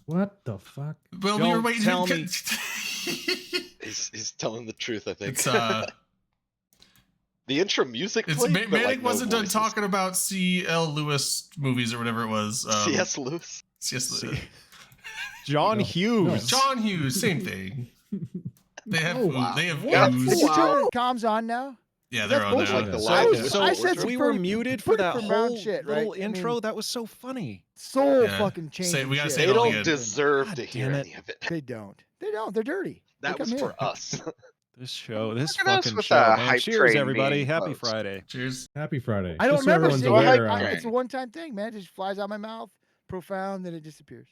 What the fuck? Well, we were Don't waiting. tell me. He's telling the truth, I think. It's the intro music it's played, but Manic like no wasn't done voices. talking about C.L. Lewis movies or whatever it was. C.S. Lewis. C.S. John No. Hughes. John Hughes, same thing. They have Oh, wow. they have What? ooze. Did you turn comms on now? Yeah, they're That's on bullshit. there. Like the So- live So, Twitch so I said version. some we were pretty- muted for pretty that profound whole shit, right? little I mean- intro. That was so funny. Soul Yeah. fucking changing We gotta shit. say They it all don't again. deserve God to hear damn it. any of it. They don't. They don't. They're dirty. That They was come for here. us. This show, this Look at us fucking with show, the man. hype Cheers, train everybody. being Happy closed. Friday. Cheers. Happy Friday. I don't Just so remember everyone's seeing it. aware, hype It's a one-time thing, man. It just flies out my mouth, profound, then it disappears.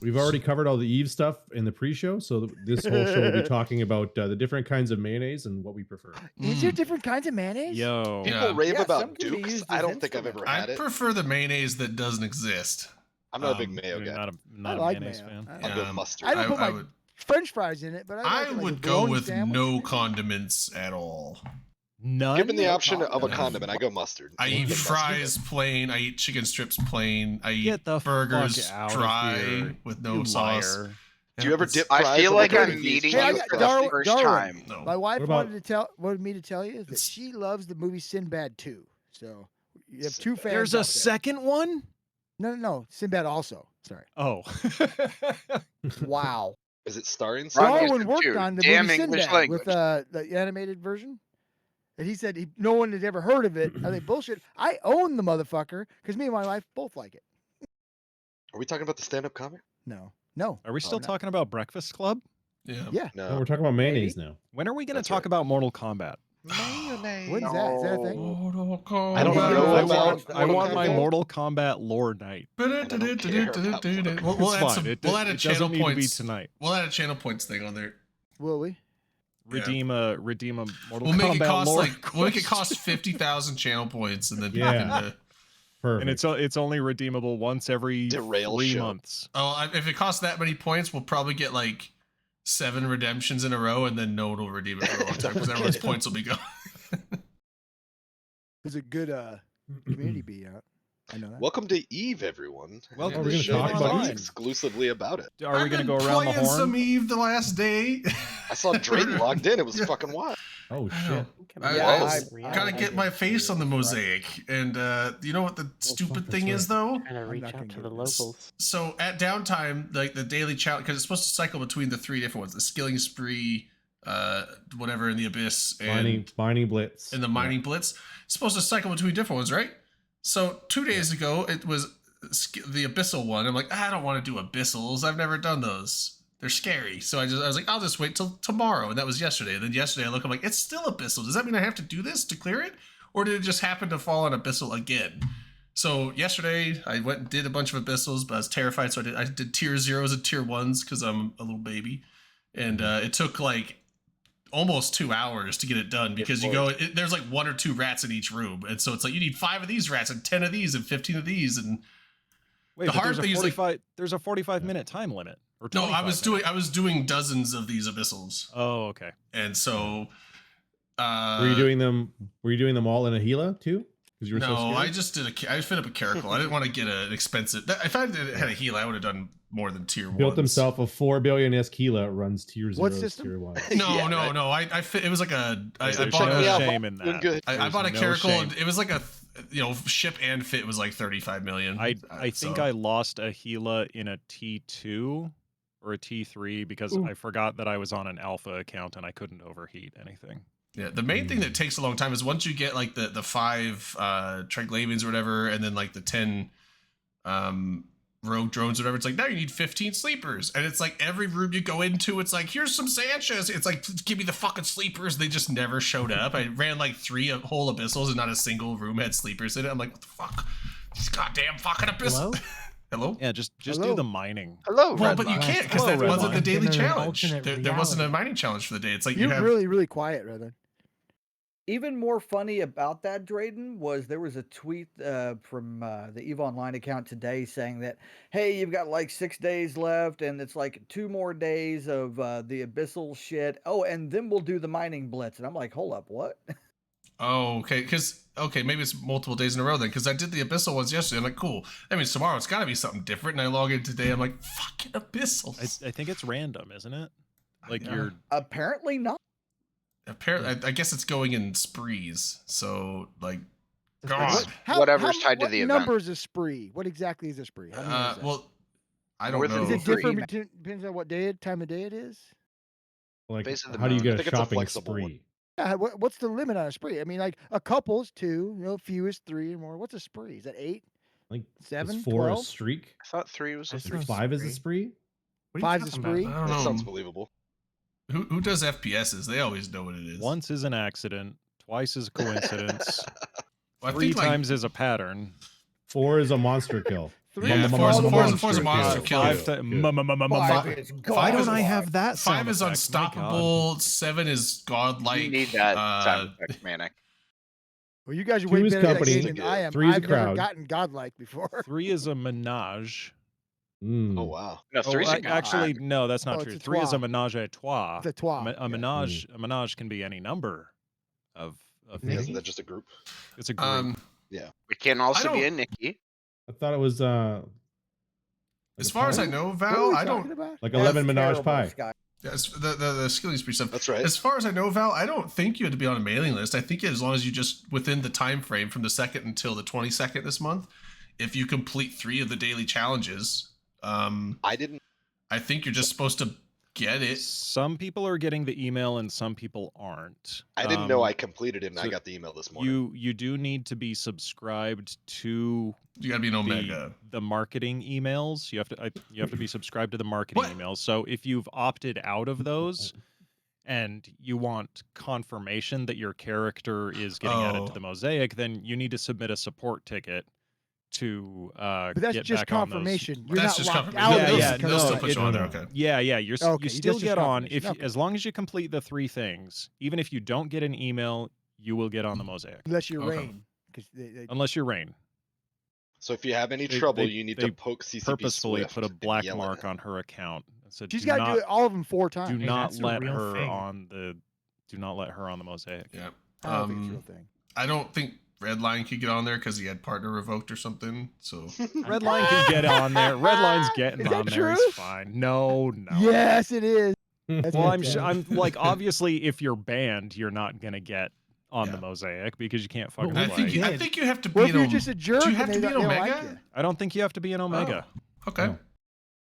we've already covered all the Eve stuff in the pre-show, so this whole show will be talking about the different kinds of mayonnaise and what we prefer. Is there different kinds of mayonnaise? Yo. People Yeah. rave Yeah, some about can be Dukes. used I as don't think I've ever instruments. had I it. prefer the mayonnaise that doesn't exist. I'm not a big um, mayo guy. Not a like mayonnaise mayo. fan. I'll go Um, mustard. I don't put my would French fries in it, but I, like I it like a would go bologna with sandwich. no condiments at all. None. Given the no option of a condiment. condiment, I go mustard. I I'll eat go mustard. fries plain. I eat chicken strips plain. I eat Get the burgers fuck out dry of here, with no you sauce. liar. Do you ever It's- dip I fries feel in like the I'm cookies? meeting Hey, I you got for the Darwin- first Darwin. time. No. My wife What about- wanted me to tell you that It's- she loves the movie Sinbad 2. So you have two fans. There's out a there. second one? No. Sinbad also. Sorry. Oh. Wow. Is it starring? Ron someone? Gibson Darwin worked too. on the Damn movie English Sinbad language. with the animated version. And he said no one had ever heard of it. I think bullshit. I own the motherfucker because me and my wife both like it. Are we talking about the stand-up comic? No. Are we still no. talking about Breakfast Club? Yeah. Yeah. No, No. we're talking about mayonnaise now. When are we going to That's talk right. about Mortal Kombat? Mayonnaise. What is that? Is that a thing? Mortal I don't Kombat. know I about want, I Mortal want my Kombat. Mortal Kombat lore night. We'll care about we'll It's add fine. some. It, We'll add a it channel doesn't need to be points. tonight. We'll add a channel points thing on there. Will we? Redeem a Mortal We'll make it Kombat cost lore like we'll make it quest. cost 50,000 channel points, and then people Yeah. can. Perfect. And it's only redeemable once every Derail 3 show. months. If it costs that many points, we'll probably get like 7 redemptions in a row, and then no one will redeem it for a long time because everyone's points will be gone. There's a good community beat out. I know that. We're to Eve, everyone. Welcome And to the show talk that about talks Eve. exclusively about it. Are we I've going to been go around the playing some horn? Eve the last day. I saw Drayton logged in. It was fucking wild. Oh I shit. know. I Yeah, was I- gotta get my face on the mosaic, and you know what the stupid fuck, thing that's is though? Trying to reach not out gonna to the get this. locals. So at downtime, like the daily challenge, because it's supposed to cycle between the 3 different ones: the skilling spree, whatever in the abyss, and Mining blitz. the mining blitz. It's supposed to cycle between different ones, right? So 2 days ago, it was the abyssal one. I'm like, I don't want to do abyssals. I've never done those. They're scary. So I was like, I'll just wait till tomorrow. And that was yesterday. And then yesterday I look, I'm like, it's still abyssal. Does that mean I have to do this to clear it? Or did it just happen to fall on abyssal again? So yesterday I went and did a bunch of abyssals, but I was terrified. So I did tier 0s and tier 1s because I'm a little baby. And it took like almost 2 hours to get it done because you go, there's like 1 or 2 rats in each room. And so it's like, you need 5 of these rats and 10 of these and 15 of these. And Wait, the but hard thing is, like- there's a 45-minute time limit. Or no, 25 minutes. I was doing dozens of these abyssals. Oh, okay. And so Were you doing them? Were you doing them all in a Gila too? Because you were so no, scared. I just did I fit up a Caracal. I didn't want to get an expensive. If I had a heal, I would have done more than tier 1. built himself a 4 billion Gila. It runs tier 0, What system? tier 1. No, Yeah, no, right. no. I fit. It was like a. I There's bought no Yeah, a. shame in doing that. good. I There's bought a no Caracal. shame. And it was like a, ship and fit was like 35 million. I think So- I lost a Gila in a T2 or a T3 because Ooh. I forgot that I was on an alpha account and I couldn't overheat anything. Yeah, the main thing that takes a long time is once you get like the 5 Triglavians or whatever, and then like the 10 rogue drones or whatever. It's like now you need 15 sleepers, and it's like every room you go into, it's like here's some Sanchez. It's like give me the fucking sleepers. They just never showed up. I ran like 3 whole abyssals, and not a single room had sleepers in it. I'm like, what the fuck? These goddamn fucking abyssals. Hello? Yeah, just Hello? do the mining. Hello, Well, Red but you Line. can't because Hello, that Red wasn't the Line. daily Generate challenge. alternate There wasn't a reality. mining challenge for the day. It's like You're you have. really, really quiet, Redden. Even more funny about that, Drayden, was there was a tweet from the EVE Online account today saying that, hey, you've got like 6 days left, and it's like 2 more days of the abyssal shit. Oh, and then we'll do the mining blitz. And I'm like, hold up, what? Oh, okay. Okay, maybe it's multiple days in a row then. Because I did the Abyssal ones yesterday. I'm like, cool. That means tomorrow it's got to be something different. And I log in today. I'm like, fucking Abyssals. I think it's random, isn't it? Like Yeah. you're Apparently not. Apparently, I guess it's going in sprees. So like, God. Whatever's tied to what the event. number is a spree? What exactly is a spree? How many is that? Well, I More don't than know. Is it three. different depends on what time of day it is? Like, Basically, how do you I get a think it's a shopping flexible one. spree? Yeah, what's the limit on a spree? I mean, like a couple's 2, few is 3 or more. What's a spree? Is that 8? Like, 7? is 4 a 12? streak? I thought 3 was a That's 3. not 5 is a spree. spree? What are you 5's a talking about? spree? I don't That sounds know. believable. Who does FPSs? They always know what it is. once is an accident, twice is a coincidence, Well, I 3 think, like, times is a pattern. 4 is a monster kill. 3 Yeah, is four is a monster monster kill. 5 to, Five is Why don't I godlike. have that? 5 sound is effect? My God. unstoppable. 7 is godlike. You need that sound effect, Manic. Well, you guys are 2 way is better at that company, game than I am. 3 is a I've never crowd. gotten godlike before. 3 is a menage. Oh wow. No, Oh, 3's a actually, no, that's not Oh, true. it's a 3 is a trois. menage a trois. It's a trois. A menage can be any number of Yeah. Isn't things. that just a group? It's a group. It can also be a don't- Nikki. I thought it was As far as I know, What are Val, we I talking don't. about? like That's 11 menage terrible, pie. Scott. Yes, the skilling spree stuff. That's right. As far as I know, Val, I don't think you had to be on a mailing list. I think as long as you just within the time frame from the 2nd until the 22nd this month, if you complete 3 of the daily challenges, I didn't. I think you're just supposed to get it. Some people are getting the email and some people aren't. I didn't know I completed it, and I so got the email this morning. You do need to be subscribed to You gotta be an Omega. the marketing emails. You have to be subscribed to the marketing What? emails. So if you've opted out of those and you want confirmation that your character is getting added to Oh. the mosaic, then you need to submit a support ticket to But that's get just back on those. confirmation. You're That's not just locked confirmation. out Yeah, of this yeah, because they'll no, still put you on there. Okay. Yeah, Okay, you that's still just get on if confirmation. as long as you complete the 3 things. Even if you don't get an email, you will get on the mosaic unless you're Okay. Rain. Because they unless you're Rain. So if you have any They- trouble, they- you need they to poke CCP Purposefully Swift put a and black yell at mark it. on her account and said, she's "Do got to not do it all of them 4 times. do Hey, not that's a let real her thing. on the do not let her on the mosaic." Yeah. I don't think it's a real thing. I don't think Redline could get on there because he had partner revoked or something. So Redline can get on there. Redline's getting Is that on there. true? He's fine. No. Yes, it is. That's Well, I'm fantastic. I'm like obviously if you're banned, you're not gonna get on the Yeah. mosaic because you can't fucking Well, I play. think play. I think you have to What be if an you're just a jerk? Do you have and to they be an don't like Omega? you? I don't think you have to be an Omega. Oh, okay. No.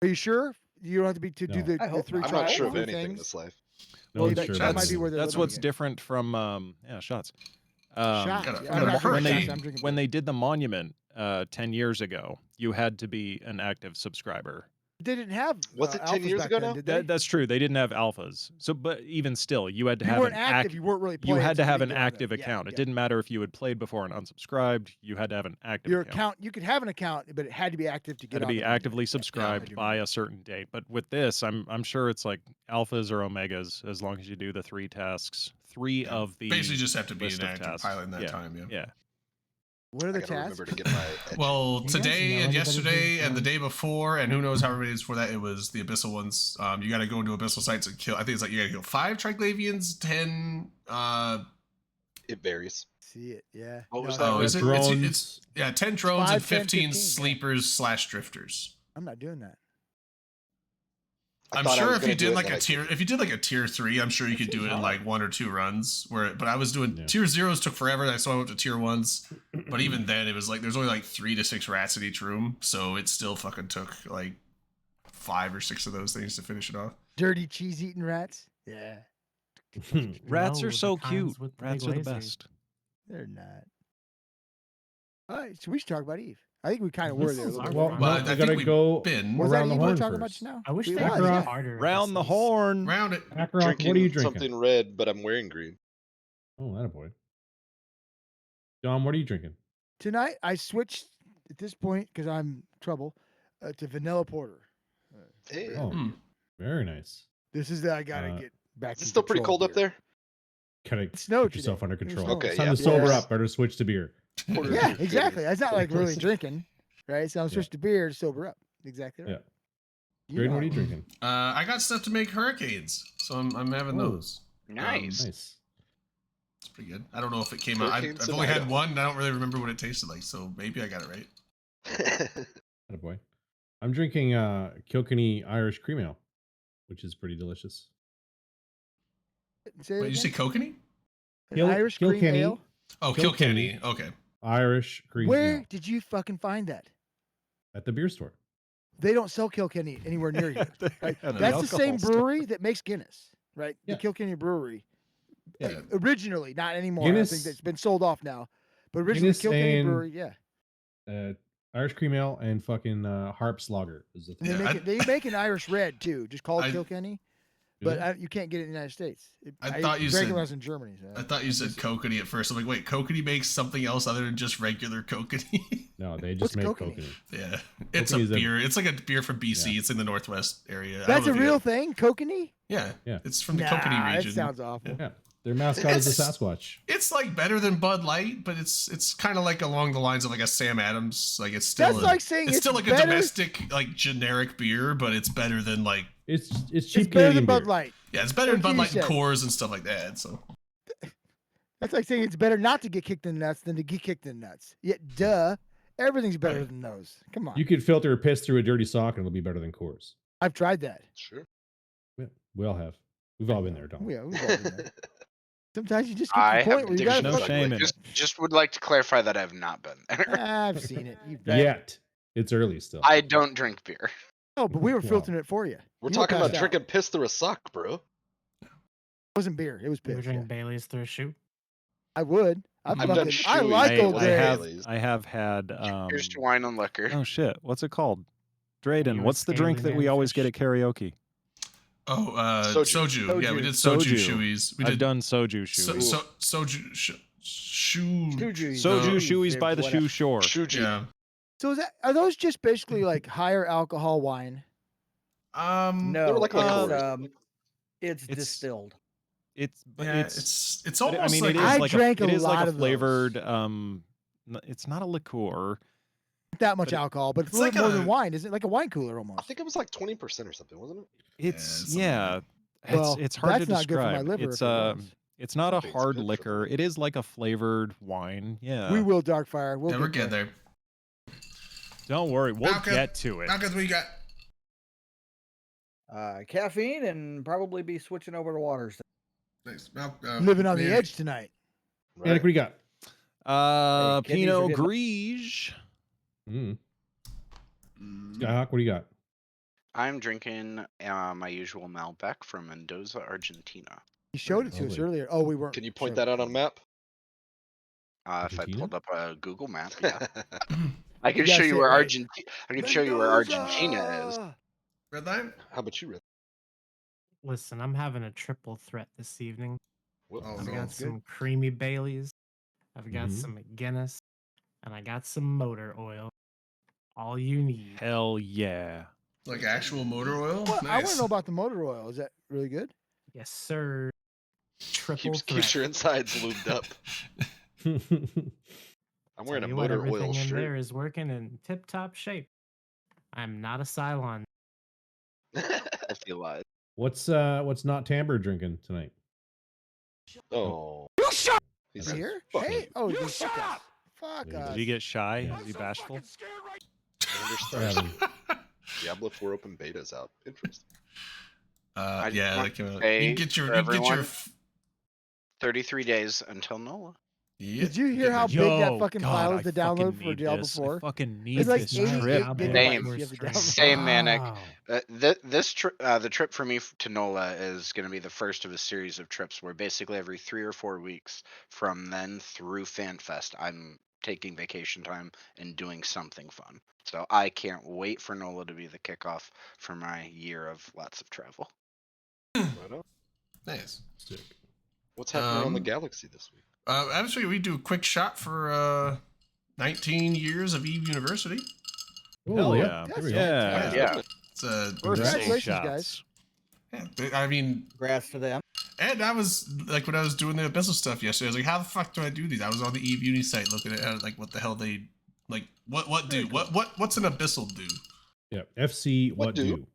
Are you sure? You don't have to be to do No. the, I the hope 3 not. I'm not trials, sure of 3 anything in things. this life. No, Well, I'm that- sure that about might be it. where they're That's living what's it. different from shots. Shots. Gotta- Yeah, gotta I'm not drinking when they shots, I'm drinking when beer. they did the monument 10 years ago, you had to be an active subscriber. They didn't have. Was it 10 alphas years back ago then, now? did they? That's true. They didn't have alphas. So, but even still, you had to you have weren't an active. You weren't really you playing. had to so have they an get on active there. Yeah, account. It yeah. didn't matter if you had played before and unsubscribed. You had to have an active Your account. account. You could have an account, but it had to be active to Had get to on be the menu. actively Yeah, I subscribed do by remember. a certain date. But with this, I'm sure it's like alphas or omegas as long as you do the 3 tasks, 3 Yeah. of the Basically, just have to be list an of active tasks. pilot in that Yeah. time. Yeah. Yeah. What are I the gotta tasks? remember to get my. etching. Well, You guys today know and anybody yesterday who's, and the day before, and who knows how many days before that, it was the abyssal ones. You got to go into abyssal sites and kill. I think it's like you got to kill 5 Triglavians, 10. It varies. See it? Yeah. What was No, that? Oh, is it? Drones. It's yeah, 10 drones 5, and 10, 15 15, yeah. sleepers / drifters. I'm not doing that. I I'm thought I sure was if gonna you do did it, like then a I tier, if you did like a tier 3, I'm sure you could do it in like 1 or 2 runs. But I was doing Yeah. tier 0s took forever, so I went to tier 1s. But even then, it was like there's only like 3 to 6 rats in each room, so it still fucking took like 5 or 6 of those things to finish it off. Dirty cheese eating rats. Yeah, Rats No, are the so kinds cute. with the Rats big are the lasers. best. they're not. All right, so we should talk about Eve. I think we kind of were there a Missiles little are bit. Well, fun. Well, no, I we think gotta we've go been Was that around the Eve we were horn talking about first. just now? I wish We they was, could yeah. harder. Round the missiles. horn. Round it. Kakarot, Drinking what are you drinking? something red, but I'm wearing green. Oh, attaboy. Dom, what are you drinking? Tonight I switched at this point because I'm trouble to vanilla porter. Hey, Oh, Hmm. very nice. This is that I gotta Uh, get back. is it in still pretty control cold up here. there? Gotta It snowed keep yourself today. under It was control. snowing. Okay, It's time yeah. to sober Yes. up. Better switch to beer. Porter Yeah, is good. exactly. It's not like really Listen. drinking, right? So I'm Yeah. switched to beer to sober up. Exactly right. Yeah. You Graydon, know what are you it. drinking? I got stuff to make hurricanes, so I'm having Oh. those. Nice. Nice. It's pretty good. I don't know if it came out. Cocaine I've only had Sonato. one. And I don't really remember what it tasted like, so maybe I got it right. Attaboy. I'm drinking Kilkenny Irish Cream Ale, which is pretty delicious. Say it What, you say again? kokanee? An Irish cream Kilkenny ale. Oh, Kilkenny. Kilkenny. Okay. Irish Cream Where Ale did you fucking find that? at the beer store. They don't sell Kilkenny anywhere near here. Right? At the That's the same alcohol store. brewery that makes Guinness, right? Yeah. The Kilkenny Brewery. Yeah. Originally, not anymore. I Guinness- think that's been sold off now. But originally, Guinness Kilkenny and- Brewery, yeah. Irish Cream Ale and fucking Harp's Lager is the And thing. they, Yeah, make they make an Irish red too, just called I- Kilkenny. Do But they? you can't get it in the United States. I thought you drank it said- when I was in Germany. So. I thought you said kokanee at first. I'm like, wait, kokanee makes something else other than just regular kokanee? No, they What's just make Kilkenny? Kilkenny. Yeah, it's a Kokanee is a- beer. It's like a beer from BC. It's in the Northwest area. I don't That's know a if you- real thing, Kilkenny? Yeah, Yeah. It's from the Nah, Kokanee that region. sounds awful. Yeah, their mascot is the It's- Sasquatch. It's like better than Bud Light, but it's kind of like along the lines of like a Sam Adams. Like it's still That's a, like saying it's it's still like better- a domestic like generic beer, but it's better than like It's cheap It's better Canadian than Bud beer. Light. yeah, it's better than Bud What Light you and said. Coors and stuff like that. So That's like saying it's better not to get kicked in the nuts than to get kicked in the nuts. Yet, duh, everything's better Right. than those. Come on. You could filter a piss through a dirty sock and it'll be better than Coors. I've tried that. Sure. Yeah, we all have. We've all been there, Tom. We've all been there. Sometimes you just get I to the have point where you gotta No fucking- shame in it. Just would like to clarify that I have not been there. I've seen it. You've Yet. It's early still. I don't drink beer. Oh, but we were Wow. filtering it for you. We're You talking about passed out. drinking piss through a sock, bro. It wasn't beer. It was You ever piss. drink yeah. Bailey's through a shoe? I would. I've done I shoey. like old I days. have I have had Here's to wine and liquor. oh shit, what's it called? Drayden, You what's the scaly drink that we man always get fish. at karaoke? soju. Yeah, we did soju Soju. shoeys. We I've did done soju so, shoeys. soju shoe. Suju. Soju No. shoeys by the Whatever. shoe shore. Shuji. Yeah. So are those just basically like higher alcohol wine? No, They were like it's It's- distilled. It's but Yeah, it's it's but, almost I mean like it is I like drank a, a it is like lot a of those. flavored it's not a liqueur. Not that much But alcohol, but it's, it's a little like more than a- wine. Is it like a wine cooler I almost? think it was like 20% or something, wasn't it? It's something like yeah. Well, it's hard that's to not good for my describe. liver. It's if it was. it's not a I think it's hard good for the liquor. It is like a flavored wine. Yeah. We will Darkfire. We'll yeah, we're get getting there. Don't worry, we'll Malcolm, get to it. Malcolm, what you got? Caffeine and probably be switching over to waters. Thanks. Living on the edge tonight. Eric, what do you got? Hey, kidneys are Pinot getting- Grigio. Mm. Skyhawk, what do you got? I'm drinking my usual Malbec from Mendoza, Argentina. He showed it to us Lovely. earlier. Oh, we weren't. Can you point sure. that out on a map? If I Argentina? pulled up a Google map, yeah. I can gotta show say you it where right. Argentina. I can show you where Argentina is. Mendoza! Red line? How about you, Rip? Listen, I'm having a triple threat this evening. Whoops. Oh, I've no. got some creamy Baileys, I've got Mhm. some Guinness, and I got some motor oil. All you need. Hell yeah. Like actual motor oil? What? I want Nice. to know about the motor oil. Is that really good? Yes, sir. Triple Keeps threat. your insides lubed up. I'm wearing a Tell you what, motor oil everything in shirt. there is working in tip-top shape. I'm not a Cylon. I feel like. What's not Tamber drinking tonight? Oh. Is He's he here? fucking Hey, oh, you shut up. Fuck Yeah, us. Did he get shy? Is he bashful? understanding. Diablo 4 open beta's out. Interesting. I just Yeah, want that came to out. say You can get your, for you can get your. everyone- 33 days until NOLA. Yeah, Did you hear get how the- big that fucking God, file I is to fucking download for need Diablo this. 4? I fucking need It's like this 88 trip. gigabytes Same. you have to download. Same, Manic. Wow. This trip, the trip for me to NOLA is going to be the first of a series of trips where basically every 3 or 4 weeks from then through FanFest, I'm taking vacation time and doing something fun. So I can't wait for NOLA to be the kickoff for my year of lots of travel. Right on. Nice. Sick. What's happening on the Um, galaxy this week? Actually, we do a quick shot for 19 years of Eve University. Oh, yeah. There we go. Yeah. Yeah. It's a Congratulations, Shots. guys. yeah, I mean, Congrats to them. and I was like, when I was doing the Abyssal stuff yesterday, I was like, how the fuck do I do these? I was on the Eve Uni site looking at like what the hell they like. What do what's an Abyssal do? Yeah. FC What what do? do?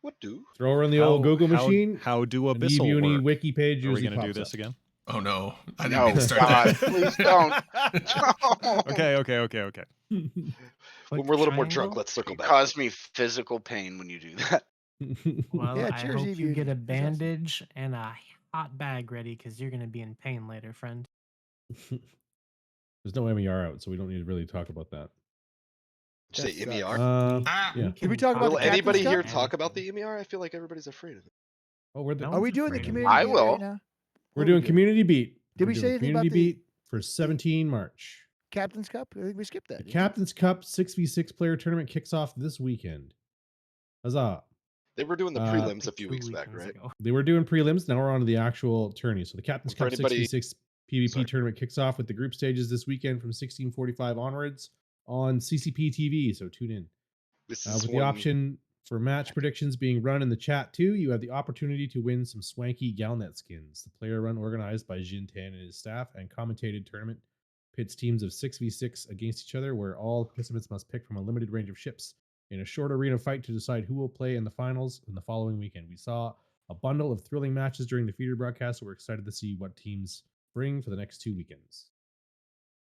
What do? Throw her in the old Google how- machine. How do and Abyssal Eevee work? wiki page Are we usually going to do pops this up. again? Oh no, I didn't No, mean to start God, that. please don't. Okay. When we're a little more drunk, triangle? let's circle You back. cause me physical pain when you do that. Well, Yeah, I cheers, hope you Evie. get a Cheers, Austin. bandage and a hot bag ready because you're gonna be in pain later, friend. There's no MER out, so we don't need to really talk about that. Did you That say sucks. MER? Ah! Yeah. Did we talk about Will the Captain's anybody here Cup? talk about the EMR? I feel like everybody's afraid of it. Oh, we're the, No Are we one's doing the afraid of community it. I beat will. right now? we're What are we doing community beat. Did We're we doing say anything community about the beat for 17 March? Captain's Cup? I think we skipped that. The didn't we? Captain's Cup 6v6 player tournament kicks off this weekend. Huzzah! They were doing the Uh, prelims a Like few 2 weeks back, weekends right? ago. They were doing prelims. Now we're on to the actual tourney. So the Captain's For Cup anybody- 6v6 PvP Sorry. tournament kicks off with the group stages this weekend from 16:45 onwards on CCP TV. So tune in. This is With the one- option for match predictions being run in the chat too, you have the opportunity to win some swanky Galnet skins. The player run organized by Jin Tan and his staff and commentated tournament pits teams of 6v6 against each other, where all participants must pick from a limited range of ships in a short arena fight to decide who will play in the finals in the following weekend. We saw a bundle of thrilling matches during the feeder broadcast, so we're excited to see what teams bring for the next 2 weekends.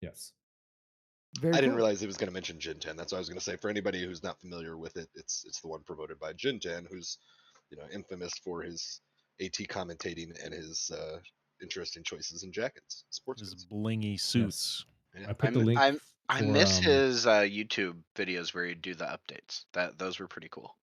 Yes. Very I didn't cool. realize it was going to mention Jinten. That's what I was going to say. For anybody who's not familiar with it, it's the one promoted by Jinten, who's infamous for his AT commentating and his interesting choices in jackets, sports His goods. blingy suits. Yeah. I put the link. I for, miss his YouTube videos where he'd do the updates. Those were pretty cool.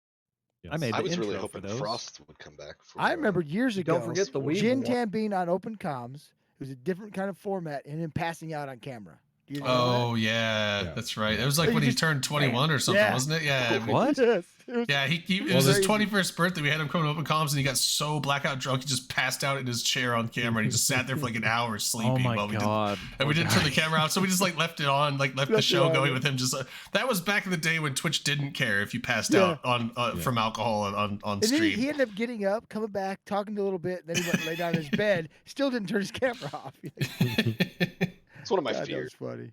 I made I the was really intro for hoping those. Frost would come back. For, I remember years ago. Don't forget the Weeble Jin one. Tan being on open comms. It was a different kind of format, and him passing out on camera. Do you remember Oh yeah, Yeah. that's right. It was like You when he just- turned 21 or something, Yeah. wasn't it? Yeah. that? What? Yes. It was, Yeah, it Well, was his crazy. 21st birthday. We had him come to open comms, and he got so blackout drunk, he just passed out in his chair on camera. And he just sat there for like an hour sleeping Oh my while we did. god. And we didn't turn the camera out, so we just like left it on, like left the Left it show on, going yeah. with him. Just that was back in the day when Twitch didn't care if you passed Yeah. out on from alcohol on and then stream. he ended up getting up, coming back, talking a little bit, and then he went and lay down in his bed. Still didn't turn his camera off. it's one of my God, that fears. was funny.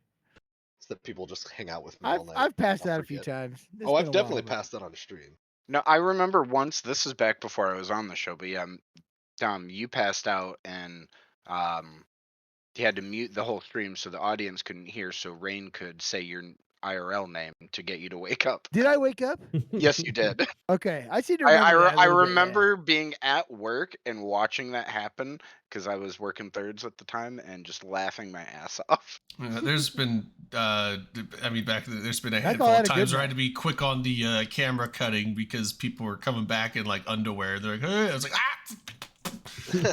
Is that people just hang out with me all night. I've passed I'll out a few forget. times. It's Oh, been I've a definitely while, but- passed that on a stream. No, I remember once. This is back before I was on the show, but yeah, you passed out and he had to mute the whole stream so the audience couldn't hear, so Rain could say your IRL name to get you to wake up. Did I wake up? Yes, you did. Okay, I seem to remember. that a I little bit, yeah. remember being at work and watching that happen because I was working thirds at the time and just laughing my ass off. There's been, I mean, there's been a I handful call of that a good times where I one. had to be quick on the camera cutting because people were coming back in like underwear. They're like, hey, I was like,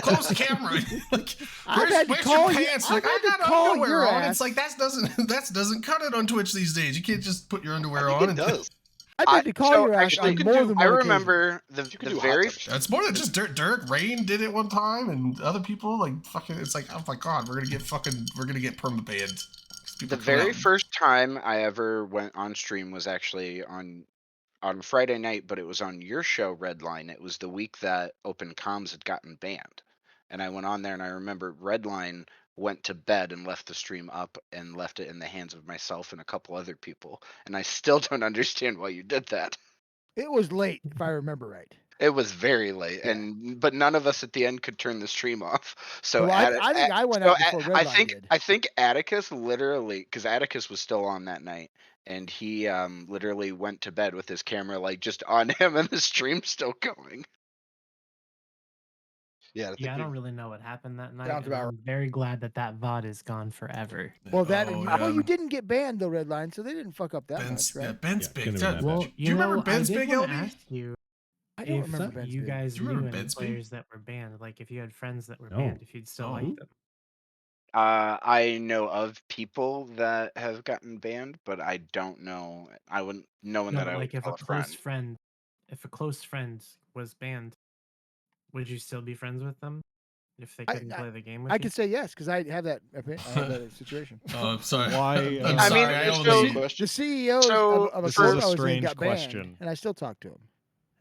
close the camera. Like, I've had to where's call your you- pants? I've Like, I had to got call underwear your on. ass. It's like that doesn't cut it on Twitch these days. You can't just put your underwear I on. think and it does. I've had to call so your ass actually, on you more can than I one occasion. remember You can the do hot very tub. It's more than just Dirk. Rain did it one time, and other people like fucking. It's like, oh my god, we're gonna get perma banned. The very first time I ever went on stream was actually on Friday night, but it was on your show, Redline. It was the week that Open Comms had gotten banned. And I went on there and I remember Redline went to bed and left the stream up and left it in the hands of myself and a couple other people. And I still don't understand why you did that. It was late, if I remember right. It was very late, Yeah. but none of us at the end could turn the stream off. So Well, I think I went out before Redline did. I think Atticus literally, because Atticus was still on that night, and he literally went to bed with his camera like just on him and the stream still going. Yeah, I think Yeah, I we- don't really know what happened that night. Sounds and about I'm very glad that VOD is gone forever. Well, that Oh, well, you yeah. didn't get banned though, Redline, so they didn't fuck up that Ben's, much, yeah, right? Ben's Yeah, big. couldn't have been that Well, bad. Do you remember Ben's I did big, wanna LB? ask you I don't if remember Ben's you banned. guys Do you remember knew any Ben's big? players that were banned. Like if you had friends that were No. banned, if you'd still Oh. like them. I know of people that have gotten banned, but I don't know. I wouldn't know No, that but I would like if call a a friend. close friend, if a close friend was banned, would you still be friends with them if they I- couldn't play the game with I you? could say yes because I have that. I have that situation. Oh, I'm sorry. Why, I'm I sorry. mean, I so- only. The CEO So, of a This is group a I was in strange got banned, question. and I still talk to him.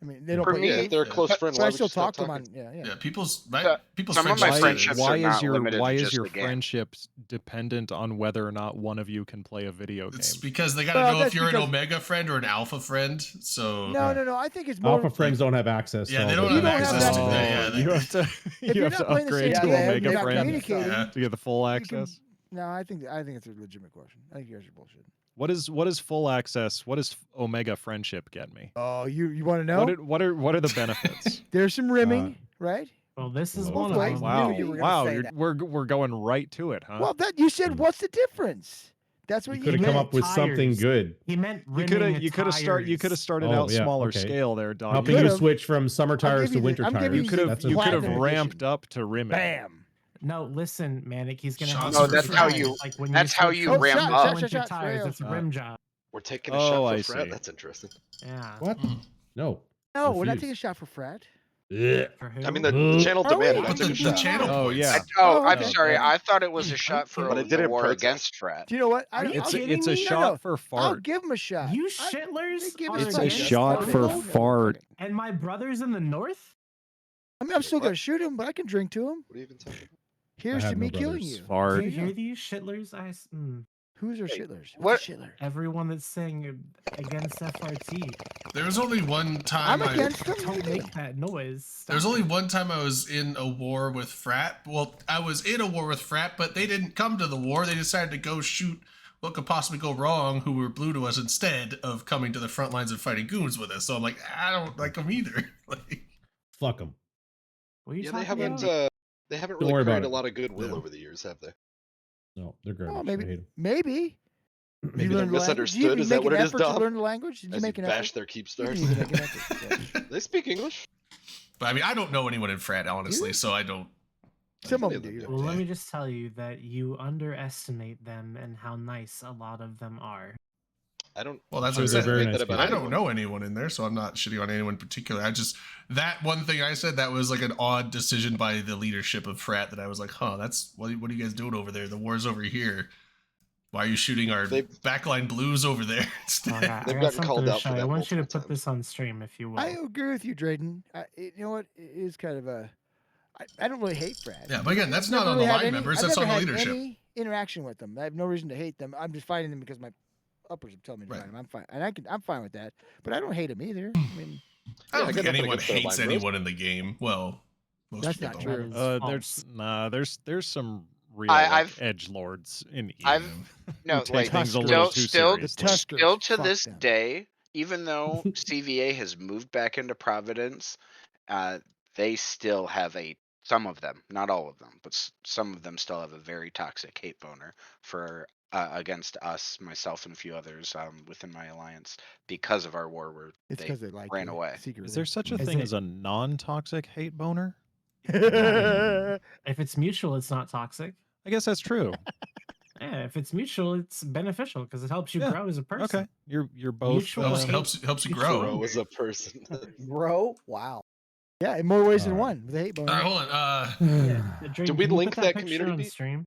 I mean, they don't For play me- Yeah, games, if they're a close but- friend, but why I would still you stop talk to them talking? on. Yeah. Yeah, people's Some of my friendships Why, friendships why are is not your limited to why is just your the game. friendships dependent on whether or not one of you can play a video game? It's because they got to Well, know if that's you're because- an Omega friend or an Alpha friend. So No, no, no. I think it's more. Alpha friends don't have access. Yeah, to they all don't the have games. access to Oh, that. Yeah, you have to If you you're have not to playing the upgrade same to game, Omega you're not friend communicating. Yeah. to get the full you can- access. No, I think it's a legitimate question. I think you guys are bullshit. What is full access? What does Omega friendship get me? Oh, you want to know? What are the benefits? There's some rimming, right? Well, this is Well, one of I them. knew Wow, you were gonna wow, say you're, that. we're going right to it, huh? Well, that you said. Hmm. What's the difference? That's what You you could have come meant up with something tires. good. He meant you could rimming have the you could have tires. started Oh, out yeah, smaller okay. scale there, dog. Helping you could've. switch from summer tires give to you the- winter I'm tires. giving You could have That's you could have platinum ramped edition. up to rimming. Bam. No, listen, Manic. He's gonna Shots have No, that's some how tires, you- Like when that's you how switch you from ramp summer up. to winter Shots, tires. It's Uh, rim job. We're taking Oh, a shot I for Frat. see. That's interesting. Yeah. What? No. No, we're not Refuse. taking a shot for Frat. Ugh. For who? I mean, the channel Are we? demanded. I But took the a shot. channel Oh, points. yeah. Oh, I'm okay. sorry. I thought it was a Are shot you for But I the did it in war protest. against Frat. Do you know what? Are you It's kidding it's a me? shot for I'll fart. give him a shot. You I- shitlers they give are us It's a fun. against shot fart. for Okay. fart. And my brother's in the north. I mean, I'm still What? gonna shoot him, but I can drink to him. What are you even talking about? Here's have to no me killing brothers. you. Fart. Do you There you hear go. these shitlers? Who's our Hey, shitlers? what- What's a shittler? Everyone that's saying against FRT. There was only one time I'm against them. Don't make that noise. There was Stop only it. one time I was in a war with Frat. Well, I was in a war with Frat, but they didn't come to the war. They decided to go shoot what could possibly go wrong, who were blue to us, instead of coming to the front lines and fighting goons with us. So I'm like, I don't like them either. Like, Fuck them. What are you Yeah, talking they haven't. about? They haven't Don't really worry about created a it. lot of goodwill Yeah. over the years, have they? No, they're garbage. Well, I hate maybe. 'em. Maybe. Maybe you they're learn the language? Did misunderstood. you Is that make what an it is, effort to Dom? learn the language? Did you As make you an bash effort? their keep You stars. didn't even make an effort. Yeah. They speak English. but I mean, I don't know anyone in Frat, honestly, You? so I don't. Some of Many them of them do. do. Well, let me just tell you that you underestimate them and how nice a lot of them are. I don't. Well, that's Sure, what I they're said. very make nice that about I people. don't anyone. know anyone in there, so I'm not shitting on anyone in particular. I just that one thing I said that was like an odd decision by the leadership of Frat that I was like, huh, that's what are you guys doing over there? The war's over here. Why are you shooting our They- backline blues over there Oh, instead? I got They've something gotten called to out for show you. I that want you to multiple put this on stream if you will. I agree with you, Drayden. You know what? It is kind of a. I don't really hate Frat. Yeah, but again, that's I've not never on the really had line any- members. I've That's on never the had leadership. Any interaction with them. I have no reason to hate them. I'm just fighting them because my uppers have told me to Right. fight them. I'm fine, and I'm fine with that. But I don't hate them either. I mean, I Yeah, don't I think got nothing anyone against their hates line bros. anyone in the game. Well, most That's people not don't. true. That is false. There's some real I've- edge lords in I've- Eve. No, who take like things a little too still, the seriously. Tuskers. still to fuck this them. day, even though CVA has moved back into Providence, they still have some of them, not all of them, but some of them still have a very toxic hate boner for against us, myself, and a few others within my alliance because of our war where It's they because they like ran you away. secretly. Is there such a Is thing it- as a non-toxic hate boner? If it's mutual, it's not toxic. I guess that's true. Yeah, if it's mutual, it's beneficial because it helps you Yeah, grow as a person. Okay, you're both. Mutual Helps, hate. helps you You grow. Bro is a person. Bro, wow. Yeah, in more ways than Alright. one. With a hate boner. All right, hold on. Yeah, Drayden, Did we can you link put that picture community on beat? stream?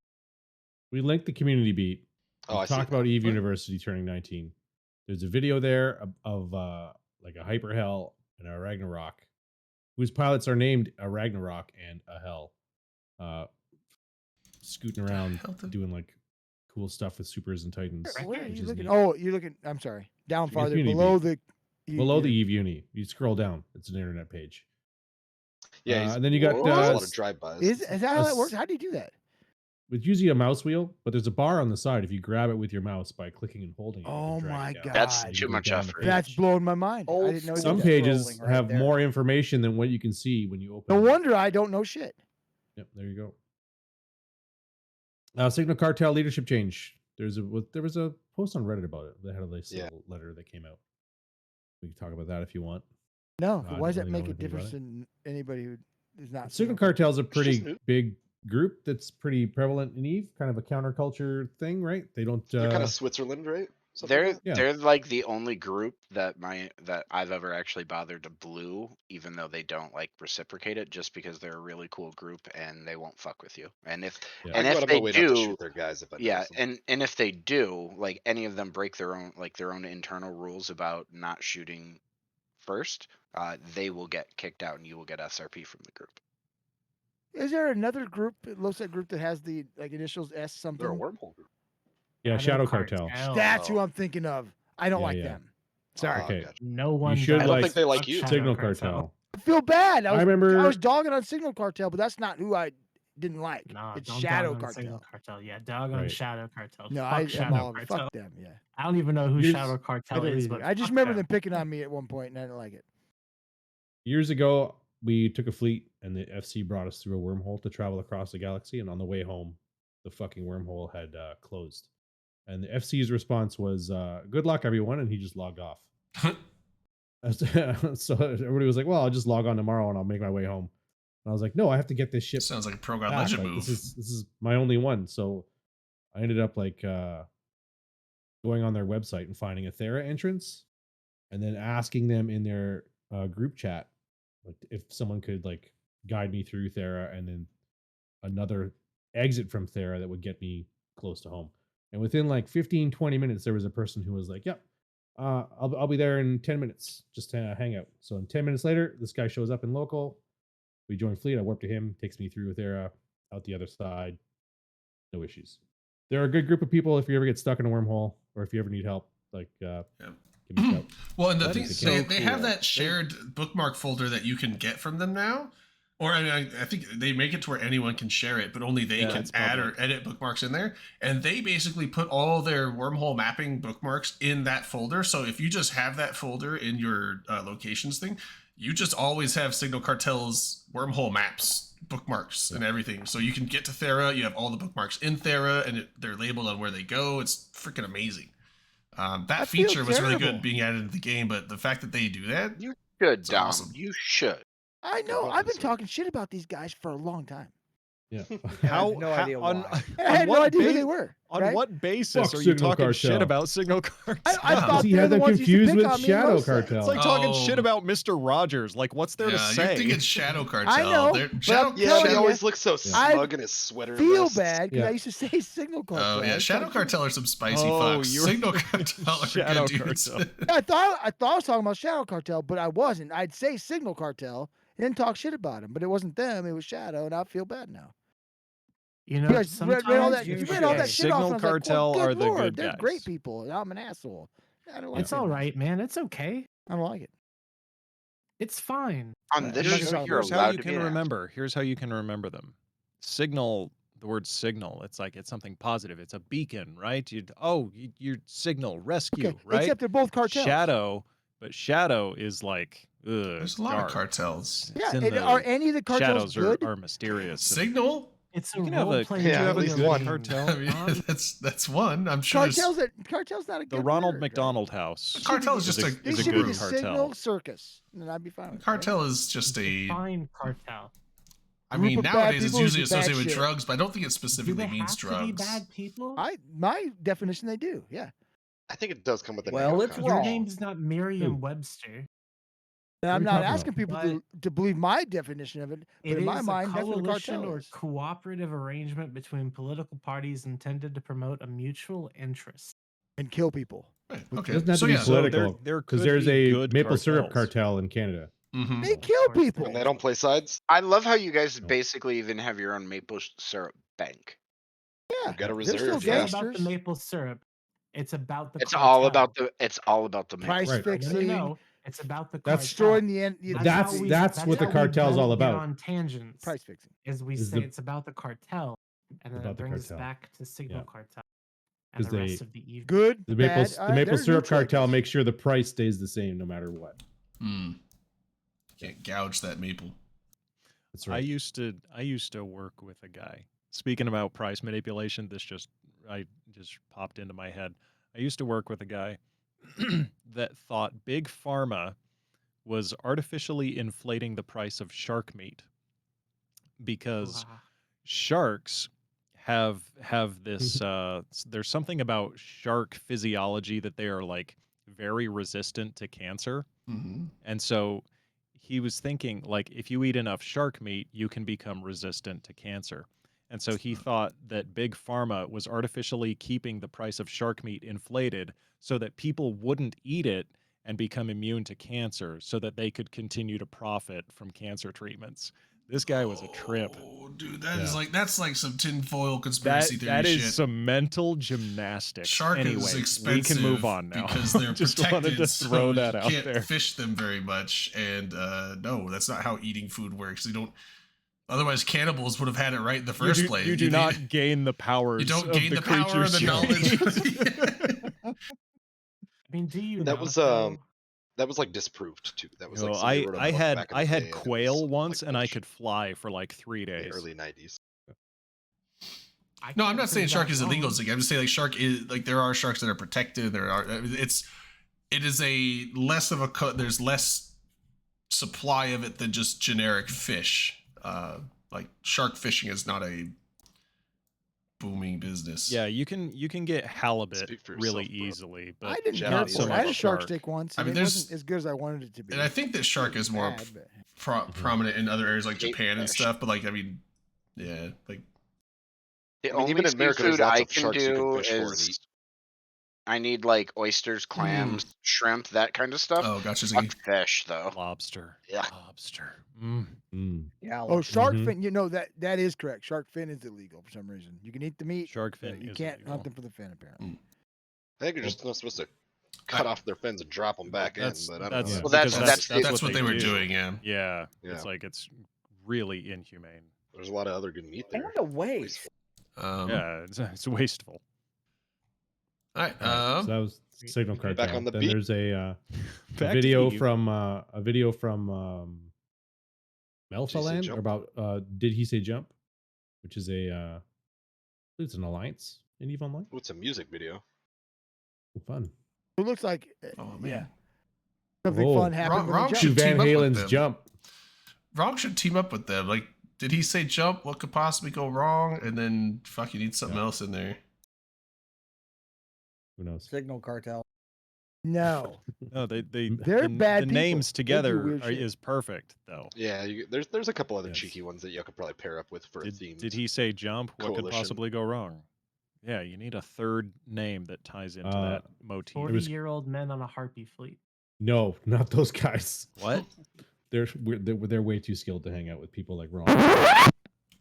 We linked the community beat. Oh, We I see. talked about Eve What? University turning 19. There's a video there of like a Hyper Hell and a Ragnarok, whose pilots are named a Ragnarok and a Hell, scooting around hell did- doing like cool stuff with supers and titans. Where are which you is looking? neat. Oh, you're looking. I'm sorry. Down The farther, community below beat. the. Below the you- Eve Uni, you scroll down. It's an internet page. Yeah, he's, and then you got there's a lot uh, of drive-bys. Is that how that s- works? How do you do that? with usually a mouse wheel, but there's a bar on the side. If you grab it with your mouse by clicking and holding it, you can Oh drag my it down. God. That's God, You too go much down the effort. page. That's blowing my mind. I Old didn't know. school. Some that. pages scrolling right have there. more information than what you can see when you open. No them. wonder I don't know shit. Yep, there you go. Signal Cartel leadership change. There was a post on Reddit about it. They had a nice Yeah. little letter that came out. We can talk about that if you want. No, I why does don't that really make know a anything about difference in anybody who is not Signal Cartel is a pretty just new. big group that's pretty prevalent in Eve, kind of a counterculture thing, right? They don't. They're kind of Switzerland, right? Something They're like that? Yeah. they're like the only group that I've ever actually bothered to blue, even though they don't like reciprocate it, just because they're a really cool group and they won't fuck with you. And if Yeah. I and go out if of my they way not to do, shoot their guys if I yeah, notice them. and if they do, like any of them break their own internal rules about not shooting first, they will get kicked out and you will get SRP from the group. Is there another group, LoSec group, that has the like initials S something? They're a wormhole group. Yeah, Shadow Cartel. That's who I'm thinking of. I don't Yeah, like yeah. them. Sorry. Ah, Okay. gotcha. No one. should I don't think they like fuck you. Shadow Signal Cartel. I feel bad. I remember- I was dogging on Signal Cartel, but that's not who I didn't like. Nah, it's don't Shadow dog on Cartel. Signal Cartel. Yeah, dog on Right. Shadow Cartel. No, fuck I'm Shadow all Cartel. fuck them. Yeah, I don't even know who Here's- Shadow I Cartel don't is, either. but I just fuck remember them them. picking on me at one point, and I didn't like it. Years ago, we took a fleet, and the FC brought us through a wormhole to travel across the galaxy. And on the way home, the fucking wormhole had closed. And the FC's response was, "Good luck, everyone," and he just logged off. So everybody was like, "Well, I'll just log on tomorrow, and I'll make my way home." And I was like, "No, I have to get this ship Sounds like a Pro God back. Legend Like, move. This is my only one." So I ended up like going on their website and finding a Thera entrance, and then asking them in their group chat like if someone could like guide me through Thera, and then another exit from Thera that would get me close to home. And within like 15-20 minutes, there was a person who was like, "Yep, I'll be there in 10 minutes. Just hang out." So in 10 minutes later, this guy shows up in local. We join fleet. I warp to him, takes me through Thera, out the other side. No issues. They're a good group of people if you ever get stuck in a wormhole or if you ever need help. Like, give me a shout. Well, and the That thing is they have cool. that shared bookmark folder that you can get from them now. Or I mean, I think they make it to where anyone can share it, but only they Yeah, can it's add public. or edit bookmarks in there. And they basically put all their wormhole mapping bookmarks in that folder. So if you just have that folder in your locations thing, you just always have Signal Cartel's wormhole maps, bookmarks, and everything. So you can get to Thera. You have all the bookmarks in Thera, and they're labeled on where they go. It's freaking amazing. That I feel feature was really terrible. good being added into the game, but the fact that they do that, You should, It's Dom. awesome. You should. I know. both I've been deserve it. talking shit about these guys for a long time. Yeah. I have no idea on, why. I had no what idea who ba- they were. on right? what basis Fuck are you Signal talking shit Cartel. about Signal Cartel? I Because thought he they're had the them ones who used to confused pick with on me and Shadow Losec. Cartel. It's like talking shit Oh. about Mr. Rogers. Like, what's there to yeah, say? you're thinking Shadow Cartel. I know, They're- but Shadow I'm Yeah, telling but he you, always looks so I smug in his sweater. Feel vest. bad because Yeah. I used to say Signal Cartel. Oh yeah, It's Shadow like- Cartel are some spicy Oh, fucks. you're- Signal Cartel are Shadow good dudes. Cartel. I thought I was talking about Shadow Cartel, but I wasn't. I'd say Signal Cartel and then talk shit about them, but it wasn't them. It was Shadow, and I feel bad now. You know, You guys read all sometimes that. you You read all that should. shit off. Signal And I was like, Cartel well, are good the Lord, good they're guys. great people, and I'm an asshole. I don't like It's them. all right, man. It's okay. I don't like it. It's fine. On this Here's- show, you're Here's how allowed you to be can an remember. Here's how you can remember them. Signal. The word signal. It's like it's something positive. It's a beacon, right? You're signal rescue, Okay, right? except they're both cartels. Shadow, but Shadow is like There's a lot dark. of cartels. It's Yeah, in and the- are any of the cartels shadows good? are mysterious. Signal. It's a You can have role a- playing yeah, you have at a least good one. cartel. I mean, that's one. I'm sure. Cartel's not a The good Ronald word, right? McDonald House. Cartel is is just a, a, They is a should be good the cartel. Signal Circus, and then I'd be fine with it, right? cartel is just a. Fine cartel. I Group mean, of bad nowadays it's people who usually do bad associated with shit. drugs, but I don't think it Do specifically they means have drugs. to be bad people? My definition, they do. Yeah. I think it does come with a Well, negative it's connotation. Your wrong. name's not Merriam-Webster. And What I'm are you not talking asking about? people to believe my definition of it, but It in my is mind, a that's what a coalition cartel or is. cooperative arrangement between political parties intended to promote a mutual interest. And kill people. Right, It okay. doesn't have So to be yeah. So there- political. there Because could there's be a good maple syrup cartels. cartel in Canada. Mhm. They Of kill course they people. And they don't play sides. I love how you guys No. basically even have your own maple syrup bank. Yeah. You've got a They're still reserve, It's yeah. not about the gangsters. maple syrup. It's about the It's cartel. all about the maple Price syrup. No, fixing. no, it's about the That's cartel. Destroying the end. That's- how that's what the how we cartel's all don't get about. on tangents. price fixing. Is we Is say the- it's about the cartel, and then About it the brings us cartel. back to Signal Yeah. Cartel and 'Cause the rest they- of the evil. Good. The maple, bad, the maple there's syrup neutral, I cartel guess. makes sure the price stays the same no matter what. Mm. Can't gouge that maple. That's I right. used to work with a guy. Speaking about price manipulation, this just popped into my head. I used to work with a guy that thought Big Pharma was artificially inflating the price of shark meat because Wow. sharks have this there's something about shark physiology that they are like very resistant to cancer. Mm-hmm. And so he was thinking, like, if you eat enough shark meat, you can become resistant to cancer. And so he thought that Big Pharma was artificially keeping the price of shark meat inflated so that people wouldn't eat it and become immune to cancer so that they could continue to profit from cancer treatments. This guy was a trip. Oh, dude, that is Yeah. that's like some tinfoil That conspiracy theory that is shit. some mental gymnastics. Shark anyway, is we expensive can move on now. because they're Just protected, wanted to throw so that you out can't there. fish them very much. And no, that's not how eating food works. You don't. Otherwise, cannibals would have had it right in the first place. You do not gain the powers. You don't of gain the power or creatures the you knowledge. I mean, do you That not, was though? that was like disproved too. That was You like know, somebody wrote a I book had back in I the had day, and it was, quail once, like, and I fish could fly for like 3 in the days. early 90s. I No, I'm can't not saying prove shark that is illegal. wrong. I'm just saying like shark is like there are sharks that are protected. It is a less of a there's less supply of it than just generic fish. Like shark fishing is not a booming business. Yeah, you can get halibut Speak for really yourself, bro. easily, but I didn't care not Japanese for so it. much I had a shark shark. stick once, I and mean, it there's- wasn't as good as I wanted it to be. And I think that shark is more Bad, but- prominent in other areas like Hate Japan and fish. stuff. But like, I mean, yeah, like The I mean, only even in America, there's seafood lots I of can sharks you can do fish for and is eat. I need like oysters, clams, shrimp, that kind of stuff. oh, gotcha. Fuck Ziggy. fish though. Lobster. Yeah. Lobster. Yeah. Oh, shark Mhm. fin. You know that is correct. Shark fin is illegal for some reason. You can eat the meat. Shark but fin you is can't illegal. hunt them for the fin, apparently. I think you're just not supposed to cut off their fins and drop them back in. That's- But I don't that's- know. Yeah. Well, that's because that's what they were do. doing. Yeah. Yeah, Yeah. it's like it's really inhumane. There's a lot of other good meat there. What a waste. Yeah, it's wasteful. All right. All right, so that was Signal Back Cartel. on the Then beat. there's a Back to video Eve. from Melfaland Jump? about Did He Say Jump, which is I believe it's an alliance in EVE Online. Oh, it's a music video. Fun. It looks like Oh yeah, man, something Whoa. fun happened. Wrong with the To should jump. Van team up with Halen's them. Jump. Wrong should team up with them. Like, did he say jump? What could possibly go wrong? And then fuck, you need something else in there. Who knows? Signal cartel. No, No, They're the, bad the people. names They do together weird shit. is perfect though. Yeah, there's a couple other Yes. cheeky ones that you could probably pair up with for a theme. Did he say jump? What could coalition. possibly go wrong? Yeah, you need a third name that ties into Uh, that motif. 40-year-old men on a harpy fleet. No, not those guys. What? They're way too skilled to hang out with people like Ron.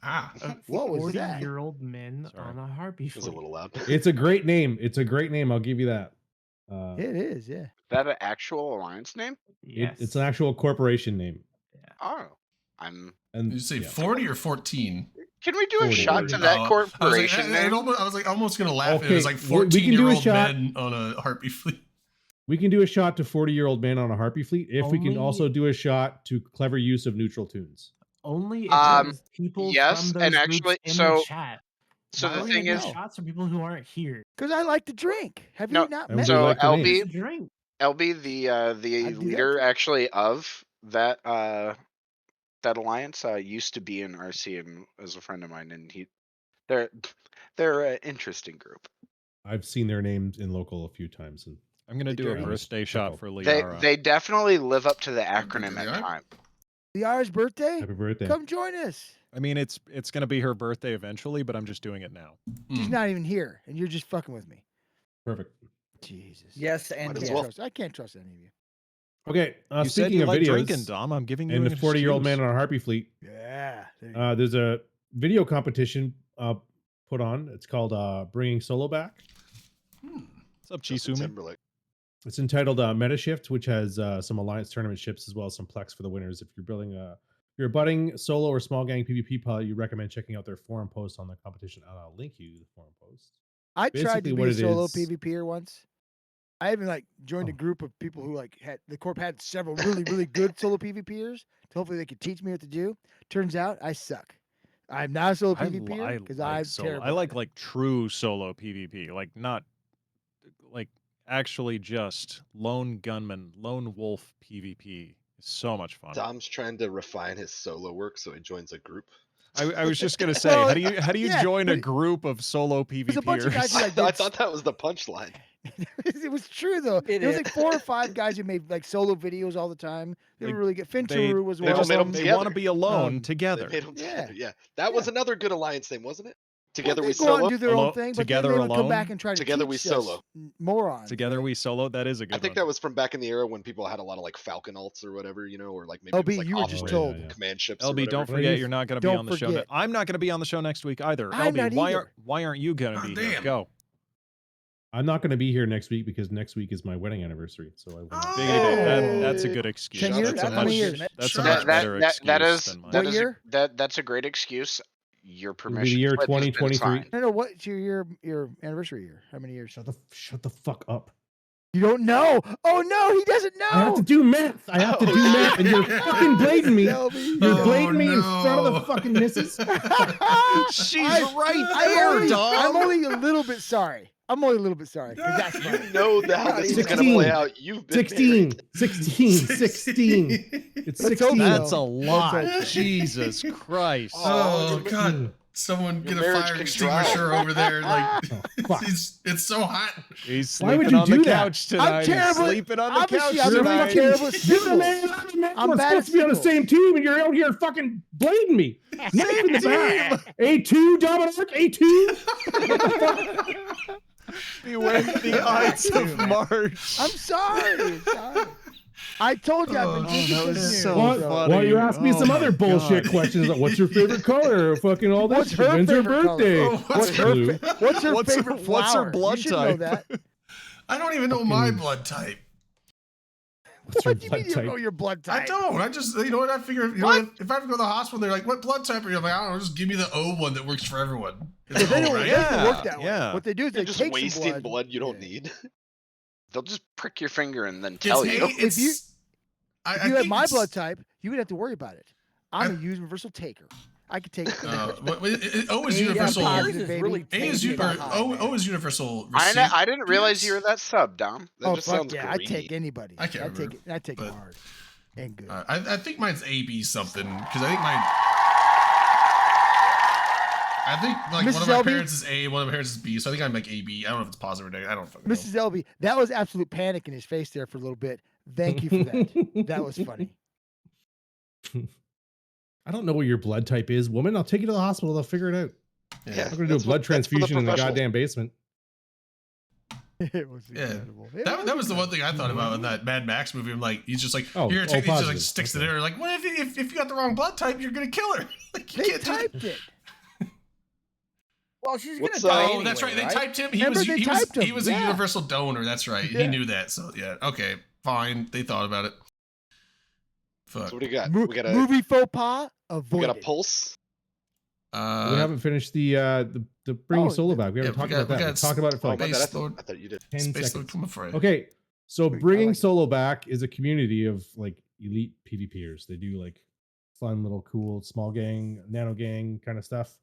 Ah, what was that? 40-year-old men Sorry. on a harpy It was a fleet. little loud. It's a great name. It's a great name. I'll give you that. It is, yeah. Is that an actual alliance name? Yes. It's an actual corporation name. Oh, I'm. And did you say yeah. 40 or 14? Can we do a 40. shot to Oh, that I was like, corporation name? I was like almost gonna laugh. It Okay, was like we can do a 14-year-old shot. men on a harpy fleet. We can do a shot to 40-year-old man on a harpy fleet if we can Only- also do a shot to clever use of neutral tunes. Only if Um, there's people yes, from and those actually- groups in so- the chat. So Why the are we thing gonna is, do shots for people who aren't here. Because I like to drink. Have No, you not And met we so me? like the LB, names. Just drink. LB, the I'd do that leader too. actually of that that alliance used to be in RC and as a friend of mine, and they're an interesting group. I've seen their names in local a few times, and I'm gonna do a do. birthday shot for They Liara. they definitely live up to the Happy acronym birthday, at Liara. time. Liara's birthday? happy birthday. Come join us. I mean, it's gonna be her birthday eventually, but I'm just doing it now. She's Hmm. not even here, and you're just fucking with me. Perfect. Jesus. Yes, and Might I as can't, well. trust, I can't trust any of you. Okay. You said Speaking you of like videos drinking, Dom. I'm giving you and an the 40-year-old man excuse. on a harpy fleet, Yeah. there you go. there's a video competition put on. It's called Bringing Solo Back. What's up, Justin Chisumi? Timberlake. It's entitled Metashift, which has some alliance tournament ships as well as some Plex for the winners. If you're building if you're a budding solo or small gang PvP pilot, you recommend checking out their forum post on the competition. And I'll link you to the forum post. I tried basically to be what a it solo is- PvPer once. I even joined a Oh. group of people who had the corp had several really good solo PvPers. To hopefully they could teach me what to do. Turns out I suck. I'm not a solo PvPer because I'm terrible. I like true solo PvP, like not like actually just lone gunman, lone wolf PvP. It's so much fun. Dom's trying to refine his solo work, so he joins a group. I was just gonna say, Well, how do you yeah, join a but- group of solo There's a bunch of guys who PvPers? like I did thought that was the punchline. it was true though. It There was is. like 4 or 5 guys who made solo videos all the time. They Like, were really good. they Fincharu was they one just of made 'em them. They together. want to be alone Um, They together. made 'em Yeah. together. Yeah, that was another good alliance name, wasn't it? Together they we go out and solo. do their own Alone- thing, but together then they would come alone? back and try to Together teach we us solo. morons. Together right? we solo. That is a good I think one. that was from back in the era when people had a lot of like Falcon alts or whatever, or like maybe LB, it was like you were just off-grid told. command ships. or LB, don't whatever. forget Please. you're not going to be Don't on the show. forget. I'm not going to be on the show next week either. I'm LB, not either. why aren't you going to Oh, be here? damn. Go. I'm not going to be here next week because next week is my wedding anniversary. So I will not Oh. be Biggity bit. Hey. That's a good excuse. 10 years? That's a How many much, years? that's a Sure. much better excuse that is than mine. What that is year? that's a great excuse. Your It'll be permission the year slip has been 2023. signed. No, what's your anniversary year? How many years? Shut the fuck up. You don't know. Oh no, he doesn't know. I have to do math. I have to do math, and you're fucking blading me. LB. You're Oh, blading me in front of the no. fucking missus. She's I- right I'm there, only, dog. I'm only a little bit sorry. 'cause that's You funny. know how this is gonna 16. play out. You've been 16. married. 16. It's Let's hope 16. That's a so. lot. hope so. Jesus Christ. Oh, your God. Someone Your get a marriage fire can extinguisher dry. over there. Like, Oh, fuck. it's so hot. He's Why would sleeping you on the do that? couch tonight. He's terrible- sleeping on the couch obviously, I'm You're really tonight. terrible at You're the signals. man. I'm We're bad supposed at to be on the signals. same team, and you're out here fucking blading me. Nip in the back. A2, Dominic. A2. Beware the Ides of March. I'm sorry. Sorry. I told you I've been Oh, drinking that was since so noon, Why, funny. why you ask me Oh some my other bullshit God. questions like what's your favorite color? Fucking all this. What's shit. her When's her favorite color? birthday? Oh, what's It's her blue. What's her What's her- favorite flower? what's her blood you should type? know that. I don't even know my Fucking- blood type. What's her What do you mean blood you don't know type? your blood type? I don't. I just, you know what? I figure, you know, if I have to go to the hospital, they're like, what blood type are you? I'm like, I don't know. Just give me the O one that works for everyone. It's But they O, don't, right? it doesn't Yeah, work that way. yeah. What they do is You're they just take wasting some blood you don't Yeah. need. They'll just prick your finger and then It's tell A, you. it's, If you- I If you had think my it's- blood type, you would have to worry about it. I'm I- a universal taker. I could take it. O is Yeah, universal. yours Positive, is baby. really A is tainted or by O is universal. I didn't realize you were that sub, Dom. That Oh just fuck sounds yeah! I greedy. take anybody. I can't I take remember, it. I take it but- hard and good. I think mine's AB something because I think mine. I think like one Mrs. of my LB? parents is A, one of my parents is B, so I think I'm like AB. I don't know if it's positive or negative. I don't fucking know. Mrs. Elby, that was absolute panic in his face there for a little bit. Thank you for that. That was funny. I don't know what your blood type is, woman. I'll take you to the hospital. They'll figure it out. Yeah. I'm gonna do a That's blood what- that's for the transfusion in the professionals. goddamn basement. It was Yeah. incredible. It That was the one incredible. thing I thought about in that Mad Max movie. I'm like, he's just like, Oh, here, oh, take these, just like positive. sticks it Okay. in there. Like, what if you got the wrong blood type, you're gonna kill her? Like, you They can't do that. typed it. Well, she's What's, gonna die. Oh, that's right. anyway, They typed him. He Remember was they he was typed him, he was a yeah. universal donor. That's right. He Yeah. knew that. So yeah, okay, fine. They thought about it. Fuck. So what do you got? Mo- We got a movie faux pas we avoided. got a pulse. we haven't finished the bringing oh, solo back. We haven't yeah, talked we about got- that. we We talked about it for Oh, like my bad. Space Lord. I thought you did. 10 Space Lord seconds. coming for you. Okay, so Wait, I bringing like it. solo back is a community of like elite PvPers. They do like fun little cool small gang, nano gang kind of stuff.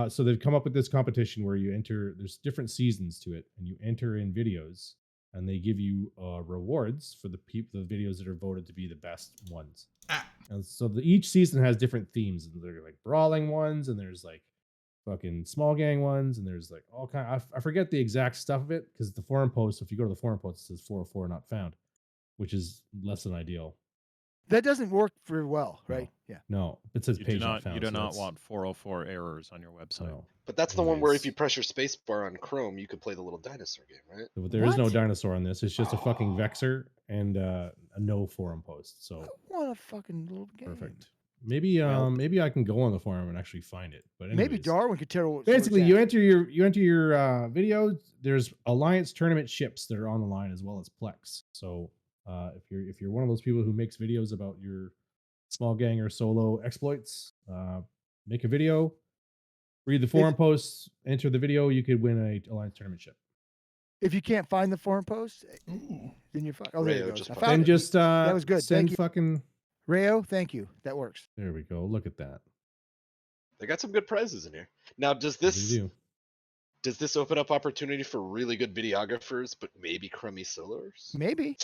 So they've come up with this competition where you enter. There's different seasons to it, and you enter in videos, and they give you rewards for the videos that are voted to be the best ones. Ah. And so each season has different themes, and there's like brawling ones, and there's like fucking small gang ones, and there's like all kind. I forget the exact stuff of it because the forum post. If you go to the forum post, it says 404 not found, which is less than ideal. That doesn't work very well, No. right? Yeah. No, it says You page do not not, found. you do so not it's- want 404 errors on your website. no. But that's the one where if Anyways. you press your space bar on Chrome, you can play the little dinosaur game, right? But there is no What? dinosaur on this. It's just a fucking Oh. vexer and a no forum post. So I want a fucking little game. perfect. Maybe maybe I can go on the forum and actually find it. But Maybe anyways. Darwin could tell. Basically, you enter your video. There's Alliance tournament ships that are on the line as well as Plex. So if you're one of those people who makes videos about your small gang or solo exploits, make a video, read the forum posts, enter the video. You could win a Alliance tournament ship. If you can't find the forum post, Ooh. then you're fine. Oh, there Rayo you go. just I popped found Then it. just That was good. Send Thank you. fucking. Rayo, thank you. That works. There we go. Look at that. They got some good prizes in here. Now, does What do this you do? does this open up opportunity for really good videographers, but maybe crummy soloers? Maybe.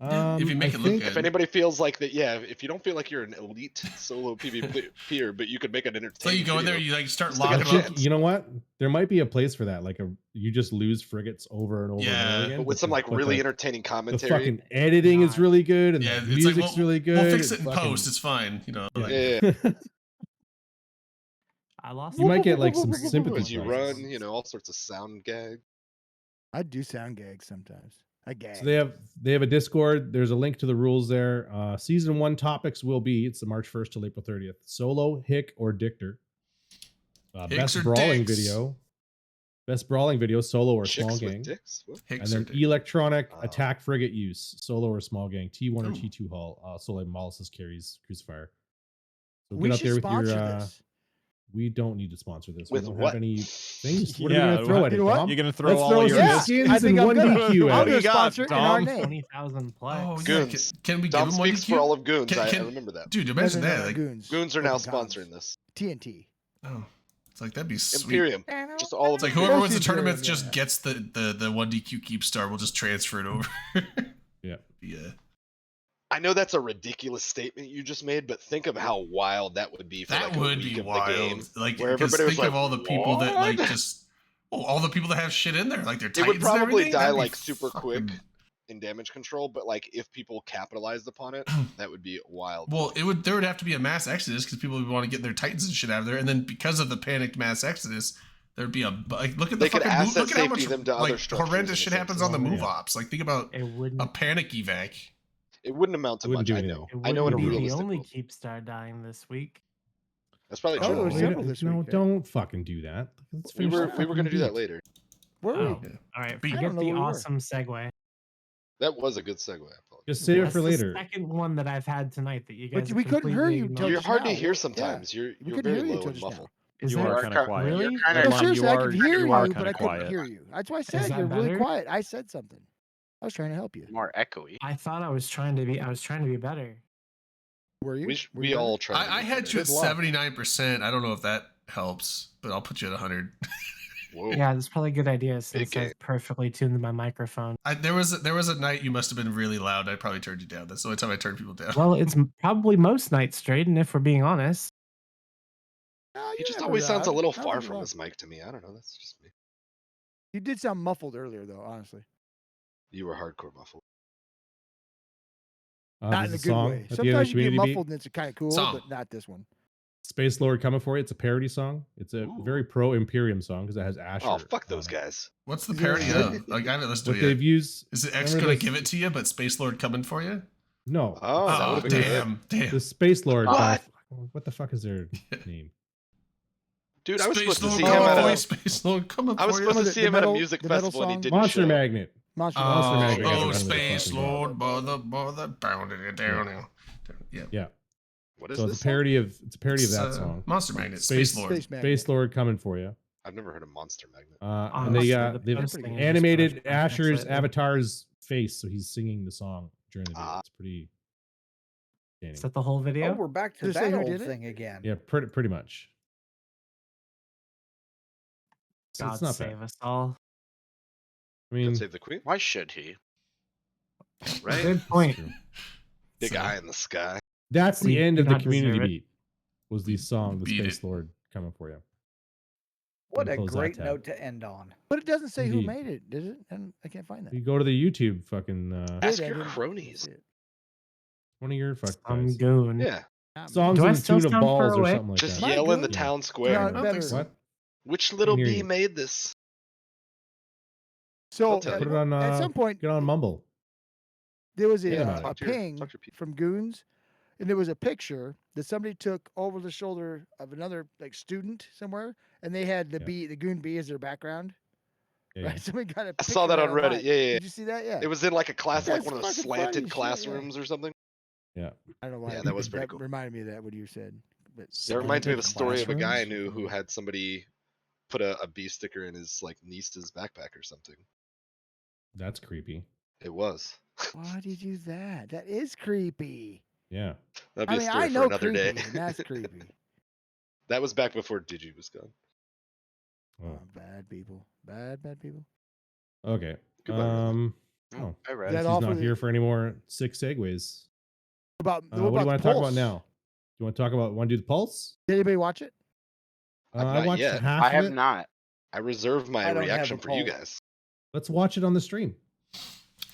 Yeah, if you make I it look think- good. If anybody feels like that, yeah. If you don't feel like you're an elite solo PvPer, but you could make an entertaining. So you go in there, video, you like start Just like a I locking chance. up. think, you know what? There might be a place for that. Like you just lose frigates over and over and Yeah. over again. but with some like but really the, entertaining the commentary. fucking editing is really good and Yeah, the it's like music's we'll, really good. we'll fix it and in fucking- post. It's fine. You know. Yeah. Like, Yeah. I lost. You might get like some As sympathy As you prizes. run, all sorts of sound gag. I do sound gags sometimes. I gag. So they have a Discord. There's a link to the rules there. Season 1 topics will be, it's the March 1st till April 30th. Solo, Hick, or Dictor. Hicks Best or brawling dicks? video. Best brawling video, solo or Chicks small with gang. dicks? What? And Hicks then or dicks? electronic Oh. attack frigate use, solo or small gang, T1 or Ooh. T2 hull, solo Molasses carries Crucifier. So we get out should there with your. sponsor this. We don't need to sponsor this. With we don't what? have any things. What are Yeah, we gonna throw what- at you it, know what? Dom? You're gonna throw Let's all throw your some Yeah, skins I think and I'm one gonna. DQ I'm at gonna it. sponsor it in our Dom? name. 20,000 plex. Oh, yeah. Goons. Can we give Dom him one speaks DQ? for all of Goons. Can- I can- remember that. Dude, imagine that. Like, Goons. Goons are now Open comms. sponsoring this. TNT. oh, it's like that'd be sweet. Imperium. Just all of It's like Imperium. whoever wins the Both tournament Imperium, just yeah. gets the one DQ keep star. We'll just transfer it over. Yeah. Yeah. I know that's a ridiculous statement you just made, but think of how wild that would be for That like a would week be of the game. wild. Like, where because everybody was think of like, all the people that like "What?" just, all the people that have shit in there, like their It titans would and probably everything, die that'd be like super quick fucking- in damage control, but like if people capitalized upon it, that would be wild. Well, there would have to be a mass exodus because people would want to get their titans and shit out of there, and then because of the panicked mass exodus, there'd be like look at the They could fucking move, asset look at how safety much them to other like structures horrendous in shit the happens same on the zone. move Yeah. ops. Like think about It wouldn't. a panic evac. It wouldn't amount to It wouldn't much. do I anything. know. It I know in a wouldn't be the realistic only world. keep star dying this week. That's probably Oh, true. there was we several don't- this no, week, eh? don't fucking do that. Let's We finish were the we were gonna fucking do that beat. later. Were we? Oh, Yeah. all right. don't Forget know the where we were. awesome segue. That was a good segue. I apologize. Just save it That's for the later. second one that I've had tonight that you But guys. we couldn't hear completely you ignored. till You're just hard to now. hear Yeah. sometimes. You're We you're couldn't very hear you low till and just now. muffled. Is You that are are kind of cut- quiet. really? You're kind No, of Lon, seriously, I could hear you are you, but kinda I couldn't quiet. hear you. That's why I said that you're really better? quiet. I said something. I was trying to help you. more echoey. I thought I was trying to be. I was trying to be better. Were you? Were We you all better? try. I had you at Good luck. 79%. I don't know if that helps, but I'll put you at 100. Whoa. Yeah, that's probably a good idea since game. I've perfectly tuned my microphone. There was a night you must have been really loud. I probably turned you down. That's the only time I turned people down. Well, it's probably most nights, Drayden, if we're being honest. No, He you're just never always sounds a loud. little I don't far think from you're his mic to me. I don't know. That's just me. You did sound muffled earlier, though. Honestly, You were hardcore muffled. not in a There's good song way. at the end of Sometimes the you get community beat. muffled and it's kind of cool, Song. but not this one. Space Lord coming for you. It's a parody song. It's a Ooh. very pro Imperium song because it has Asher. Oh fuck those on it. guys. What's the Yeah. parody of? Like I haven't listened What to it they've yet. used. Is it X remember gonna this- give it to you, but Space Lord coming for you? No. Oh, that Oh, would've been good. damn. The Space Lord. By, What? what the fuck is their name? Dude, I was Space supposed to Lord see him coming at for you, a. Space Lord coming I was for you. supposed to The see him at a metal- music the metal festival and he song? didn't Monster show. Magnet. Monster Oh, Magnet. oh, Magnet. Space Fucking Lord, bother, pounding it down now. Yeah. Yeah. What is So this? it's a parody of that It's, song. Monster Magnet, Space- Space Lord. Space Magnet. Space Lord coming for you. I've never heard of Monster Magnet. And Honestly, they've posting is just animated too much context Asher's lately. avatar's face, so he's singing the song during the video. Ah. It's pretty. Is entertaining. that the whole video? Oh, we're back to Did it say that who old did it? thing again. Yeah, pretty much. So God it's not save bad. us all. I mean, God save the queen. Why should he? Right? Good it's point. true. Big So- eye in the sky. That's the We end do of the not community deserve it. beat. Was the song, the Beat Space it. Lord coming for you. What Gonna a close that great tab. note to end on. But it doesn't say who Indeed. made it, does it? And I can't find that. You go to the YouTube fucking Ask Did, I your didn't cronies. see it. one of your fuck I'm guys. goon. Yeah. Not me. Songs Do I in the still tune of sound far balls or away? something like Just that. My yell in the good. town No, square. I don't think better. so. What? Which little hear bee you. made this? So I'll tell at, you. Put it on. at some point, Get on Mumble. there was Yeah, a talk to your ping people. from Goons, and there was a picture that somebody took over the shoulder of another like student somewhere, and they had the Yeah. bee, the Goon bee, as their background. Yeah, Right? Somebody got a. I saw picture that on of Reddit. Yeah, yeah, yeah. Did you see that? Yeah. It was in like a class, like That's one of those fucking funny slanted shit, yeah. classrooms or something. yeah. I don't know why. Yeah, that was pretty that cool. reminded me of that what you said. But It reminds me of a Slanted story of a guy I classrooms? knew who had somebody put a bee sticker in his like niece's backpack or something. That's creepy. It was. Why did you do that? That is creepy. Yeah. That'd be I a mean, story I for know another creepy, day. and that's creepy. That was back before Digi was gone. Oh, Bad people. Bad people. okay. Goodbye, Roman. Oh, I read. That he's all not for the- here for any more 6 segues. About What do you want the to talk about Pulse? now? You want to talk about? Want to do the Pulse? Did anybody watch it? I've I not watched yet. half I of have it. not. I reserve my I don't have reaction a for you poll. guys. Let's watch it on the stream.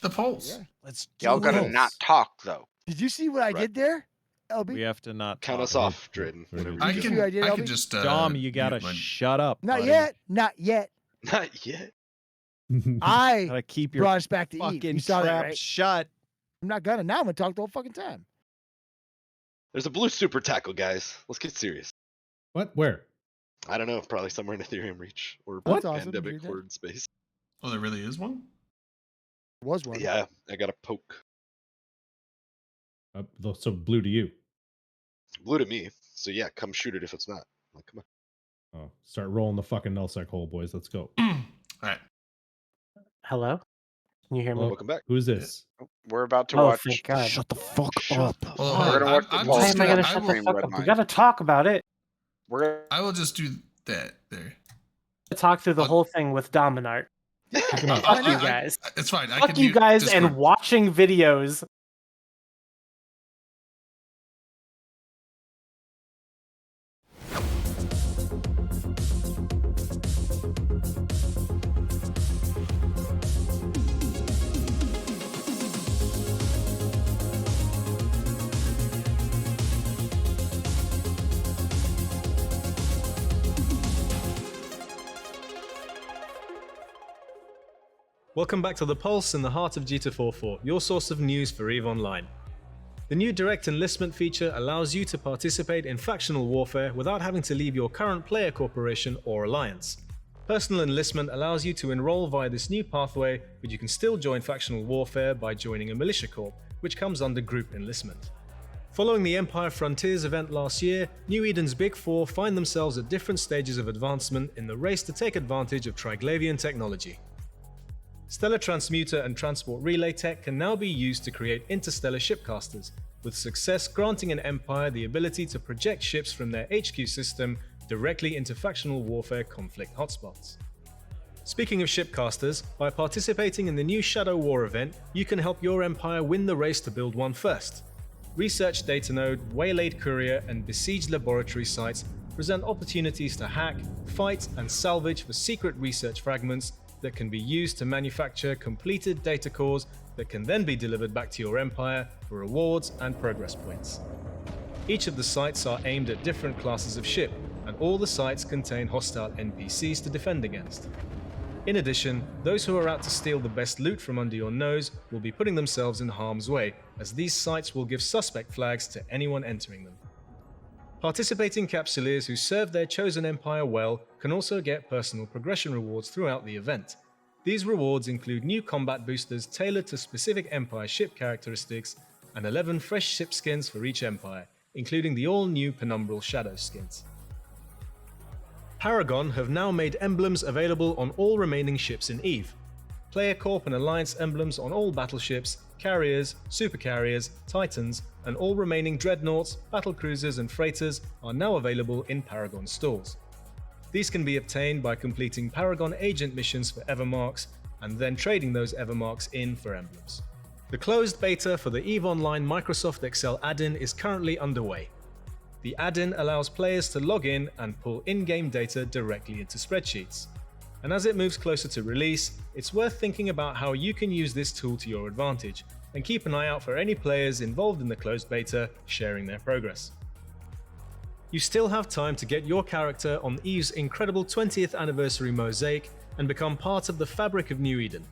The polls. Yeah. Let's Y'all do gotta this. not talk though. Did you see what I Right. did there? LB? We have to not Count talk. us off, Drayden. Sorry. whenever I you Did can. you see what I did, I LB? can just. Dom, you gotta mute my- shut up. Not buddy. yet. Not yet. Not yet. I Gotta keep your brought us back to Eve. fucking You saw that, trap right? shut. I'm not gonna. Now I'm gonna talk the whole fucking time. There's a blue super tackle, guys. Let's get serious. What? Where? I don't know. Probably somewhere in Ethereum Reach or That's awesome. Pandemic You're dead. Horde space. Oh, there really is one. Was one. Yeah, I got a poke. So blue to you. Blue to me. So yeah, come shoot it if it's not. Like, come on. Oh, start rolling the fucking nullsec hole, boys. Let's go. All right. Hello? Can you hear me? Hello? Welcome back. Who is this? We're about to Oh, watch. thank God. Shut the fuck Shut up. the Well, fuck We're hold gonna on. watch the I'm Why just am I gonna- gonna I shut will- the fuck Red up? We Mine. gotta talk about it. We're I will just do that there. Talk through the I'll- whole thing with Dominart. Kick him out. Fuck you guys. It's fine. I Fuck can you mute guys Discord. and watching videos. Welcome back to The Pulse in the heart of G244, your source of news for EVE Online. The new direct enlistment feature allows you to participate in factional warfare without having to leave your current player corporation or alliance. Personal enlistment allows you to enroll via this new pathway, but you can still join factional warfare by joining a militia corps, which comes under group enlistment. Following the Empire Frontiers event last year, New Eden's Big Four find themselves at different stages of advancement in the race to take advantage of Triglavian technology. Stellar Transmuter and Transport Relay tech can now be used to create interstellar shipcasters, with success granting an Empire the ability to project ships from their HQ system directly into factional warfare conflict hotspots. Speaking of shipcasters, by participating in the new Shadow War event, you can help your Empire win the race to build one first. Research Data Node, Waylaid Courier, and Besieged Laboratory sites present opportunities to hack, fight, and salvage for secret research fragments that can be used to manufacture completed data cores that can then be delivered back to your Empire for rewards and progress points. Each of the sites are aimed at different classes of ship, and all the sites contain hostile NPCs to defend against. In addition, those who are out to steal the best loot from under your nose will be putting themselves in harm's way, as these sites will give suspect flags to anyone entering them. Participating Capsuleers who serve their chosen Empire well can also get personal progression rewards throughout the event. These rewards include new combat boosters tailored to specific Empire ship characteristics and 11 fresh ship skins for each Empire, including the all-new Penumbral Shadow skins. Paragon have now made emblems available on all remaining ships in EVE. Player Corp and Alliance emblems on all battleships, carriers, supercarriers, titans, and all remaining dreadnoughts, battlecruisers, and freighters are now available in Paragon stores. These can be obtained by completing Paragon agent missions for Evermarks and then trading those Evermarks in for emblems. The closed beta for the EVE Online Microsoft Excel add-in is currently underway. The add-in allows players to log in and pull in-game data directly into spreadsheets. And as it moves closer to release, it's worth thinking about how you can use this tool to your advantage, and keep an eye out for any players involved in the closed beta sharing their progress. You still have time to get your character on EVE's incredible 20th anniversary mosaic and become part of the fabric of New Eden.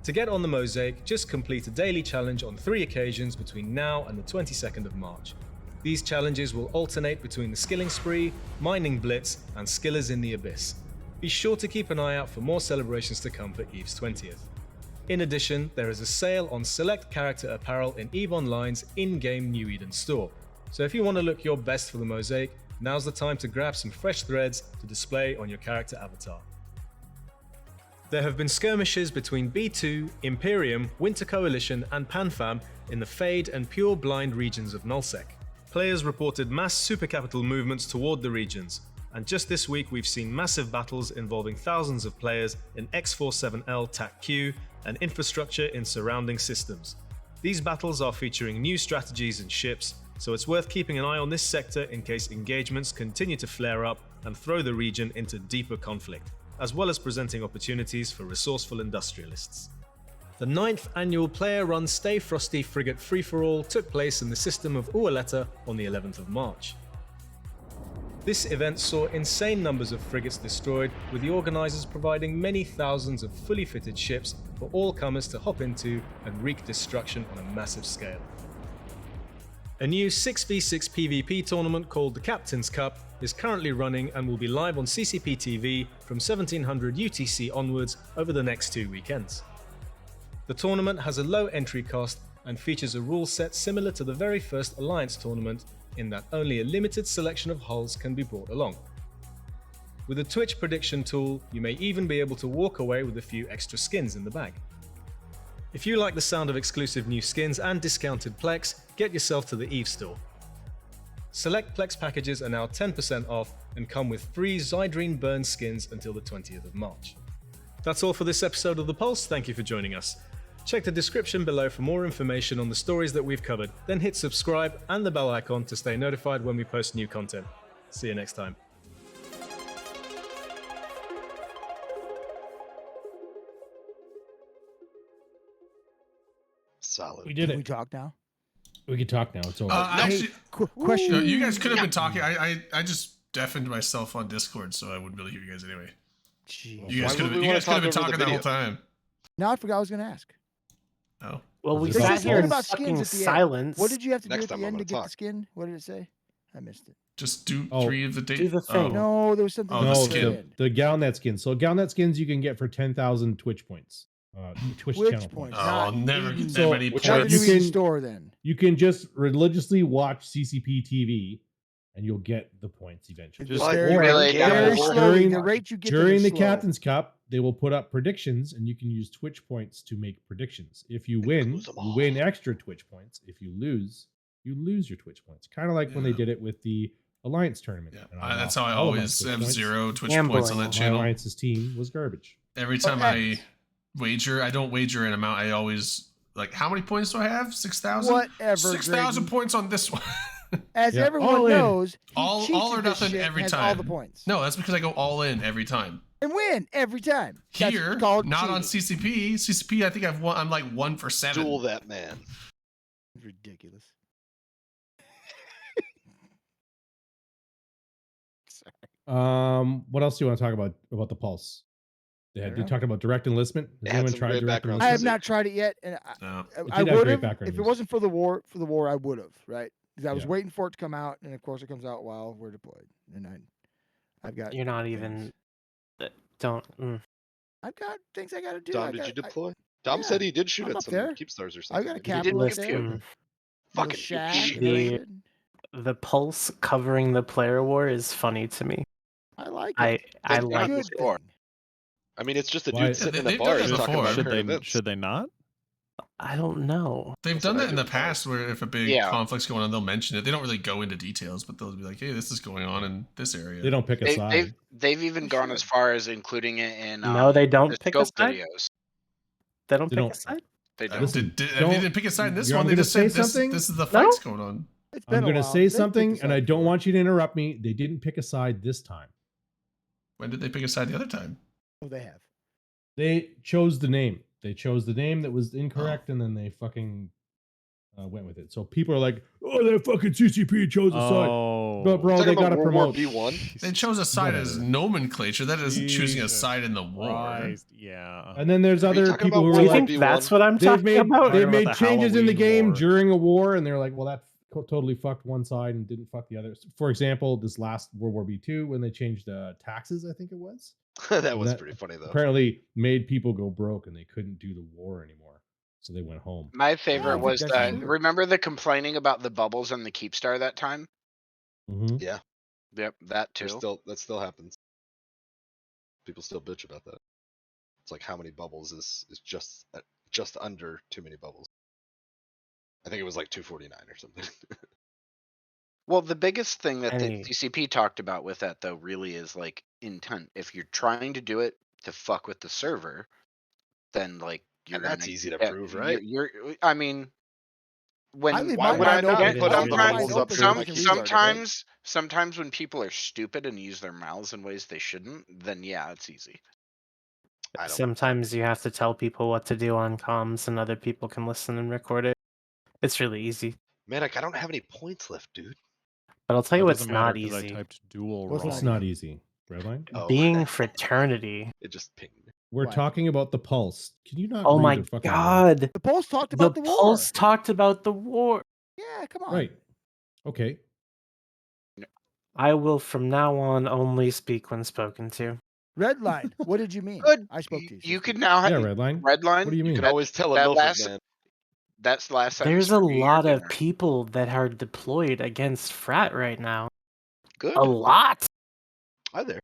To get on the mosaic, just complete a daily challenge on 3 occasions between now and the 22nd of March. These challenges will alternate between the Skilling Spree, Mining Blitz, and Skillers in the Abyss. Be sure to keep an eye out for more celebrations to come for EVE's 20th. In addition, there is a sale on select character apparel in EVE Online's in-game New Eden store. So if you want to look your best for the mosaic, now's the time to grab some fresh threads to display on your character avatar. There have been skirmishes between B2, Imperium, Winter Coalition, and PanFam in the Fade and Pure Blind regions of Nullsec. Players reported mass supercapital movements toward the regions, and just this week we've seen massive battles involving thousands of players in X47L TAC-Q and infrastructure in surrounding systems. These battles are featuring new strategies and ships, so it's worth keeping an eye on this sector in case engagements continue to flare up and throw the region into deeper conflict, as well as presenting opportunities for resourceful industrialists. The 9th annual player-run Stay Frosty Frigate Free-for-All took place in the system of Ualeta on the 11th of March. This event saw insane numbers of frigates destroyed, with the organisers providing many thousands of fully fitted ships for all comers to hop into and wreak destruction on a massive scale. A new 6v6 PvP tournament called the Captain's Cup is currently running and will be live on CCP TV from 1700 UTC onwards over the next 2 weekends. The tournament has a low entry cost and features a rule set similar to the very first Alliance tournament, in that only a limited selection of hulls can be brought along. With a Twitch prediction tool, you may even be able to walk away with a few extra skins in the bag. If you like the sound of exclusive new skins and discounted Plex, get yourself to the EVE store. Select Plex packages are now 10% off and come with free Zydrene Burn skins until the 20th of March. That's all for this episode of The Pulse. Thank you for joining us. Check the description below for more information on the stories that we've covered, then hit subscribe and the bell icon to stay notified when we post new content. See you next time. Solid. We did Can we it. talk now? We can talk now. It's over. Actually, Question. you guys could have been talking. I just deafened myself on Discord, so I wouldn't really hear you guys anyway. Jeez. You guys Why could would have we been wanna talk over the talking the whole video? time. Now I forgot what I was going to ask. Oh. Well, we Is it sat just here something in about skins fucking at the end? silence. What did you have to do Next at the time I'm end to gonna get the talk. skin? What did it say? I missed it. Just do Oh, 3 of the days. do the thing. No, there was something. Oh, no, the else at skin. end. the Galnet skins. So Galnet skins you can get for 10,000 Twitch points. Twitch Which channel points? points. Oh, Not I'll never even- get that So, many which Not the points. you new can- Eden store then. You can just religiously watch CCP TV, and you'll get the points eventually. It's Like, very, really very gamble. slowly. During- The rate you get During them the is slow. Captain's Cup, they will put up predictions, and you can use Twitch points to make predictions. If you win, lose 'em you win all. extra Twitch points. If you lose your Twitch points. Kind of like when they Yeah. did it with the Alliance tournament. Yeah, and that's lost how I all of my always Twitch have points. 0 Twitch Gambling. points on that My channel. Alliance's team was garbage. Every time I wager, I don't wager an amount. I always like, how many points do I have? 6,000. Whatever. 6,000 Graydon. points on this one. As Yeah, everyone all in. knows, he All cheats or at this nothing shit, every has time. all the points. No, that's because I go all in every time. And win every time. That's Here, called not on cheating. CCP. CCP, I think I'm like 1 for 7. Duel that man. Ridiculous. What else do you want to talk about the Pulse? I Yeah, don't you know. taled about direct enlistment. It Has had anyone some tried great direct background I have enlistment? not tried it yet, and No. I did have would great have background if it music. wasn't for the war. For the war, I would have. Right? Because I was Yeah. waiting for it to come out, and of course, it comes out while we're deployed, and I've got. You're not things. even. Don't. I've got things I got to do. Dom, I did got- you deploy? Dom yeah, said he did shoot I'm at up some there. Keepstars or I something. got a didn't he? capital over Listen, there. Little Fucking shack shit. and The- everything. the Pulse covering the player war is funny to me. I like it. I That's like good good it. for. thing. I mean, it's just a Why- dude sitting in they've a done bar it just talking before. about Should current they? events. Should they not? I don't know. They've That's done what I that in the did before. past where if a big Yeah. conflict's going on, they'll mention it. They don't really go into details, but they'll be like, hey, this is going on in this area. They don't pick a They, side. they've even They gone as should. far as including it in No, they don't the pick a scope side. videos. They don't They pick don't- a side. They don't. Listen, They don't- didn't pick a side in this You're one. They gonna just said say this, something? this is the No. fights going on. It's been I'm a going to while. say They've picked something, a and I side don't before. want you to interrupt me. They didn't pick a side this time. When did they pick a side the other time? Oh, they have. They chose the name. They chose the name that was incorrect, and then they fucking went with it. So people are like, "Oh, that fucking CCP chose a side." Oh, But bro, Talking they about gotta World War promote. B1. They chose a side as Whatever. nomenclature. That isn't choosing a Jesus side in the war. Christ, yeah. And then there's Are you other talking people about who Do are you World like, think War that's what I'm they've talking made about? Talking they've about made the changes in the Halloween game war. during a war, and they're like, well, that totally fucked one side and didn't fuck the other. For example, this last World War B2 when they changed taxes, I think it was. That was That- pretty funny though. Apparently made people go broke and they couldn't do the war anymore, so they went home. My favorite think was that's that. true. Remember the complaining about the bubbles on the Keepstar that time? Mhm. Yeah, Yep, that too. that still happens. People still bitch about that. It's like how many bubbles is just under too many bubbles. I think it was like 249 or something. Well, the biggest thing that the Any- CCP talked about with that though really is like intent. If you're trying to do it to fuck with the server, then like you're And that's gonna easy to get- prove, right? I mean, when I leave Why mine would I wide not open. put I up leave the mine bubbles open up so there I like can you read it. sometimes when people are stupid and use their mouths in ways they shouldn't, then yeah, it's easy. I don't. Sometimes you have to tell people what to do on comms, and other people can listen and record it. It's really easy. Manic, I don't have any points left, dude. But I'll tell you That what's doesn't matter not 'cause I easy. typed dual What's wrong. It's not easy. Redline? Oh. Being fraternity. It just pinged me. We're What? talking about the Pulse. Can you not Oh read my a fucking word? god. The Pulse talked The about the war. Pulse talked about the war. Yeah, come on. Right. Okay. I will from now on only speak when spoken to. Redline. What did you mean? Good. I spoke to you. so You speak. could now have Yeah, Redline. Redline. What do you You mean? could That- always tell a that Milford last- man. That's the last sentence. There's a for me, lot your of dinner. people that are deployed against Frat right now. Good. A lot. Are there?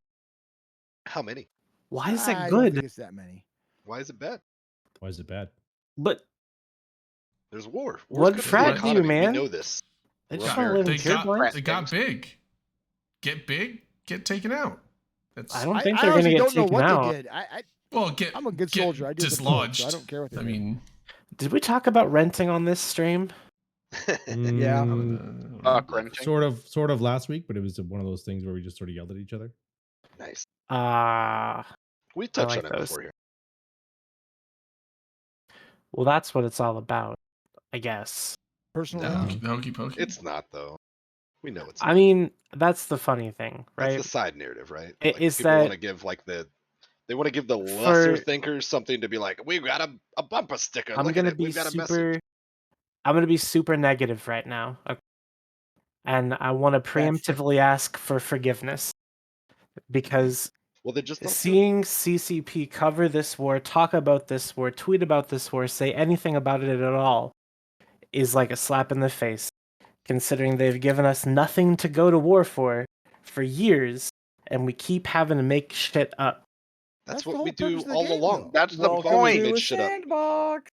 How many? Why is I it don't good? think it's that many. Why is it bad? Why is it bad? But There's war. War's What good for the frat do you, economy. man? We know this. they We're just up want to here. live in They pure got bliss. they got big. Get big, get taken out. That's I don't I, think I they're going to honestly get don't know taken what out. they did. well, get. I'm a good get soldier. I do support, dislodged. so I don't care what they I did. mean, Did we talk about renting on this stream? Yeah. Fuck renting. Sort of last week, but it was one of those things where we just sort of yelled at each other. Nice. I We touched like on it those. before here. Well, that's what it's all about, I guess. Personal No. range. the hokey pokey. It's not though. We know it's. I not. mean, that's the funny thing, That's right? the side narrative, right? It Like, is people want that to give like they want to give the lesser for- thinkers something to be like, we've got a bumper sticker. I'm Look gonna at it. be We've got a message. super negative right now, okay? And I want to preemptively ask for forgiveness because Well, then just don't do it. seeing CCP cover this war, talk about this war, tweet about this war, say anything about it at all is like a slap in the face, considering they've given us nothing to go to war for years, and we keep having to make shit up. That's That's the what whole we do purpose of the all game, along. though. That's the We've always point. made To a shit up. sandbox.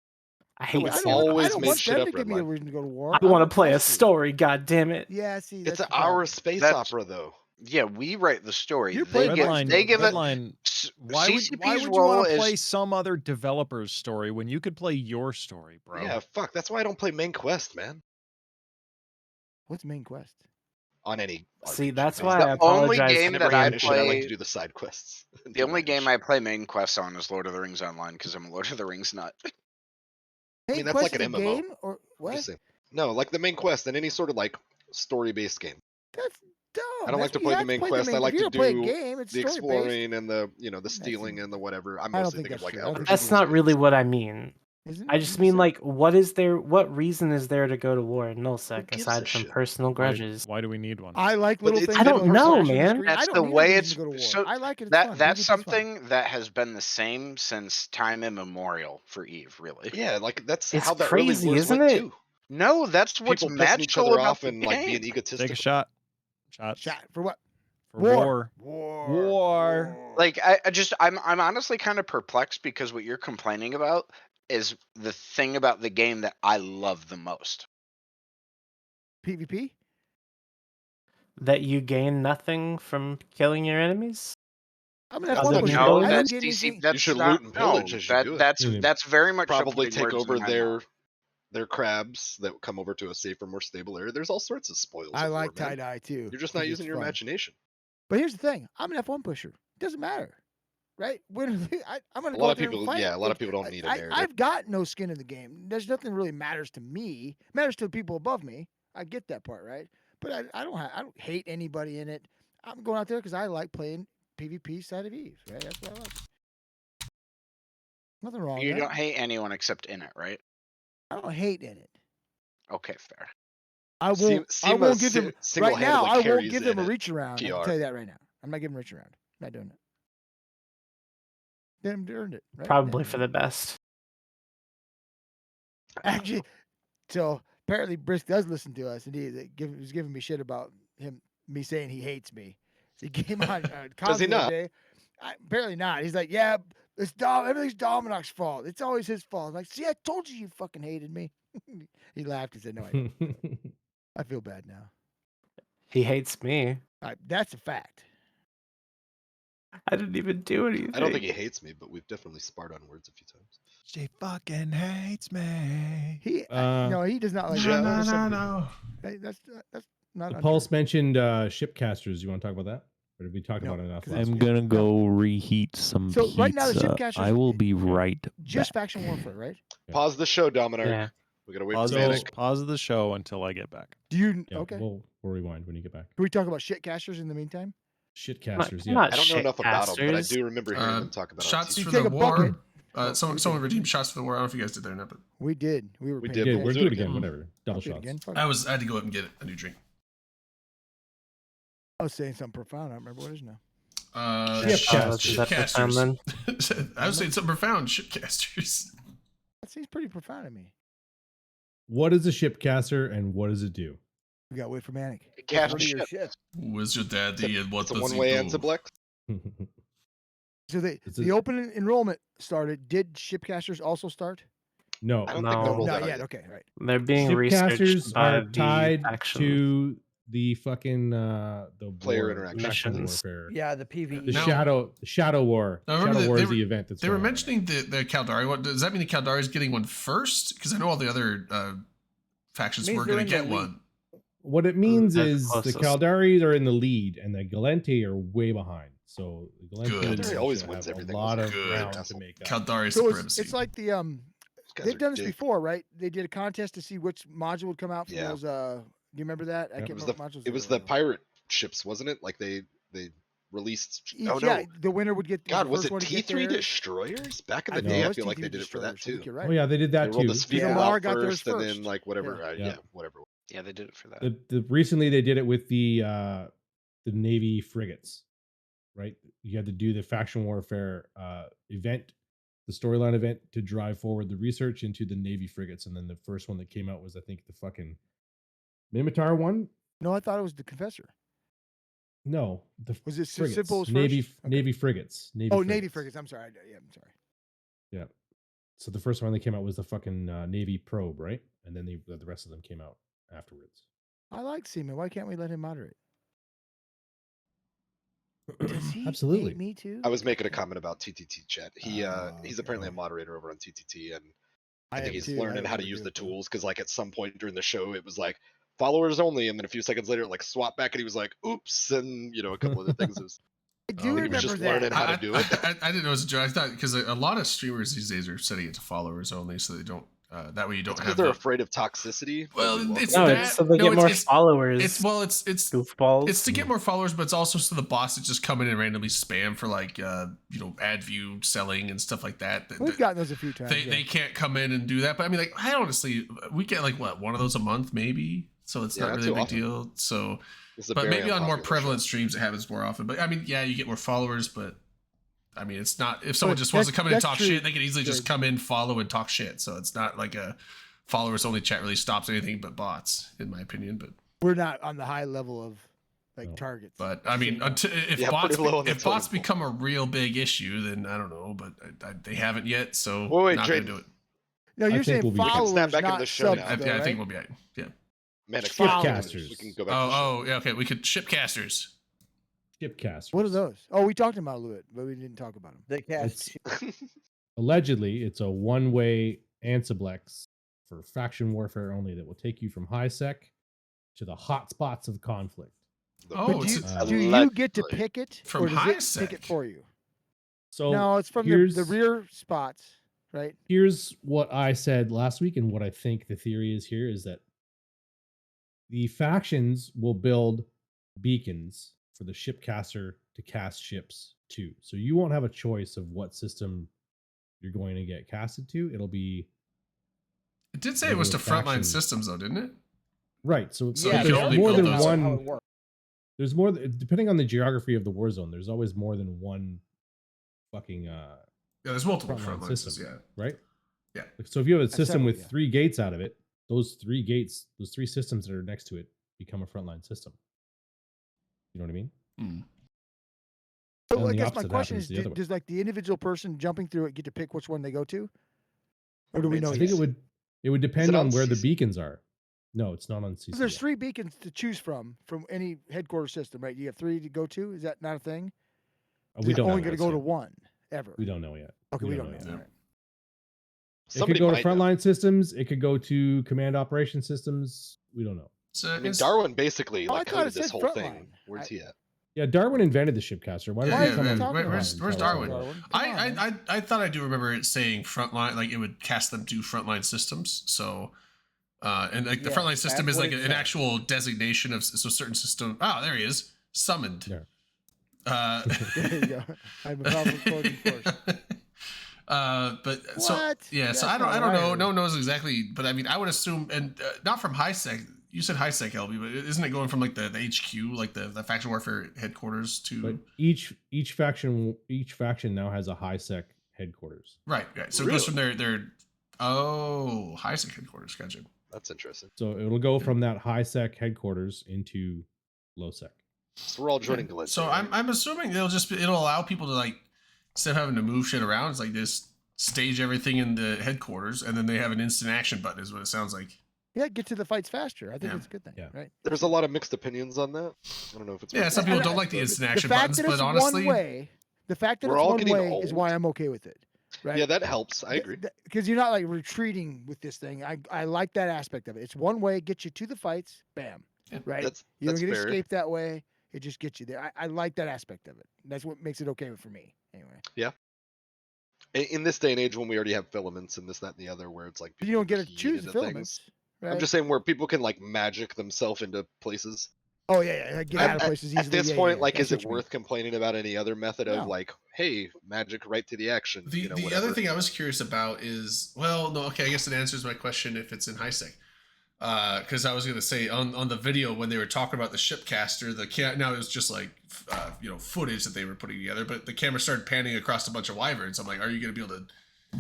I hate we I don't, sandbox. always I don't made want shit them up, to give me a Redline. reason to go to war. I want to want play a us to. story, god damn it. Yeah, see, It's that's an the hour problem. space That's- opera, though. Yeah, we write the story. You're They playing give. Redline, They give it. Redline. Why CCP's would you role want to is play some other developer's story when you could play your story, bro? Yeah, fuck. That's why I don't play main quest, man. What's main quest? On any. See, RPG. that's I why The I only apologize game for that I finish it. I like to play- do the side quests. and The do only my game shit. I play main quests on is Lord of the Rings Online because I'm a Lord of the Rings nut. Main mean, that's quest like is an a MMO. game or I'm what? just saying. No, like the main quest in any sort of like story-based game. That's dumb. I don't like That's to what you play the have main play quest. I like if to you're gonna play a do game, it's the story-based. exploring and the the That's- stealing and the whatever. I I don't mostly think think of that's like true. I don't Elder think That's Scrolls not really games. what I mean. Isn't I it? just You mean said- like, what reason is there to go to war in Nullsec gives aside a from shit? personal grudges? Why do we need one? I like But little it's- things. I that don't are know, flash on the man. screen. I That's don't the need a way reason it's to go to war. so I like it. It's that fun. that's PvP's fun. something that has been the same since time immemorial for Eve, really. Yeah, like that's It's how the crazy, early wars isn't went it? too. No, that's what's People pissing each magical other about off the and like being game. egotistical. Take a shot. Shots. Shot for what? For war. War. Like I'm honestly kind of perplexed because what you're complaining about is the thing about the game that I love the most. PvP. That you gain nothing from killing your enemies? I mean, that's Other one than push. no, No, I don't that's get DC. anything. That's You should not, loot and pillage no, as you do it. That's very much so Probably putting take words in over my mouth. their crabs that come over to a safer, more stable area. There's all sorts of spoils. I in war, like man. tie dye too. You're just 'cause not it's using your fun. imagination. But here's the thing: I'm an F1 pusher. It doesn't matter, right? When I'm gonna A go lot out of there and people, fight. yeah, a lot of If- people don't need a narrative. I've got no skin in the game. There's nothing really matters to me. Matters to the people above me. I get that part, right? But I don't hate anybody in it. I'm going out there because I like playing PvP side of Eve. Right? That's what I like. Nothing wrong. You with don't that. hate anyone except in it, right? I don't hate in it. Okay, fair. I won't. I Seema won't give them right now. single-handedly I won't carries give them a in it. reach around. I can PR. tell you that right now. I'm not giving a reach around. I'm not doing it. Them earned it. Right? Probably Them for the best. Actually, so apparently Brisk does listen to us, and was giving me shit about me saying he hates me. So he came on Does he the other not? day. Apparently not. He's like, yeah, it's everything's Dominic's fault. It's always his fault. I'm like, see, I told you fucking hated me. He laughed and said, no, I don't. I feel bad now. He hates me. That's a fact. I didn't even do anything. I don't think he hates me, but we've definitely sparred on words a few times. She fucking hates me. No, he does not like Yeah. that. No. Hey, that's not The untrue. Pulse mentioned shipcasters. You want to talk about that? Or did we talk No, about it enough? 'cause last it's- week? gonna go reheat some So right now the pizza. Shipcasters I will be right just back. faction warfare, right? Pause the show, Dominar. Yeah. We gotta wait Pause, for So- Manic. pause the show until I get back. Do you Yeah, okay? we'll rewind when you get back. Can we talk about shitcasters in the meantime? Shitcasters, yeah. not I don't know enough about them, but I shitcasters. do remember hearing them talk about Shots it. You for take the a bucket. war. Someone redeemed shots for the war. I don't know if you guys did that or not, but We did. We were. We paying did, Yeah, but we'll attention. do it again. Mm. Whatever. Double I'll do it shots. again. Fuck I it. had to go up and get a new drink. I was saying something profound. I don't remember what it is now. Shipcasters. Is that the time then? I was saying something profound. Shipcasters. That seems pretty profound to me. What is a shipcaster and what does it do? We got to wait for Manic. Cast What are your ship. shit? Who's your daddy and what It's a does one-way he do? Anzablex. So It's the a- open enrollment started. Did shipcasters also start? No. I don't think No. they rolled Not that yet. out. Okay, right. They're being Shipcasters researched by are the tied faction. to the fucking the Player war, interaction. faction Missions. warfare. Yeah, the PvE. The Now- shadow war. Now, remember Shadow that war they is the were- event that's They were going on. mentioning the Caldari one. Does that mean the Caldari is getting one first? Because I know all the other factions Means were they're going to in the get lead. one. What it means They're is the closest. Caldari are in the lead and the Galenti are way behind. So the Galenti Good. should Caldari always have wins a everything, lot of Good. ground to make up. Caldari So supremacy. it's like the These guys they've are done this dick. before, right? They did a contest to see which module would come out from Yeah. those. Do you remember that? I Yeah. can't It was remember what modules it they was were the though. pirate ships, wasn't it? Like they released. Each, Oh no! yeah, the winner would get. God, the was first it one to get T3 theirs. destroyers? Back in I the think day, it I was feel like T3 they did it for that destroyers. I think too. You're right. Oh yeah, they did They that rolled too. the Sphero Zamar out got theirs first, and then first. like whatever. Yeah. Yeah, whatever. Yeah, they did it for that. Recently they did it with the Navy frigates, right? You had to do the faction warfare event, the storyline event to drive forward the research into the Navy frigates, and then the first one that came out was I think the fucking Mimitar one. No, I thought it was the Confessor. No, the Was it frigates. simple as Navy first? Okay. Navy frigates. Navy frigates. I'm sorry. Yeah, I'm sorry. Yeah. So the first one that came out was the fucking Navy probe, right? And then the rest of them came out afterwards. I like Seaman. Why can't we let him moderate? Does he Absolutely. hate me too? I was making a comment about TTT chat. He's Oh, apparently a okay. moderator over on TTT, and I am think he's too. I learning don't how to ever use do the it, though. tools because like at some point during the show it was like followers only, and then a few seconds later it like swapped back and he was like oops, and a couple other things. It was, I do think he was remember just that. learning how to do it. I didn't know it was a joke. I thought because a lot of streamers these days are setting it to followers only, so they don't. That way you don't it's because have. they're The, afraid of toxicity. Well, You're welcome. it's No, that- it's so they no, get it's- more it's- followers. it's goofballs. It's to get more followers, but it's also so the bots that just come in and randomly spam for like ad view selling and stuff like that. We've gotten those a few times. They can't come in and do that. But I mean, like, I honestly, we get like what, one of those a month maybe. So it's Yeah, not not really a too big often. deal. So, It's a but very maybe on more unpopular prevalent show. streams it happens more often. But I mean, yeah, you get more followers, but I mean, it's not if someone But just wants to that's- come in and that's talk true, shit, they can easily just Greg. come in, follow, and talk shit. So it's not like a followers only chat really stops anything but bots, in my opinion. But We're not on the high level of like No. targets. But I mean, So, until, if Yeah, bots pretty low on the if bots totem pole. become a real big issue, then I don't know. But they haven't yet, so Wait, not gonna Drayden. do it. no, I you're think saying we'll be- We can followers, snap back into not the show subs, now. I, though, yeah, I right? think we'll be yeah. Man, Shipcasters. we can go back. to the show. Oh, yeah, okay. We could shipcasters. Shipcasters. What are those? Oh, we talked about a little bit, but we didn't talk about them. They cast. Allegedly, it's a one-way Ansiblex for faction warfare only that will take you from high sec to the hot spots of conflict. Oh, But do it's you, a- do you get to Allegedly. pick it, From or does high it pick sec? it for you? So No, it's from the here's- rear spots, right? here's what I said last week, and what I think the theory is here is that the factions will build beacons for the shipcaster to cast ships to. So you won't have a choice of what system you're going to get casted to. It'll be It did say it was to Regular frontline faction. systems, though, didn't it? right. So, So so you can there's only more build than those- How it one. works. There's more depending on the geography of the war zone. There's always more than one fucking Yeah, there's multiple Frontline frontline system. systems. right. Yeah. Like, so if you have a system several, with yeah. 3 gates out of it, those 3 gates, those 3 systems that are next to it become a frontline system. You know what I mean? Yeah. Mm. So And I the guess my opposite question happens is, the other way. does like the individual person jumping through it get to pick which one they go to, or do we know? I think yet? it would depend on on where the CC? beacons are. No, it's not on CC. 'Cause there's yet. 3 beacons to choose from any headquarters system, right? You have 3 to go to. Is that not a thing? We Is it don't only know going to yet. go to one ever. We don't know yet. Okay, we don't yet. know. yet. All right. It could Somebody go to might know. frontline systems. It could go to command operation systems. We don't know. So I mean, it's- Darwin basically Oh, I like thought it coded this said whole frontline. thing. Where's I- he at? Yeah, Darwin invented the shipcaster. Why Yeah, does yeah, he come yeah. on? talking Where's about? where's tell us Darwin? about it? Come on, man. I thought I do remember it saying frontline, like it would cast them to frontline systems. So, and like the Yeah, frontline system that's is what like it an said. actual designation of so certain system. Oh, there he is, summoned. There. There you go. I'm a powerful coding force. But so What? yeah, so That's I not don't what I know. heard. No one knows exactly, but I mean, I would assume, and not from HiSec. You said HiSec, LB, but isn't it going from like the HQ, like the faction warfare headquarters to But each faction now has a high sec headquarters. right? So it goes from their HiSec headquarters. Gotcha. That's interesting. So it'll go from that high sec headquarters into low sec. So we're all joining Galicia. So I'm assuming it'll allow people to like instead of having to move shit around, it's like just stage everything in the headquarters, and then they have an instant action button. Is what it sounds like. Yeah, get to the fights faster. I think Yeah. it's a good thing, Yeah. right? There's a lot of mixed opinions on that. I don't know if it's Yeah, worth some it. people And don't I- like the instant The action fact buttons, that but it's honestly, one way, the fact that We're it's all one getting way is why old. I'm okay with it, right? Yeah, that helps. I agree. Because you're not like retreating with this thing. I like that aspect of it. It's one way, get you to the fights, bam, Yeah. right? That's You don't that's get fair. escape that way. It just gets you there. I like that aspect of it. That's what makes it okay for me, anyway. In this day and age, when we already have filaments and this, that, and the other, where it's like But you don't people get to key choose the into filaments, right? I'm just saying where people can like magic themselves into places. Oh yeah, get out of places easily. At this yeah, point, yeah, like, I is see it what you mean. worth complaining about any other method of No. like, hey, magic right to the action? the you know, the whatever. other thing I was curious about is well, no, okay, I guess it answers my question if it's in HiSec. Because I was gonna say on the video when they were talking about the shipcaster, now it was just like footage that they were putting together, but the camera started panning across a bunch of wyverns. I'm like, are you gonna be able to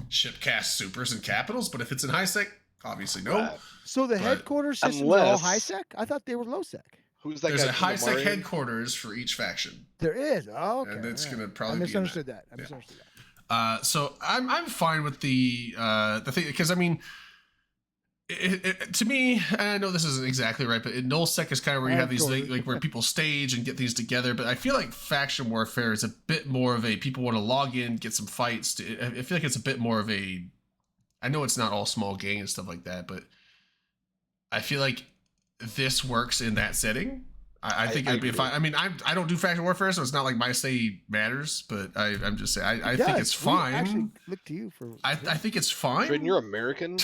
shipcast supers and capitals? But if it's in HiSec, obviously no. Right. So the But headquarters systems are all unless- high sec? I thought they were low sec. Who's that There's guy? a HiSec Kilmarian? headquarters for each faction. There is. Oh, okay. And it's alright. gonna probably I be in misunderstood that. that. I Yeah. misunderstood that. So I'm fine with the thing because I mean, to me, and I know this isn't exactly right, but in nullsec is kind of where you have these Of like where people stage and get these together. But I feel like faction warfare is a bit more of a people want to log in, get some fights. I feel like it's a bit more of a. I know it's not all small gang and stuff like that, but I feel like this works in that setting. I think it'd be agree. fine. I mean, I don't do faction warfare, so it's not like my say matters. But I'm just saying, I It think does. it's We fine. actually look to you for. I think it's fine. Drayden, you're American.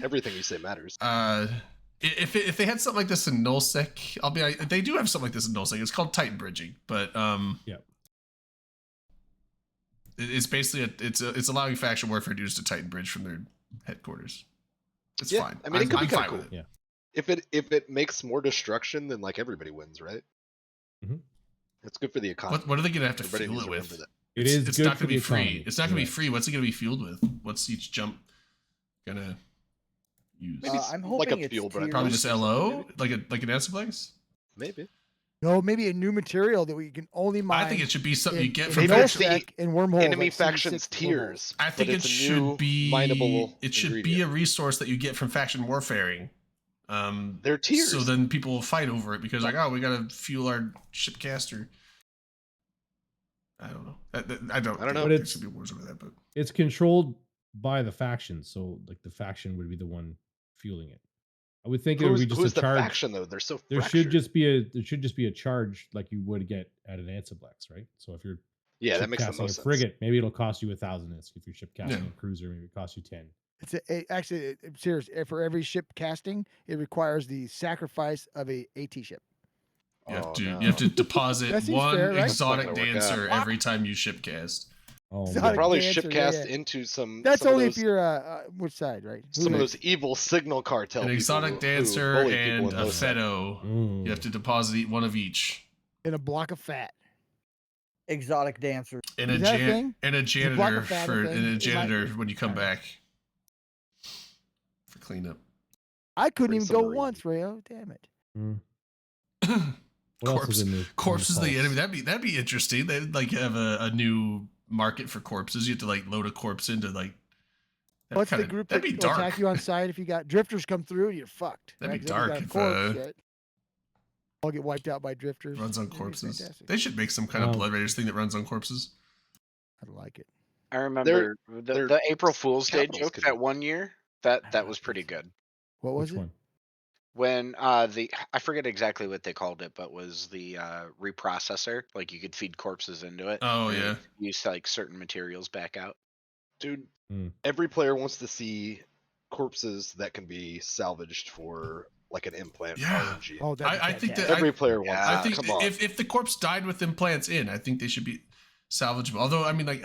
Everything you say matters. If they had something like this in nullsec, they do have something like this in nullsec. It's called Titan bridging, but it's basically it's allowing faction warfare dudes to Titan bridge from their headquarters. It's Yeah, fine. I mean, it could be I'm kinda fine cool. with it. Yeah. If it makes more destruction, then like everybody wins, right? Mhm. It's good for the economy. What are they gonna have to Everybody fuel needs it to with? remember that. It is It's good not for gonna be the free. economy. It's not gonna be Right. free. What's it gonna be fueled with? What's each jump gonna use? Maybe I'm like hoping a it's fuel bread. Probably tiers. just LO, like an Ansiplex. Maybe. No, maybe a new material that we can only mine. I think it should be something you get from maybe it's the nullsec and wormholes. Enemy like factions C6 wormholes. tiers. I think but it it's a should new be mineable it should be a ingredient. resource that you get from faction warfaring. They're tiers. So then people will fight over it because like, oh, we gotta fuel our shipcaster. I don't know. I don't know. think But there it's- should be wars over that, but It's controlled by the faction, so like the faction would be the one fueling it. I would think it would who's be just who's a the charge. faction though? They're so There fractured. should just be a charge like you would get at an Ansiblex, right? So if you're Yeah, that makes the shipcasting most a sense. frigate, maybe it'll cost you 1,000 ISK. If you're shipcasting Yeah. a cruiser, maybe it costs you 10. Actually, serious. For every ship casting, it requires the sacrifice of a AT ship. you have Oh, to no. you have to deposit That seems one fair, right? exotic That's not gonna work out. dancer every time you shipcast. Oh, Exotic They'll man. probably dancer, shipcast yeah. into some. That's some only of if those, you're which side, right? some of Who- those evil signal cartel. An people exotic who dancer bully people and in a those sides. Fedo. Mm. You have to deposit one of each. in a block of fat. Exotic dancer. And Is that a thing? and a Is a block janitor of fat a for thing? and a It might janitor be. when you come Alright. back for cleanup. I couldn't Bring even some go marine. once, Rayo. Damn it. Mm. What else is in the Corpse is the pulse? enemy. That'd be interesting. They'd like have a new market for corpses. You have to like load a corpse into like. that'd What's kinda- the group That'd that be will dark. attack you on site if you got drifters come through? You're fucked. That'd right? be 'Cause everybody's dark got if, corpse shit. All get wiped out by drifters. Runs on That'd be corpses. fantastic. They should make some kind of Um, Blood Raiders thing that runs on corpses. I like it. I remember they're the April Fool's Day capitals joke could that be- one year. That was pretty good. What was Which it? one? When I forget exactly what they called it, but was the reprocessor, like you could feed corpses into it. Oh, and it yeah. would use like certain materials back out. Dude, Hmm. every player wants to see corpses that can be salvaged for like an implant Yeah. RNG. Oh, that'd be I think that fantastic. Every player wants Yeah. I that. think Come on. if the corpse died with implants in, I think they should be salvageable. Although, I mean, like,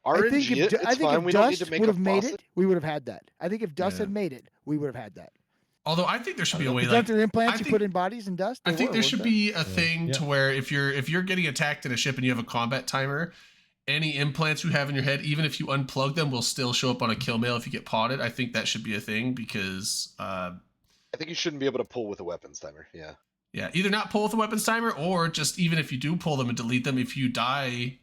RNG I think it, if, it's I think fine. if We don't need Dust to make would a have made faucet. it, we would have had that. I think if Dust Yeah. had made it, we would have had that. although I think there should be a way, Is like, that the implants I you think- put in bodies and Dust? I There think were, there weren't should there? be a thing Yeah. to where if you're getting attacked in a ship and you have a combat timer, any implants you have in your head, even if you unplug them, will still show up on a kill mail if you get potted. I think that should be a thing because I think you shouldn't be able to pull with a weapons timer. Yeah. yeah, either not pull with a weapons timer or just even if you do pull them and delete them, if you die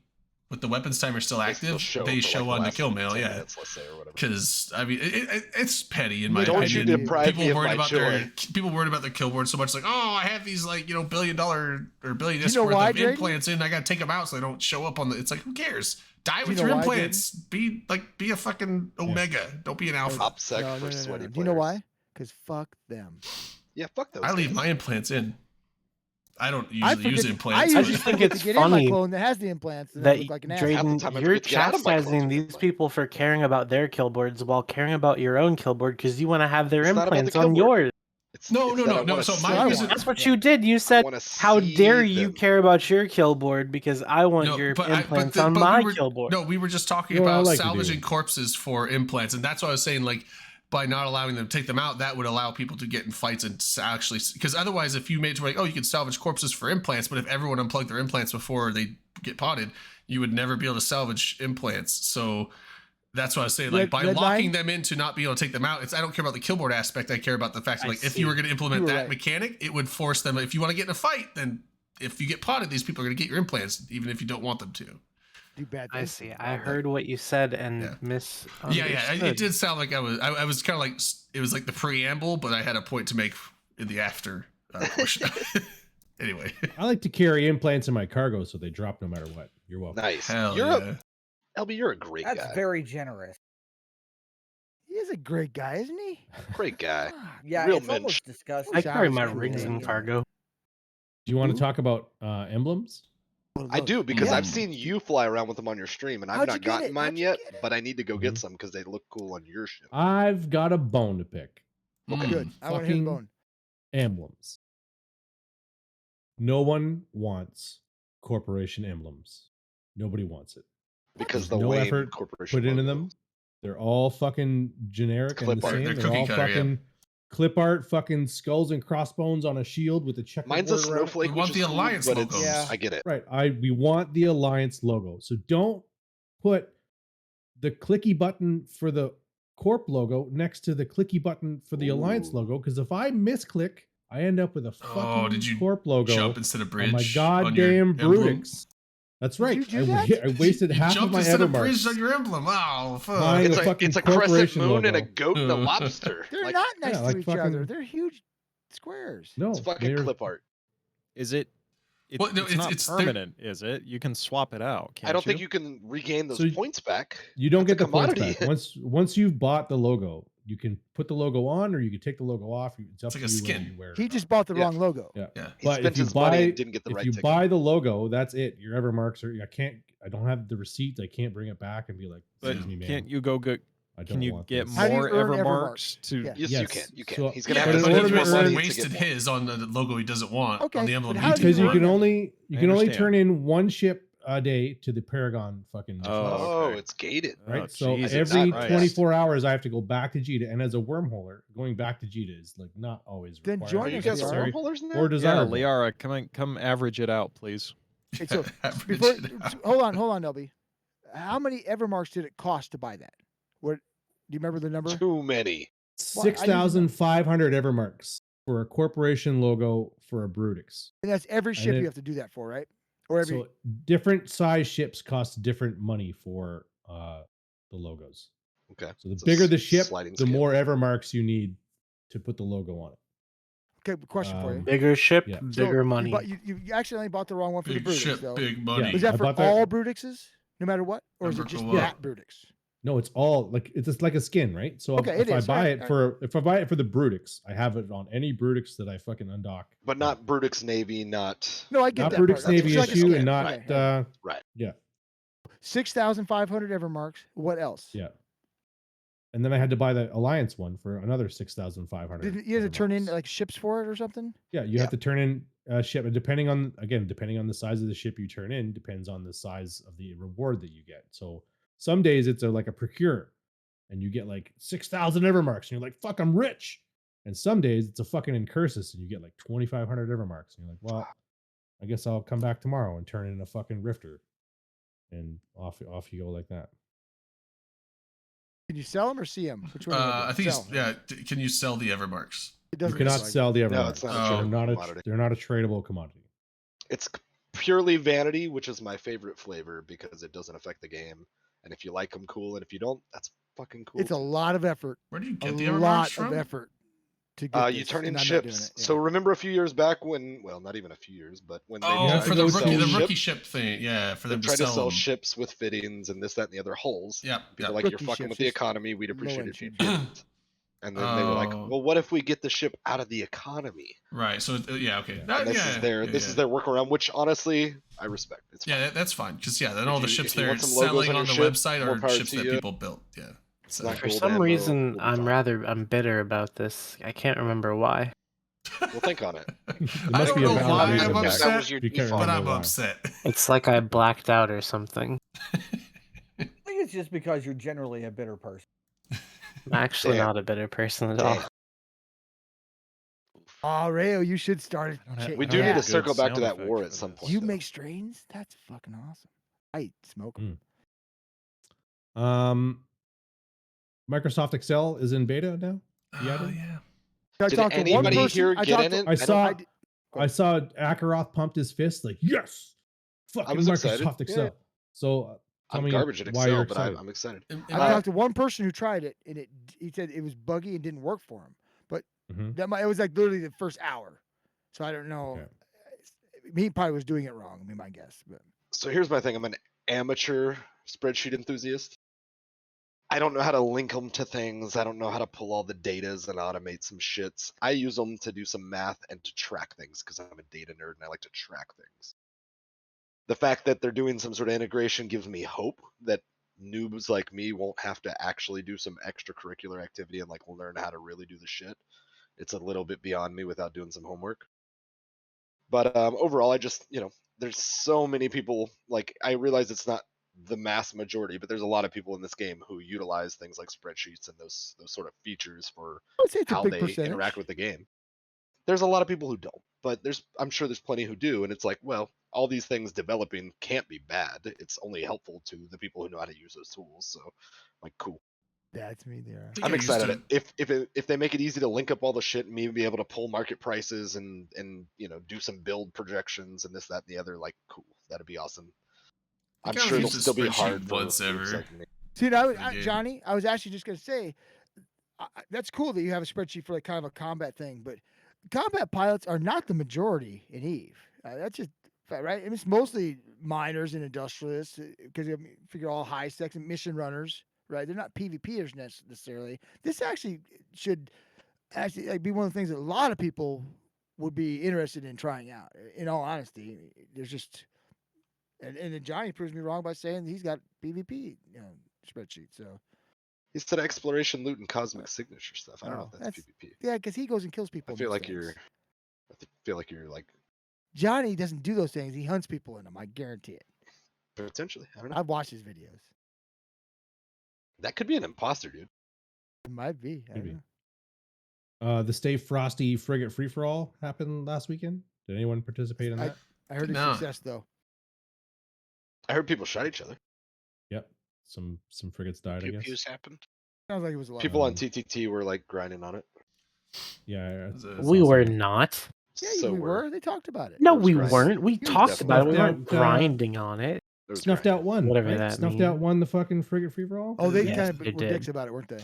with the weapons timer still They still active, show they for, show like, on the last kill mail. 10 yeah. minutes, let's say, or whatever. Because I mean, it's petty in my Don't opinion. you deprive People me of worried my about joy. people worried about their kill board so much. Like, oh, I have these like $1 billion or billion You know worth why, of Drayden? implants in. I gotta take them out so they don't show up on the. It's like, who cares? Die Do with you your know why, implants. Be a fucking omega. Don't be an alpha. Top sec No, for no, no, sweaty no. players. Do you know why? Because fuck them. Yeah, fuck those. I leave guys. my implants in. I don't I usually use forget- implants. I but- usually just think forget it's to get in my funny clone that has the implants and that look like an ass. Half the Drayden, time I you're forget to get out of my clothes chastising with these implant. people for caring about their kill boards while caring about your own kill board because you want to have their It's not about the implants kill on board. yours. No, no, that no, I no, wanna so my see reason- them. That's what you did. You said, wanna "How dare see you them. care about your kill board because I want No, your but implants but on we my were- kill board." No, we were just talking You know what I about like to do? salvaging corpses for implants, and that's what I was saying. Like, by not allowing them to take them out, that would allow people to get in fights and actually. Because otherwise, if you made it to like, oh, you can salvage corpses for implants, but if everyone unplugged their implants before they get potted, you would never be able to salvage implants. So that's what I was saying. Like, by Red locking line? them in to not be able to take them out, I don't care about the kill board aspect. I care about the fact that, I like, if see. you were going to implement You were that right. mechanic, it would force them. If you want to get in a fight, then if you get potted, these people are going to get your implants, even if you don't want them to. Do bad I things. see. I heard what you said and Yeah. misunderstood. Yeah, it did sound like I was kind of like, it was like the preamble, but I had a point to make in the after portion. Anyway, I like to carry implants in my cargo so they drop no matter what. You're welcome. Nice. hell You're yeah. LB, you're a great That's guy. very generous. He is a great guy, isn't he? Great guy. God, Yeah, Real it's mensch. almost disgusting. I carry Sounds my cool, rigs in yeah. cargo. Do you want Ooh. to talk about emblems? one of I those. do because Yeah. I've seen you fly around with them on your stream, and I've How'd you not get gotten it? mine How'd you yet. get it? But I need to go get Mhm. some because they look cool on your ship. I've got a bone to pick. Mm. Good. I want to hear the Fucking bone. emblems. No one wants corporation emblems. Nobody wants it. Because There's the no Wayne effort Corporation put into logo. them. They're all fucking generic Clip and the art. same. They're They're cookie all cutter, yeah. fucking clip art, fucking skulls and crossbones on a shield with a checker. Mine's a snowflake. We want which the is cool, Alliance but logo. it's- Yeah. I get it. Right. We want the Alliance logo. So don't put the clicky button for the Corp logo next to the clicky button for the Alliance Ooh. logo. Because if I misclick, I end up with a Oh, fucking did you Corp logo Jump instead of bridge. on my on your goddamn emblem? Brutix. That's right. you do that? I wasted You half of jumped my instead of bridge Evermarks. on your emblem. Oh, fuck. Mine- It's a a, fucking it's a crescent corporation moon and a logo. goat and a lobster. They're Like, not next yeah, to like each other. fucking- They're huge squares. No, it's fucking they're- clip art. Is it? Well, no, it's not it's- they're- permanent, is it? You can swap it out. Can't I don't think you you can regain those So points back. You don't That's get a the points commodity. back. Once you've bought the logo, you can put the logo on, or you can take the logo off. It's up It's like to a you whether skin. you wear it He or just not. bought the Yeah. wrong logo. Yeah. Yeah. He But spent if you his money buy and didn't get the if right you ticket. buy the logo, that's it. Your Evermarks are. I don't have the receipts. I can't bring it back and be like, But excuse me, man. can't you go get? I don't Can you want get this. How do you more earn Evermarks to? Yeah. Yes, Yes. you can. You can. So- He's gonna Yeah, have to but but in spend he order more to money earn- to wasted get more. his on the logo he doesn't want Okay, on the but emblem. how he do you Because you didn't can earn want. them? only I can understand. turn in one ship a day to the Paragon fucking. Oh, fleet, Oh, okay. it's gated. right. Oh, so Jesus every Christ. 24 hours, I have to go back to Jita, and as a wormholer, going back to Jita is like not always Then required. join Are you us, guys Liara. are wormholers in or there? Yeah, desirable. Liara, come average it out, please. Okay, so Average before, it out. hold on, LB. How many Evermarks did it cost to buy that? What do you remember the number? Too many. Well, I need to know. 6,500 Evermarks for a corporation logo for a Brutix. And that's every And ship it- you have to do that for, right? Or every So different size ships cost different money for the logos. Okay. So the It's a bigger the ship, sliding the scale. more Evermarks you need to put the logo on it. okay, question for you. Bigger ship, Yeah. So bigger money. You accidentally bought the wrong one for Big the Brutix, ship, though. big money. Was I that for bought that- all Brutixes, no matter what, or is it Number just what? that Brutix? No, it's all like it's just like a skin, right? So Okay, if it I is. buy Alright, it for the Brutix, I have it on any Brutix that I fucking undock. But not Brutix Navy, not No, I get Not that part. Brutix Okay, Navy it's like a issue, skin. and not Okay, okay. right. yeah. 6,500 Evermarks. What else? Yeah. And then I had to buy the Alliance one for another 6,500. Did you have to turn in Evermarks. like ships for it or something? Yeah, you have to turn in a ship, and depending on the size of the ship you turn in, depends on the size of the reward that you get. So some days it's like a procure, and you get like 6,000 Evermarks, and you're like, "Fuck, I'm rich." And some days it's a fucking Incursus, and you get like 2,500 Evermarks, and you're like, "Well, I guess I'll come back tomorrow and turn in a fucking Rifter," and off you go like that. Can you sell them or see them? Which one? I think sell. can you sell the Evermarks? It You doesn't cannot look like sell it. the No, Evermarks. it's not a they're tradable not commodity. they're not a tradable commodity. It's purely vanity, which is my favorite flavor because it doesn't affect the game. And if you like them, cool. And if you don't, that's fucking cool. It's a too. lot of effort. Where do you A get the Evermarks lot from? of effort to get You this, turn in and I'm not doing ships. it, yeah. So remember a few years back when, well, not even a few years, but when they Oh, have tried for to the go rookie, sell the rookie ship, ship thing. Yeah, for they them to tried to sell sell them. ships with fittings and this, that, and the other holes. Yep, People yep. like, you're Rookie fucking ships, with the just economy. We'd appreciate it if you low-end didn't. And then they were like, Oh. well, what if we get the ship out of the economy? Right. So yeah, okay. Yeah. That- And this yeah, is their yeah, this yeah. is their workaround, which honestly I respect. It's fine. Yeah, that's fine. Because yeah, then If all the you- ships if you they're want some logos selling on on your the ship, website more are power ships to that you. people built. Yeah. So not For gold some ammo, reason, we'll be fine. I'm bitter about this. I can't remember why. We'll think on it. I must don't be a know valid why reason I'm back. That upset, was your You can't default. but I'm remember why. upset. It's like I blacked out or something. I think it's just because you're generally a bitter person. I'm actually Damn. not a bitter person at all. Damn. Oh, Rayo, you should start. I don't have- We I do don't need have to a circle good back to sound that effect war for at some this. point. You though. make strains? That's fucking awesome. I smoke them. Microsoft Excel is in beta now. Oh yeah. I Did talked to one anybody person. here I get talked in to- it? I saw did- I saw Akaroth pumped his fist like, yes, fucking was Microsoft excited, Excel. yeah. So tell I'm me garbage at why you're Excel, but excited. I'm excited. I talked to one person who tried it, and he said it was buggy and didn't work for him. But Mhm. it was like literally the first hour. So I don't know. Okay. He probably was doing it wrong. I mean, my guess. But So here's my thing. I'm an amateur spreadsheet enthusiast. I don't know how to link them to things. I don't know how to pull all the datas and automate some shits. I use them to do some math and to track things because I'm a data nerd and I like to track things. The fact that they're doing some sort of integration gives me hope that noobs like me won't have to actually do some extracurricular activity and like learn how to really do the shit. It's a little bit beyond me without doing some homework. But overall, I just, there's so many people, like, I realize it's not the mass majority, but there's a lot of people in this game who utilize things like spreadsheets and those sort of features for I would say it's a how big they percentage. interact with the game. There's a lot of people who don't, but I'm sure there's plenty who do, and it's like, well, all these things developing can't be bad. It's only helpful to the people who know how to use those tools. So, like, cool. That's me there. think I'm I used excited. to- If they make it easy to link up all the shit and me be able to pull market prices and do some build projections and this, that, and the other, like, cool. That'd be awesome. I'm think I've sure it'll used a still be spreadsheet hard for once noobs ever. like me. See, the game. Johnny, I was actually just gonna say, that's cool that you have a spreadsheet for like kind of a combat thing, but combat pilots are not the majority in Eve. That's just right. I mean, it's mostly miners and industrialists because you figure all high sex and mission runners, right? They're not PvPers necessarily. This actually should like be one of the things that a lot of people would be interested in trying out. In all honesty, there's just and then Johnny proves me wrong by saying he's got PvP spreadsheet. So He said exploration, loot, and cosmic signature stuff. I don't know if that's PvP. yeah, because he goes and kills people. I in feel those like things. you're like Johnny doesn't do those things. He hunts people in them. I guarantee it. potentially. I don't know. I've watched his videos. That could be an imposter, dude. It might be. I don't Maybe. know. The Stay Frosty Frigate Free for All happened last weekend. Did anyone participate in that? I heard his No. success though. I heard people shot each other. Yep. Some frigates died, I Pew guess. pews happened. Sounds like it was a lot. People on Um, TTT were like grinding on it. Yeah. It was a- We were not. Yeah, So we were. They talked about it. No, was we grinding. weren't. We You talked about it. We definitely- weren't grinding on it. There was Snuffed grinding. out one. Whatever right? that Snuffed out means. one the fucking frigate free for all. Oh, they Yes, kind of they were dicks did. about it, weren't they?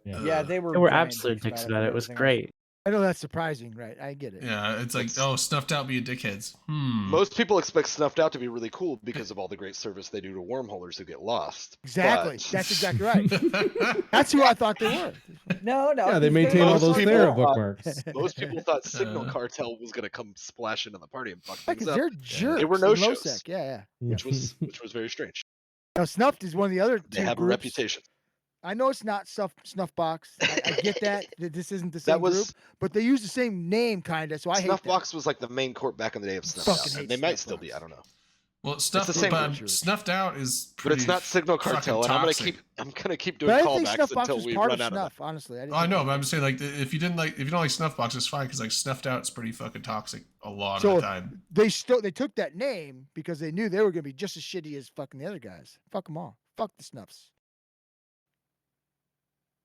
Yeah. Yeah, they were. They were giant absolute dicks dicks about about it. It and was everything else. great. I know that's surprising, right? I get it. Yeah, it's like, It's- oh, snuffed out being dickheads. Most people expect Snuffed Out to be really cool because of all the great service they do to wormholers who get lost. Exactly. but- That's exactly right. That's who I thought they were. No, no. Yeah, they these maintain all games those are people Thera thought- bookmarks. Most people thought Signal Uh. Cartel was going to come splash into the party and fuck Because things up, they're jerks. They were in no-shows. LoSec. Yeah. which was very strange. Now, Snuffed is one of the other They two have a groups. reputation. I know it's not Snuffbox. I get that this isn't the That same was group, but they use the same name, kind of. So I hate that. Snuffbox was like the main corp back in the day of Snuffed Fucking Out. hate And they might still be. Snuffbox. I don't know. Well, the same group. snuffed out is But it's pretty not Signal fucking Cartel, and toxic. I'm gonna keep But doing I think callbacks Snuffbox until was we part run of out of Snuff. them. Honestly, I know, but I'm just saying, like, if you don't like Snuffbox, it's fine because like snuffed out, it's pretty fucking toxic a lot So of the time. they took that name because they knew they were gonna be just as shitty as fucking the other guys. Fuck them all. Fuck the Snuffs.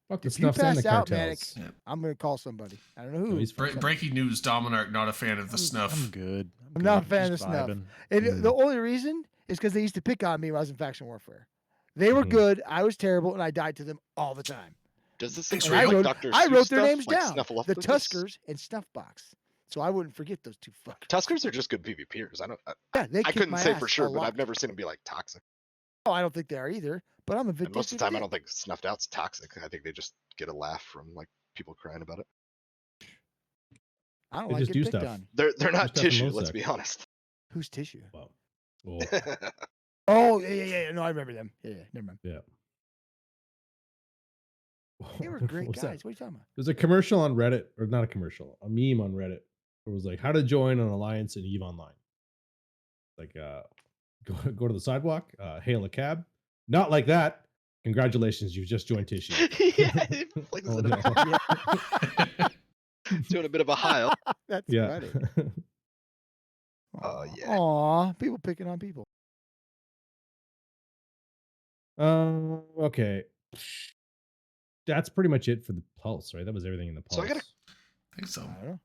Fuck the If you Snuffs and the pass out, cartels. Manic, I'm gonna call somebody. I don't know who. No, he's Breaking news: Dominarch not a fan of the snuff. I'm good. I'm not a good. fan Just of Snuff. vibing. And the only reason is because they used to pick on me when I was in faction warfare. They were Mhm. good. I was terrible, and I died to them all the time. Does this Thanks, include I Ray. like wrote, Dr. I Seuss wrote their stuff, names like down. The Snuffleupagus? Tuskers and Snuffbox. So I wouldn't forget those two fuckers. Tuskers are just good PvPers. Yeah, they I kick couldn't my say ass for a sure, but lot. I've never seen them be like toxic. Oh, I don't think they are either. But I'm a And vindictive. most of the time, I dick. don't think Snuffed Out's toxic. I think they just get a laugh from like people crying about it. I don't They like just getting do picked stuff. on. They're not stuff in tissue. low Let's sec. be honest. Who's tissue? Well, well, Oh, yeah. No, I remember them. Yeah. Never mind. yeah. They were great What's guys. that? What are you talking about? There's a commercial on Reddit, or not a commercial, a meme on Reddit. It was like how to join an alliance in EVE Online. Like, go to the sidewalk, hail a cab. Not like that. Congratulations, you've just joined Tissue. Yeah, he flings Oh, it no. up. Doing a bit of a high. That's Yeah. funny. Oh, yeah. Aw, people picking on people. Okay. That's pretty much it for the pulse, right? That was everything in the pulse. So I gotta- I think so. I don't know.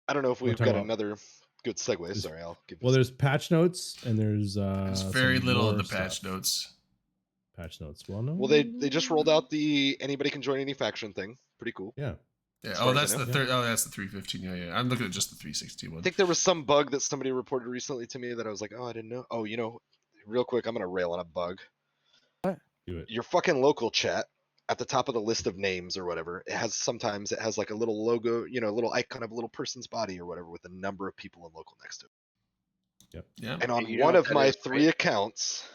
I don't know if Wanna we've talk got about- another good segue. There's- Sorry, I'll give. Well, this- there's patch notes and there's There's very some little in more the patch stuff. notes. Patch notes. Well, no. Well, they just rolled out the anybody can join any faction thing. Pretty cool. Yeah. Yeah. As Oh, far as I that's the know. third. Oh, that's the 315. Yeah. I'm looking at just the 316 one. I think there was some bug that somebody reported recently to me that I was like, oh, I didn't know. Oh, real quick, I'm gonna rail on a bug. Do it. Your fucking local chat at the top of the list of names or whatever, sometimes it has like a little logo, a little icon of a little person's body or whatever with a number of people in local next to it. Yeah. And on You know one what of that my is, 3 right? accounts,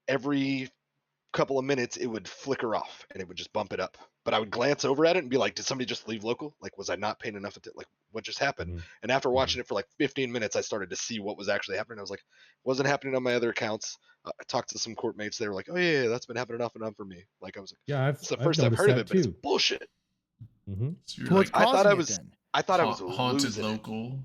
every couple of minutes it would flicker off and it would just bump it up. But I would glance over at it and be like, did somebody just leave local? Like, was I not paying enough attention? Like, what just happened? Mhm. And after watching it for like 15 minutes, I started to see what was actually happening. I was like, wasn't happening on my other accounts. I talked to some court mates. They were like, oh yeah, that's been happening off and on for me. Like, I was like, Yeah, it's the first I've heard of it, but it's bullshit. Mm-hmm. So you're So what's like I thought causing I it was- then? I thought I was haunted losing it. local.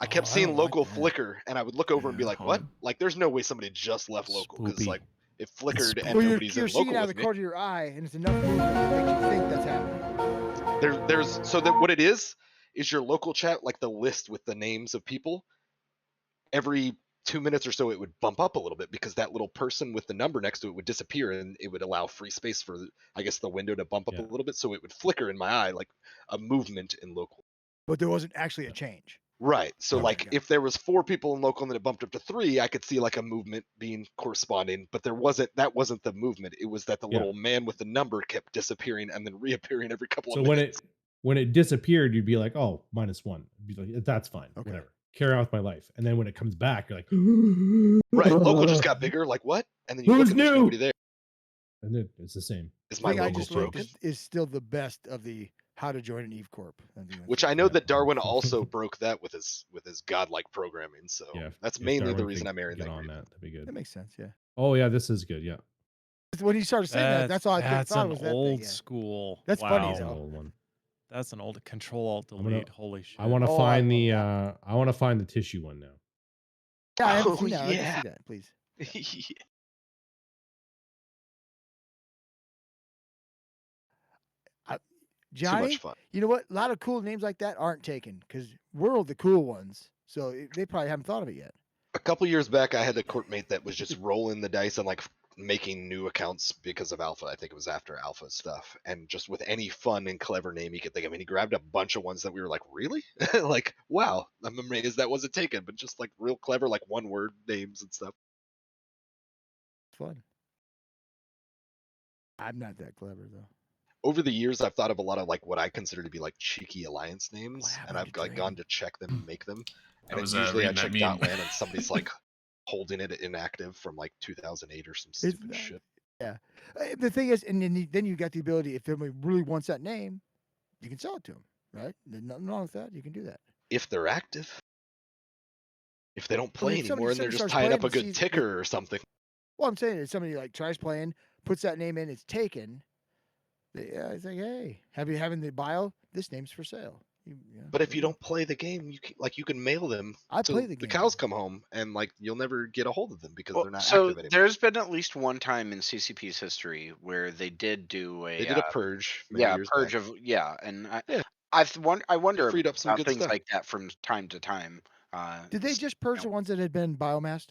I kept Oh, I seeing don't like local that. flicker, and I would look over and be Yeah, like, "What?" haunted. Like, there's no way somebody just left local because Spoopy. like it flickered and Well, you're nobody's in seeing local out of with the me. corner of your eye, and it's enough movement to make you think that's happening. There's so that what it is your local chat, like the list with the names of people. Every 2 minutes or so, it would bump up a little bit because that little person with the number next to it would disappear, and it would allow free space for, I guess, the window to bump up Yeah. a little bit, so it would flicker in my eye like a movement in local. But there wasn't actually a change. Right. So Okay, like got it. if there was 4 people in local and then it bumped up to 3, I could see like a movement being corresponding, but that wasn't the movement. It was that the Yeah. little man with the number kept disappearing and then reappearing every couple So of minutes. when it disappeared, you'd be like, oh, -1. You'd be like, that's fine. Okay. Whatever. Carry on with my life. And then when it comes back, you're like, Right. Local just got bigger. Like what? And then you Who's look and there's new? nobody there. And then it's the same. Is I my think I local just ranked broken? is still the best of the how to join an Eve Corp. Which I know that Darwin also broke that with his godlike programming. So Yeah. that's if mainly the Darwin reason could I'm airing get that. on group. that. That'd be good. that makes sense. Yeah. Oh yeah, this is good. Yeah. When you started saying that, that's all I That's thought an was that old thing. Yeah. school. That's funny as That's an hell. old one. That's an old Control Alt gonna- Delete. Holy shit! I want to Oh, I find love the that. I want to find the tissue one now. Yeah, I haven't Oh, seen that. I'd like to yeah. see that, please. Too Johnny, much fun. you know what? A lot of cool names like that aren't taken because we're the cool ones. So they probably haven't thought of it yet. A couple years back, I had a court mate that was just rolling the dice on like making new accounts because of alpha. I think it was after alpha stuff, and just with any fun and clever name he could think of. I mean, he grabbed a bunch of ones that we were like, really? Like, wow, I'm amazed that wasn't taken, but just like real clever, like one word names and stuff. Fun. I'm not that clever though. Over the years, I've thought of a lot of like what I consider to be like cheeky alliance names, and happened I've to like gone to check them and make them. I And was it's usually I reading that check meme. Dotland and somebody's like holding it inactive from like 2008 or some It's stupid not- shit. Yeah. The thing is, and then you got the ability, if somebody really wants that name, you can sell it to them, right? There's nothing wrong with that. You can do that. If they're active. If they don't Well, play if somebody- anymore and they're somebody just starts tying playing up a and good sees- ticker or something. Well, I'm saying if somebody like tries playing, puts that name in, it's taken. It's like, hey, have you having the bio? This name's for sale. But if you don't play the game, you can mail them. I till play the game. cows come home, and like you'll never get a hold of them because Well, they're not so active anymore. there's been at least one time in CCP's history where they did do a They did a purge. Many yeah years purge back. of and Yeah. I wonder freed up some about good things stuff. like that from time to time. Did they just purge the ones that had been biomassed?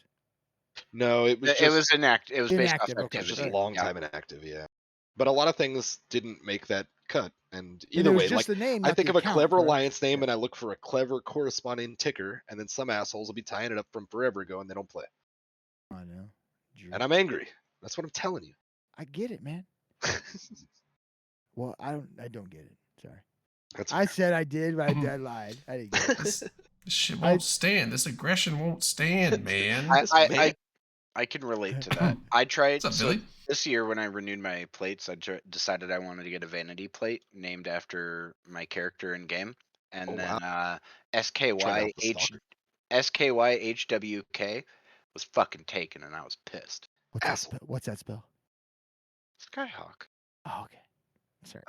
No, it was It just was inactive. It was based off Inactive, okay. it was activity. just long yeah. time inactive. Yeah, but a lot of things didn't make that cut. And And either it was way, just like the name. I not think the of a account, clever correct? alliance name, and I look for a clever corresponding ticker, and then some assholes will be tying it up from forever ago, and they don't play. I know. And I'm angry. That's what I'm telling you. I get it, man. Well, I don't get it. Sorry. That's I said I did, but I lied. I didn't get it. This shit won't stand. This aggression won't stand, man. I can relate to that. I tried What's up, Billy? this year when I renewed my plates. I decided I wanted to get a vanity plate named after my character in game, and Oh, then wow. SKY out the stalker. SKYHWK was fucking taken, and I was pissed. What's that spell? Skyhawk. Oh, okay. Sorry.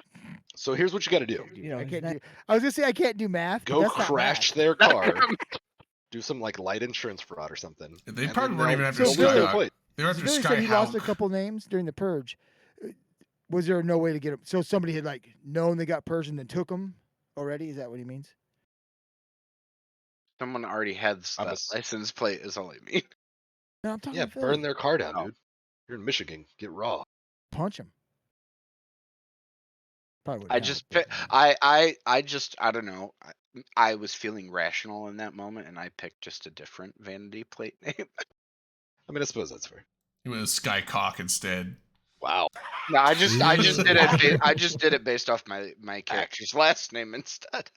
So here's what you got to do. You know, I his can't name- do. I was gonna say I can't do math. but Go that's not crash math. their car. Do some like light insurance fraud or something. They and probably then weren't even they'll- after So they'll lose their Skyhawk. plate. They were after Billy said he lost a Skyhawk. couple names during the purge. Was there no way to get them? So somebody had like known they got purged and then took them already? Is that what he means? Someone already had I'm that a s- license plate. Is all I mean. No, I'm talking. Yeah, Philly. burn their car down, Oh. dude. You're in Michigan. Get raw. Punch him. Probably I wouldn't just help, pi- but- I just I don't know. I was feeling rational in that moment, and I picked just a different vanity plate name. I mean, I suppose that's fair. It was Skycock instead. Wow. No, I just did it. I just did it based off my character's last name instead.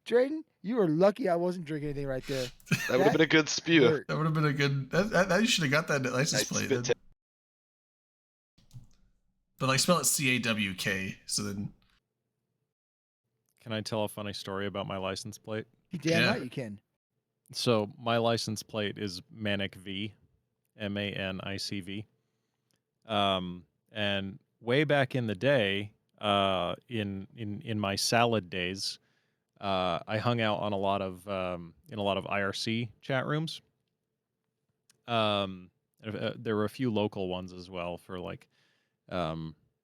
Drayden, you were lucky I wasn't drinking anything right there. That would have been a good spew. hurt. That would have been a good. That you should have got that license Nice plate. spit then. But like spell it CAWK. So then Can I tell a funny story about my license plate? You damn Yeah. right you can. So my license plate is Manic V, MANICV. And way back in the day, in my salad days, I hung out on a lot of in a lot of IRC chat rooms. There were a few local ones as well for like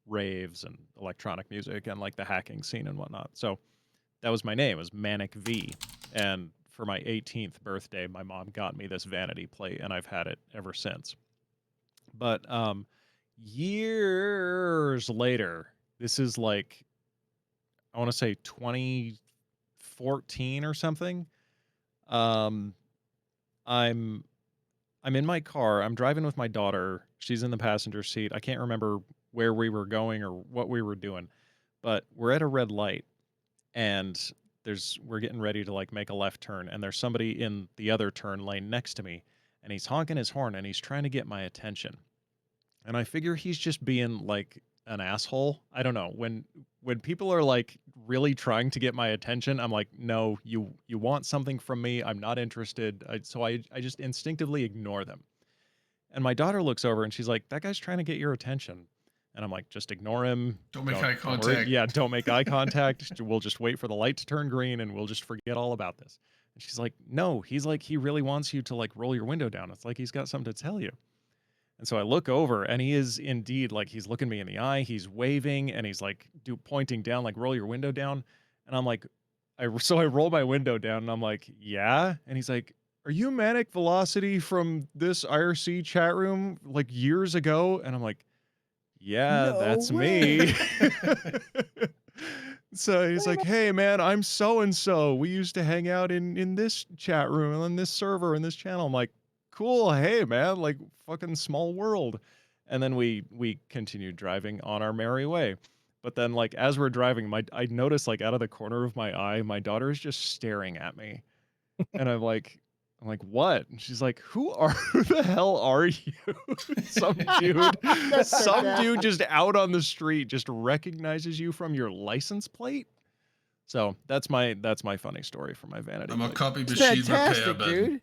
raves and electronic music and like the hacking scene and whatnot. So that was my name, was Manic V. And for my 18th birthday, my mom got me this vanity plate, and I've had it ever since. But years later, this is like, I want to say 2014 or something. I'm in my car. I'm driving with my daughter. She's in the passenger seat. I can't remember where we were going or what we were doing, but we're at a red light, and we're getting ready to like make a left turn, and there's somebody in the other turn lane next to me, and he's honking his horn, and he's trying to get my attention. And I figure he's just being like an asshole. I don't know. When people are like really trying to get my attention, I'm like, no, you want something from me. I'm not interested. So I just instinctively ignore them. And my daughter looks over and she's like, that guy's trying to get your attention. And I'm like, just ignore him. Don't make eye worry. contact. Yeah, don't make eye contact. We'll just wait for the light to turn green and we'll just forget all about this. And she's like, no, he's like, he really wants you to like roll your window down. It's like he's got something to tell you. And so I look over, and he is indeed like, he's looking me in the eye, he's waving, and he's like pointing down, like, roll your window down. And I'm like, so I roll my window down, and I'm like, yeah. And he's like, "Are you Manic Velocity from this IRC chat room like years ago?" And I'm like, "Yeah, No that's way. me." So he's like, "Hey man, I'm so and so. We used to hang out in this chat room and on this server and this channel." I'm like, "Cool. Hey man, like fucking small world." And then we continued driving on our merry way. But then like as we're driving, I noticed like out of the corner of my eye, my daughter is just staring at me. And I'm like, "What?" And she's like, who the hell are you?" Some dude, That's some dude fantastic. just out on the street just recognizes you from your license plate. So that's my funny story for my vanity I'm a plate. copy It's machine repair fantastic, man. dude.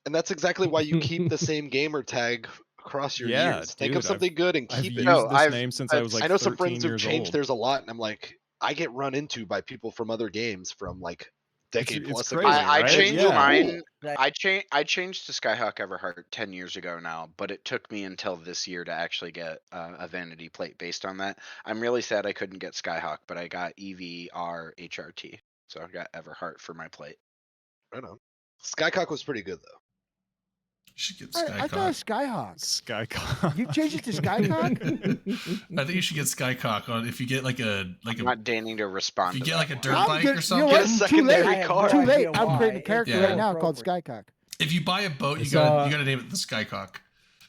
And that's exactly why you keep the same gamer tag across your Yeah, years. Think dude, of something good and I've keep it. used No, this name since I was that's like I know some 13 friends have years changed old. theirs a lot, and I'm like, I get run into by people from other games from like decade It's plus crazy, ago. I right? changed Yeah. mine. Right. I changed to Skyhawk Everheart 10 years ago now, but it took me until this year to actually get a vanity plate based on that. I'm really sad I couldn't get Skyhawk, but I got EVR HRT, so I got Everheart for my plate. Right on. Skycock was pretty good though. You should get I thought Skycock. Skyhawk. Skycock. You changed it to Skycock? I think you should get Skycock on if you get like a I'm not deigning to if respond you to get that like a one. dirt I'm bike good- or you know something. what? Get a Too secondary late. car. Too late. idea I'm creating a why. character Yeah. right now called Skycock. If you buy a boat, It's, you gotta name it the Skycock.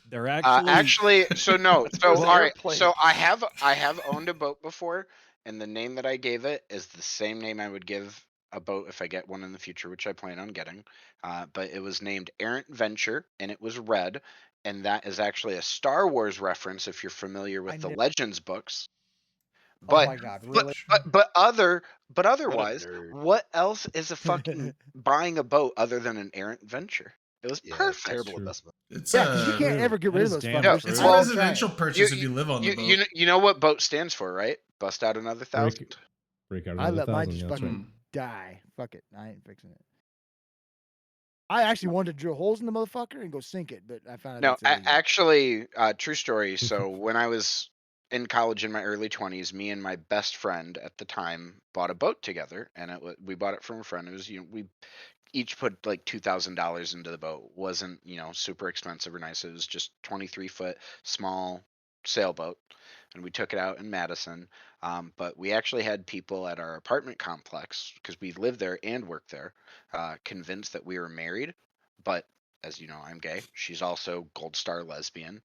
They're actually Actually, so no, so There's all right, airplanes. so I have owned a boat before, and the name that I gave it is the same name I would give a boat if I get one in the future, which I plan on getting. But it was named Errant Venture, and it was red, and that is actually a Star Wars reference if you're familiar with the knew- Legends books. Oh But my god, but really? but otherwise, nerd. what else is a fucking buying a boat other than an Errant Venture? It was Yeah, perfect. terrible True. investment. It's Yeah, because you can't True. ever get That rid of is those damn fuckers. true. it's I a will try residential it. purchase if you live on the boat. You know what boat stands for, right? Bust out another thousand. Break out I another let mine 1,000. just That's right. fucking die. Fuck it. I ain't fixing it. I actually wanted to drill holes in the motherfucker and go sink it, but I found out No, that's illegal. actually, true story. So when I was in college in my early 20s, me and my best friend at the time bought a boat together, and we bought it from a friend. It was we each put like $2,000 into the boat. Wasn't super expensive or nice. It was just 23-foot small sailboat, and we took it out in Madison. But we actually had people at our apartment complex, because we lived there and worked there, convinced that we were married. But as you know, I'm gay. She's also Gold Star lesbian.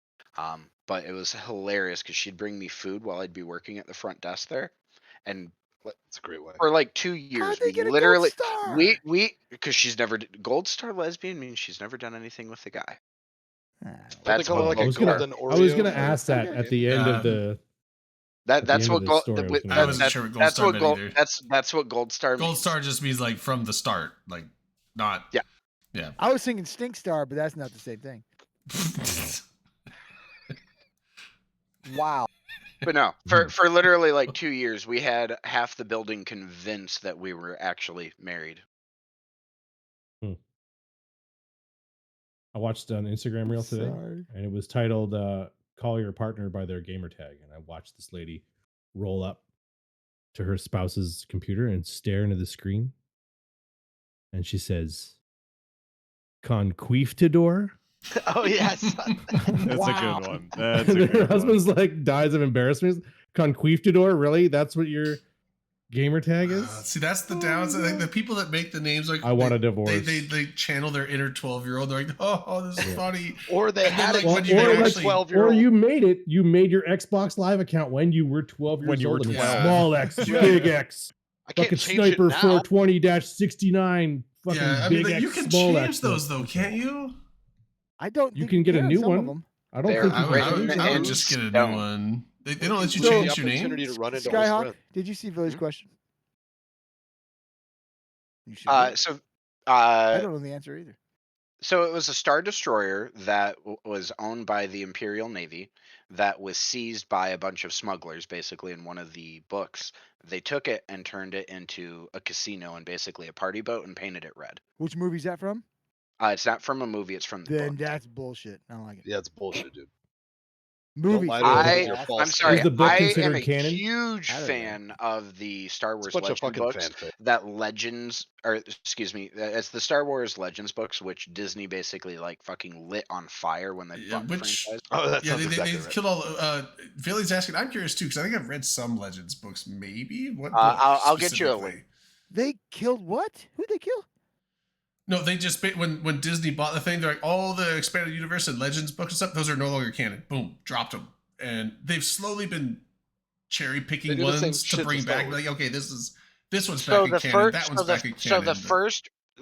But it was hilarious because she'd bring me food while I'd be working at the front desk there, and It's a great way. for like 2 How'd years they we get a literally gold star? we because she's never Gold Star lesbian means she's never done anything with a guy. Ah, Don't they That's call it what like a Gold Star. golden Oreo? I was gonna for ask that fucking at the games? end Yeah. of the. That's end what of this gold. story, I was gonna I wasn't sure what Gold That's Star what meant gold. either. That's what Gold Star. Gold means. Star just means like from the start, like not. Yeah. Yeah. I was thinking Stink Star, but that's not the same thing. Wow. But no, for literally like 2 years, we had half the building convinced that we were actually married. I watched an Instagram reel today, Sorry. and it was titled "Call Your Partner by Their Gamer Tag." And I watched this lady roll up to her spouse's computer and stare into the screen, and she says, "Conquistador." Oh yes. That's Wow. a good one. That's a And her good one. husband's like dies of embarrassment. Conquistador, really? That's what your gamer tag is? See, that's the downside. Like, the people that make the names, like I want a divorce. They channel their inner 12-year-old. They're like, oh, this is Yeah. funny. Or they And then, had like, it when when you you were actually- 12-year-old. Or you made it. You made your Xbox Live account when you were 12 years When you were old. And it's 12. small X, Yeah. big X, I can't fucking change it sniper now. 420-69, fucking Yeah, I big mean, like, X, you can small change X. those though, can't you? I don't. You think can get a can, new some of one. them. I don't They're think you I can would, written change I would in those. just get a stone. new one. They don't let you Gives you change the your opportunity name. to run into all Skyhawk, strength. did you see Village Hmm? question? You should. know. So I don't know the answer either. So it was a Star Destroyer that was owned by the Imperial Navy that was seized by a bunch of smugglers, basically, in one of the books. They took it and turned it into a casino and basically a party boat and painted it red. Which movie's that from? It's not from a movie, it's from the Then book. that's bullshit. I don't like it. Yeah, it's bullshit, dude. Movies. lie to us I- with your false I'm sorry. Is the book I am considered a canon? huge I don't know. fan of the Star It's Wars a bunch of Legend fucking books. fanfic. That Legends, or excuse me, it's the Star Wars Legends books, which Disney basically like fucking lit on fire when they Yeah, bought the which- franchise. Oh, that Yeah, sounds they exactly right. killed all. Vayle's asking. I'm curious too because I think I've read some Legends books. Maybe what? Book I'll get you a specifically? link. They killed what? Who'd they kill? No, they just when Disney bought the thing, they're like all the expanded universe and Legends books and stuff. Those are no longer canon. Boom, dropped them, and they've slowly been cherry They picking do the same ones to shit bring to Star back. Wars. Like, okay, this one's So back in canon. That one's back in canon.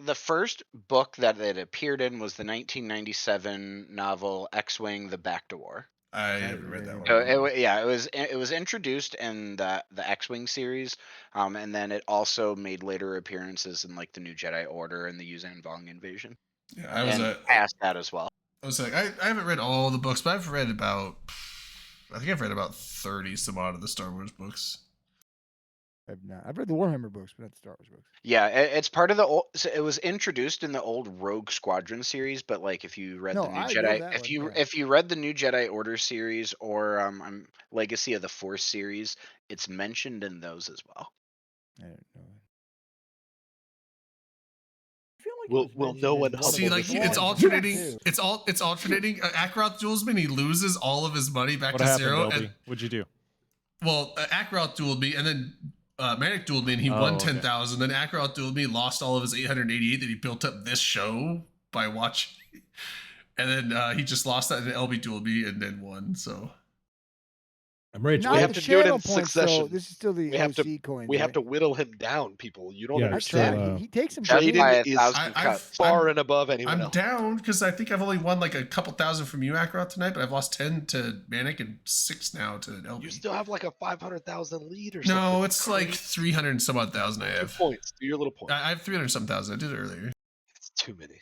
the first book that it appeared in was the 1997 novel X-Wing: The Back to War. I haven't read that one. So it was introduced in the X-Wing series, and then it also made later appearances in like the New Jedi Order and the Yuuzhan Vong invasion. Yeah, I was and past that as well. I was like, I haven't read all the books, but I've read about. I think I've read about 30 some odd of the Star Wars books. I've not. I've read the Warhammer books, but not the Star Wars books. Yeah, it's part of the old. So it was introduced in the old Rogue Squadron series, but like if you read No, the New I read Jedi, that if one, you yeah. if you read the New Jedi Order series or Legacy of the Force series, it's mentioned in those as well. I don't know. I feel like it Will- was will mentioned no in one one help See, of Humble like the before. it's ones. alternating. too. It's alternating. Akrauth duels me, and he loses all of his money back What to happened, zero. Dolby? And, What'd you do? well, Akrauth dueled me, and then Manic dueled me, and he won Oh, okay. 10,000. Then Akrauth dueled me, lost all of his 888 that he built up this show by watching. And then he just lost that, and LB dueled me, and then won. So I'm ready to Not We wait. have the to do it in channel points, though. succession. This is still the We have to- OC coins. We have right? to whittle him down, people. You don't Yeah, I it's still, understand. tried. He takes some. That's Jaden by is 1,000 I- cuts. Far and above anyone I'm else. down because I think I've only won like a couple thousand from you, Akrauth, tonight, but I've lost 10 to Manic and 6 now to LB. You still have like a 500,000 lead or something. No, it's like crazy. 300 and some odd thousand I Two have. points. Do your little point. I have 300 some thousand. I did it earlier. It's too many.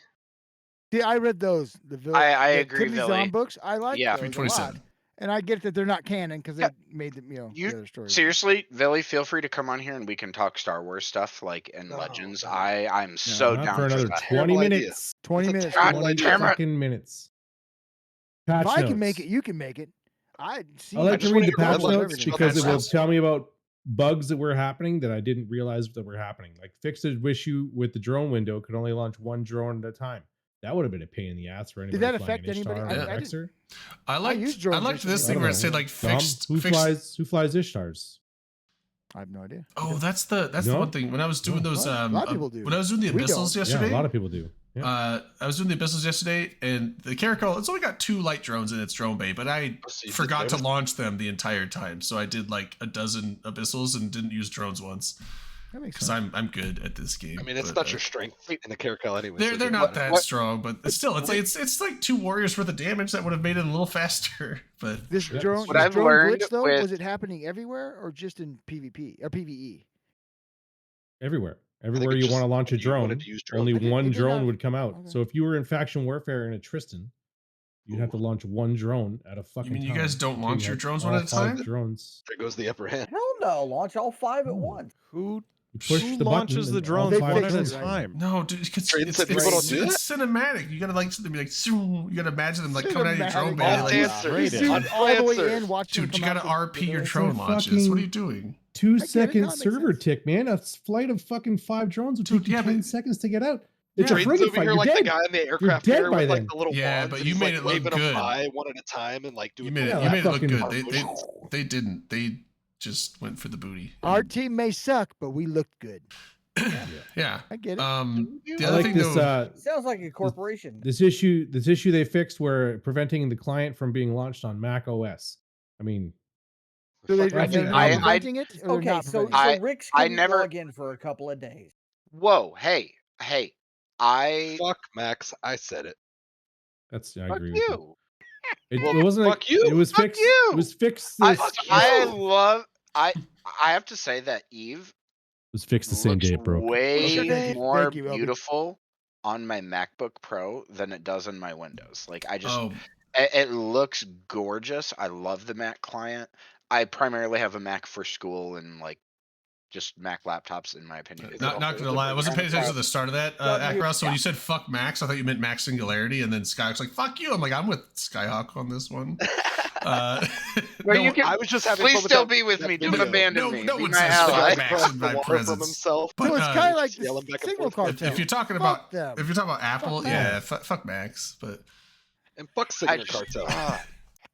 See, I read those. The I the agree, Timothy Billy. Zahn books. I like Yeah. those a lot. 327. And I get that they're not canon because they Yeah. made them, the You other stories. seriously, Villy, feel free to come on here and we can talk Star Wars stuff like in No, Legends. no. I'm so Not down for another that. 20 Terrible idea. minutes. 20 That's a minutes. terrible 20 idea. Damn it. fucking minutes. Patch If I can make notes. it, you can make it. I see. I like just to wanna read the hear patch more notes about because it patch will notes. tell me about bugs that were happening that I didn't realize that were happening. Like fixed an issue with the drone window could only launch one drone at a time. That would have been a pain in the ass for anybody. that flying affect an Ishtar anybody? or I an didn't- Xer. I liked use drones this recently. thing I where it don't said know. like Dom, fixed. who flies Ishtars? I have no idea. Oh, that's the No? one thing. When I was doing No. those, A lot of people do. when I was doing the We abyssals don't. yesterday, Yeah, a lot of people do. Yeah. I was doing the abyssals yesterday, and the Caracal, it's only got 2 light drones in its drone bay, but I So you did forgot to those? launch them the entire time. So I did like a dozen abyssals and didn't use drones once That makes because sense. I'm good at this game. I mean, it's but, not your strength in the Caracal anyway. They're so they're you not might- that What- strong, but still, it's like 2 warriors worth of damage that would have made it a little faster. But This Yeah. drone, What this I've drone learned glitch though, with- was it happening everywhere or just in PvP or PvE? Everywhere. it Everywhere you just- want to launch a when you wanted drone, to use drones. only I did- one it did drone not- would come out. okay. So if you were in faction warfare in a Tristan, you'd have to Ooh. launch one drone at a fucking mean you time guys don't until launch you your had drones one all at a 5 time? Drones. There goes the upper hand. Hell no, launch all 5 at Ooh. once. Who You push who the launches button the and drones all They 5 one at a fixed it, right? time? no, dude, Trade said people don't do it's cinematic. You gotta like be like, "Zoom." You gotta imagine them like coming out of your drone Cinematic. bay. All Like, answers. Rated. Dude, On all the way answers. in, watch them dude, you come gotta out RP your the- drone It's a launches. What are fucking- you doing? 2 get it. second No, it makes server sense. tick, man. A flight of fucking 5 drones would Dude, take you yeah, 10 but- seconds to get out. It's Yeah. a Trades frigate over fight. here You're like dead. the guy in the aircraft dead carrier by with like then. the little Yeah, wands, but and you he's, made like, it look waving 'em good. high one at a time and like You doing made it. Yeah, You that made it look fucking- good. They didn't. They just went for the booty. Our team may suck, but we looked good. Yeah. I get it. The I other like thing this though, Sounds like a corporation. this issue they fixed where preventing the client from being launched on Mac OS. I mean, So they're I think not I- preventing it? Or they're Okay, not so preventing it? Rick's I couldn't never- log in for a couple of days. Whoa, hey, I Fuck Max, I said it. that's I fuck agree with you. you. It, Well, it wasn't fuck like you. it was Fuck fixed. you. It was fixed. I, This, I it love. I have to say that Eve was fixed the same looks day it broke. way Okay, thank you. more Thank you, LB. beautiful on my MacBook Pro than it does on my Windows. Like I just, oh, it looks gorgeous. I love the Mac client. I primarily have a Mac for school and like just Mac laptops, in my opinion. not gonna lie, I wasn't paying attention to the start of that, Akros. So when you said "fuck Max," I thought you meant Max Singularity, and then Skyhawk's like "fuck you." I'm like, I'm with Skyhawk on this one. Well, no, you can I was just having please fun with still that- be with that me. Don't video. abandon me. no Be one my says ally. fuck Max in my From presence. himself. But, So it's uh, kind of like just yelling the back and signal forth. cartel. if you're talking Fuck about them. if you're talking about Apple, them. yeah, fuck Max. But And fuck I Signal just- Cartel.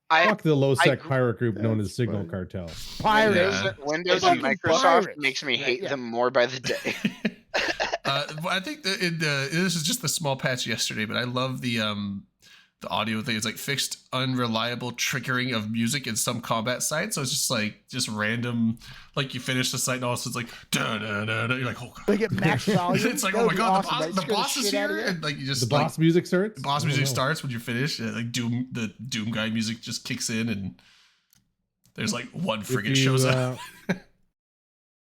I Fuck the low-sec gr- pirate group known That's as Signal funny. Cartel. Pirates. Yeah. Windows and Fucking Microsoft pirates. makes me Right, hate yeah. them more by the day. I think that this is just the small patch yesterday, but I love the audio thing. It's like fixed unreliable triggering of music in some combat sites. So it's just random, like you finish the site and all of a sudden it's like da da da da. You're like, oh god. They get max value. It's like, That oh would my be god, awesome, right? the Scare the boss is shit out of here, you. and like you just The boss music starts. the boss I don't music know. starts when you finish. Like the Doom guy music just kicks in, and there's like one If frigate you, shows up.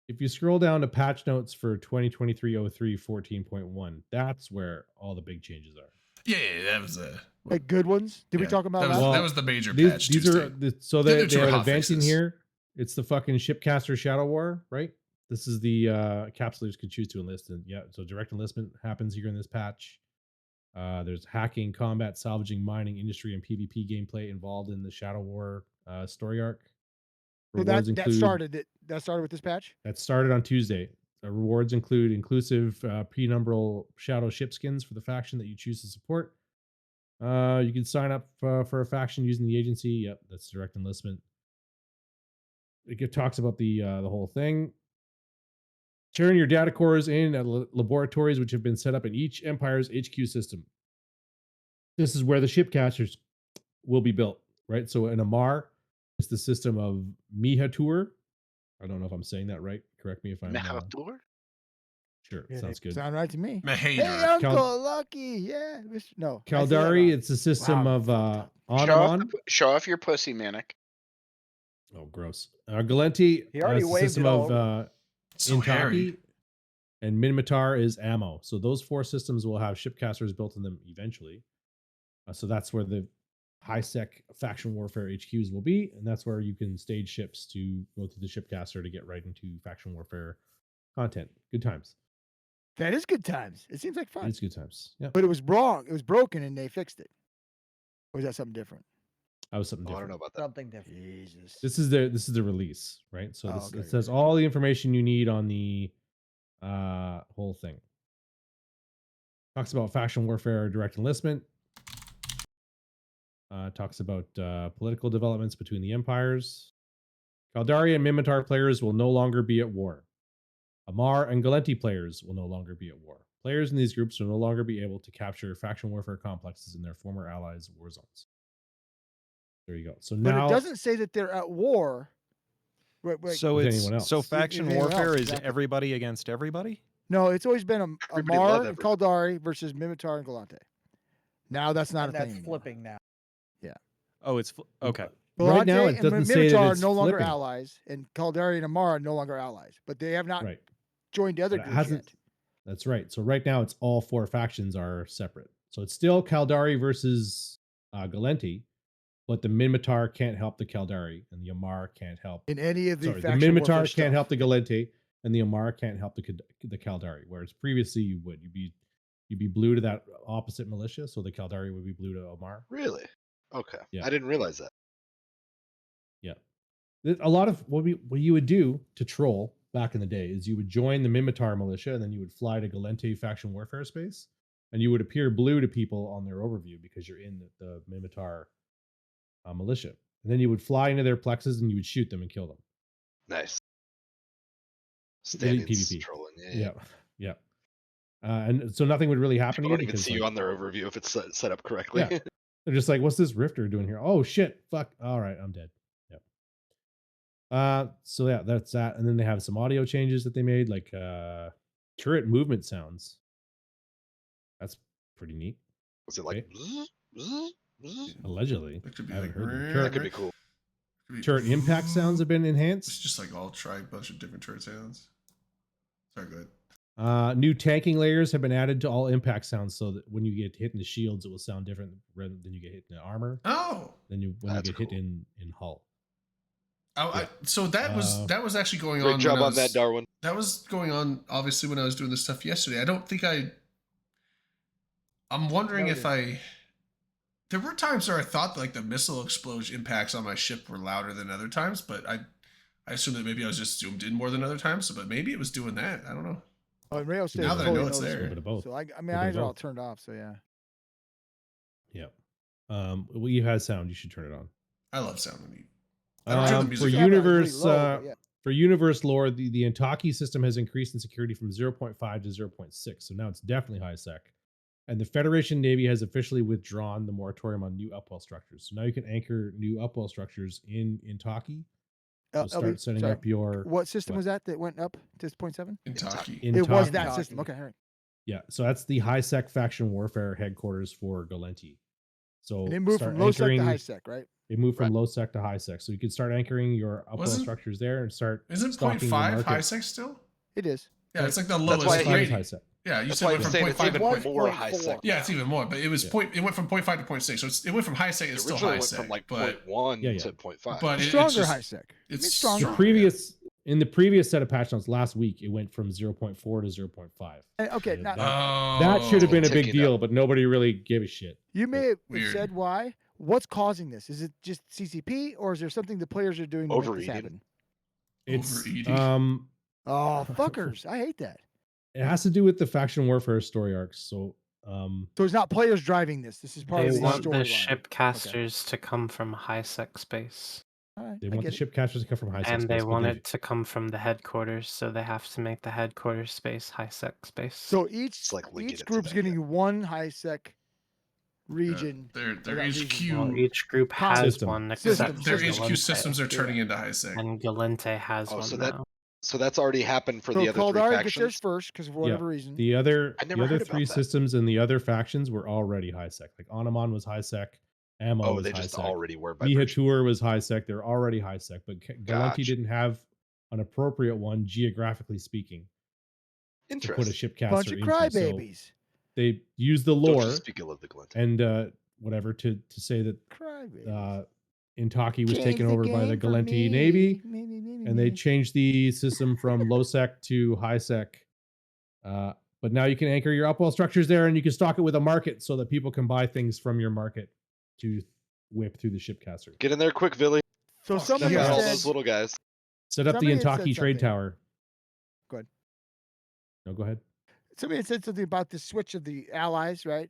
If you scroll down to patch notes for 2023-03 14.1, that's where all the big changes are. Yeah, that was Like good ones. Did we yeah, talk about that? Was, that? Well, that was the major These, patch. these Tuesday. are so The they, other two they are have an hot event in fixes. here. It's the fucking Shipcaster Shadow War, right? This is the capsulators can choose to enlist, and yeah, so direct enlistment happens here in this patch. There's hacking, combat, salvaging, mining, industry, and PvP gameplay involved in the Shadow War story arc. So that started with this patch. That started on Tuesday. Rewards include inclusive penumbral shadow ship skins for the faction that you choose to support. You can sign up for a faction using the agency. Yep, that's direct enlistment. It talks about the whole thing. Sharing your data cores in laboratories which have been set up in each Empire's HQ system. This is where the shipcasters will be built, right? So in Amar, it's the system of Mihatur. I don't know if I'm saying that right. Correct me if I'm Mechatur? sure. Yeah, Sounds good. Sound right to me. Hey, Mahader. Uncle Lucky. Yeah. No. I said that Caldari, wrong. it's a system Wow, of fucked up. Onamon. Show off your pussy, Manic. Oh, gross. Galenti, He already it's a waved system it all of So hairy. Intaki, and Minmatar is ammo. So those four systems will have shipcasters built in them eventually. So that's where the high sec faction warfare HQs will be, and that's where you can stage ships to go through the shipcaster to get right into faction warfare content. Good times. That is good times. It seems like fun. It's good times. Yeah, But it was wrong. It was broken and they fixed it. Or was that something different? that was something Oh, I don't different. know about that. Something different. Jesus. This is the release, right? So Oh, this, okay, it says all the information you need on the whole thing. Talks about faction warfare, direct enlistment. Talks about political developments between the empires. Caldari and Minmatar players will no longer be at war. Amar and Galenti players will no longer be at war. Players in these groups will no longer be able to capture faction warfare complexes in their former allies' war zones. There you go. So But now it doesn't say that they're at war. Wait. So With it's anyone else. so With faction anyone else, warfare is exactly. everybody against everybody. No, it's always been Everybody Amar love and everybody. Caldari versus Mimitar and Galante. Now that's not And a that's thing anymore. flipping now. Oh, it's okay. Right now, Galante it and doesn't say that Mimitar are it's no longer flipping. allies, and Caldari and Amar are no longer allies. But they have not right. joined the other But it groups hasn't- yet. That's right. So right now it's all four factions are separate. So it's still Caldari versus Galenti, but the Minmatar can't help the Caldari, and the Amar can't help. In any of the Sorry, the faction warfare Minmatar stuff. can't help the Galenti, and the Amar can't help the Caldari. Whereas previously you would, you'd be blue to that opposite militia, so the Caldari would be blue to Amar. Really? Okay. Yeah. I didn't realize that. Yeah, a lot of what you would do to troll back in the day is you would join the Minmatar militia, and then you would fly to Galenti faction warfare space, and you would appear blue to people on their overview because you're in the Minmatar militia, and then you would fly into their plexes and you would shoot them and kill them. Nice. Elite Stand-ins PvP. trolling. Yeah. And so nothing would really happen People to you don't even because see you like, on their overview if it's set up correctly. Yeah. they're just like, what's this Rifter doing here? Oh shit, fuck. All right, I'm dead. Yep. So yeah, that's that. And then they have some audio changes that they made, like turret movement sounds. That's pretty neat. Was it like? Right. Zzz, zzz, zzz? Allegedly. It could be I haven't like, heard them. That Turret, could be cool. turret impact sounds have been It's enhanced. just like all try a bunch of different turret sounds. Sorry, go ahead. New tanking layers have been added to all impact sounds, so that when you get hit in the shields, it will sound different than you get hit in the armor. Oh, When you That's get hit cool. in hull. so that Uh, was actually going Great on. job when I on that, was- Darwin. That was going on obviously when I was doing this stuff yesterday. I don't think I'm wondering if I There were times where I thought like the missile explosion impacts on my ship were louder than other times, but I assumed that maybe I was just zoomed in more than other times. But maybe it was doing that. I don't know. Oh, and radio state Now is that I totally know it's A there. little bit noticeable. of both. So I mean, Little bit eyes of are all both. turned off. So yeah. Well, you had sound. You should turn it on. I love sound and I don't turn the For music Yeah, but, like, really universe, low, but yeah. for universe lore, the Intaki system has increased in security from 0.5 to 0.6, so now it's definitely high sec. And the Federation Navy has officially withdrawn the moratorium on new upwell structures. So now you can anchor new upwell structures in Intaki. So LB, start setting sorry. up your What system what? was that went up to 0.7? Intaki. It was Intaki. that Intaki. system. Okay, all right. Yeah, so that's the high sec faction warfare headquarters for Galenti. So And it moved start from low sec to anchoring- high sec, right? It moved from Right. low sec to high sec, so you can start anchoring your upwell Wasn't- structures there and start. Isn't stocking the 0.5 market. high sec still? It is. Yeah, it's like the That's lowest why 0.5 is rating. high sec. Yeah, you That's said why it I'm went from saying it's 0.5 to even It was 0.6. more high 0.4. sec. Yeah, it's even more, but it was Yeah. it went from 0.5 to 0.6. So it went from high sec. It's It still originally high went sec, from like but 0.1 Yeah, yeah. to 0.5. but It's it- stronger it's just, high sec. it's It's The stronger. in the previous set of patch notes last week, it went from 0.4 to 0.5. Okay, Yeah, now That should have Oh. been a big Ticking deal, up. but nobody really gave a shit. you may have Weird. said why. What's causing this? Is it just CCP, or is there something the players are doing to make this Overeating. happen? It's Overeating. Oh, fuckers! I hate that. it has to do with the faction warfare story arcs. So So it's not players driving this. This is part They of the want the storyline. ship casters to come from high sec space, All right, they I want the get it. ship catchers to come from high sec and space, they but want they've- it to come from the headquarters, so they have to make the headquarters space high sec space. So each like linking it to group's that, getting one high sec Yeah, region. their that HQ well, each group Con- has System. one System, except their for system. HQ Galente, systems are turning into high sec. and Galente has Oh, one so that- now. So that's already happened for So the other three Caldari gets theirs factions. first because for whatever reason. The other I the never other heard about three that. systems and the other factions were already high sec. Like Anamon was high sec, Ammo Oh, was they high just sec. already were by virtue. Mihatur was high sec. They're already high sec, but Galenti Gotcha. didn't have an appropriate one geographically speaking to put a Interesting. ship Bunch caster of into. So crybabies. they used the Don't lore you speak ill of the glint. and whatever to say that Crybabies. Intaki was Change taken the over by the game for Galenti me. Navy, Me. and they changed the system from low sec to high sec. But now you can anchor your upwell structures there, and you can stock it with a market so that people can buy things from your market to whip through the ship caster. Get in there quick, Billy. So Fuck somebody Snuff out all said, those little guys. Set up the Somebody had said Intaki trade something. tower. Go ahead. No, go ahead. somebody had said something about the switch of the allies, right?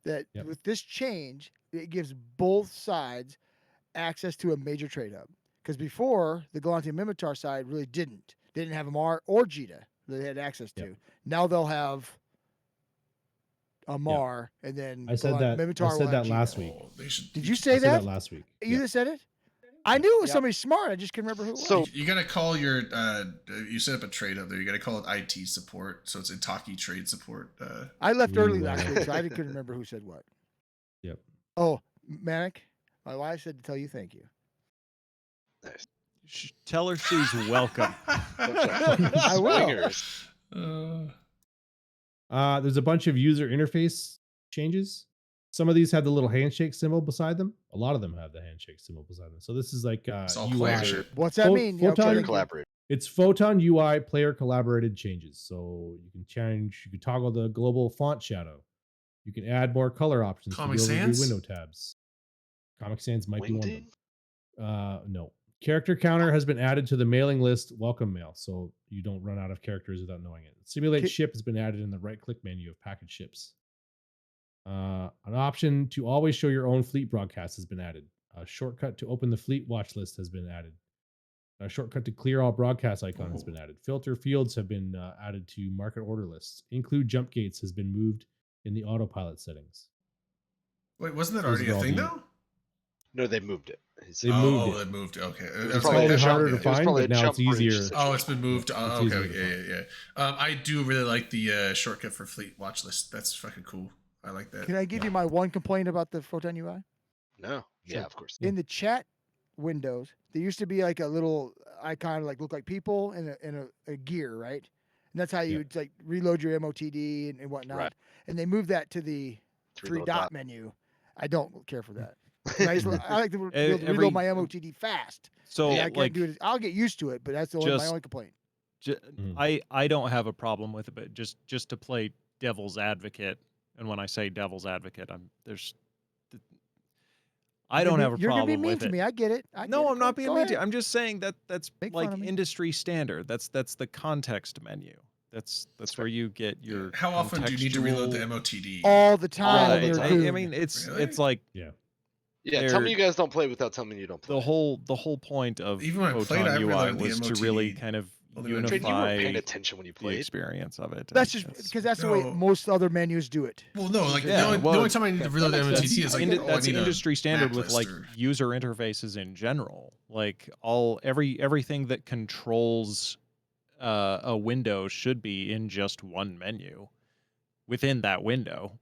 That Yep. with this change, it gives both sides access to a major trade hub. Because before, the Galante and Mimitar side really didn't. They didn't have Amar or Jita that they had access to. Yep. Now they'll have Amar, and then I said that. Mimitar I will said have that last Jita. week. Oh, they should. Did you I say said that? that last week. You Yeah. that said it? I knew it was Yep. somebody smart. I just couldn't remember who it was. So- You gotta call your you set up a trade up there. You gotta call it IT support, so it's Intaki trade support. I left early You, last week, so I couldn't remember who said what. Yep. Oh, Manic, my wife said to tell you thank you. Nice. Tell her she's welcome. I will. Swingers. There's a bunch of user interface changes. Some of these have the little handshake symbol beside them. A lot of them have the handshake symbol beside them. So this is like It's all UI. player shit. What's that Pho- mean? Yeah, Photon- okay. Player collaborate. It's Photon UI player collaborated changes. So you can change, you can toggle the global font shadow. You can add more color options Comic to the overview Sans? window tabs. Comic Sans might be one of Wingding? them. No. Character counter has been added to the mailing list welcome mail, so you don't run out of characters without knowing it. Simulate Ki- ship has been added in the right click menu of package ships. An option to always show your own fleet broadcast has been added. A shortcut to open the fleet watch list has been added. A shortcut to clear all broadcast icon has been added. Filter fields have been added to market order lists. Include jump gates has been moved in the autopilot settings. Wait, wasn't that Those already are a all thing the- though? No, they moved it. He said- They moved it. It moved. Okay. was It's probably probably a jump- harder it to was find, probably but a now jump it's bridge easier. situation. Oh, it's been moved. It's Okay. easier to Yeah. I do really like the shortcut for fleet watch list. That's fucking cool. I like that. Can I give you my one complaint about the Photon UI? No. Sure. Yeah, of course. In the chat windows, there used to be like a little icon, like look like people and a gear, right? And that's how you Yeah. would like reload your MOTD and whatnot. Right. And they moved that to the Three three little dot dot. menu. I don't care for that. I like to be able to Every- reload my MOTD fast. So I can't like do it. I'll get used to it, but that's the only, my just- only complaint. I don't have a problem with it, but just to play devil's advocate, and when I say devil's advocate, I don't have a You're gonna be problem mean with to it. me. I get it. I No, get it. I'm not being Go mean to you. ahead. I'm just saying that that's Make fun like of me. industry standard. That's the context menu. That's where you get your. How often do you need to reload the contextual- MOTD? All the time. All when the you're time. I doomed. mean, it's Really? like Yeah. Yeah, tell me They're- you guys don't play without telling me you don't play. the whole point of Even when I played, Photon I UI reloaded the was to really MOTD. kind of Only when I Trade, you weren't paying unify attention when you the played. experience of it. That's and just it's- because that's the way No. most other menus do it. Well, no, like Yeah, the well, only time I need to reload the that makes MOTD sense. is like, Indi- oh, I that's need a industry standard map with like list or- user interfaces in general. Like everything that controls a window should be in just one menu within that window.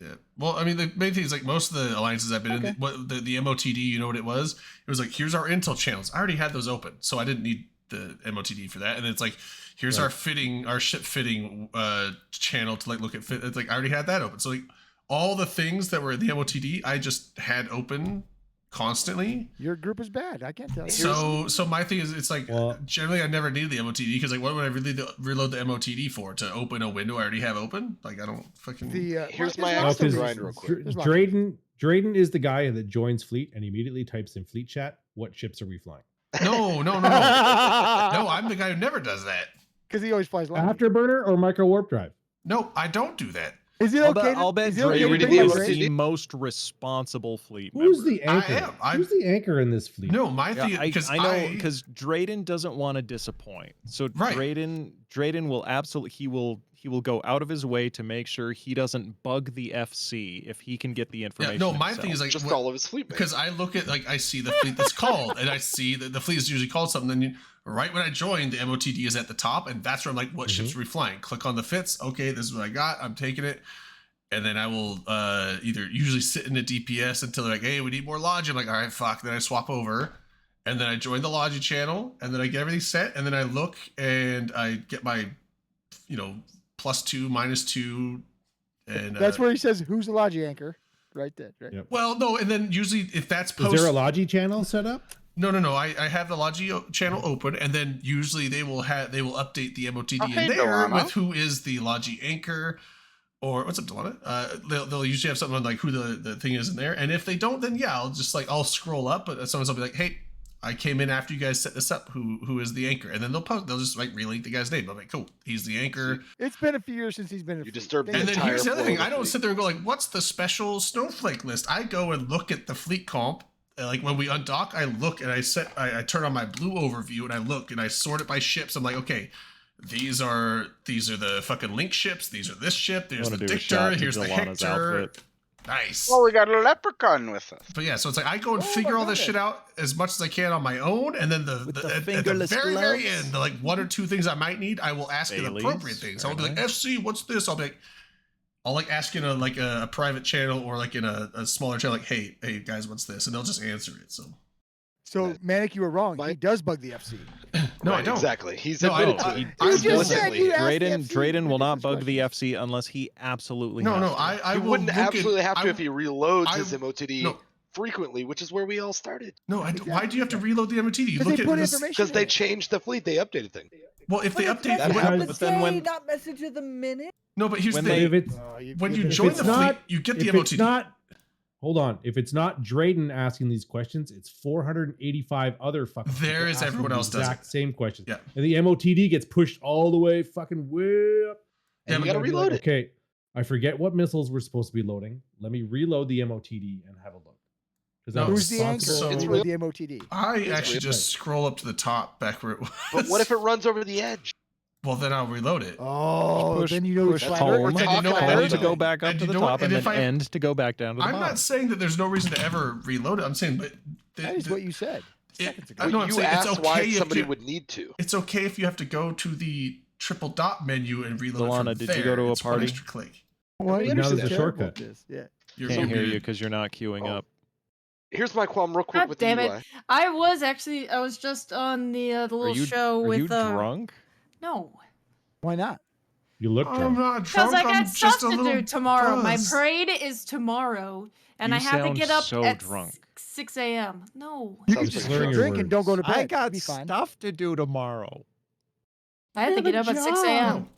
Yeah. Well, I mean, the main thing is like most of the alliances I've been in, what the MOTD, you know what it was? It was like, here's our intel channels. I already had those open, so I didn't need the MOTD for that. And it's like, here's our ship fitting channel to like look at fit. It's like I already had that open. So like all the things that were in the MOTD, I just had open constantly. Your group is bad. I can't tell you. So my thing is, it's like Well- generally I never needed the MOTD because like what would I really reload the MOTD for? To open a window I already have open? Like I don't fucking. Here's there's my lots axe of to grind reasons. real quick. There's lots of reasons. Drayden is the guy that joins fleet and immediately types in fleet chat, what ships are we flying? No. No, I'm the guy who never does that. Because he always flies long. Afterburner or micro warp drive? No, I don't do that. Is it I'll okay? bet, I'll bet is it okay you to Drayden read bring the my is Drayden? the most responsible fleet Who's member. the anchor? am. Who's the anchor in this fleet? No, my Yeah, thing because I know because Drayden doesn't want to disappoint. So Right. Drayden will absolutely he will go out of his way to make sure he doesn't bug the FC if he can get the information. no, my thing is like Just what- all of his fleet mates. because I look at like I see the fleet that's called and I see that the fleet is usually called something. Then right when I join, the MOTD is at the top, and that's where I'm like, what ships are we flying? Click on the fits. Okay, this is what I got. I'm taking it. And then I will either usually sit in a DPS until they're like, hey, we need more Logi. I'm like, all right, fuck. Then I swap over. And then I join the Logi channel. And then I get everything set. And then I look and I get my, +2, -2. And That's where he says, "Who's the Logi anchor?" Right there. Right. Yep. well, no. And then usually if that's Is post. there a Logi channel set up? No. I have the Logi channel open. And then usually they will update the MOTD Oh, in hey, there Delano. with who is the Logi anchor. Or what's up, Delana? They'll usually have something on like who the thing is in there, and if they don't, then yeah, I'll scroll up, but someone will be like, hey, I came in after you guys set this up. Who is the anchor? And then they'll just like relink the guy's name. I'm like, cool, he's the anchor. It's been a few years since he's been. You disturbed And then entire here's the other flow thing: of the I don't fleet. sit there and go like, what's the special snowflake list? I go and look at the fleet comp. Like when we undock, I look and I turn on my blue overview and I look and I sort it by ships. I'm like, okay. These are the fucking link ships. These are this ship. There's wanna the do a Dictor. shot to Here's the Delana's Hector. outfit. Nice. Well, we got a leprechaun with us. But yeah, so it's like I go and Oh figure my all this God. shit out as much as I can on my own, and then With the at the fingerless very gloves. end, the like one or two things I might need, I will ask the Baileys, appropriate things. I'll be very like, nice. FC, what's this? I'll be like, I'll like ask in a private channel or like in a smaller channel, like, hey guys, what's this? And they'll just answer it. So So Manic, you were wrong. He Mike? does bug the FC. no, I Right, don't. Exactly. He's No, I admitted don't. to it. I You just said Explicitly. you asked the Drayden FC Drayden will not ridiculous bug the questions. FC unless he absolutely No, has no, to. I He will wouldn't look at- absolutely have to I- if he reloads I- his MOTD no. frequently, which is where we all started. No, why do you have to reload the MOTD? You Because look they at put this. information Because they in. changed the fleet. They updated things. Well, if they But it's update, message happens, of the but then when- day, not message of the minute. no, but here's when the But thing. if it's When you you've been- join it's the not- fleet, you get the if MOTD. it's not, hold on. If it's not Drayden asking these questions, it's 485 other fucking. There people is asking everyone the else does it. exact same questions. Yeah. And the MOTD gets pushed all the way fucking way up. Yeah, And but you you gotta gotta be reload like, it. okay, I forget what missiles we're supposed to be loading. Let me reload the MOTD and have a look. Because No, Who's the anchor so- It's with real- the MOTD? I It's actually weird. just scroll up to the top back where it was. But what if it runs over the edge? Well, then I'll reload it. Oh, push- then you know push it's That's flatter. what we're home, talking know what about. I home need to to go do. back up And to you the know what? top, And and if then I- end to go back down to the I'm bottom. not saying that there's no reason to ever reload it. I'm saying, but That is what you said seconds ago. I know, I'm you saying it's asked okay why if somebody you- would need to. it's okay if you have to go to the triple dot menu and reload Delana, it from did there. you go to a It's one party? extra click. Well, we you're understand just that. terrible at Shortcut. this. Yeah. You're Can't hear you muted. because you're not queuing Oh. up. Here's my qualm, real quick, God with the damn it. UI. I was just on the Are little you show are with you drunk? No. Why not? You look I'm drunk. not Because drunk. I I'm got just stuff a to little do tomorrow. My buzzed. parade is tomorrow, and You I have to sound get up so at drunk. 6 a.m. No. You Sounds can just pretty slurring true. your drink and don't go to bed. I got Be fine. stuff to do tomorrow. I had to have get a up at 6 job. a.m.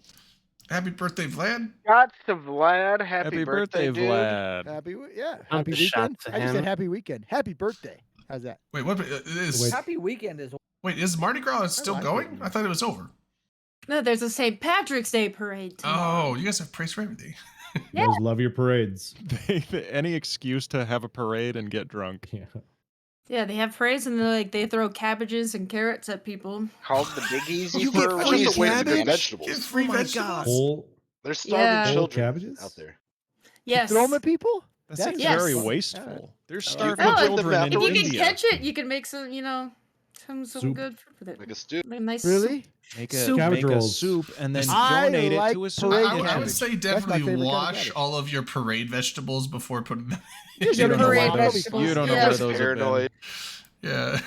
Happy birthday, Vlad. Shots to Vlad. Happy, birthday, dude. Vlad. Yeah. I'm Happy shot weekend. to I just said him. happy weekend. Happy birthday. How's that? Wait, what is? Wait. Happy weekend is Wait, is Mardi Gras still like going? it. I thought it was over. No, there's a St. Patrick's Day parade tomorrow. Oh, you guys have praise for everything. You guys love your parades. Any excuse to have a parade and get drunk. Yeah. Yeah, they have parades and they throw cabbages and carrots at people. Called the Big Easy You for get a free reason. That's a way to do cabbage? vegetables. Get free Oh my vegetables. God. Whole There's starving Yeah. Whole children cabbages? out there. Yes. Throw them at people? That That's seems Yes. very fun. wasteful. There's You starving can put them children in If you can India. catch it, you can make some, some Soup. good food with it. Like a stew. Like a nice Really? Make Soup. a, Cabbage make a rolls. soup and then I donate like it to a soup parade I would cabbage. say That's my definitely favorite kind of wash cabbage. all of your parade vegetables before putting them. Just You get don't know a parade where parade those, vegetables. you don't know Yeah. where those have been. Paranoid. Yeah.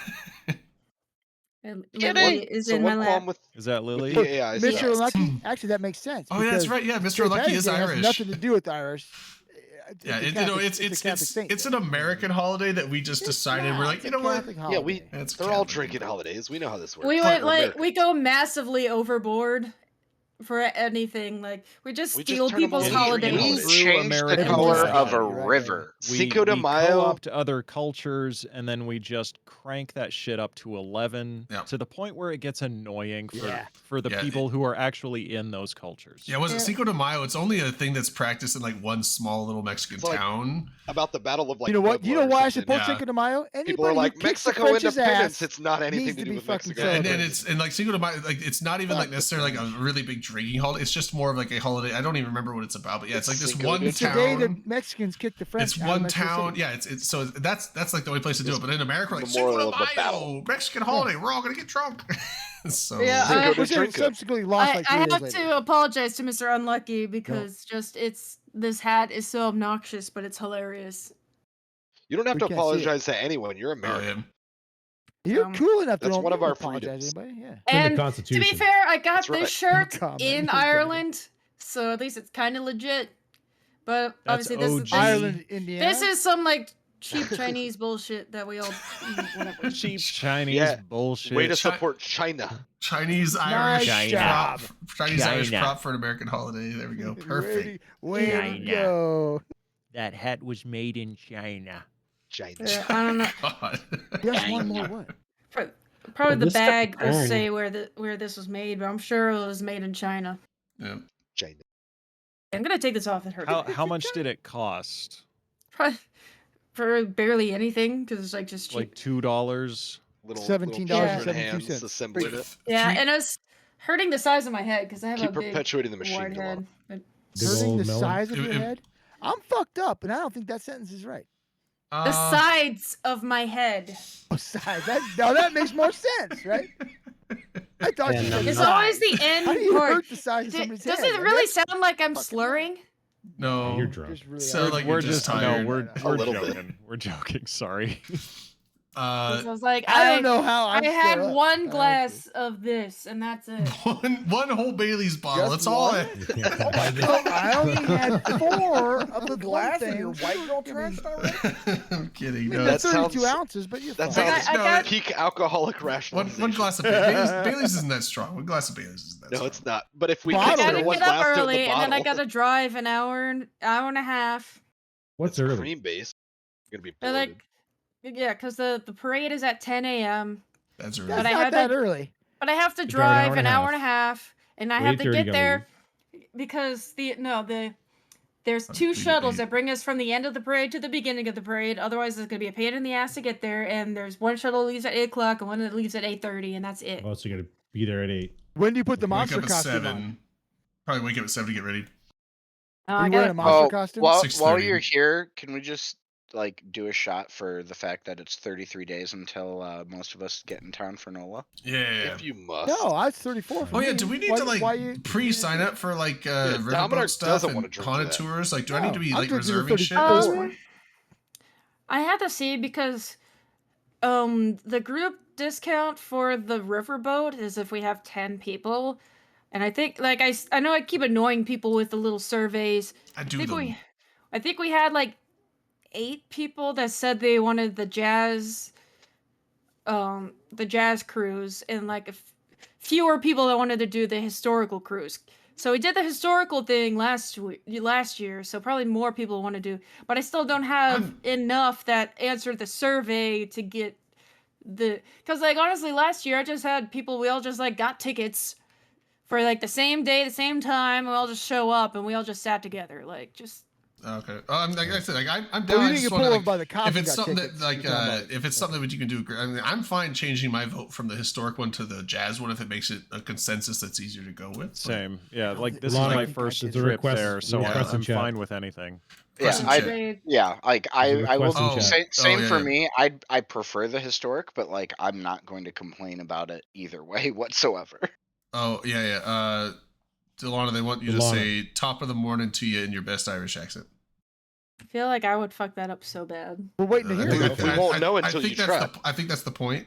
And Kitty! Lily is So in my one lap. qualm with Is that Lily? the AI Mr. stuff. Yes. Lucky? Actually, that makes sense. Oh yeah, that's because right. Yeah, Mr. St. Lucky Patrick's is Day has Irish. nothing to do with Irish. Yeah, a it's Catholic- it's a Catholic saint it's day. an American holiday that we just It's decided we're not. like, It's you a know what? Catholic Yeah, we holiday. It's they're all Catholic. drinking holidays. We know how this works. We But went we're like we go massively overboard for anything. Like we just We just steal turn 'em all people's into drinking We holidays. holidays. True changed the American color tradition. of a Right. river. Cinco de we Mayo. co-opt other cultures and then we just crank that shit up to 11 Yep. to the point where it gets annoying for, Yeah. for the Yeah, people who are actually in those cultures. Yeah, was it Yeah. Cinco de Mayo? It's only a thing that's practiced in like one small little Mexican It's like- town. About the Battle of like You know what? Puebla You know or why I something. support Yeah. Cinco de Mayo? People are Anybody like who kicks the Mexico French's independence. ass It's not anything needs to to do be with fucking Mexico. Yeah, celebrated. and like Cinco de Mayo, like it's not even Fuck like necessarily like a really big drinking holiday. It's just more of like a holiday. I don't even remember what it's about, but yeah, it's like this Cinco one de It's the day town. that Mexicans kick the French. It's out of one Mexico town. City. Yeah, it's so that's like the only place to do It's it. But in America, like memorial Cinco de of the battle. Mayo, Mexican holiday, we're all gonna get drunk. So Yeah, Cinco I- de Which they Trinco. subsequently lost like 3 I days have later. to apologize to Mr. Unlucky because this hat is so obnoxious, but it's hilarious. You don't have We to can't see it. apologize to anyone. You're oh, American. yeah. You're Um, cool enough to That's don't one of you our apologize freedoms. to anybody. Yeah. It's in the And to Constitution. be fair, I got That's this right. shirt Comment. in Exactly. Ireland, so at least it's kind of legit. But That's obviously, this OG. Ireland, Indiana. this is some like cheap Chinese bullshit that we all whatever. Cheap Chinese Yeah. bullshit. Way to Chi- support China. Chinese Nice Irish job. prop. Chinese Irish China. prop for an American holiday. There we go. Perfect. Way to China. go. That hat was made in China. China. Yeah, I don't know. God. Just one more what? Probably Well, the this took a bag will turn. say where this was made, but I'm sure it was made in China. Yeah. China. I'm gonna take this off and hurt How much did it cost? for barely anything because it's like just cheap. Like $2. Little $17.72. children hands assembling it. Yeah, Three- and it's hurting the size of my head because I have Keep a big perpetuating the machine. wide Go on. head. But Big Hurting old the melon. size of It- your it- head? I'm fucked up, and I don't think that sentence is right. the sides of my head. Oh, size. Now that makes more sense, right? I thought Yeah, you no, said It's no. always the How end do you part. hurt the size of somebody's Does head? it I really guess sound like I'm fucking- slurring? No. You're drunk. Just really So, are. like, we're you're just just no, tired. we're A little bit. joking. We're joking. Sorry. 'Cause I was like, I don't know how I I'm had still up, one honestly. glass of this, and that's it. one whole Bailey's bottle. Just That's all. one? You can't buy this. Oh, I only had 4 of the glass one of your thing. white girl I mean, trash already? I'm kidding. I mean, No, that's That 32 sounds- ounces, but you're That fine. Like, sounds I got- peak alcoholic one rationalization. glass of Bailey's isn't that strong. One glass of Bailey's isn't that No, strong. it's not. But if we Bottle. I consider gotta one get up glass to early, the and then I bottle, gotta drive an hour and a half. What's it's early? cream based. You're gonna be They're bloated. like, yeah, because the parade is at 10 a.m. That's That's early. But I not had that to- early. But I have to You drive drive an hour and a half, and I Wait have to till you get gotta there because there's Oh, 2 wait, shuttles wait. that bring us from the end of the parade to the beginning of the parade. Otherwise, it's gonna be a pain in the ass to get there. And there's one shuttle that leaves at 8 o'clock and one that leaves at 8:30, and that's it. Oh, so you gotta be there at 8. When do you put the Wake monster up at costume 7. on? Probably wake up at 7 to get ready. Are I you wearing got a monster Oh, costume? while 6:30. you're here, can we just like do a shot for the fact that it's 33 days until most of us get in town for NOLA? Yeah. If you must. No, I was 34 for Oh yeah, me. do we need Why- to like why you- pre-sign up for like Dominic riverboat stuff doesn't wanna and drink haunted that. tours? Like, do I need No, to be I'm like drinking the reserving shit? at 34. this Um, point? I had to see because the group discount for the riverboat is if we have 10 people. And I think like I know I keep annoying people with the little surveys. I I do think them. we had like 8 people that said they wanted the jazz cruise, and like fewer people that wanted to do the historical cruise. So we did the historical thing last year, so probably more people want to do. But I still don't have enough that answered the survey to get because like honestly, last year I just had people. We all just like got tickets for like the same day, the same time. We all just show up and we all just sat together, like just. Okay. Like I said, like I'm Well, down. you I didn't just get wanna, pulled like, over by the cops. if and it's got something tickets. that like You're talking about- if it's something that you can do, I mean, I'm fine changing my vote from the historic one to the jazz one if it makes it a consensus that's easier to go with. But- Same. Yeah, like think this is Lana, my I think I first did. It's a trip request- there, so request in I'm chat. fine with anything. Yeah, Question I check. yeah, like There's a I will request in Oh, chat. same yeah, for yeah. me. I prefer the historic, but like I'm not going to complain about it either way whatsoever. Oh yeah. Delana, they want you to Delana. say top of the morning to you in your best Irish accent. I feel like I would fuck that up so bad. We're waiting to I hear think it. that- We won't know until think you that's try. I think that's the point.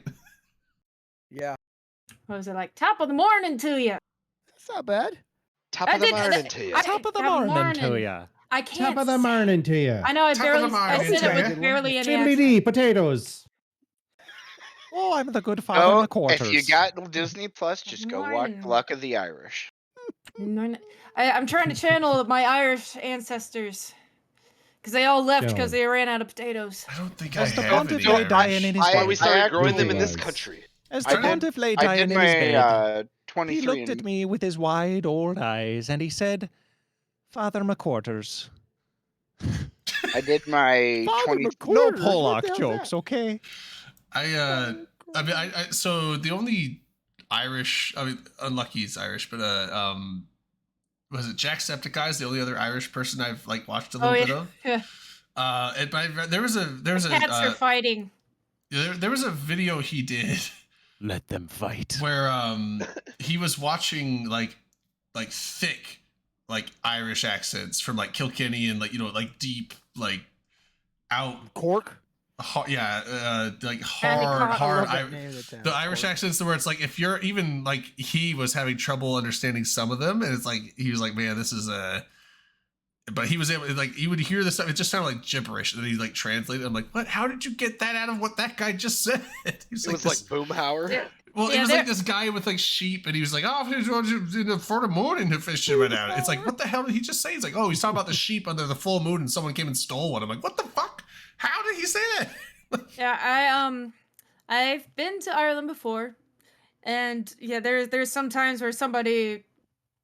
Yeah. What was it like? Top of the morning to you. That's not bad. Top I of the did- morning to you. Top of the morning to ya. I can't. Top of the say- morning to you. I know. I Top of the barely. I morning said to it ya. with barely any Chimbly accent. D, potatoes. Oh, I'm the good father Oh, McQuarters. if you got Disney Plus, just go watch Morning. Luck of the Irish. I'm trying to channel my Irish ancestors because they all left Channel because them. they ran out of potatoes. I don't think As I the have pontiff any lay dying Irish. in his I- That's why we bed. started I growing them in this actually- country. As I the did- pontiff lay I dying did in his my bed, 23 he looked at and me with his wide old eyes and he said, Father McQuarters. I did my Father 20 No McQuarters, what Pollock the hell's jokes, that? okay? So the only Irish, Unlucky's Irish, but was it Jacksepticeye's the only other Irish person I've like watched a little bit of. Yeah. But there was a Cats are fighting. there was a video he did Let them fight. where he was watching like thick like Irish accents from like Kilkenny and like like deep like out Cork. like Andy hard Cork. I love I- that name of the town, the Irish Cork. accents where it's like if you're even like he was having trouble understanding some of them and it's like he was like, man, this is but he was able like he would hear this stuff, it just sounded like gibberish and then he like translated. I'm like, what, how did you get that out of what that guy just said? He's It was this- like Boomhauer. Yeah. well, it Yeah, was they're- like this guy with like sheep, and he was like, "Oh, for the morning to fish went out." It's like, what the hell did he just say? He's like, "Oh, he's talking about the sheep under the full moon, and someone came and stole one." I'm like, "What the fuck? How did he say that?" Yeah, I've been to Ireland before, and yeah, there's some times where somebody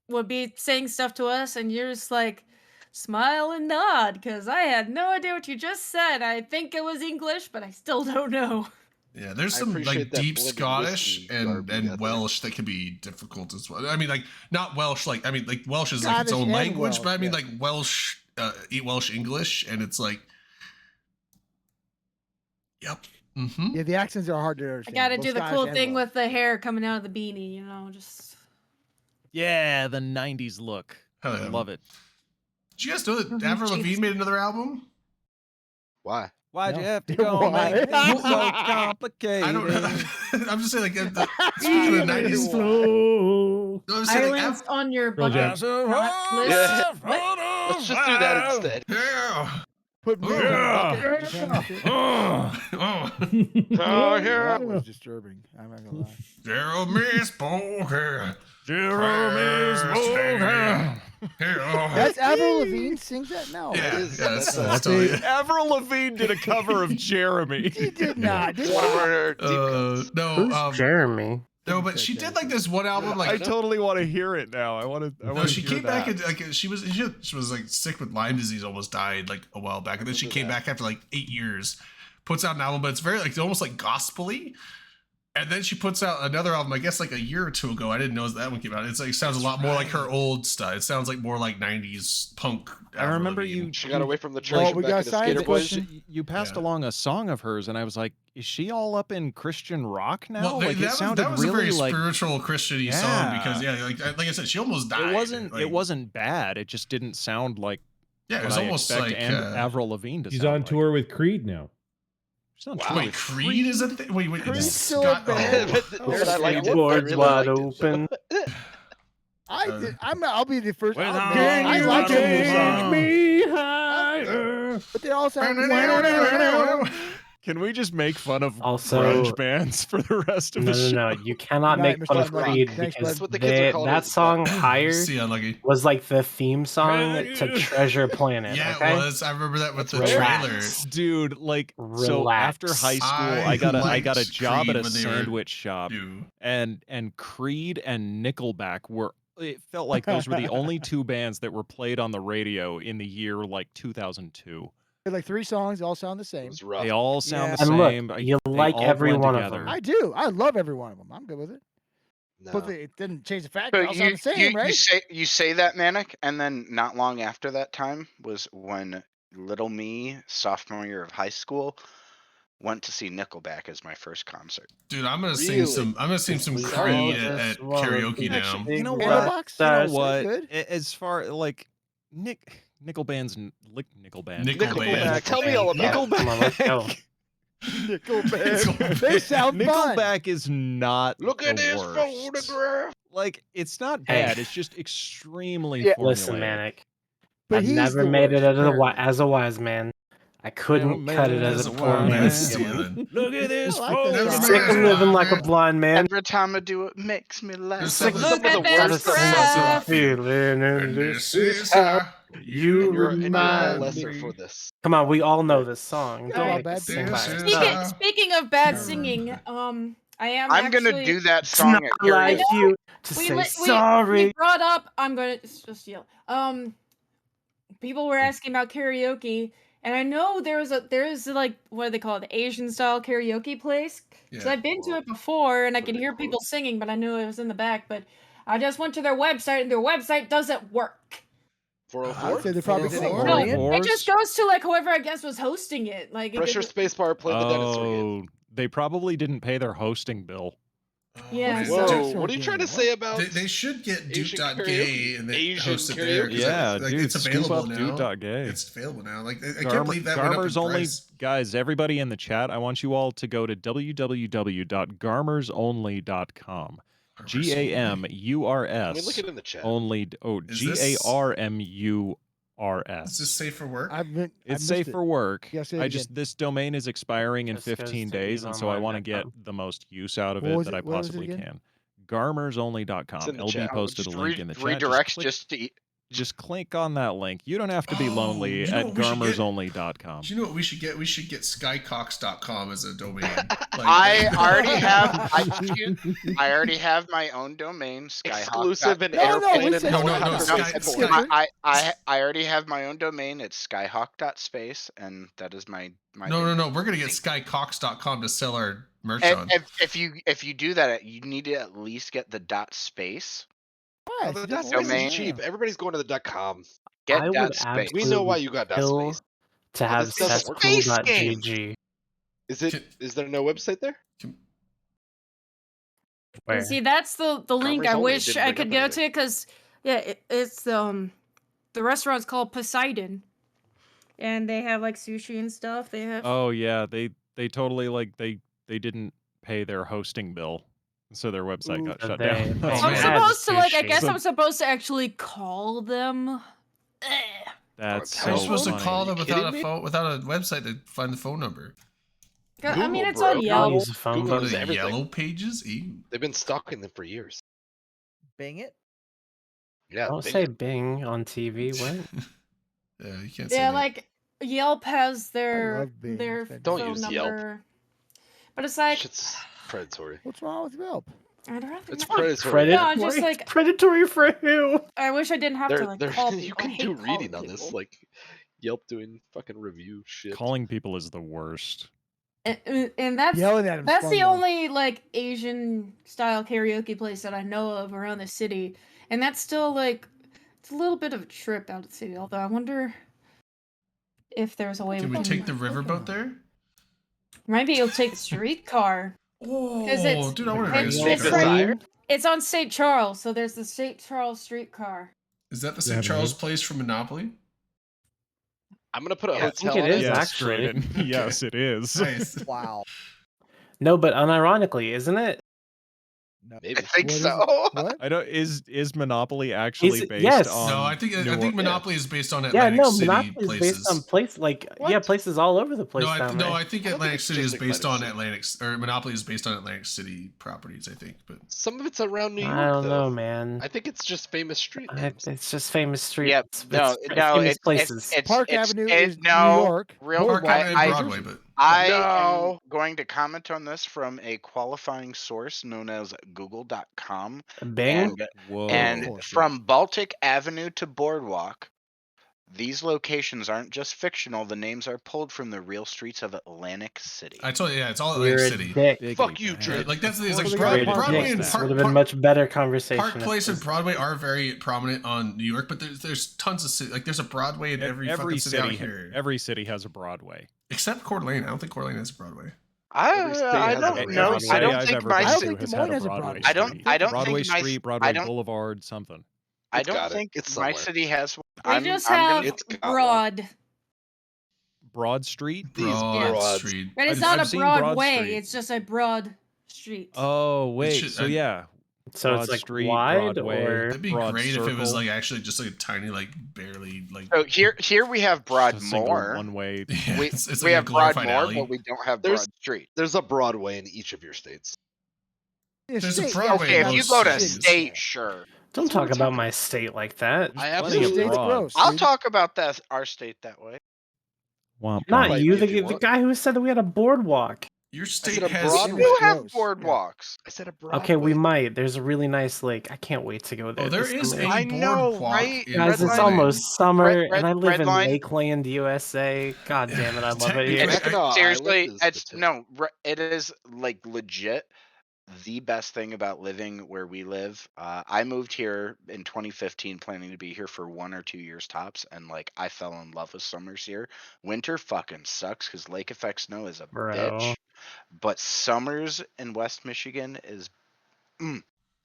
would be saying stuff to us, and you're just like, smile and nod, because I had no idea what you just said. I think it was English, but I still don't know. Yeah, there's I some appreciate like that deep blended Scottish whiskey garb you got and there. Welsh that can be difficult as well. I mean, like not Welsh, like I mean, like Welsh is like its Scottish own and language, Welsh, but I mean yeah. like Welsh, Welsh English, and it's like, yep, mm-hmm. Yeah, the accents are hard to I understand. gotta both do the Scottish cool and thing Welsh. with the hair coming out of the beanie, just. Yeah, the 90s look. Hell I yeah. love it. Did you guys know that Mhm, Avril Jesus. Lavigne made another album? Why? Why'd No. you have to go Why? make things so complicated? I don't know. I'm just saying, like, speaking of the 90s, Flow. no, I'm saying, like, Ireland's on your Girl bucket Jam. list. Yeah. What? Let's just do that instead. yeah. Put me Yeah. in a bucket. You can't shit. Oh, Oh, That yeah. was disturbing. I'm not gonna lie. Jeremy Spoker. Jeremy's Thursday. Yeah. That's Avril Lavigne sings that? No. Yeah, is- yeah, that's that's totally it. it. Avril Lavigne did a cover of Jeremy. She did not. Did One of she? our deep cuts. No, Who's Jeremy? no, but she did like this one album, I like totally want to hear it now. I want to. no, she came back and like she was like sick with Lyme disease, almost died like a while back, and then she came back after like 8 years, puts out an album, but it's very like almost like gospel-y. And then she puts out another album, I guess like a year or two ago. I didn't know that one came out. It's like it sounds a lot more like her old stuff. It sounds like more like 90s punk. I remember Avril Lavigne. you. She got away from the church Well, and we back got into science Skater Boys. question. You passed Yeah. along a song of hers, and I was like, "Is she all up in Christian rock now?" Well, like it sounded that was really a very like spiritual Christian-y song Yeah. because like I said, she almost died. it wasn't. Like, It wasn't bad. It just didn't sound like Yeah, it what was I almost expect like Avril Lavigne to He's sound on like. tour with Creed now. She's on Wow. tour wait, with Creed is a thing. Wait, Creed's it's still Scott. a band. But I liked it. I Boards really wide liked it. open. I'll be the first. Well, I'll Can I you like take them songs, me higher? but they all sound. Can we just make fun of Also- grunge bands for the rest of No, the no, show? no. You cannot Good night, make Mr. fun of Unlucky. Creed Thanks, because That's what the kids are calling that it. song Higher See, unlucky. was like the theme song to Treasure Planet. Yeah, okay? it was. I remember that with the That's right. trailer. Dude, like so after Relax. high school, I I got a liked job at Creed a when they were sandwich shop, new. and Creed and Nickelback were. It felt like those were the only two bands that were played on the radio in the year like 2002. Like 3 songs, they all sound the It same. was rough. They all sound Yeah. the And look, same. you they like all every blend one of together. them. I do. I love every one of them. I'm good with it. No. But it didn't change the fact So they all sound the same, right? you say that, Manic, and then not long after that time was when little me, sophomore year of high school, went to see Nickelback as my first concert. Dude, I'm gonna Really? sing some. I'm gonna sing some We Creed all at just wanna karaoke be now. Actually, you know big what? rock You know stars. what? Good. As far like Nickelband's Nickelband. Nickelback. Tell me all about it. Nickelback. Come on, let's go. Nickelback. They sound fun. Nickelback is not Look at the this worst. photograph. Like it's not Hey. bad. It's just extremely Yeah. Listen, formulaic. Manic. But I've he's never the made it worst, as apparently. as a wise man. I couldn't Never cut made it it as as a a poor wise man. man. Stealing. Look at this I like that Never song. Sick of mind. living like a blind man. Every time I do it, makes me laugh. There's Like some- some of Look the at this worst graph. songs. Feeling, and this is how you And you're a remind lesser me. for this. Come on, we all know this song. Yeah, Don't all make bad us sing things. by This it. is Speaking, how speaking of bad you singing, remember. I am I'm gonna actually, do that It's song not at like karaoke. you to we, say we sorry. brought up. I'm gonna just yell. People were asking about karaoke, and I know there's like what do they call it, the Asian style karaoke place. Because Yeah. I've been to it before, and I Put could it in hear quotes. people singing, but I knew it was in the back. But I just went to their website, and their website doesn't work. 404? I'd say they probably Is it did. in No, Korean? it just goes to like whoever I guess was hosting it. Like it Pressure didn't- spacebar, play the dinosaur game. Oh, they probably didn't pay their hosting bill. Yeah, man. so- Whoa, Dinosaur what are you game, trying to what? say about They should get Asian Duke.gay karaoke? and they Asian host it there. karaoke? 'cause Yeah, like, dude, it's scoop available up now. Dude.gay. It's available now. Like I can't believe that went up in Garmer's only price. guys, everybody in the chat, I want you all to go to www.garmersonly.com. Let me GAMURS look it in the chat. only Is this- GARMURS. Is this safe for work? I've been. I It's missed safe it. for work. Yeah, say it I again. just this domain is expiring in This goes 15 to days, and so I want to get eveonline.com. the most use out of What it was that it- I what was it possibly again? can. Garmersonly.com. It's in the LB chat. posted a Just link in the chat. redirect click, just to just click on that link. You don't have to be Oh, lonely you know at what we should get? garmersonly.com. Do you know what we should get? We should get skycox.com as a domain. Like, I already have. I already have my own domain. Skyhawk. Exclusive and No, no, airplane we and said- helicopter Sky- based Sky- porn. I already have my own domain. It's skyhawk.space, and that is my no. We're gonna get skycox.com to sell our merch on. And if you do that, you need to at least get the .space. Oh, Yes, the just dot space domain. is cheap. Everybody's going to the .com. Get I would .space. We know why you got Kill .space. to Oh, have this doesn't work. cesspool.gg. Is there no website there? Where? See, that's the link I Only wish didn't I bring could up go anything. to because yeah, it's the restaurant's called Poseidon, and they have like sushi and stuff. They have Oh yeah, they totally like they didn't pay their hosting bill, so their website got So shut they- down. they Oh, So I'm man. had supposed to like. I sushi. guess So- I'm supposed to actually call them. That's How How are you so supposed funny. to call them Are you without kidding a me? phone, without a website to find the phone number? I mean, Google, it's bro. on I'll Yelp. use a phone Google Go book. to is the everything. yellow pages. Ew. They've been stalking them for years. Bing it. Yeah. Don't Bing say it. Bing on TV. What? Yeah, you can't say Yeah, that. like Yelp has their love Bing. their It's Don't phone use Yelp. number, but it's like Shit's predatory. What's wrong with Yelp? I'd rather It's not. predatory. No, it's just like predatory for who? I wish I didn't have to like call you people. I can hate do calling reading on this, people. like Yelp doing fucking review shit. Calling people is the worst. And that's Yelling at him. that's the only like Asian style karaoke place that I know of around the city, and that's still like it's a little bit of a trip out of the city. Although I wonder if there's a way Can we can- take the riverboat there? Maybe you'll take the streetcar. Oh, it's- dude, I want to it's- ride a it's streetcar. right- Desire? It's on St. Charles, so there's the St. Charles streetcar. Is that the Yeah, St. Charles man. place from Monopoly? I'm gonna put a Yeah, I hotel think it on is, it. Yes, actually. Drayden. Yes, it is. Nice. Wow. No, but unironically, isn't it? No. Maybe. I think What is so. it? What? I don't. Is Monopoly actually it- based yes. on? No, I think New- Monopoly is based on Yeah, Atlantic no, City Monopoly is based on places. places places all over the place No, down there. I think I don't think Atlantic it's City is just based Atlantic on City. Monopoly is based on Atlantic City properties. I think, but Some of it's around New York, I don't though. know, man. I think it's just famous street names. It's just famous streets. Yep. No, no, famous it's places. Park Avenue is New no, York. real Park Boardwalk Avenue is and New Broadway. Jersey. But I No. am going to comment on this from a qualifying source known as Google.com. Bing. And, Whoa. and course. from Baltic Avenue to Boardwalk, these locations aren't just fictional. The names are pulled from the real streets of Atlantic City. I told you, yeah, it's all You're Atlantic a City. dick. Fuck you, Dread. Like that's the thing. Of It's course like they got Broadway Park and Place. This would have been much better conversation. Park if Place and this- Broadway are very prominent on New York, but there's tons of city. Like there's a Broadway in every fucking city out here, Every city has a Broadway. except Coeur d'Alene. I don't think Coeur d'Alene has a Broadway. Every state I has a don't Broadway. know. Every I city don't I've think ever my been I to don't think has Des had Moines a has a Broadway. Broadway. I don't- street. I don't Broadway think my- Street, I Broadway don't- Boulevard, something. I It's don't got it. think It's my somewhere. city has one. We I'm- just I'm have gonna- It's got one. Broad, Broad Street. These Broad broads. Street. but it's I've- not I've a seen broad Broad way. Street. It's just a broad street. Oh wait, should- so yeah, So Broad it's like Street, wide Broadway. or That'd be Broad great if it was Circle. like actually just like a tiny, like barely, like. So here we have Broadmoor. one way. Yeah, We, it's we like a have glorified Broadmoor, alley. but we don't have There's- Broad Street. There's a Broadway in each of your states. Yeah, There's a state, Broadway Okay, in if you most go to cities. state, sure. don't That's what talk we're about talking my state like that. I Plenty absolutely of State's broad. gross. I'll dude. talk about our state that way. Womp Not Like, you, if the, you the want. guy who said that we had a boardwalk. Your said state a has. Broadway. You have Gross. boardwalks. I said a Broadway. Okay, we might. There's a really nice lake. I can't wait to go there. Oh, there this is summer. a I know, boardwalk right? in Guys, it's Redline. almost summer, Red- and I live in Redline. Lakeland, USA. God damn it, I love it here. Technically, No, I Seriously, lived as it's the no. It is like legit the best thing about living where we live. I moved here in 2015, planning to be here for 1 or 2 years tops, and like I fell in love with summers here. Winter fucking sucks because lake effect snow is a Bro. bitch. But summers in West Michigan is,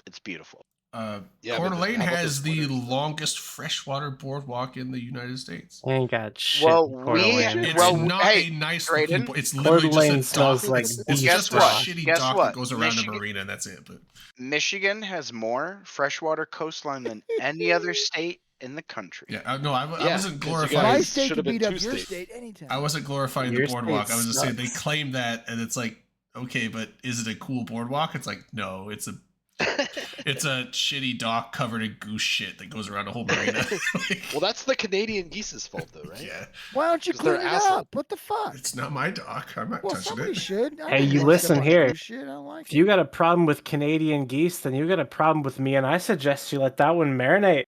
it's beautiful. Yeah, Coeur but d'Alene how about has those the winters? longest freshwater boardwalk in the United States. Ain't got shit. Well, in Coeur we- d'Alene. It's Well, not hey, a nice Drayden, looking. It's Coeur literally d'Alene just a dock. smells like It's Guess just a what? shitty Guess dock what? that goes around Michigan- the marina, and that's it. But Michigan has more freshwater coastline than any other state in the country. yeah, no, I Yeah, wasn't 'cause you glorifying. My guys state should've could been beat up 2 your states. state anytime. I wasn't glorifying Your the boardwalk. state I was just saying they sucks. claim that, and it's like, okay, but is it a cool boardwalk? It's like, no, it's a shitty dock covered in goose shit that goes around a whole marina. Like, Well, that's the Canadian geese's fault, though, right? yeah, Why don't you 'Cause they're clean it assholes. up? What the fuck? it's not my dock. I'm not Well, touching somebody it. should. I Hey, don't you give a listen shit about here. your shit. I don't like If you got a problem with Canadian geese, then you got a problem with me, and I suggest you let that one marinate.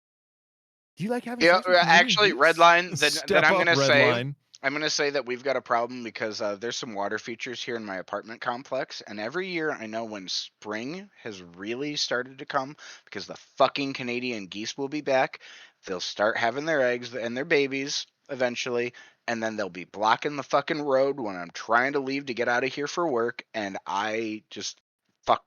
Do you like having Yeah, sex with Canadian actually, geese? Redline. Step Then I'm up, gonna red say. line. I'm going to say that we've got a problem because there's some water features here in my apartment complex. And every year I know when spring has really started to come because the fucking Canadian geese will be back. They'll start having their eggs and their babies eventually. And then they'll be blocking the fucking road when I'm trying to leave to get out of here for work. And I just fuck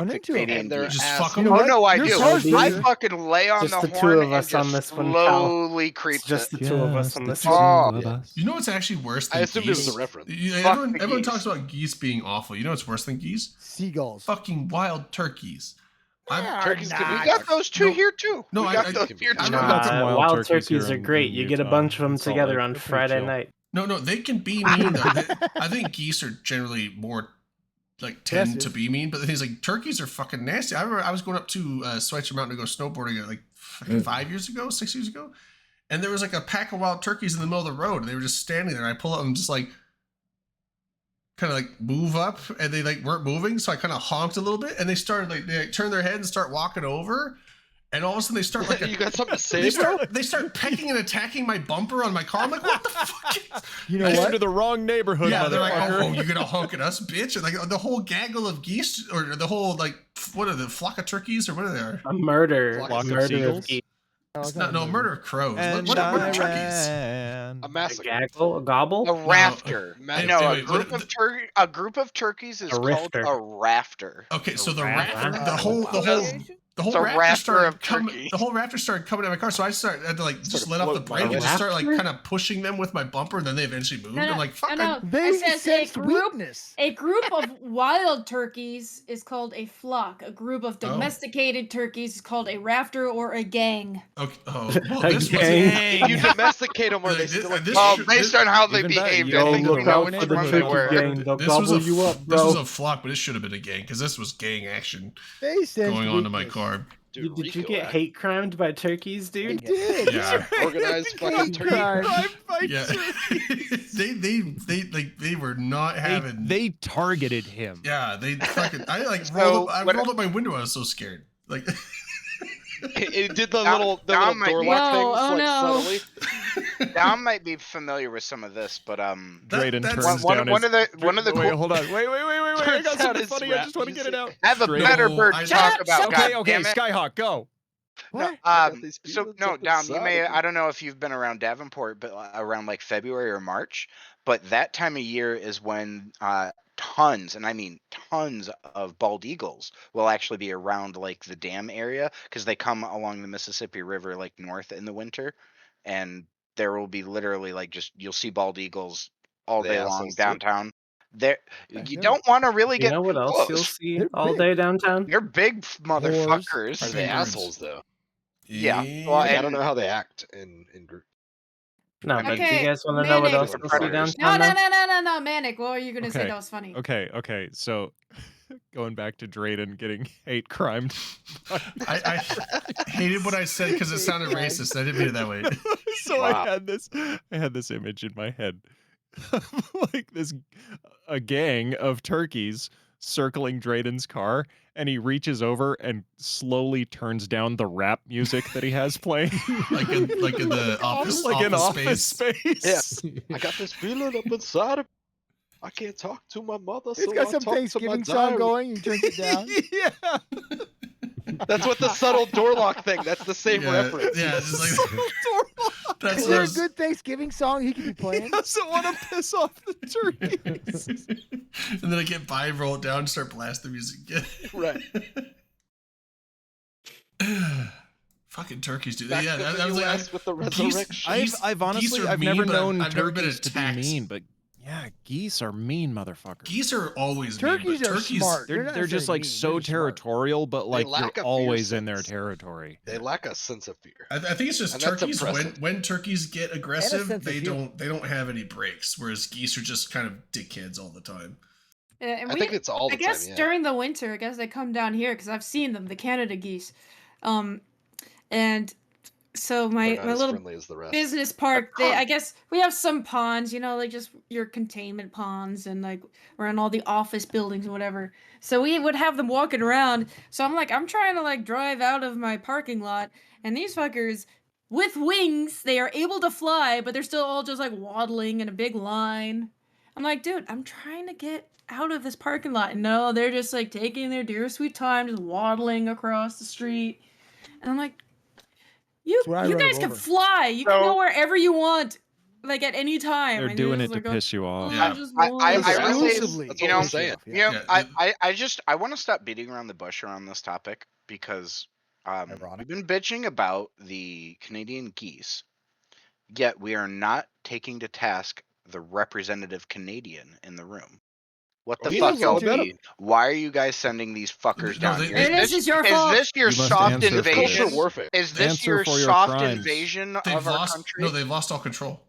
Run the into 'em. Canadian And they're geese. Just assholes. fuck You 'em. know Oh what? no, I Your do. car's I bigger. fucking lay on Just the the two horn of and us on just this one, pal. slowly creep It's just the- the two of us on this the one. Oh. two of us. You know what's actually worse I than assumed geese? it was a reference. Yeah, Fuck everyone the everyone geese. talks about geese being awful. You know what's worse than geese? Seagulls. Fucking wild turkeys. I'm- They are turkeys can be not. We got those two No, here too. no, we I- got I- those I- here I too. don't know. got some Nah, wild wild turkeys here turkeys are in- great. in You get a Utah bunch of them and Salt together Lake. on They're pretty Friday chill. night. No, they can be mean though. I think geese are generally more like tend Aggressive. to be mean, but the thing is like turkeys are fucking nasty. I remember I was going up to Schweitzer Mountain to go snowboarding like fucking 5 years ago, 6 years ago, and there was like a pack of wild turkeys in the middle of the road, and they were just standing there. And I pull up and just like kind of like move up, and they like weren't moving, so I kind of honked a little bit, and they started they turned their head and start walking over. And all of a sudden they start like You got something to say, they bro? start pecking and attacking my bumper on my car. I'm like, what the fuck? You know I Came what? to the wrong neighborhood, Yeah, they're like, motherfucker. oh, you're gonna honk at us, bitch! And like the whole gaggle of geese, or the whole like, what are the flock of turkeys, or what are they? A murder. Flock of Murder seagulls? of geese. No, It's it's not not no a murder of crows. And What are I turkeys? ran man? A A massacre. gaggle, a gobble, A rafter. Hey, No, wait, a group of turkeys is A called rifter. a rafter. Okay, so the rafter? raptor, the whole Association? the whole It's a raptor rafter started of coming. turkeys. The whole raptor started coming at my car, so I had to like just Started let off the floating brake and away. just start like Raptor? kind of pushing them with my bumper, and then they eventually moved. I'm like, fuck. no, They it says sensed weakness. a group of wild turkeys is called a flock. A group of Oh. domesticated turkeys is called a rafter or a gang. Okay. Oh, well, A this gang. was You domesticate them, or they Like, still this Oh, should- based on how they Even better, behaved, you I Yo, think look we know out which for the one they turkey were. gang. They'll this was gobble a you up, this was bro. a flock, but it should have been a gang because this was gang action They sensed going on to my weakness. car. Dude, Did you Rico get act- hate crimed by turkeys, They dude? did. Yeah. Organized fucking Hate turkey. crime. Yeah, they were not having. They targeted him. Yeah, they fucking. I like So, rolled up. I what- rolled up my window. I was so scared. Like. It did the Dom- little Dom might door be- lock No, things oh like no. subtly. Dom might be familiar with some of this, but Drayden that's- turns one down of his... the Wait, cool- hold on. Wait. I got Turns out something it's funny. I rap just want to get it music. out. I have a Drayden. better No, bird I- to talk Shut about. up, Okay, goddammit. Skyhawk, go. What? I got these So feelings no, up Dom, you inside may of me. I don't know if you've been around Davenport, but around like February or March, but that time of year is when tons, and I mean tons of bald eagles will actually be around like the dam area because they come along the Mississippi River like north in the winter, and there will be literally like just you'll see bald eagles all They day long assholes too? downtown. There, I you know. don't want to really You get know what too else you'll close. see They're all big. day downtown? They're big motherfuckers. Are Big they birds. assholes though? Yeah, well, Like, I and- don't know how they act in group. No, I but do Okay, you guys want to know what Manic. else you'll see Predators. downtown? No, Manic. What were you gonna say Okay, that was funny? Okay. So, going back to Drayden getting hate crimed. I hated what I said because it sounded racist. I didn't mean it that way. So Wow. I had this image in my head, like a gang of turkeys circling Drayden's car, and he reaches over and slowly turns down the rap music that he has playing, like in the office, like in office space. space. I got this feeling up inside of. I can't talk to my mother, It's so got I some talk to my Thanksgiving song diary. going. You turns it down. Yeah. That's what the subtle door lock thing. That's the same Yeah, reference. yeah, it's just like that's Is what there I a was- good Thanksgiving song he could be playing? He doesn't want to piss off the turkeys. and then I get by, roll it down, and start blasting the music again. Right. Fucking turkeys, dude. Back Yeah, to that the was like US with the geese- resurrection. geese- I've honestly geese are I've never mean, but known I've never been turkeys to be attacked. mean, but yeah, geese are mean motherfuckers. Geese are always Turkeys mean, but are turkeys, smart. They're not just necessarily like mean, so they're just smart. territorial, but like you're lack a fear always in their sense. territory. They lack a sense of fear. I think it's just And that's turkeys. When impressive. turkeys get aggressive, sense of they humor. don't have any breaks. Whereas geese are just kind of dickheads all the time. And I think it's all the I guess time. Yeah. during the winter, I guess they come down here because I've seen them, the Canada geese. And so They're my not my as little friendly as the rest. business park, I guess we have some ponds, like just your containment ponds and like around all the office buildings and whatever. So we would have them walking around. So I'm trying to like drive out of my parking lot, and these fuckers with wings, they are able to fly, but they're still all just like waddling in a big line. I'm like, dude, I'm trying to get out of this parking lot. And no, they're just like taking their dear sweet time, just waddling across the street. And I'm like, you That's where I run guys them can over. fly. You can So- go wherever you want, like at any time. They're And you're doing it just to like, piss you off. Yeah. I just I want will say, Exclusively. That's you all know, I'm saying. Yeah. I want to stop beating around the bush around this topic because Ironic. we've been bitching about the Canadian geese, yet we are not taking to task the representative Canadian in the room. What the He fuck, knows all LB? about 'em. Why are you guys sending these fuckers No, down they- here? they- This is your fault. Is this your You must soft answer for It's this. invasion? culture warfare. Is this Answer your for your soft crimes. invasion They've of our lost. country? No, they've lost all control.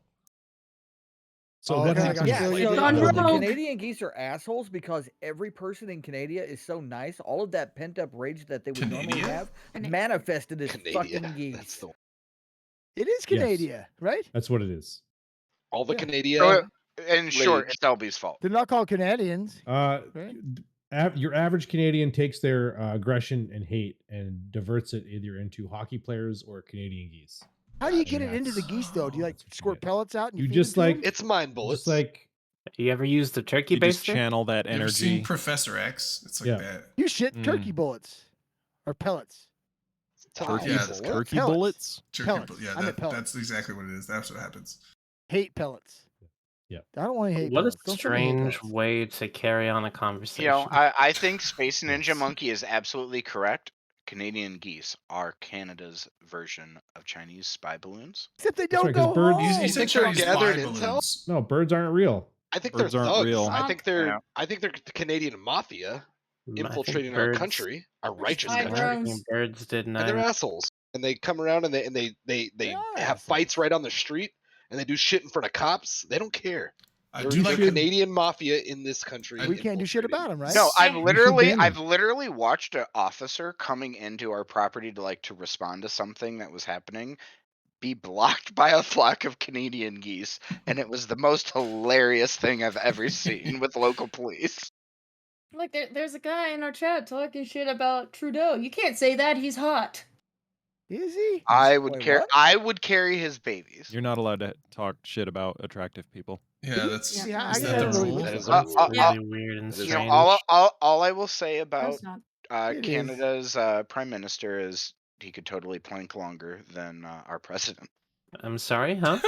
So Oh, what okay, I happens? got Yeah, you. so Gone the rogue. Canadian geese are assholes because every person in Canada is so nice. All of that pent up rage that they would normally Canada? have Cana- manifested as Canada. fucking That's geese. the It is Yes. Canada, right? That's what it is. all the Yeah. Canadian. So, in short, rage. it's LB's fault. They're not called Canadians. Right? Right. Your average Canadian takes their aggression and hate and diverts it either into hockey players or Canadian geese. How do you get it Yeah, into the geese though? Do you like that's what you squirt get. pellets out? And You feed just it to like them? It's mind bullets. just like You ever used the turkey You just baster? channel that You ever seen energy. Professor X? It's like Yeah. that. you shit Mm. turkey bullets or pellets. Telling Turkey, Yeah. Jesus, turkey Pellets. bullets. Turkey, Pellets. yeah, I meant pellets. that's exactly what it is. That's what happens. hate pellets. Yep. I don't want to hate What a pellets. Don't send me hate strange pellets. way to carry on a You conversation. know, I think Space Ninja Yes. Monkey is absolutely correct. Canadian geese are Canada's version of Chinese spy balloons. Except they That's don't right, 'cause go birds- home. You You said think they're Chinese gathered spy intel? balloons. No, birds aren't real. I think Birds they're aren't thugs. real. I think they're Yeah. I think they're the Canadian mafia I think infiltrating our birds- country, our righteous spy country, drones. I think birds did and they're 9. assholes. And they come around and they They are have fights assholes. right on the street, and they do shit in front of cops. They don't care. I They're, do like they're Canadian mafia in this country. We can't do shit infiltrating. about them, right? No, I've should literally ban them. watched an officer coming into our property to respond to something that was happening be blocked by a flock of Canadian geese, and it was the most hilarious thing I've ever seen with local police. Like there's a guy in our chat talking shit about Trudeau. You can't say that. He's hot. Is he? I would Wait, carry what? I would carry his babies. You're not allowed to talk shit about attractive people. Yeah, that's Yeah, I is get that the that really rule? That is Uh, a rule. uh, Really weird and That is You know, strange. all I will say about That's not. It is. Canada's prime minister is he could totally plank longer than our president. I'm sorry, huh?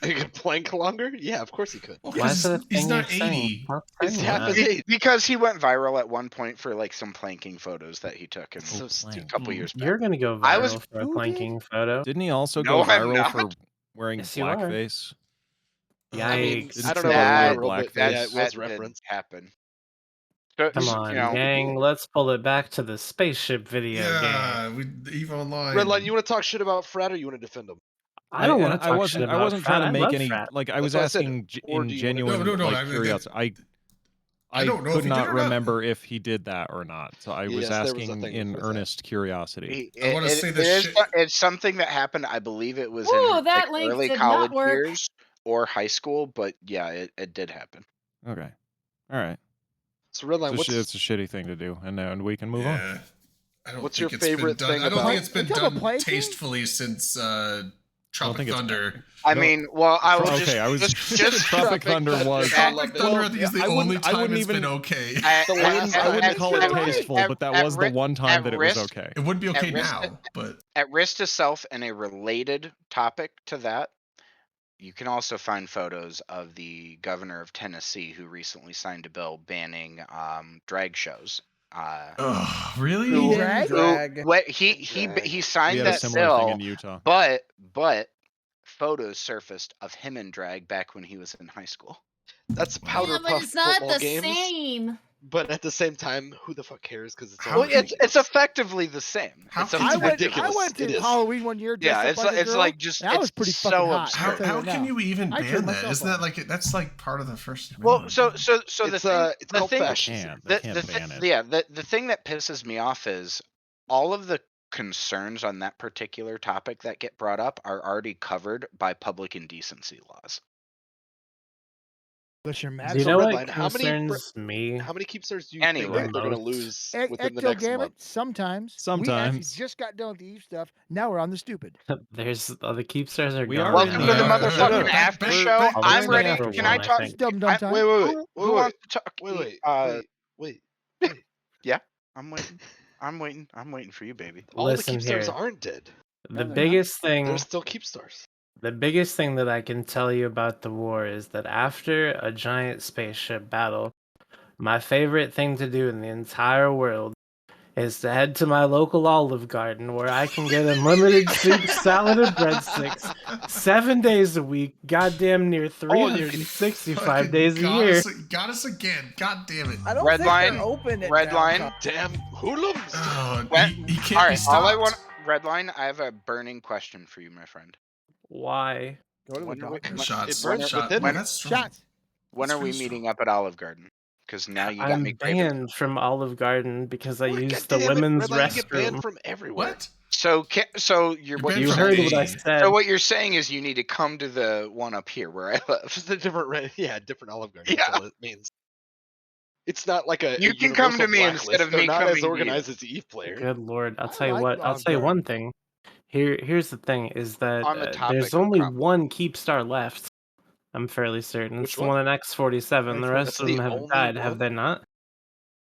He could plank longer? Yeah, of course he could. Well, Why 'cause is that a he's thing not you're saying? 80. Stop He's saying half that. his age. Because he went viral at one point for like some planking photos that he took in So a stupid. couple years back. You're gonna go I was- viral for a Who did? planking photo. Didn't he also No, go I'm viral not. for wearing Yes, you are. blackface? I mean, Yikes. I don't know Trudeau about That, wear viral, but blackface? yeah, it that was did referenced. happen. So, Come so, on, you know, gang. Let's pull it back to the spaceship video game. Yeah, EVE Online. Redline, you want to talk shit about Frat or you want to defend him? I don't want and to talk shit about I wasn't frat. trying to I make love any frat. like I That's was what I said. asking Or in do you wanna- genuine No, like I mean, curiosity. I don't know if could he did not or not. remember if he did that or not. So I was Yes, there was a asking thing in with that. earnest curiosity. I wanna say this shit- It's something that happened. I believe it was Ooh, in that like, link early did college not work. years or high school, but yeah, it did happen. Okay, all right. So Redline, It's a shitty thing to do, and we can move on. Yeah. I don't What's think your it's been favorite done. thing I don't about- think it's been You talking about done planking? tastefully since Tropic think it's- Thunder. I No. mean, well, I will Okay, just I was just Tropic Thunder was. Tropic Thunder, I think, is the I only wouldn't- I time wouldn't it's been even- okay. at- The at- last- I wouldn't at- call it at- tasteful, at- but that at was the ri- one time at that it risk- was okay. It would be okay risk- now, but At risk to self and a related topic to that, you can also find photos of the governor of Tennessee who recently signed a bill banning drag shows. ugh, really? Who- Drag? Who- Drag. what he We signed had a that similar bill, thing in Utah. but photos surfaced of him in drag back when he was in high school. That's powder Yeah, but puff it's not football the games. same. But at the same time, who the fuck cares? Because it's How all Well, it's effectively the same. How It's can I you- went. ridiculous. I went It to is. Halloween one year. Yeah, dressed up like a it's girl. like just That was it's pretty so fucking hot. absurd. How, I'll tell you how right can now. you even I ban turned that? myself Isn't that off. like that's like part of the First Well, Amendment? so the it's thing, it's the called thing, fascism. They can't ban it. yeah, the thing that pisses me off is all of the concerns on that particular topic that get brought up are already covered by public indecency laws. But you're mad. Do you So know Redline, what how many concerns me? How many keep stars do you Anyway. think that they're going to Most. lose within the next Ectogamut, month? sometimes. We Sometimes. actually just got done with the Eve stuff. Now we're on the stupid. There's the keep stars are We gone. are Welcome in to the the- motherfucking back- after back- show. back- Oh, I'm there's ready. after Can one, I I talk? think. Dumb dumb time. Wait, Who wants to talk? wait. I'm waiting for you, baby. All Listen the keep stars here. aren't dead. The No, they're not. biggest thing They're still keep stars. The biggest thing that I can tell you about the war is that after a giant spaceship battle, my favorite thing to do in the entire world is to head to my local Olive Garden where I can get unlimited soup, salad, and breadsticks 7 days a week, goddamn near 365 Fucking days a got year. got us again. God damn it. I don't Red think line, they're open at red line. downtime. Damn hoodlums. Oh, What? he can't All be right, stopped. all I want, Redline. I have a burning question for you, my friend. Why? What are we When are we- talking when- Shots. It burns Shot. within Well, me. that's strong. Shots. When That's are we real meeting up at Olive Garden? Because now you got I'm me craving. banned from Olive Garden because I What? used God the damn it, women's Redline, you get banned restroom. from everywhere. What? So You're You banned you're from heard saying, what I the- said. so what you're saying is you need to come to the one up here where I live. Just a different, different Olive Garden. Yeah. That's all it means. It's not like a. You a can come to universal me instead blacklist. of They're me not coming as to you. organized as the Eve player. Good lord! I'll I tell you like what. I'll Olive tell you Garden. one thing. Here's the thing: is that On the topic there's of only combo. one keep star left. I'm fairly certain. Which It's the one in X47. The That's rest That's of the them have only died, one? have they not?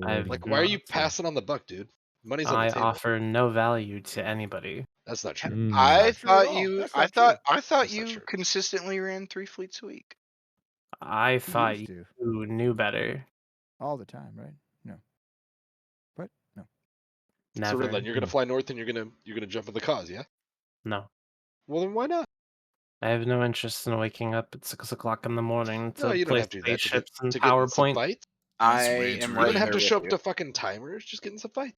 would I've Like, why are you not, passing on the buck, dude? Money's on I the table. offer no value to anybody. That's not true. Mm. I That's not true at thought all. you. That's I not true. thought. I thought That's not you true. consistently ran 3 fleets a week. I You thought used you to knew better. all the time, right? No. What? No. So Never. Redline, you're gonna fly north and you're gonna jump in the cause, yeah? No. Well then why not? I have no interest in waking up at 6 o'clock in the morning No, to you don't play have to do that spaceships and to get in some PowerPoint. fights. I That's way am too right You don't early. have there to with show up you. to fucking timers. Just get in some fights.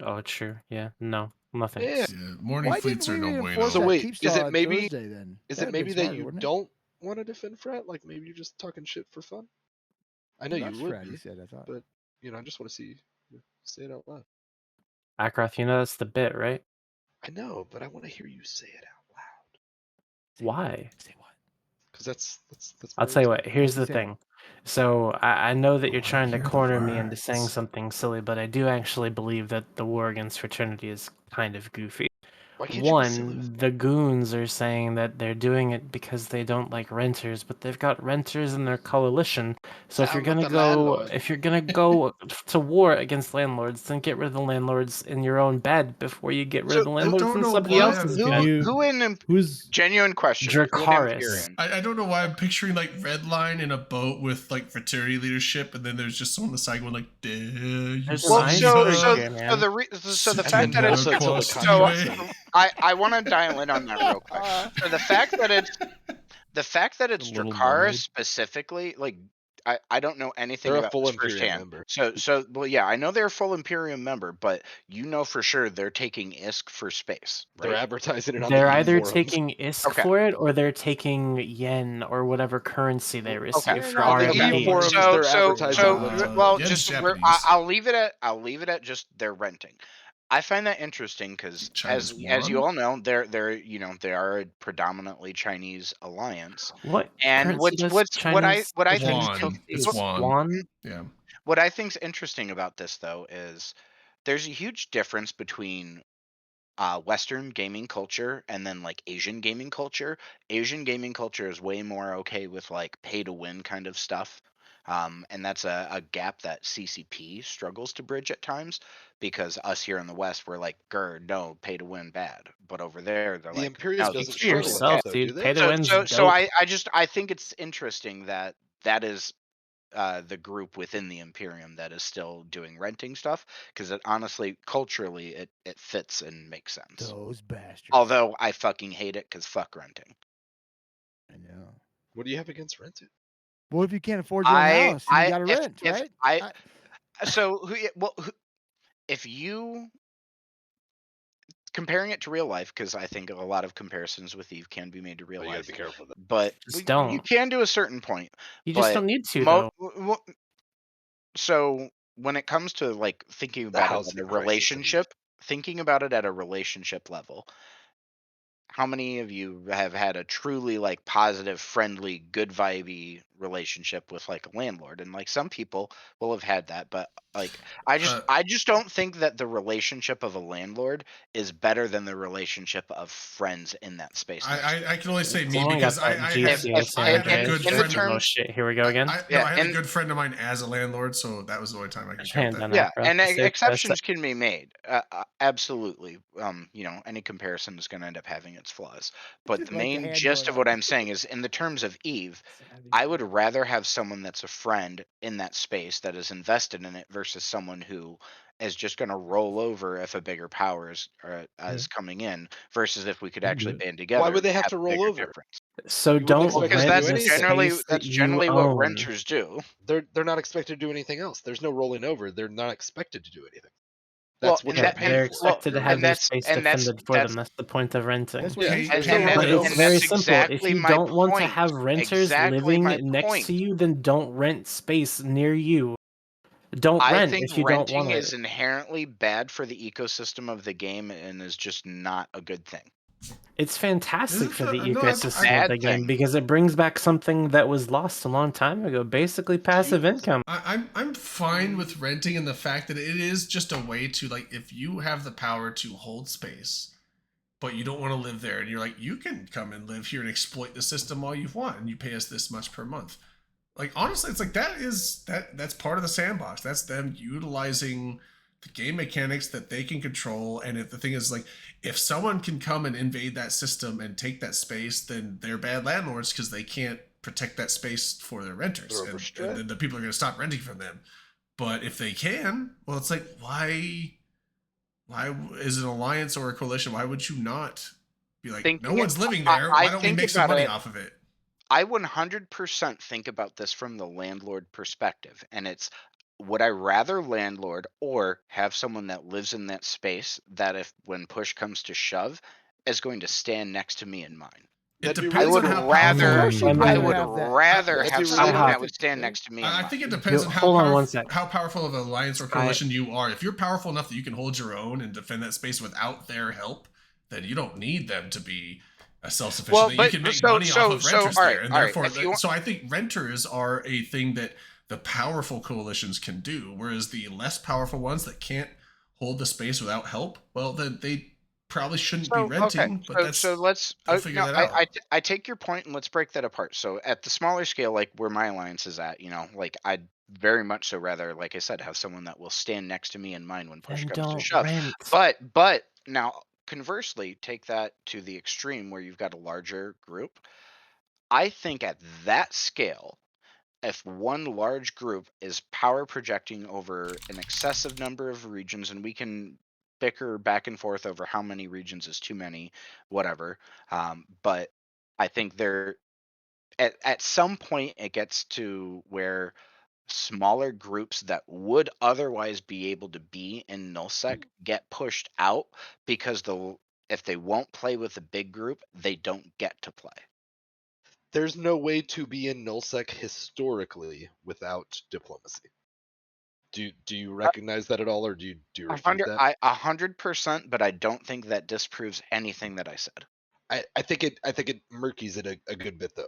Oh, true. Yeah. No. Nothing. Yeah. Yeah, morning Why fleets didn't are we no enforce bueno. So that wait, keep is saw it on maybe Thursday then? is That'd it have been maybe that smarter, you wouldn't it? don't want to defend Frat? Like maybe you're just talking shit for fun? I know you That's would Fred, he be, said, I thought. but I just want to see you say it out loud. Ackroth, you know that's the bit, right? I know, but I want to hear you say it out loud. Why? Say what? Because that's I'll more tell you what. interesting. Here's he the say? thing. So I know that I you're wanna trying to hear the corner me into saying words. something silly, but I do actually believe that the war against fraternity is kind of goofy. Why can't you be silly with One, the goons are saying that they're doing it because they don't like renters, but they've got renters in their coalition. So if you're I'm not gonna the go, landlord. if you're gonna go to war against landlords, then get rid of the landlords in your own bed before you get rid So of the landlords don't in know somebody why else's I'm- who bed. You- who in Who's genuine question? Who in Dracarys. Empyrean? I don't know why I'm picturing like Redline in a boat with like fraternity leadership, and then there's just someone on the side going like, "Dare you There's Well, an see so iceberg so her?" here, so man. the so the Sitting fact that on it's Also, until the across the contract way. ends. I want to dial in on that real quick. So the fact that it's Little Dracarys mermaid. specifically, like I don't know anything They're a about full this Imperium firsthand. member. So well yeah, I know they're a full Imperium member, but you know for sure they're taking ISK for space, They're right? advertising it on They're the either forums. taking ISK Okay. for it or they're taking yen or whatever currency they receive Okay. for They're not On the taking R&D. Eve forums, So they're so advertising so it with well, Yen's just Japanese. I'll leave it at just they're renting. I find that interesting because Chinese as you yuan? all know, they're they are a predominantly Chinese alliance. What And currency does what Chinese I the think Chinese Yuan. currency It's is yuan. yuan? Yeah. what I think's interesting about this though is there's a huge difference between Western gaming culture and then like Asian gaming culture. Asian gaming culture is way more okay with like pay to win kind of stuff. And that's a gap that CCP struggles to bridge at times because us here in the West, we're like, grr, no, pay to win bad. But over there, they're The like, Imperium no, doesn't For struggle with yourself, that though, do dude. they? Pay to win's so dope. I think it's interesting that that is the group within the Imperium that is still doing renting stuff because it honestly culturally it fits and makes sense. Those bastards. Although I fucking hate it because fuck renting. I know. What do you have against rented? Well, if you can't afford your own house, and you got to if, rent, if right? so if you comparing it to real life, because I think a lot of comparisons with Eve can be made to real Oh, you gotta life, be careful with that. but Just you don't. can to a certain point. You just but don't need to, mo- though. mo- so when it comes to like thinking about it housing at a crisis, I mean. relationship, thinking about it at a relationship level, how many of you have had a truly like positive, friendly, good vibey relationship with like a landlord? And like some people will have had that, but like I just don't think that the relationship of a landlord is better than the relationship of friends in that space. I can only say me Someone because got that I juicy had San I had a Andreas good shit. friend. Oh shit, here we go again. I Yeah, had a and- good friend of mine as a landlord, so that was the only time I could Hand count on that. Yeah, Ackroth. and Safe to exceptions can be made. Absolutely. Any comparison is going to end up having its flaws. But Just the like the main hand gist going of what up. I'm saying is, in the terms of Eve, I would rather have someone that's a friend in that space that is invested in it versus someone who is just going to roll over if a bigger power is coming in versus if we could You can actually do it. band together. Why would they and have to a roll bigger over? difference. So You wouldn't don't expect Because them to rent do the anything? space that that's you generally what own. renters do. They're not expected to do anything else. There's no rolling over. They're not expected to do anything. Well, That's what and they're that- paying They're for. expected to have and their that's space and that's defended for them. That's the point of renting. That's what Yeah, he there's said. no But rolling it's over. very that's simple. If exactly you my don't want to point. have renters Exactly living my next point. to you, then don't rent space near you. Don't I rent think if you don't want renting is it. inherently bad for the ecosystem of the game and is just not a good thing. It's fantastic for the No, ecosystem of Bad the game thing. because it brings back something that was lost a long time ago. Basically, passive income. I'm fine with renting and the fact that it is just a way to like if you have the power to hold space, but you don't want to live there, and you're like you can come and live here and exploit the system all you want, and you pay us this much per month. Like honestly, it's like that's part of the sandbox. That's them utilizing the game mechanics that they can control. And if the thing is like, if someone can come and invade that system and take that space, then they're bad landlords because they can't protect that space for their renters, They're and overstretched. then the people are going to stop renting from them. But if they can, well, it's like, why is an alliance or a coalition? Why would you not be like, Thinking no it- one's living I- there? I Why don't we think make some about money it- off of it? I 100% think about this from the landlord perspective, and it's, would I rather landlord or have someone that lives in that space that, if when push comes to shove, is going to stand next to me in mine? It That'd be I depends would on how rather, powerful. Of course you'd I mean- I rather would have that. rather That'd have be someone really that would stand right? next to me in I mine. think it depends on Hold on one sec. how powerful of an alliance or Sky- coalition you are. If you're powerful enough that you can hold your own and defend that space without their help, then you don't need them to be self-sufficient. Well, That but you can make so- money so- off of so, renters all there, right, and all right, therefore, if you want- so I think renters are a thing that the powerful coalitions can do, whereas the less powerful ones that can't hold the space without help, well, then they probably shouldn't be renting. But that's so let's they'll figure no, that out. I take your point, and let's break that apart. So at the smaller scale, like where my alliance is at, like I'd very much so rather, like I said, have someone that will stand next to me in mine when push Then comes to don't shove. rent. But now conversely, take that to the extreme where you've got a larger group. I think at that scale, if one large group is power projecting over an excessive number of regions, and we can bicker back and forth over how many regions is too many, whatever. But I think there, at some point, it gets to where smaller groups that would otherwise be able to be in nullsec get pushed out because if they won't play with a big group, they don't get to play. There's no way to be in nullsec historically without diplomacy. Do you recognize that at all, or do you refute that? 100%, but I don't think that disproves anything that I said. I think it murkies it a good bit though.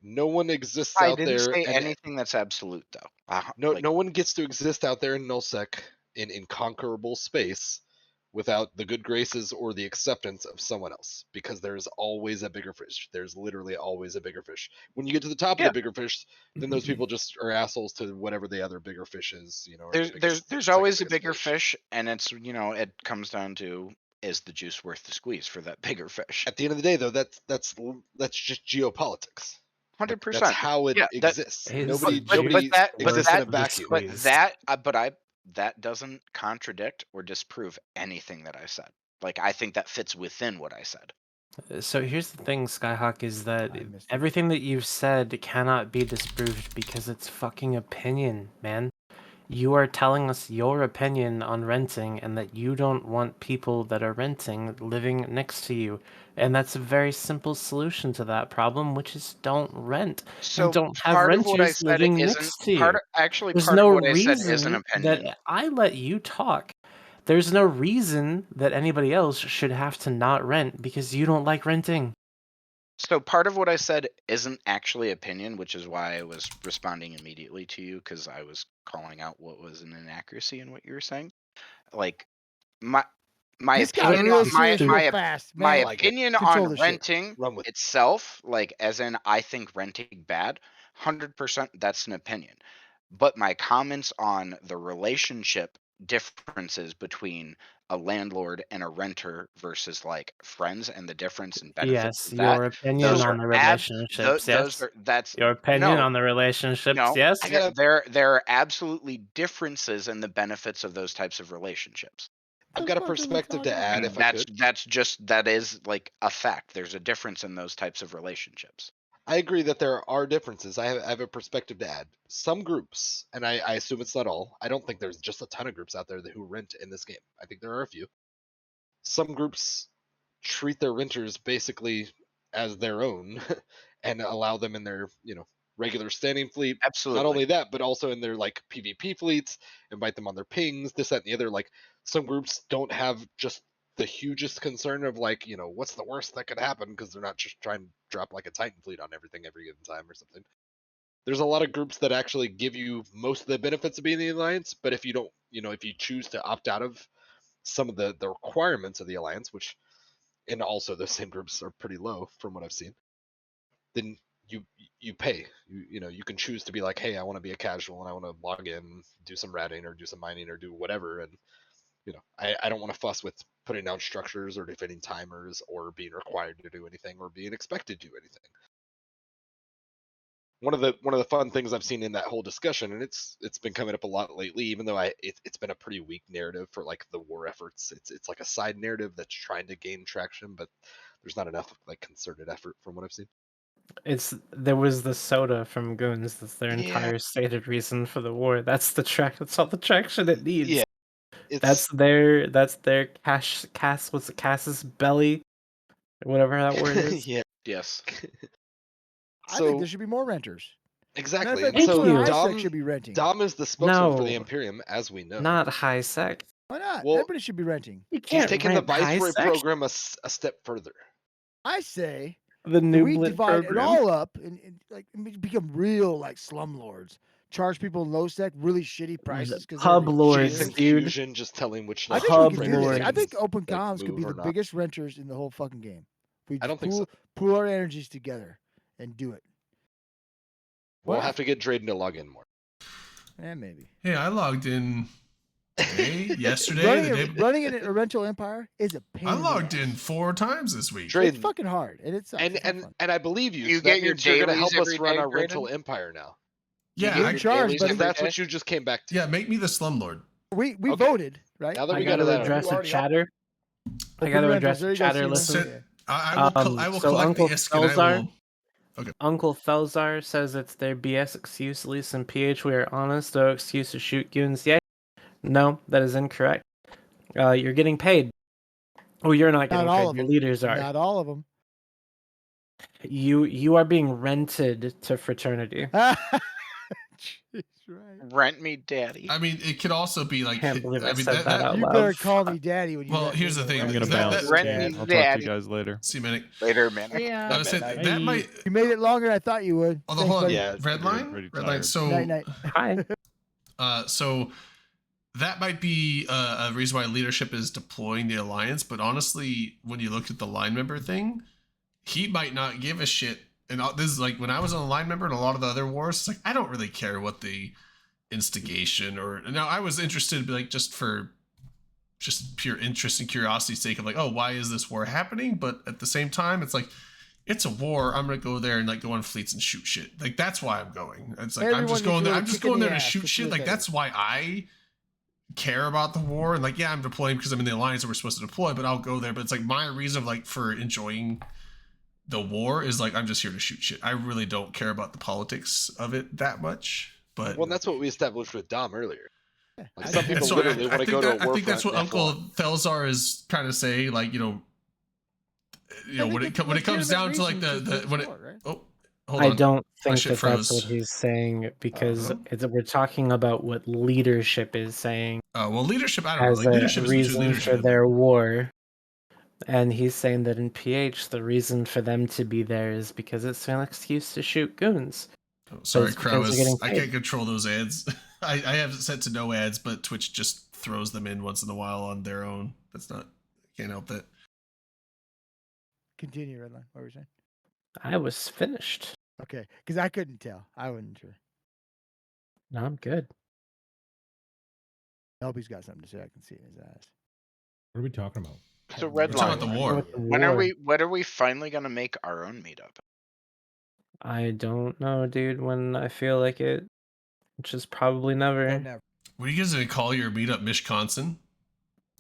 No one exists I out didn't there, say and anything that's absolute, though. no one gets to exist out there in nullsec in conquerable space without the good graces or the acceptance of someone else, because there's always a bigger fish. There's literally always a bigger fish. When you get to the top of the bigger fish, then those people just are assholes to whatever the other bigger fish is. Or the There's always a second biggest bigger fish, and it's it comes down to, is the juice worth the squeeze for that bigger fish? At the end of the day, though, that's just geopolitics. 100%. That's how it exists. Nobody exists in a vacuum. That doesn't contradict or disprove anything that I said. Like, I think that fits within what I said. So here's the thing, Skyhawk, is that I missed it. everything that you've said cannot be disproved because it's fucking opinion, man. You are telling us your opinion on renting and that you don't want people that are renting living next to you. And that's a very simple solution to that problem, which is don't rent. So And don't have part of what I renters said living isn't next to you. part of, actually There's part no of what I said is an reason opinion. that I let you talk. There's no reason that anybody else should have to not rent because you don't like renting. So part of what I said isn't actually opinion, which is why I was responding immediately to you, because I was calling out what was an inaccuracy in what you were saying. Like my This got opinion, real on, serious real fast. my Man, like it. opinion Control on the shit. renting Run with it. itself, like as in I think renting bad, 100% that's an opinion. But my comments on the relationship differences between a landlord and a renter versus like friends and the difference and benefits Yes, of that, your opinion those on are the relationships. those Yes, are that's your opinion no on the relationships. no Yes. I gotta- there are absolutely differences in the benefits of those types of relationships. I've The got a fuck are we perspective to talking add, And if I could. that is like a fact. There's a difference in those types of relationships. I agree that there are differences. I have a perspective to add. Some groups, and I assume it's not all. I don't think there's just a ton of groups out there who rent in this game. I think there are a few. Some groups treat their renters basically as their own and allow them in their regular standing fleet. Absolutely. Not only that, but also in their like PvP fleets, invite them on their pings, this, that, and the other. Like some groups don't have just the hugest concern of like, what's the worst that could happen, because they're not just trying to drop like a Titan fleet on everything every given time or something. There's a lot of groups that actually give you most of the benefits of being in the alliance, but if you don't, if you choose to opt out of some of the requirements of the alliance, which and also those same groups are pretty low from what I've seen, then you pay. You can choose to be like, hey, I want to be a casual and I want to log in, do some ratting or do some mining or do whatever. And I don't want to fuss with putting down structures or defending timers or being required to do anything or being expected to do anything. One of the fun things I've seen in that whole discussion, and it's been coming up a lot lately, even though it's been a pretty weak narrative for like the war efforts. It's like a side narrative that's trying to gain traction, but there's not enough like concerted effort from what I've seen. There was the soda from Goons. That's their Yeah. entire stated reason for the war. That's all the traction it needs. Yeah, That's their Cass's belly, whatever that word is. yeah. Yes. I think So there should be more renters. exactly. Matter of And fact, Thank people you. in high Dom sec should be renting. Dom is the spokesman for the No. Imperium, as we know. Not high sec. Why not? Well, Everybody should be renting. You He's can't taking the rent high Viceroy sec. program a step further. I say The that new we Blit divide program. it all up and like become real like slumlords. Charge people low sec really shitty prices because Pub lords, Jason dude. Fusion just telling which I like think we Pub could trade do this. I lords. think lanes, open like, comms could be move the or not. biggest renters in the whole fucking game. If we I just don't think so. pool our energies together and do it. We'll Why have not? to get Drayden to log in more. Maybe. Hey, I logged in today, yesterday, running a rental empire is a pain. I in the logged ass. in 4 times this week. It's Drayden, fucking hard, and it sucks. and It's not and fun. and I believe you. You so get that your means you're gonna dailies help us every run day, our rental Drayden? empire now. Yeah, get You're in your charge, dailies buddy. Because every that's day? what you just came back to. yeah, make me the slumlord. We Okay. voted, right? Now that I we got gotta that, address You a already up? chatter. I Open gotta rentals. address There a you go, chatter. Steven. Listen. Sit- I will So collect Uncle the ISK and I Felzar, will. Uncle Felzar says it's their BS excuse. At least in PH, we are honest. No excuse to shoot goons. Yay. No, that is incorrect. You're getting paid. Oh, you're not getting Not all paid. of Your them. leaders are. Not all of them. You are being rented to fraternity. Jeez, right. Rent me, daddy. I mean, it could also be like. Can't believe I mean, said that out You loud. better call me daddy when you. Well, rent here's me, the thing, though. I'm gonna that- bounce. that- Rent Yeah, me, I'll talk to daddy. you guys later. See, Manic. Later, man. Yeah. I was saying Night. that might. You made it longer than I thought you would. Oh, Thanks, hold on. buddy. Yeah, Red line. pretty Red line. tired. So. Night, night. Hi. So that might be a reason why leadership is deploying the alliance. But honestly, when you look at the line member thing, he might not give a shit. And this is like when I was a line member in a lot of the other wars. It's like I don't really care what the instigation or now I was interested, like just for just pure interest and curiosity's sake of like, oh, why is this war happening? But at the same time, it's like it's a war. I'm gonna go there and like go on fleets and shoot shit. Like that's why I'm going. It's like I'm just going there. I'm just going there to shoot shit. Like that's why I care about the war. And like, yeah, I'm deploying because I'm in the alliance and we're supposed to deploy, but I'll go there. But it's like my reason of like for enjoying the war is like I'm just here to shoot shit. I really don't care about the politics of it that much. But well, that's what we established with Dom earlier. Like I some think people so literally want to go to a I war think that's what front and Uncle have Felzar is trying to say. Like when it comes down to like the when it oh hold on I don't My think shit that that's froze. what he's saying because Uh-huh. we're talking about what leadership is saying well leadership I don't know as like a leadership is between reason for leadership. their war. And he's saying that in PH, the reason for them to be there is because it's an excuse to shoot goons. Oh, sorry, it's Crow because they're is getting I paid. can't control those ads. I have it set to no ads, but Twitch just throws them in once in a while on their own. That's not can't help that. Continue, Redline. What were you saying? I was finished. Okay, because I couldn't tell. I wasn't sure. No, I'm good. I hope he's got something to say. I can see it in his eyes. What are we talking about? So red We're talking line. about the war. With the When are war. we finally gonna make our own meetup? I don't know, dude, when I feel like it, which is probably never. Never. What are you guys gonna call your meetup, Mishconsin?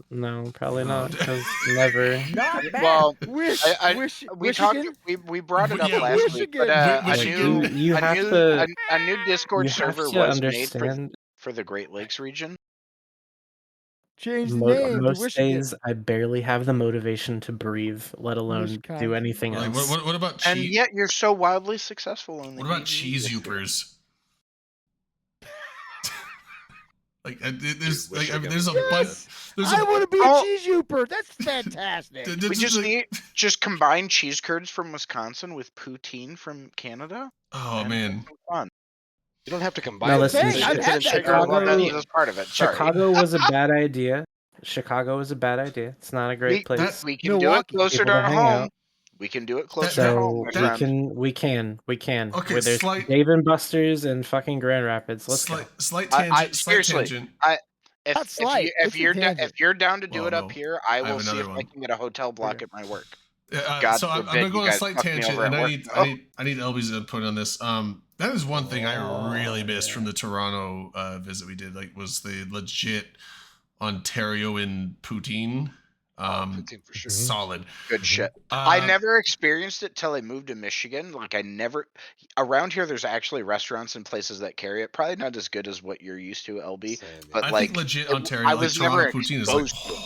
No, probably not, Oh, because never. Not bad. Well, Wish, wish, We talked. Michigan? We brought it up Yeah, last week, but a Michigan. new You a have new to- a new Discord You have server to was made understand. for the Great Lakes region. Change the name to Most Michigan. days, I barely have the motivation to breathe, let alone do Wisconsin. anything Like else. what about And cheese? yet you're so wildly successful in the What about EV cheese industry. youpers? Like there's Dude, wish like I I mean could there's a do bunch. that. There's I a want to be Oh. a cheese youper. That's fantastic. We just need just combine cheese curds from Wisconsin with poutine from Canada. oh and man. have some fun. You don't have to combine. No, it. listen, Hey, I've It's had an that integral Chicago- part. That's part of it. Sorry. Chicago was a bad idea. Chicago was a bad idea. It's not a great place. That- We can do it Milwaukee. closer People to to hang home. out. We can do it closer to home, So my friend. we can. Okay, Where there's slight- Dave and Buster's and fucking Grand Rapids. Let's go. Slight tangent. Seriously, tangent. If slight, if it's a you're tangent. if you're down to do Well, it up no, here, I I will have see another if I one. can get a hotel block Okay. at my work. Yeah, God so I'm forbid gonna you go on a guys slight fuck me tangent, over and at I work. need I need LB's input on this. That is one thing I really missed from the Toronto visit we did. Like, was the legit Ontarioan poutine. Poutine for sure. Solid. Good shit. I never experienced it till I moved to Michigan. Like I never around here. There's actually restaurants and places that carry it. Probably not as good as what you're used to, LB. Same, yeah. But I like think legit it- Ontario. I like was Toronto never poutine is like exposed to it.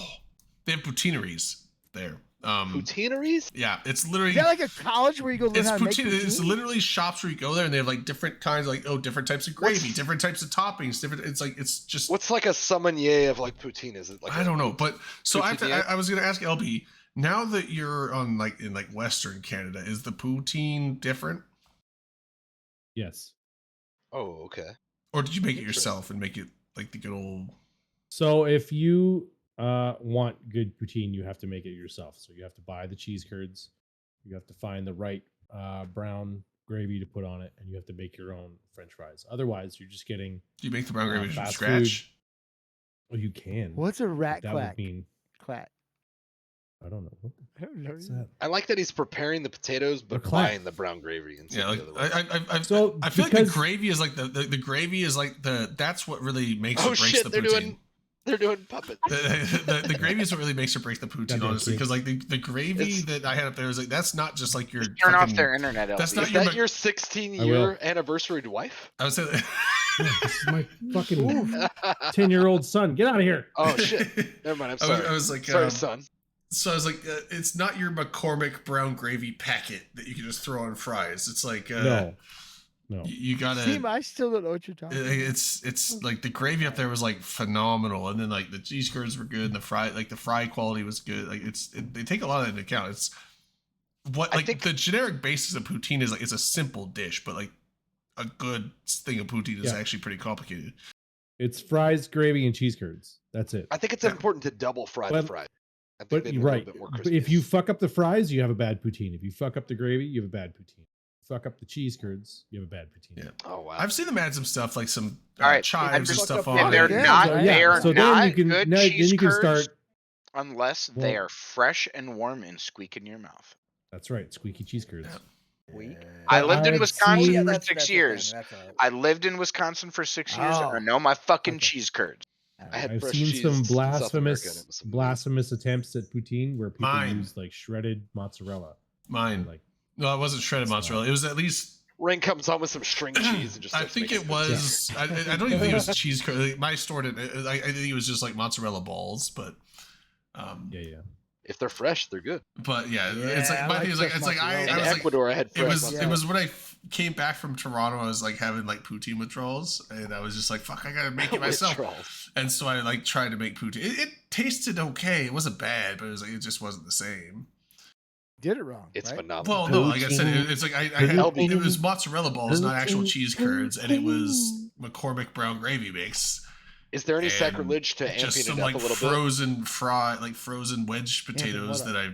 they have poutineries there. Poutineries? Yeah, it's literally Is that like a college where you go learn it's how to make poutine. It's poutine? literally shops where you go there and they have like different kinds, like different types of gravy, different types of toppings, different. It's like it's just What's like a sommelier of like poutine? Is it like I don't know, but so poutine? I was gonna ask LB. Now that you're on like in like Western Canada, is the poutine different, Yes. Oh, okay. or did you make it Interesting. yourself and make it like the good old? So if you want good poutine, you have to make it yourself. So you have to buy the cheese curds, you have to find the right brown gravy to put on it, and you have to make your own French fries. Otherwise, you're just getting. Do you make the brown gravy from fast scratch? Well, you can. What's a rat that quack? would mean Clack. I don't know. I don't know. What's that? I like that he's preparing the potatoes, but clack. buying the brown gravy instead Yeah, of like the other way. So, I feel like the because- gravy is like the gravy is like that's what really makes Oh or breaks shit! the They're poutine. doing puppets. The gravy is what really makes or breaks the poutine, Goddamn honestly, kid. because like the gravy It's- that I had up there was like that's not just like your Just turn off fucking- their internet. That's LB. not Is your that Mc- your I 16-year anniversary wife? I would say Yeah, this is my fucking 10-year-old son. Get out of here. Oh shit! Never mind. I'm I sorry. was, I was like, sorry, son. so I was like, it's not your McCormick brown gravy packet that you can just throw on fries. It's like, No. you gotta. Team, I still don't know what you're talking about. It's like the gravy up there was like phenomenal, and then like the cheese curds were good, and the fry quality was good. Like they take a lot of that into account. It's what I like think- the generic basis of poutine is like it's a simple dish, but like a good thing of poutine is Yeah. actually pretty complicated. It's fries, gravy, and cheese curds. That's it. I think it's Yeah. important to double fry But- the fries. I think But they you're need a little right. bit more But if crispy. you fuck up the fries, you have a bad poutine. If you fuck up the gravy, you have a bad poutine. Fuck up the cheese curds, you have a bad poutine. Yeah. Oh wow. I've seen them add some stuff like some All right, chives and just stuff fuck on up And it. they're Yeah, not. so They yeah, are so then not you can good now, then cheese you can curds start. unless they Well- are fresh and warm and squeak in your mouth. That's right, squeaky cheese curds. Yeah. Weak. I But lived in I've Wisconsin seen- Yeah, for that's 6 a thing, years. that's all right. I lived in Wisconsin for 6 years. And I Oh, know my fucking okay. cheese curds. I had I've fresh seen cheese some in South America, and blasphemous it was some blasphemous attempts at poutine where people Mine. use like shredded mozzarella. Mine. Like No, it wasn't shredded It's not. mozzarella. It was at least. Rain comes on with some string cheese and just. I starts think making it was. I don't even think it was cheese curd. Like, my store didn't. I think it was just like mozzarella balls, but. yeah. If they're fresh, they're good. But yeah, it's Yeah, like I my like thing is like fresh it's like mozzarella. I In was like Ecuador, I had it fresh. was mozzarella. it was when I came back from Toronto. I was like having like poutine withdrawals, and I was just like, "Fuck, I gotta make it myself." Withdrawals. And so I like tried to make poutine. It tasted okay. It wasn't bad, but it was like it just wasn't the same. Did it wrong. It's right? phenomenal. Well, no, like I said, it's like I had Poutine. it was mozzarella balls, not actual Poutine. cheese curds, and it was McCormick brown gravy mix. Is there any And sacrilege to Just amping some it up like a little bit? frozen wedge but potatoes what that I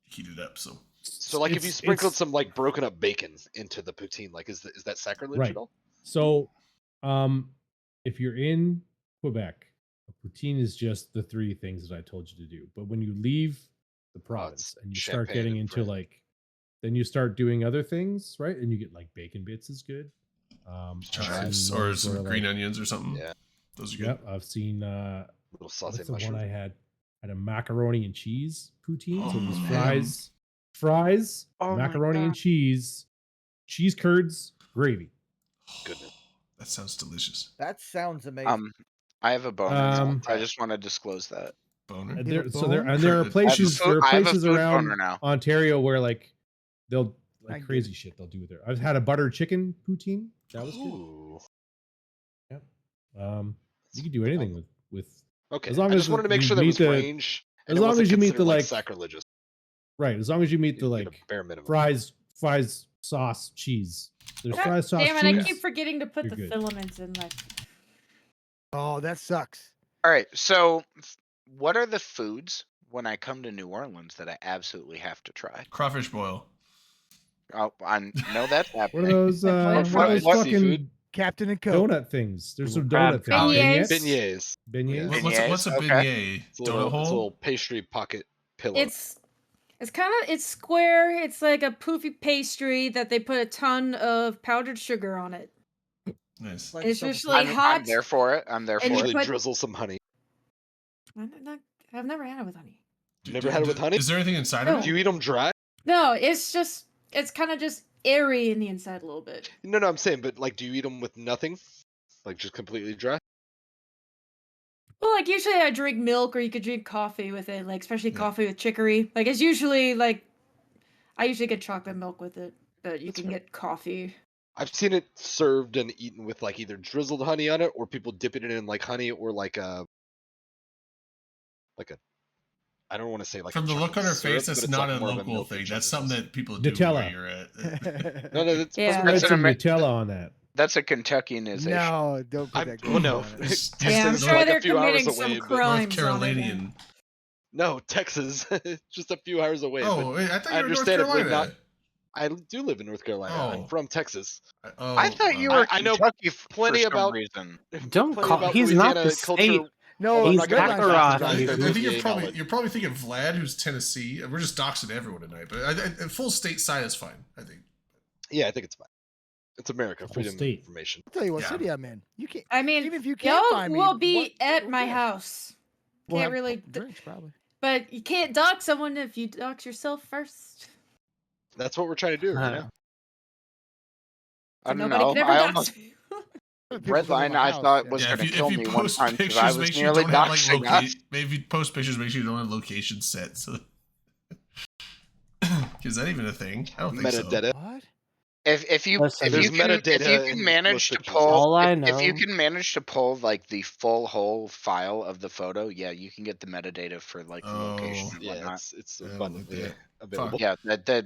heated up. So So, like, if you It's- sprinkled it's- some like broken up bacon into the poutine, like, is that sacrilege Right. at all? So, if you're in Quebec, a poutine is just the three things that I told you to do. But when you leave the province and you start champagne getting and into French. like, then you start doing other things, right? And you get like bacon bits is good. I've chives seen or ones some where, green like- onions or something. Yeah. Those are good. Yep, I've seen. Little What's sauteed the mushroom. one I had? I had a macaroni and cheese poutine. So it was Oh, fries, Oh my macaroni and God. cheese curds, gravy. Goodness. That sounds delicious. That sounds amazing. I have a boner. I Um, just want to disclose that. Boner. And You have there, a so there, bone? and there are I have a places, food- there are I have a places food around boner now. Ontario where like they'll I like get crazy it. shit they'll do with it. I've had a butter chicken poutine. That was good. Ooh. You can do anything with Okay. As long I as just wanted to make you sure there meet was the- range. and as it long wasn't as you meet considered, the, like, sacrilegious. right. As long as you meet the You get a like bare minimum. fries, sauce, cheese. There's God fries, sauce, damn it! I cheese. keep forgetting to put You're the good. filaments in. Like, Oh, that sucks. All right. So, what are the foods when I come to New Orleans that I absolutely have to try. Crawfish boil. Oh, I know that's What are happening. those? That's What are fried those what- fucking seafood. Captain and Coke. donut things? There's some Crab donut things. Beignets. Beignets. Beignets. What's Beignets, a okay. beignet? It's a Donut little, hole? it's a little pastry pocket pillow. It's kind of it's square. It's like a poofy pastry that they put a ton of powdered sugar on it. Nice. Like It's stuff with usually honey. I'm hot. there for it. I'm there for and you it. Usually put- drizzle some honey. I've never had it with honey. Never had it with honey? Is there anything inside No. of Do it? you eat them dry? No, it's kind of just airy in the inside a little bit. No, I'm saying, but like, do you eat them with nothing? Like just completely dry? Well, like usually I drink milk or you could drink coffee with it, like especially Yeah. coffee with chicory. Like it's usually like I usually get chocolate milk with it, but you That's can fair. get coffee. I've seen it served and eaten with like either drizzled honey on it, or people dipping it in like honey, or like a I don't want to say like From a the look on chocolate her syrup, face, but that's it's not like a more of local milk thing. and That's chocolate something that people do Nutella. where you're at. No, that's Yeah. Spread That's some an Amer- Nutella on that. That's a Kentuckianization. No, don't put I that. well, no. on it. It's Yeah, I'm Texas, sure like a they're few hours committing some away, but North crimes on it. Carolinian. No, Texas, just a few hours away. Oh, but wait, I thought I you were in North understandably Carolina. not- I do live in North Carolina. I'm Oh. from Texas. I thought you were I know Kentucky plenty for some about- reason. Don't Plenty call. about He's not Louisiana the culture. state. No, I'm He's not gonna Redline Kakarot. Fox is I not think good. you're probably thinking Vlad, who's Tennessee. We're just doxing everyone tonight, but full state side is fine. I think. Yeah, I think it's fine. It's America, Whole freedom of state. information. I'll tell you what Yeah. city I'm in. You can't. I mean, Even if you can't y'all find me, will be what- at who my cares? house. We'll Can't have really, drinks probably. but you can't dox someone if you dox yourself first. That's what we're trying to do right Uh, now. I don't Nobody know. can ever I dox almost you. Redline I thought was Yeah, going to if kill you me one post time because pictures, I was make sure you nearly don't have like doxing us. maybe if you post pictures, make sure you don't have location set. So, is that even a thing? I don't think so. Metadata. What? If you Listen, if There's you can metadata in manage most to pictures. pull All I if you know- can manage to pull like the full whole file of the photo, yeah, you can get the metadata for like the location Oh. and Yeah, whatnot. it's Yeah, abundantly okay. available. Yeah,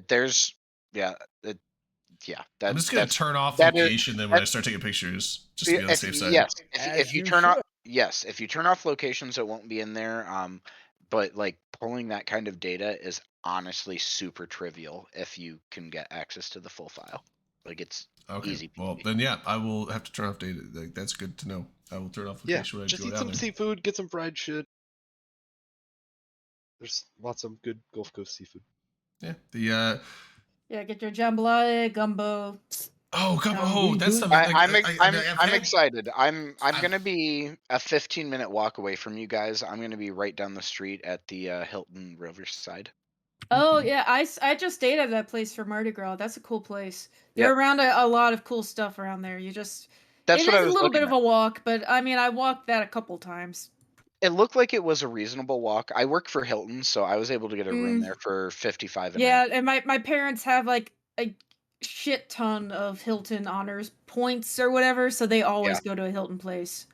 there's yeah, I'm just gonna that's turn off that is- location then when I that- start taking pictures, just to be on the if, safe side. yes, As if you you turn off should. if you turn off locations, it won't be in there. But like pulling that kind of data is honestly super trivial if you can get access to the full file. Like it's Okay. easy Well, peasy. then yeah, I will have to turn off data. Like, that's good to know. I will turn off Yeah, location when I just go eat down some there. seafood, get some fried shit. There's lots of good Gulf Coast seafood. Yeah. The Yeah, get your jambalaya, gumbo. that's something. I'm excited. I'm I've- gonna be a 15-minute walk away from you guys. I'm gonna be right down the street at the Hilton Riverside. Oh yeah, I just stayed at that place for Mardi Gras. That's a cool place. They're Yep. around a lot of cool stuff around there. You just That's it what I is was a little bit looking of a walk, but I mean I walked that a couple times. It looked like it was a reasonable walk. I work for Hilton, so I was able to get a room Mm. there for 55 a Yeah, night. and my parents have like a shit ton of Hilton honors points or whatever, so they always go to a Hilton place.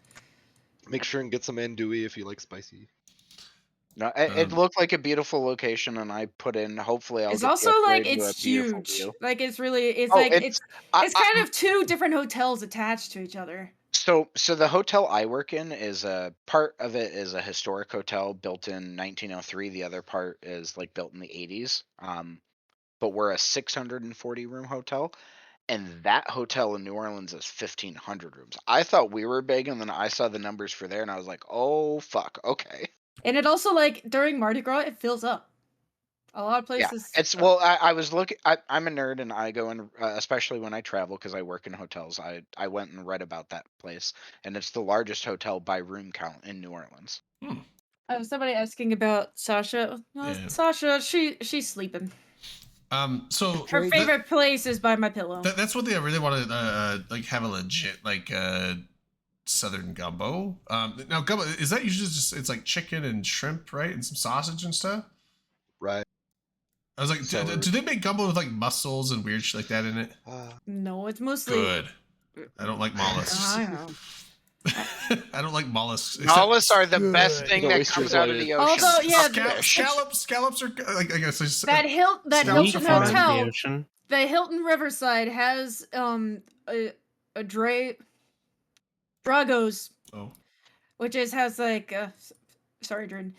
Make sure and get some andouille if you like spicy. No, it Um, looked like a beautiful location, and I put in. Hopefully, I'll It's get the also like upgrade to a it's beautiful huge. view. Like it's really it's Oh, like it's- it's kind of two different hotels attached to each other. So the hotel I work in is a part of it is a historic hotel built in 1903. The other part is like built in the 80s. But we're a 640 room hotel, and that hotel in New Orleans is 1,500 rooms. I thought we were big, and then I saw the numbers for there, and I was like, oh fuck, okay. And it also like during Mardi Gras it fills up. A lot of places. Yeah, it's well. I was looking. I'm a nerd, and I go in, especially when I travel because I work in hotels. I went and read about that place, and it's the largest hotel by room count in New Orleans. Somebody asking about Sasha. Well, Yeah. Sasha, she's sleeping. So Her Drake- favorite place is by my pillow. that's what they really want to like have a legit like Southern gumbo. Now gumbo is that usually just it's like chicken and shrimp, right, and some sausage and stuff. Right. I was like, Celery. do they make gumbo with like mussels and weird shit like that in it? No, it's mostly. Good. I don't like mollusks. I know. I don't like mollusks. Mollusks are the best Good. thing The that oysters comes out of are- the ocean. Although, yeah, Scallops are like I guess it's, That Scallops Hilton are fine. hotel, The ocean. the Hilton Riverside has a Dragos, Oh, which has like sorry, Jordan.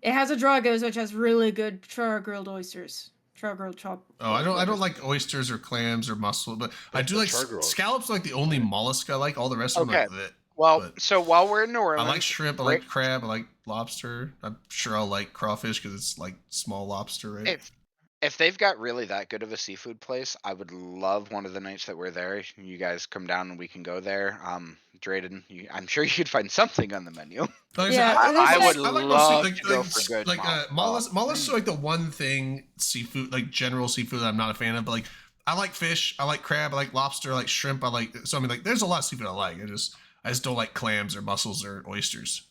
It has a Dragos, which has really good char grilled oysters. Char grilled chop. Oh, I don't like oysters or clams or mussel, but I That's do the like char grilled. scallops. Like the only mollusk I like. All the rest of them Okay. are like that. Well, But so while we're in New I Orleans, like shrimp. I Rick- like crab. I like lobster. I'm sure I'll like crawfish because it's like small lobster, right? if they've got really that good of a seafood place, I would love one of the nights that we're there. You guys come down and we can go there. Drayden, I'm sure you could find something on the menu. Like I said, Yeah, I would like love mostly, to go for good mollusks. Mollusks are like the one thing seafood, like general seafood that I'm not a fan of. But like, I like fish, I like crab, I like lobster, I like shrimp. I like like there's a lot of seafood I like. I just don't like clams or mussels or oysters.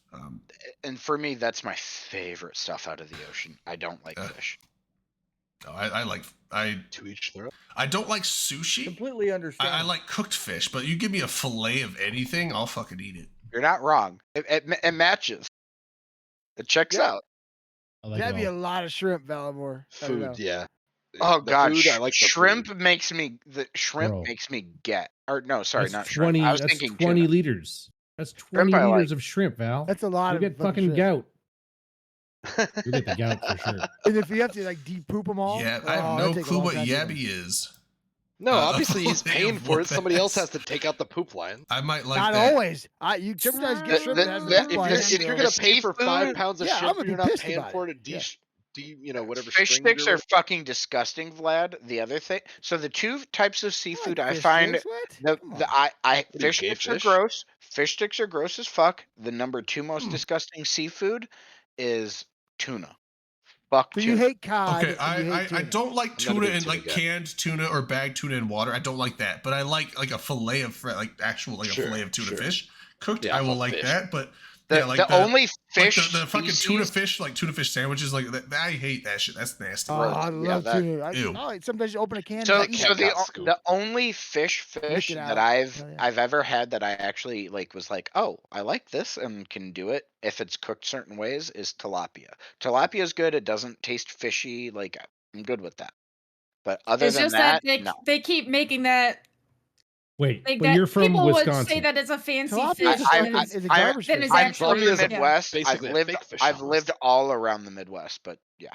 And for me, that's my favorite stuff out of the ocean. I don't like fish. No, I To each their own. I don't like sushi. Completely understand. I like cooked fish, but you give me a fillet of anything, I'll fucking eat it. You're not wrong. It matches. It checks Yeah. out. I like That'd it be a all. lot of shrimp, Valimore. I don't know. Food, yeah. Oh The god, food, I like the shrimp food. makes me Bro. get. Or no, sorry, That's not 20. shrimp. I was That's thinking 20 tuna. liters. That's 20 I liters like. of shrimp, Val. That's a lot You'll of get fucking shrimp. gout. You'll get the gout for sure. And if you have to like deep-poop them all, Yeah, I have oh, no that'd take a clue long what time to do. yabby is. No, obviously oh, he's they paying have for one it. Somebody else that's- has to take out the poop line. I might like Not that. always. You sometimes get shrimp that has the- the if poop you're- line. if If you're The gonna pay for 5 seafood- pounds of Yeah, I'm shrimp, gonna and be you're not pissed paying about for it. it to Yeah. whatever Fish string you're sticks are with. fucking disgusting, Vlad. The other thing, so the two types of I seafood like I fish find sticks, what? Come on. I do you, fish gay sticks are fish? gross. Fish sticks are gross as fuck. The number 2 most Hmm. disgusting seafood is tuna. Fuck So tuna. you hate cod. Okay, and you hate I tuna. don't like I'm not a tuna big and tuna like guy. canned tuna or bagged tuna in water. I don't like that, but I like a fillet of actual a Sure, fillet of tuna sure. fish cooked. Yeah, I will for like fish. that, but The, yeah, like the only fish like the fucking tuna species- fish, like tuna fish sandwiches, like that. I hate that shit. That's nasty. Oh, I love that- tuna. Ew. Sometimes you open a can. So, and eat so it. the got scoop. the only fish it that out. I've Hell yeah. I've ever had that I actually was like, oh, I like this and can do it if it's cooked certain ways is tilapia. Tilapia is good. It doesn't taste fishy. Like I'm good with that. But other It's than just that, that no. they keep making that Wait, like but that you're from people Wisconsin. would say that it's a fancy Tilapia fish. is I- and a it's- is a I- garbage then fish. it's I'm actually from the Tilapia is a- Midwest. basically a fake fish I've almost. lived all around the Midwest, but yeah.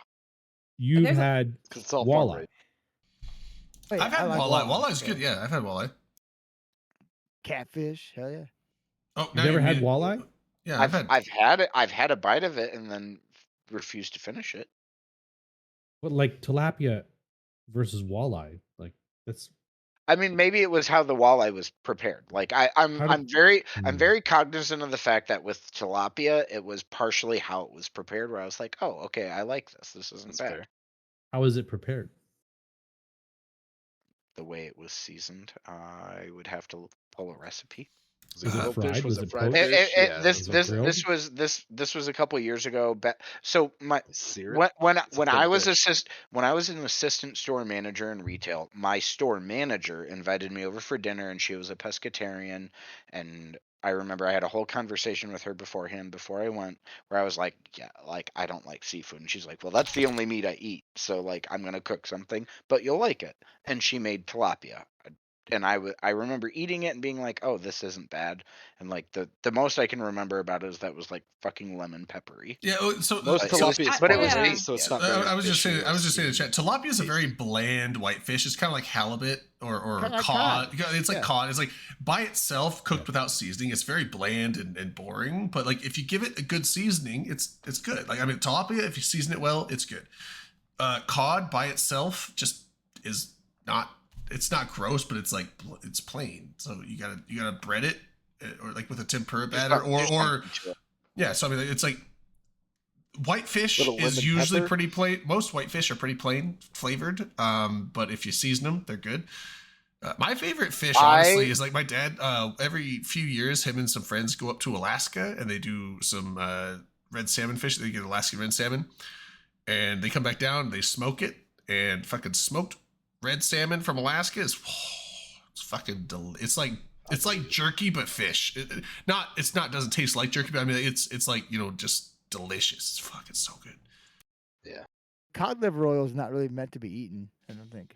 You've There's a- had 'Cause it's all farm walleye. raised. Wait, I've I had like walleye. Walleye's good. Yeah, I've had walleye. Catfish. Hell yeah. Oh, You never had walleye? Yeah, I've had it. I've had a bite of it and then refused to finish it. But like tilapia versus walleye, like that's I mean, maybe it was how the walleye was prepared. Like I'm How I'm did- very I'm Hmm. very cognizant of the fact that with tilapia, it was partially how it was prepared. Where I was like, oh, okay, I like this. This isn't That's bad. fair. how is it prepared? The way it was seasoned, I would have to pull a recipe. Was Was it grilled fried? fish? Was Was it it fried poached? fish? Yeah, This was it this grilled? this was a couple years ago. So my Sear it? when It's a when thin I was fish. when I was an assistant store manager in retail, my store manager invited me over for dinner, and she was a pescatarian. And I remember I had a whole conversation with her beforehand before I went, where I was like, "Yeah, like I don't like seafood," and she's like, "Well, that's the only meat I eat, so like I'm gonna cook something, but you'll like it." And she made tilapia. And I remember eating it and being like, oh, this isn't bad. And like the most I can remember about it is that was like fucking lemon peppery. Yeah. So Most it was- tilapia is but it farm was yeah. raised, so it's not very I was just fishy saying. or I was just saying in the steamy. chat. Tilapia is a very Tasty. bland white fish. It's kind of like halibut or Kinda like cod. It's like Yeah. cod. It's like by itself, cooked without seasoning. It's very bland and boring. But like if you give it a good seasoning, it's good. Like I mean, tilapia, if you season it well, it's good. Cod by itself just is not. It's not gross, but it's like it's plain. So you gotta bread it or like with a tempura batter or yeah. So I mean, it's like white fish Little is lemon usually pepper. pretty plain. Most white fish are pretty plain flavored. But if you season them, they're good. My favorite fish, honestly, is like my dad. Every few years, him and some friends go up to Alaska and they do some red salmon fish. They get Alaskan red salmon, and they come back down. They smoke it, and fucking smoked red salmon from Alaska is it's fucking it's like jerky but fish. It's not doesn't taste like jerky, but I mean it's like just delicious. It's fucking so good. Cod liver oil is not really meant to be eaten. I don't think.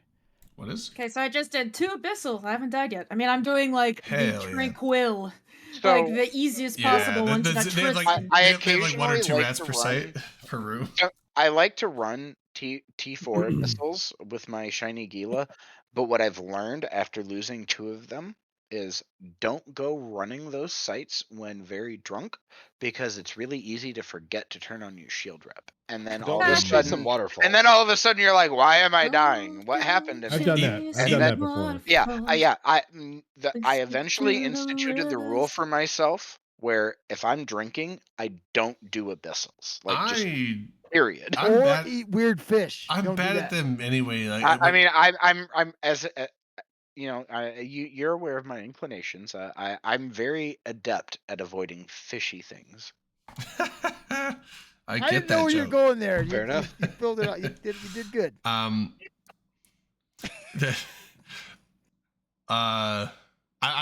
What is? Okay, so I just did 2 abyssal. I haven't died yet. I mean, I'm doing like Hell the yeah. tranquil, So like the easiest possible ones that they have like Tristan. I they have like 1 or 2 occasionally rats like per to site Peru. I like to run T4 abyssals with my shiny Gila, but what I've learned after losing 2 of them is don't go running those sites when very drunk, because it's really easy to forget to turn on your shield rep. And then all Don't of a just chase some sudden waterfalls. and then all of a sudden you're like, why am I dying? What happened to I've me? done that. I've done that before. Yeah, I eventually instituted the rule for myself where if I'm drinking, I don't do abyssals. Like just period. I'm or bad. eat weird fish. I'm Don't do bad at that. them anyway. Like, I mean, I'm as you know, you're aware of my inclinations. I'm very adept at avoiding fishy things. I I get didn't that know where you're joke. going there. Fair enough. You filled it out. You did good. I'm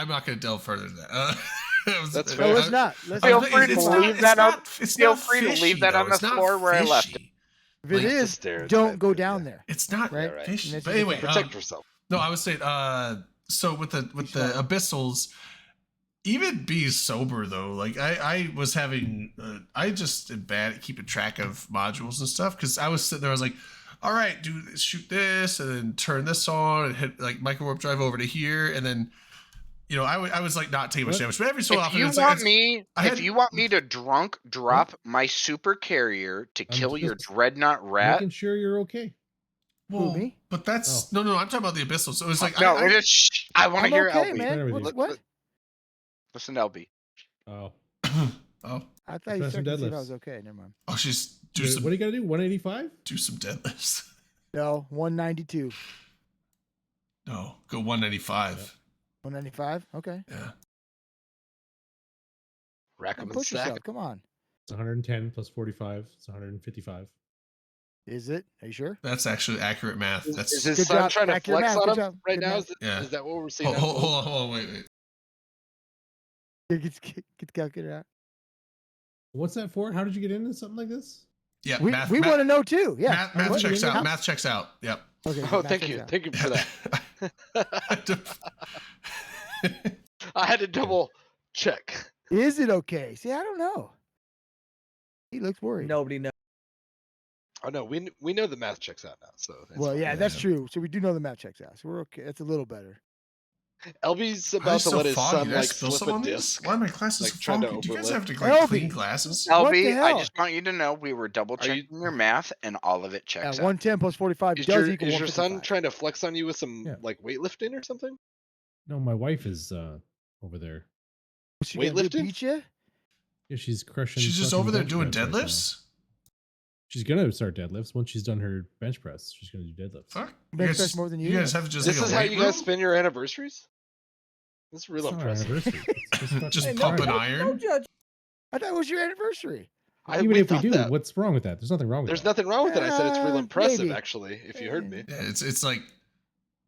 not going to delve further than that. That's No, fair. let's not. Let's Feel not. free to it's leave not- that it's on- not- it's feel not free to leave fishy, that on though. the It's not floor where I left it. fishy. If it like, it's a is, stereotype, don't go but down yeah. there. It's not Right? right. And that's But just anyway, a- Protect yourself. no, I was saying, so with the abyssals, even being sober though, like I was having, I just am bad at keeping track of modules and stuff, because I was sitting there, I was like, all right, shoot this, and then turn this on, and hit like micro warp drive over to here, and then, you know, I was like not taking much What? damage, but every so If often, you it's want like, me, I if had- you want me to drunk drop my super carrier to I'm kill your just dreadnought rat, Making sure you're okay. well, me? but that's no, I'm talking about the abyssals. So it was like, no, I, I want to I'm hear okay, LB. Fair man. with you. What? Listen to LB. Oh, oh, I thought you Press some checked to see if I deadlifts. was okay. Never mind. oh, she's do what some do you got to do? 185? do some deadlifts. No, 192. No, go 195. 195. Okay. Yeah. Rack Don't them and push stack yourself. 'em. Come on. It's 110 plus 45. It's 155. Is it? Are you sure? That's actually accurate math. That's Is his Good son job. trying to Accurate flex math. on Good him job. right Good now? math. Yeah. Is that what we're seeing? hold on on, wait. Get the calculator out. What's that for? How did you get into something like this? Yeah, We math, want to know too. Yeah. math What? checks out. Huh? Math checks out. Yep. Okay. Oh, math thank checks you. out. Thank you for that. I had to double check. Is it okay? See, I don't know. He looks worried. Nobody knows. Oh no, we know the math checks out now. So that's Well, fine. yeah, that's Yeah. true. So we do know the math checks out. So we're okay. That's a little better. LB's Why are about they to so let his foggy? son Did I like spill slip some a on these? disc. Why are my glasses like, so trying to funky? Do you guys overlap. have to like clean Elby. glasses? What the LB, I hell? just want you to know we were double Are you- checking your math, and all of it Yeah, checks out. 110 plus 45 Is does your, equal is your son 155. trying to flex on you with some Yeah. like weightlifting or something? No, my wife is over there. What's she gonna do, weightlifting? beat you? Yeah, she's crushing. She's just fucking over there bench doing press right now. deadlifts. She's gonna start deadlifts once she's done her bench press. She's gonna do deadlifts. Fuck. Bench press more than you? You guys have just This like is a how weight you guys room? spend your anniversaries? This is real It's not our impressive. anniversary. It's fucking Just Hey, Friday. pumping no iron. judge. I thought it was your anniversary. Even if we thought do, that. what's wrong with that? There's nothing wrong with There's that. nothing wrong with it. I said it's real impressive, maybe. actually. If you heard me, Yeah, it's like,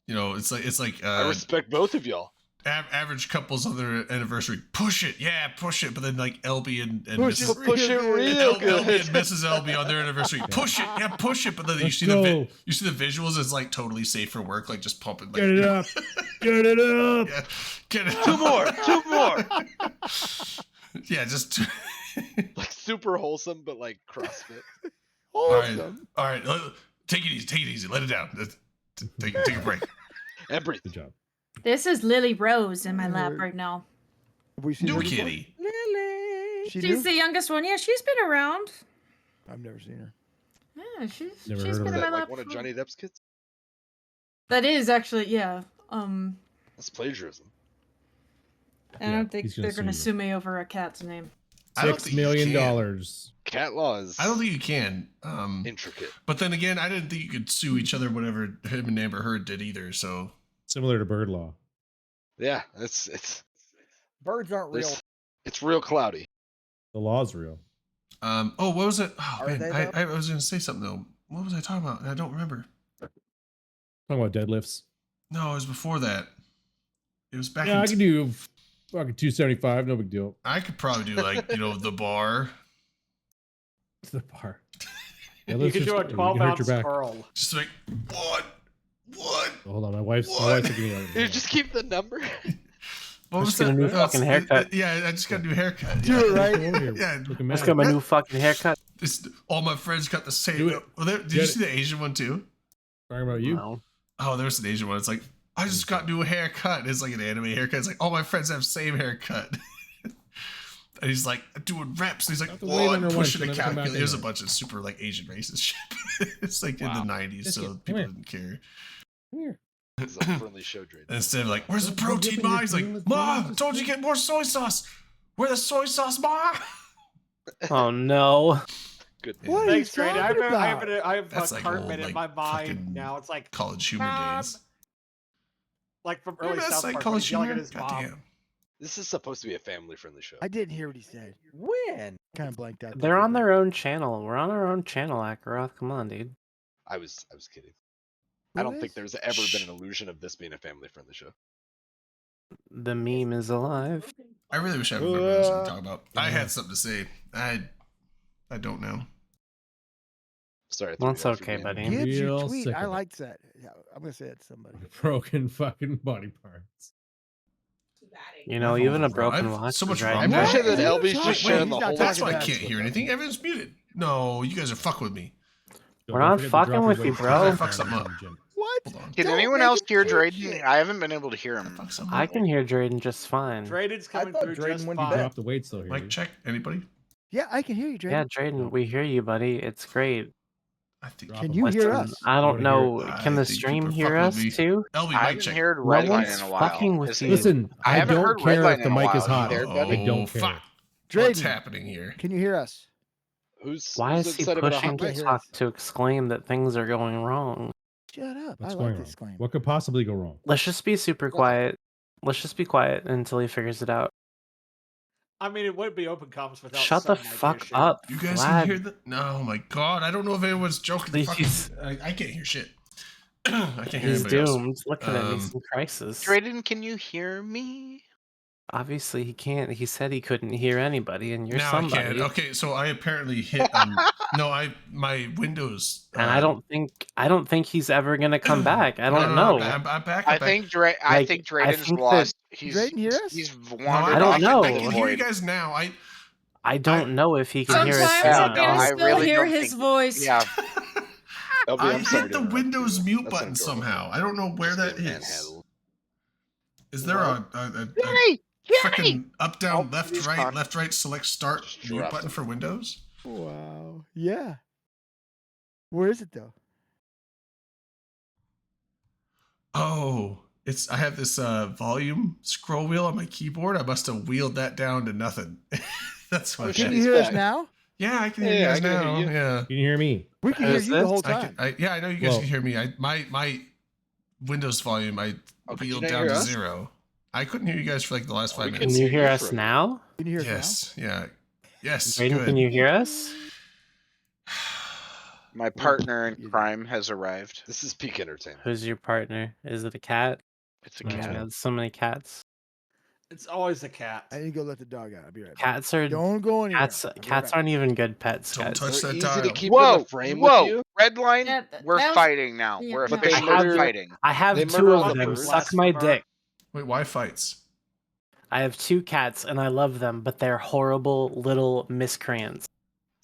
you know, it's like I respect both of y'all. average couples on their anniversary. Push it, yeah, push it. But then like LB and Push Mrs. it Push it real real good. LB good. and Mrs. LB on their anniversary. Push it, yeah, push it. But then you Let's see go. you see the visuals as like totally safe for work, like just pumping. Like, Get it up. Get it up. Yeah, get it. Two more. Yeah, just. Like super wholesome, but like CrossFit. All right, Awesome. all right. Take it easy. Let it down. Take a break. And breathe. Good job. This is Lily Rose in my lap Nerd. right now. Have we seen New her before? kitty. Lily. She She's do? the youngest one. Yeah, she's been around. I've never seen her. Yeah, she's Never she's heard of been her. in Is my that like lap. one of for- Johnny Depp's kids? That is actually yeah. That's plagiarism. I Yeah, don't think he's gonna they're gonna sue sue me over a cat's name. I don't $6 think you million. can. Cat law is I don't think you can. intricate. But then again, I didn't think you could sue each other, whatever him and Amber Heard did either. So Similar to bird law. Yeah, it's Birds aren't real. it's real cloudy. The law's real. oh, what was it? Oh Are man, they, I though? was gonna say something though. What was I talking about? I don't remember. Talking about deadlifts. No, it was before that. It was back Yeah, I in can do fucking 275. No big deal. I could probably do like, you know, the bar. To the bar. You let's could just- do a you can 12 hurt ounce your back. curl. Just like what? Hold on, my wife's What? looking at me. You just keep the number. What Just get a new fucking haircut. Yeah, I just got a new haircut. Do yeah. it right. Over here, Yeah, looking Let's mad. get my new fucking haircut. All my friends got the same. Do it. Did you Get see the Asian one too? Talking about you? No. Oh, there's an Asian one. It's like, I just got new haircut. It's like an anime haircut. It's like, all my friends have same haircut. And he's like doing reps. And he's like, Have to wait whoa, on her I'm once pushing and a then come back calculator. There's a in. bunch of super like Asian racist shit. It's like in Wow. the 90s, Biscuit, so come people here. didn't care. Come here. It's a friendly show, Drayden. And instead of like, where's the Don't protein, dip in Ma? your He's cream, like, let's Ma, go, I just told you do get more soy sauce. Where the soy sauce, Ma? Oh no. Good. Yeah. What are you Thanks, Grady. I talking have, about? I have That's a like Cartman old, in like, my mind fucking now. It's like College humor Mom! days. like from Remember early that's South like Park when college he's yelling humor? at his mom. Goddamn. This is supposed to be a family-friendly show. I didn't hear what he said. When? Kind of blanked out. there They're for a on bit. their own channel. We're on our own channel, Akaroth. Come on, dude. I was kidding. I Who don't think is? there's ever been an illusion of this being a family-friendly show. The meme is alive. I really wish I remember what I was going to talk about. I had something to say. I don't know. Sorry. I threw Well, you it's off your okay, game. buddy. Gibbs, your Real tweet. sick I of it. liked that. Yeah, I'm gonna say it to somebody. Broken fucking body parts. You know, I've even a overrun- broken I've watch so is much right wrong I with there. appreciate that. that What? LB's Wait, just wait, sharing he's the not whole. That's talking why I to can't us. hear anything. Everyone's muted. No, you guys are fucking with me. Yo, We're don't not forget to fucking drop your with you, weight bro. down I fucked something on up. the gym. What? Hold on. Can Don't anyone make else him hear take Drayden? shit. I haven't been able to hear I him. fucked something I up. can hear Drayden just fine. Drayden's coming thought through Drayden just went to You bed. drop the weight still here. Mic check. Anybody? Yeah, I can hear you, Drayden. Yeah, Drayden, we hear you, buddy. It's great. I think. Drop Can them. you hear Listen, us? I You don't wanna hear know. it? Can the I think stream people are hear fucking us with me. too? LB, I mic haven't check. heard No Redline one's in a while. fucking with Is you. it- Listen, I I haven't don't heard care Redline if the in a mic is while. You hot. there, buddy? I don't care. Fuck. What's Drayden, happening here? can you hear us? Who's Why is he excited about a pushing hot can't mic? hear TikTok us. to exclaim that things are going wrong? Shut up. What's I going like wrong? this claim. What could possibly go wrong? Let's just be super quiet. Let's just be quiet until he figures it out. I mean, it wouldn't be open comms without Shut the some mic fuck issue. up, You guys Vlad. can hear the. No, oh my god! I don't know if anyone's joking. The fucking, He's- I can't hear shit. I can't hear He's anybody else. doomed. Look at him. He's Um, in crisis. Drayden, can you hear me? Obviously, he can't. He said he couldn't hear anybody, and you're now somebody. I can. Okay, so I apparently hit. My Windows. And I don't think he's ever gonna come back. I don't no, know. I'm back. I I'm back. think Like, I Drayden's think that- lost. He's Drayden hear us? He's No, wandered I don't off know. I into can the hear you void. guys now. I don't know if he can hear us Sometimes Yeah, I no, can I still really hear don't his think- voice. Yeah, LB, I I'm sorry hit to the interrupt Windows you. mute That's button adorable. somehow. I don't know where Just that being is. manhandled. Is there a Yay! freaking up, down, Oh, left, he's right, gone. left, right, select, start Just mute drop button him. for Windows? Wow. Yeah. Where is it though? Oh, I have this volume scroll wheel on my keyboard. I must have wheeled that down to nothing. That's Oh, what. shit, Can that you is. hear us back. now? Yeah, I can hear Yeah, you I guys can hear now. you. Yeah. Can you hear me? We can hear Who's you the this? whole I time. I know you guys Well- can hear me. My Windows volume I Oh, could you wheeled not down hear to us? 0. I couldn't hear you guys for like the last Oh, 5 we Can minutes. you see hear you us for- now? Can you hear us Yes. Yeah. Yes. Drayden, Good. can you hear us? My partner in You- crime has arrived. This is peak entertainment. Who's your partner? Is it a cat? It's a Oh my cat. God, so many cats. It's always a cat. now? I need to go let the dog out. I'll be right back. Cats are Don't go anywhere. cats. I'll be right Cats back. aren't even good pets, Don't guys. touch They're that easy to dial. keep in Whoa, the frame whoa, with you. red line. Yeah, We're that was- fighting now. yeah, We're no. But they officially murder- fighting. I have They two murder of all the them. birds. Suck my Blasphemer. dick. Wait, why fights? I have two cats, and I love them, but they're horrible little miscreants.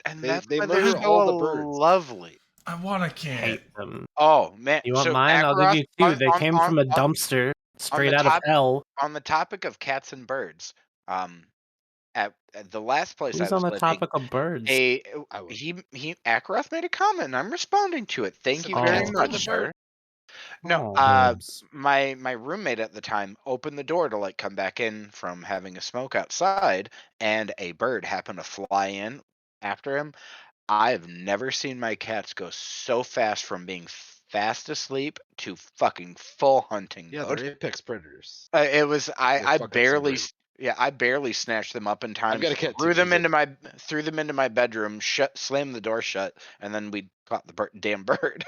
And They- that's they why murder they're all so the birds. lovely. I want a cat. Hate them. Oh man, You want so mine? I'll give Akaroth, you two. on- They on- came on- from a on- dumpster straight the out top- of hell. On the topic of cats and birds, at the last place Who's I on was the living, topic of birds? I would. he Akaroth made a comment, and I'm responding to it. Thank Some you very cats much, bird. sir. No, Oh. Birds. my roommate at the time opened the door to like come back in from having a smoke outside, and a bird happened to fly in after him. I've never seen my cats go so fast from being fast asleep to fucking full hunting Yeah, mode. they're apex predators. It was I They're fucking some barely bird. I barely snatched them up in time. got a cat Threw too, them he's into my bedroom, slammed the door shut, and then we caught the damn bird.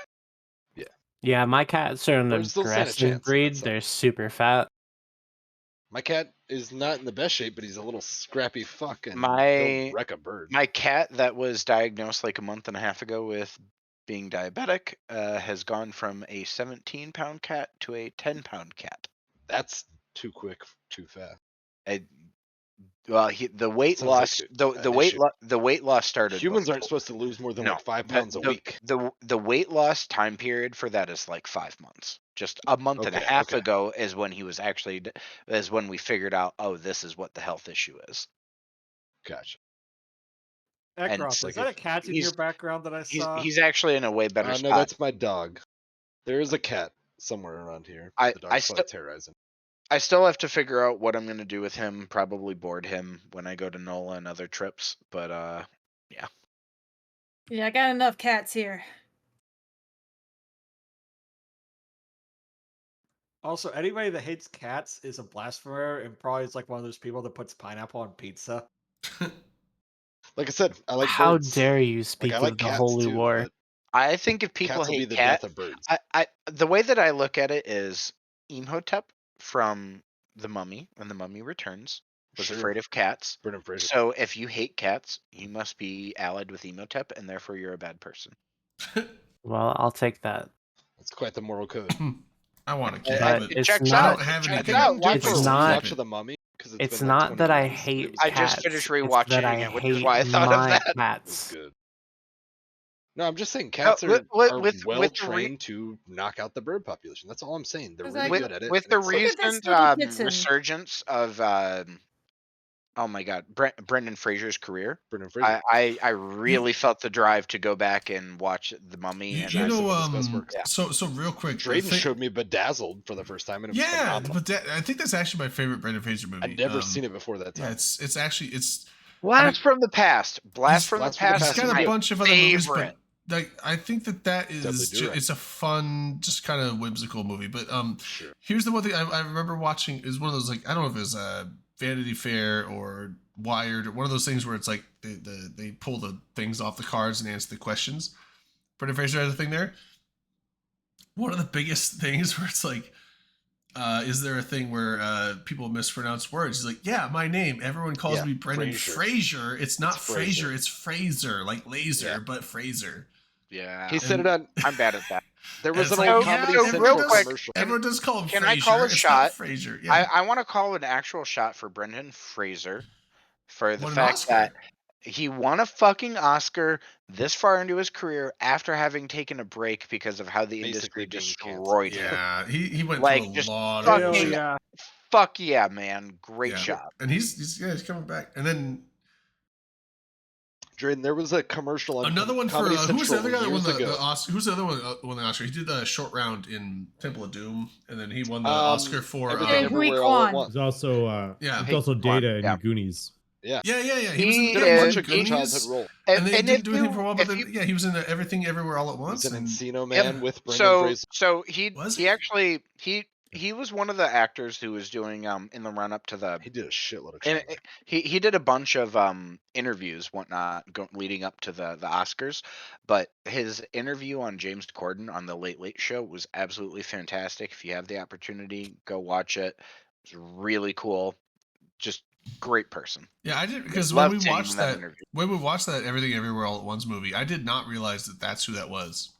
Yeah, my cats are an Birds still stand a aggressive chance, breed. that's They're super fat. My cat is not in the best shape, but he's a little scrappy fuck, and My- he'll wreck a bird. My cat that was diagnosed like a month and a half ago with being diabetic has gone from a 17-pound cat to a 10-pound cat. That's too quick, too fast. Well, the weight Sounds like loss, an the weight loss started. Humans aren't before- supposed to lose more than No, like 5 the- pounds a the, week. The weight loss time period for that is like 5 months. Just a month and a Okay, half okay. ago is when he was actually is when we figured out, oh, this is what the health issue is. Gotcha. And Ekroth, it's is like that a cat in your he's- background that I saw? He's actually in a way better No, spot. that's my dog. There is a cat somewhere around here. I- The I dog's still- probably terrorizing. I still have to figure out what I'm gonna do with him. Probably board him when I go to NOLA and other trips. But Yeah, I got enough cats here. Also, anybody that hates cats is a blasphemer and probably is like one of those people that puts pineapple on pizza. Like I said, I like How birds. dare you speak I of like the cats holy too, war? but I think if people cats will be hate the cat, death of birds. I the way that I look at it is Imhotep from The Mummy and The Mummy Returns was Sure. afraid of cats. Brendan Fraser. So if you hate cats, you must be allied with Imhotep, and therefore you're a bad person. Well, I'll take that. That's quite the moral code. I want to keep But it. it's checks not- I don't have Check any it good out. Watch It's places to not- keep Watch it. The Mummy. It's not that I hate It was, I just cats. finished It's rewatching that I it, which is hate why I thought of my that. it was cats. good. No, I'm just saying cats with- are with the well trained to knock out the bird population. That's all I'm saying. They're It's really like- good at it. With and the it's like- Look at this recent little kitten. resurgence of oh my god, Brendan Fraser's career, Brendan Fraser. I really felt the drive to go back and watch The Mummy. You, and you I- know, some of his best work. Yeah. so real quick. the Drayden thing- showed me Bedazzled for the first time, and it was Yeah, phenomenal. but I think that's actually my favorite Brendan Fraser movie. I'd never seen it before that time. Yeah, it's actually Blast from the Past. Blast from the Blast from the Past. Past It's is got my a bunch of other movies, favorite. but like I think that Dudley is Do-Right. it's a fun, just kind of whimsical movie. But Sure. here's the one thing I remember watching is one of those, like, I don't know if it was Vanity Fair or Wired or one of those things where it's like they pull the things off the cards and answer the questions. Brendan Fraser has a thing there. One of the biggest things where it's like, is there a thing where people mispronounce words? He's like, yeah, my name. Everyone calls Yeah, me Brendan Fraser. It's not It's Fraser. Fraser. It's Fraser, like laser, Yeah. but Fraser. Yeah, He said it on. I'm bad at that. There was And an it's old like, Comedy yeah, Central real quick, commercial. Everyone does call him Can Fraser. I call a It's shot? not Fraser. Yeah. I want to call an actual shot for Brendan Fraser for the Won an fact Oscar. that he won a fucking Oscar this far into his career after having taken a break because of how the industry Basically being destroyed him. Yeah, he went Like, through a just lot fucking- of Hell shit. yeah. Fuck yeah, man! Great Yeah. job. And he's coming back. And then Drayden, there was a commercial on another one for Comedy who was the Central other guy that won years the ago. Oscar? Who's the other one that won the Oscar? He did the short round in Temple of Doom, and then he won the Oscar for Everything Hey, Everywhere Rui All at Kwan. Once. There's also Yeah. there's also Data in Yeah. Goonies. yeah. He was He in Did a bunch is- of good Goonies, childhood roles. and they didn't if do anything you- for a while. But if then, you- yeah, he was in Everything Everywhere All at He Once. was an and- Encino Man with Brendan so Fraser. so Was he he? actually he was one of the actors who was doing in the run up to the He did a shitload of and shit. he did a bunch of interviews whatnot leading up to the Oscars, but his interview on James Corden on the Late Late Show was absolutely fantastic. If you have the opportunity, go watch it. It's really cool. Just great person. Yeah, I did, because when Loved we seeing watched that interview. Everything Everywhere All at Once movie, I did not realize that that's who that was.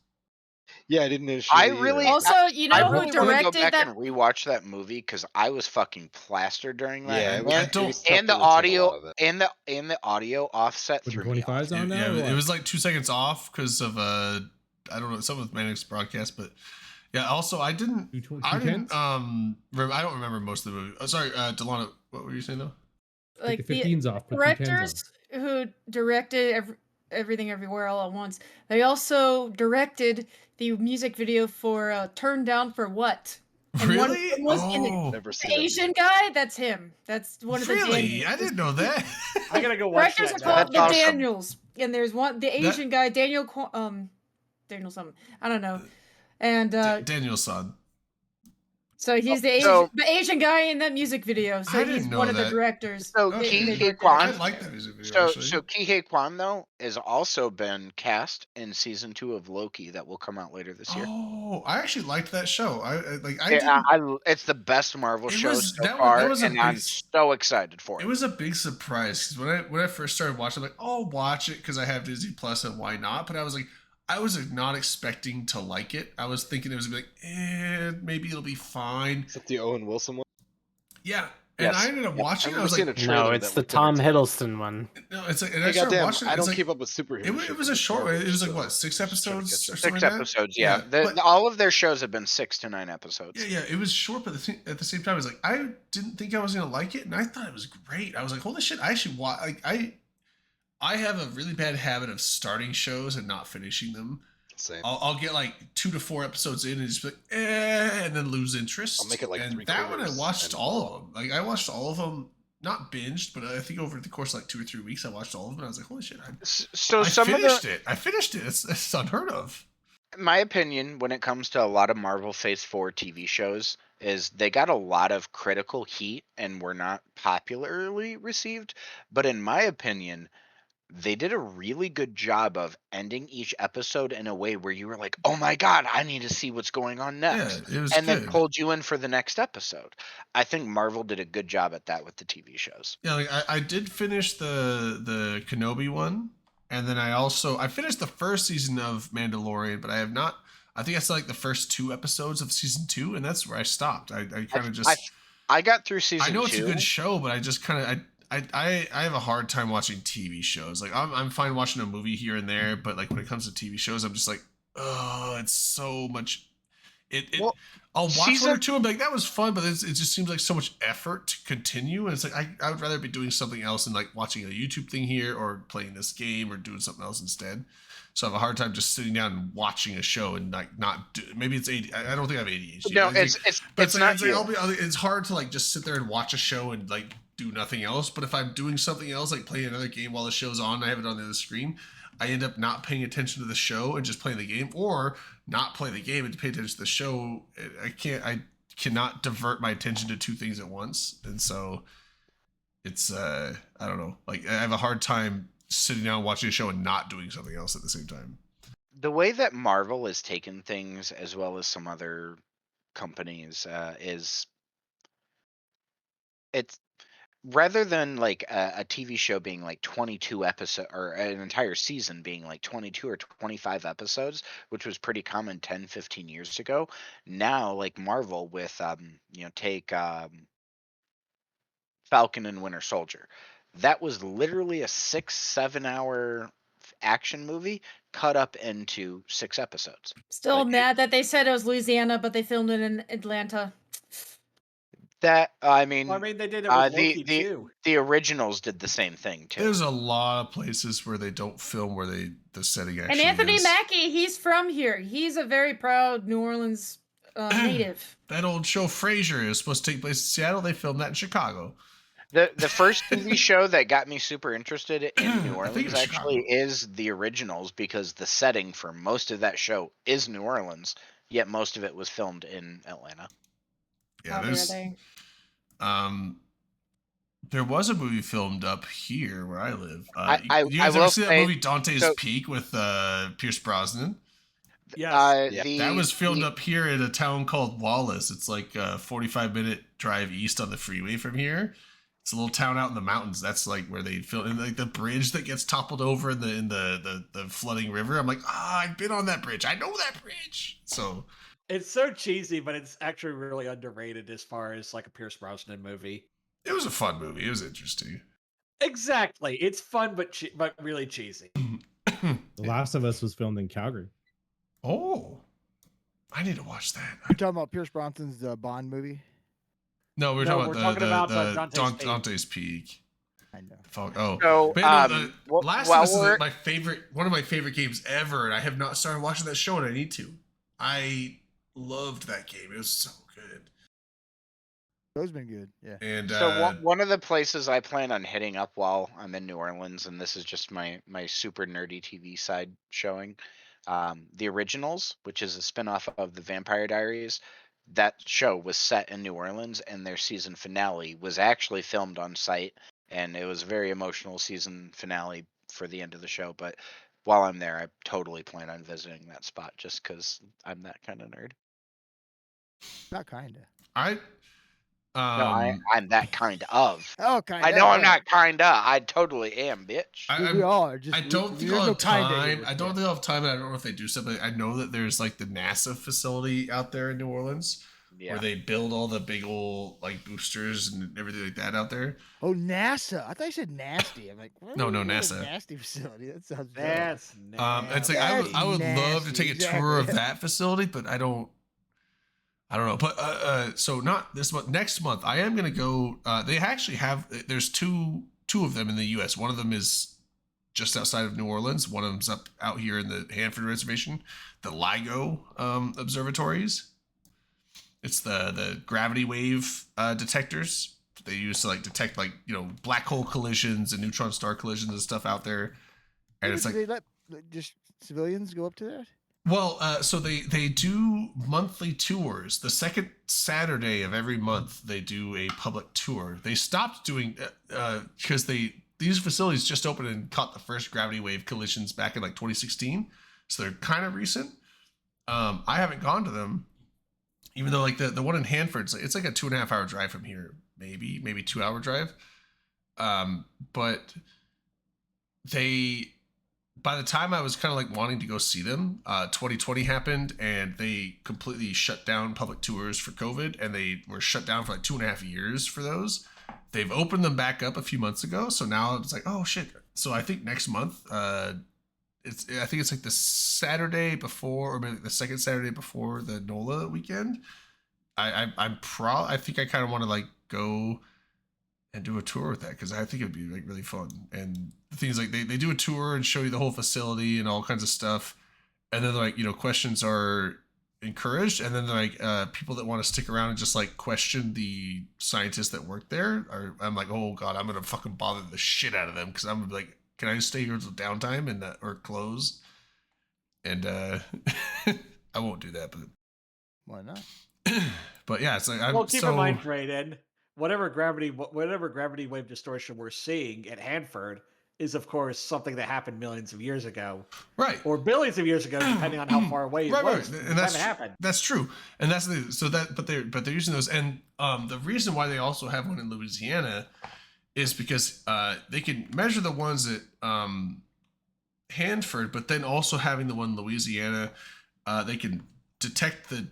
Yeah, I didn't initially. I either. really Also, you know I who really want to go directed back that? and rewatch that movie because I was fucking plastered during that. Yeah, and, it was, I it don't- was tough and the to retain a lot audio of it. and the audio offset Put the threw me off. 25s on now. Yeah, or it what? was like 2 seconds off because of I don't know, something with Mannix broadcast, but yeah. Also, I didn't. I didn't. 210s? I don't remember most of the movie. Oh, sorry, Delana. What were you saying though? Like Take the the 15s off. Put 210s on. directors who directed Everything Everywhere All at Once. They also directed the music video for "Turn Down for What." And one of Really? them was in Oh, Never the seen that Asian movie. guy. That's him. That's one of the really? Daniels. I didn't know that. I gotta go watch Directors are that. called now. That's the awesome. Daniels, and there's one the Asian guy Daniel Daniel something, I don't know, and Daniel Son. so he's the So- Asian guy in that music video. So I he's didn't know one of the that. directors. So Okay. They Ki Hei directed Kwan, I like that music video. so actually. so Ki Hei Kwan though has also been cast in season 2 of Loki that will come out later this year. Oh, I actually liked that show. I Yeah, didn't. it's the best Marvel It show was- so that was- far, that was a and I'm big- so excited for It it. was a big surprise because when I first started watching, I'm like, oh, I'll watch it because I have Disney Plus and why not? But I was not expecting to like it. I was thinking it was gonna be like, maybe it'll be fine. Except the Owen Wilson one. Yeah, And Yes. I ended up Yep. watching it. I remember was seeing like, a trailer No, that it's the looked Tom entertaining. Hiddleston one. no, it's like, and I Hey, started goddamn, watching it. I It's don't like, keep up with superhero it shit was a 'cause it's short. garbage, It was like so what, 6 just trying to episodes catch or up. something 6 like that. episodes, yeah. but All of their shows have been 6 to 9 episodes. yeah, it was short, but at the same time, I was like, I didn't think I was gonna like it, and I thought it was great. I was like, holy shit! I actually like I have a really bad habit of starting shows and not finishing them. Same. I'll get like 2 to 4 episodes in and just be like, and then lose interest. I'll make it like and 3 that one I quarters watched and all move of them. Like I watched all of them, not binged, but I think over the course of like 2 or 3 weeks, I watched all of them. And I was like, holy shit! So I some of finished the, it. I finished it. It's unheard of. my opinion when it comes to a lot of Marvel Phase 4 TV shows is they got a lot of critical heat and were not popularly received. But in my opinion, they did a really good job of ending each episode in a way where you were like, oh my God, I need to see what's going on next. Yeah, it was And then good. pulled you in for the next episode. I think Marvel did a good job at that with the TV shows. Yeah, like I did finish the Kenobi one, and then I finished the first season of Mandalorian, but I have not. I think I saw like the first 2 episodes of season 2, and that's where I stopped. I kind of just I got through season I know 2. it's a good show, but I just kind of I have a hard time watching TV shows. Like I'm fine watching a movie here and there, but like when it comes to TV shows, I'm just like, oh, it's so much. Well, I'll watch season- one or two and be like, that was fun, but it just seems like so much effort to continue. And it's like I would rather be doing something else than like watching a YouTube thing here or playing this game or doing something else instead. So I have a hard time just sitting down and watching a show and like not do. Maybe it's ADHD. I don't think I have ADHD. No, I think- it's not you. it's hard to like just sit there and watch a show and like do nothing else. But if I'm doing something else, like playing another game while the show's on, I have it on the other screen, I end up not paying attention to the show and just playing the game, or not play the game and pay attention to the show. I cannot divert my attention to 2 things at once. And so it's I don't know. Like I have a hard time sitting down watching a show and not doing something else at the same time. The way that Marvel has taken things, as well as some other companies, is it's rather than like a TV show being like 22 episodes or an entire season being like 22 or 25 episodes, which was pretty common 10, 15 years ago. Now, like Marvel with, take Falcon and Winter Soldier. That was literally a 6-7 hour action movie cut up into 6 episodes. Still Like, mad that they said it was Louisiana, but they filmed it in Atlanta. That I mean, Well, I mean, they did it with Loki too. the originals did the same thing too. There's a lot of places where they don't film where the setting actually And Anthony is. Mackie, he's from here. He's a very proud New Orleans native. That old show Frasier is supposed to take place in Seattle. They filmed that in Chicago. The first TV show that got me super interested in New I think Orleans it's actually Chicago. is the originals, because the setting for most of that show is New Orleans, yet most of it was filmed in Atlanta. Yeah, How dare there's they? there was a movie filmed up here where I live. I you guys will ever see that say- movie Dante's so- Peak with Pierce Brosnan? Yes. Yeah. That was filmed up here in a town called Wallace. It's like a 45-minute drive east on the freeway from here. It's a little town out in the mountains. That's like where they filmed, like the bridge that gets toppled over in the flooding river. I'm like, I've been on that bridge. I know that bridge. So It's so cheesy, but it's actually really underrated as far as like a Pierce Brosnan movie. it was a fun movie. It was interesting. Exactly. It's fun, but really cheesy. The Last of Us was filmed in Calgary. Oh, I need to watch that. You're talking about Pierce Brosnan's Bond movie? No, we're No, talking we're about talking about, Dante's Peak. Dante's Peak. I know. Fuck. Oh, So, but yeah, no, wh- Last while of Us is we're- like one of my favorite games ever, and I have not started watching that show, and I need to. I loved that game. It was so good. Those been good. Yeah. And So one of the places I plan on hitting up while I'm in New Orleans, and this is just my super nerdy TV side showing, The Originals, which is a spinoff of the Vampire Diaries. That show was set in New Orleans, and their season finale was actually filmed on site, and it was a very emotional season finale for the end of the show. But while I'm there, I totally plan on visiting that spot just because I'm that kind of nerd. Not kinda. No, I'm that kind of. Oh, kinda. I know I'm not kinda. I totally am, bitch. We all are. Just I don't think there's I'll no have kinda time. here. I don't think I'll have time, and I don't know if they do something. I know that there's like the NASA facility out there in New Orleans Yeah. where they build all the big old like boosters and everything like that out there. Oh, NASA. I thought you said nasty. I'm like, why No, would no, you build a NASA. nasty facility. That sounds dope. That's It's like I That's would love to nasty, take a tour of exactly. that facility, but I don't know. But so not this month, next month I am gonna go. They actually have. There's two of them in the U.S. One of them is just outside of New Orleans. One of them's up out here in the Hanford Reservation, the LIGO observatories. It's the gravity wave detectors they use to like detect like black hole collisions and neutron star collisions and stuff out there. And it's Do like they let just civilians go up to that? well, so they do monthly tours. The second Saturday of every month, they do a public tour. They stopped doing because these facilities just opened and caught the first gravity wave collisions back in like 2016, so they're kind of recent. I haven't gone to them, even though like the one in Hanford, it's like a 2.5 hour drive from here, maybe 2 hour drive. But by the time I was kind of like wanting to go see them, 2020 happened and they completely shut down public tours for COVID, and they were shut down for like 2.5 years for those. They've opened them back up a few months ago, so now it's like, oh shit. So I think next month, I think it's like the Saturday before, or maybe the second Saturday before the NOLA weekend. I think I kind of want to like go and do a tour with that, because I think it'd be like really fun. And the things like they do a tour and show you the whole facility and all kinds of stuff, and then like questions are encouraged, and then like people that want to stick around and just like question the scientists that work there I'm like, oh god, I'm gonna fucking bother the shit out of them, because I'm like, can I just stay here until downtime and or close? And I won't do that, but Why not? but yeah, it's like I'm Well, keep so in mind, Drayden, whatever gravity wave distortion we're seeing at Hanford is, of course, something that happened millions of years ago, right, or billions of years ago, depending on how far away it was. and And that's that happened. that's true, and that's the so that but they're using those, and the reason why they also have one in Louisiana is because they can measure the ones at Hanford, but then also having the one in Louisiana, they can detect the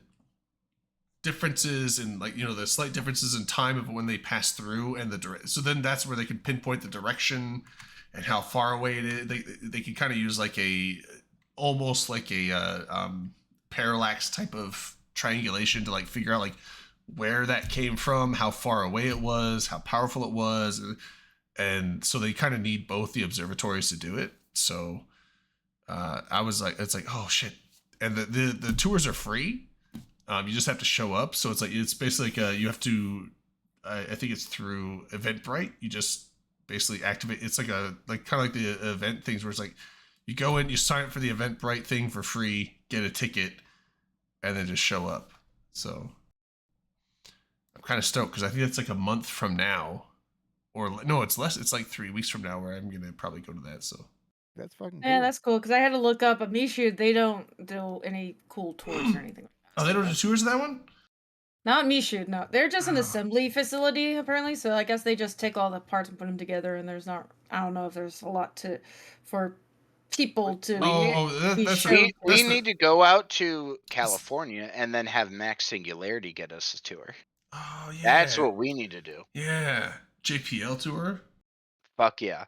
differences and like the slight differences in time of when they pass through, and so then that's where they can pinpoint the direction and how far away it is. They can kind of use like almost like a parallax type of triangulation to like figure out like where that came from, how far away it was, how powerful it was, and so they kind of need both the observatories to do it. So I was like, it's like, oh shit, and the tours are free. You just have to show up. So it's basically like you have to, I think it's through Eventbrite. You just basically activate. It's like kind of like the event things where it's like you go in, you sign up for the Eventbrite thing for free, get a ticket, and then just show up. So I'm kind of stoked, because I think it's like a month from now, or no, it's less. It's like 3 weeks from now where I'm gonna probably go to that. So That's fucking Yeah, cool. that's cool because I had to look up Amishu. They don't do any cool tours or anything. oh, they don't do tours of that one. Not Mishu, no. They're just an Oh. assembly facility apparently. So I guess they just take all the parts and put them together, and there's not. I don't know if there's a lot for people to. be That's shown We for. need to go out to California and then have Max Singularity get us a tour. Oh yeah, That's what we need to do. Yeah, JPL tour. Fuck yeah.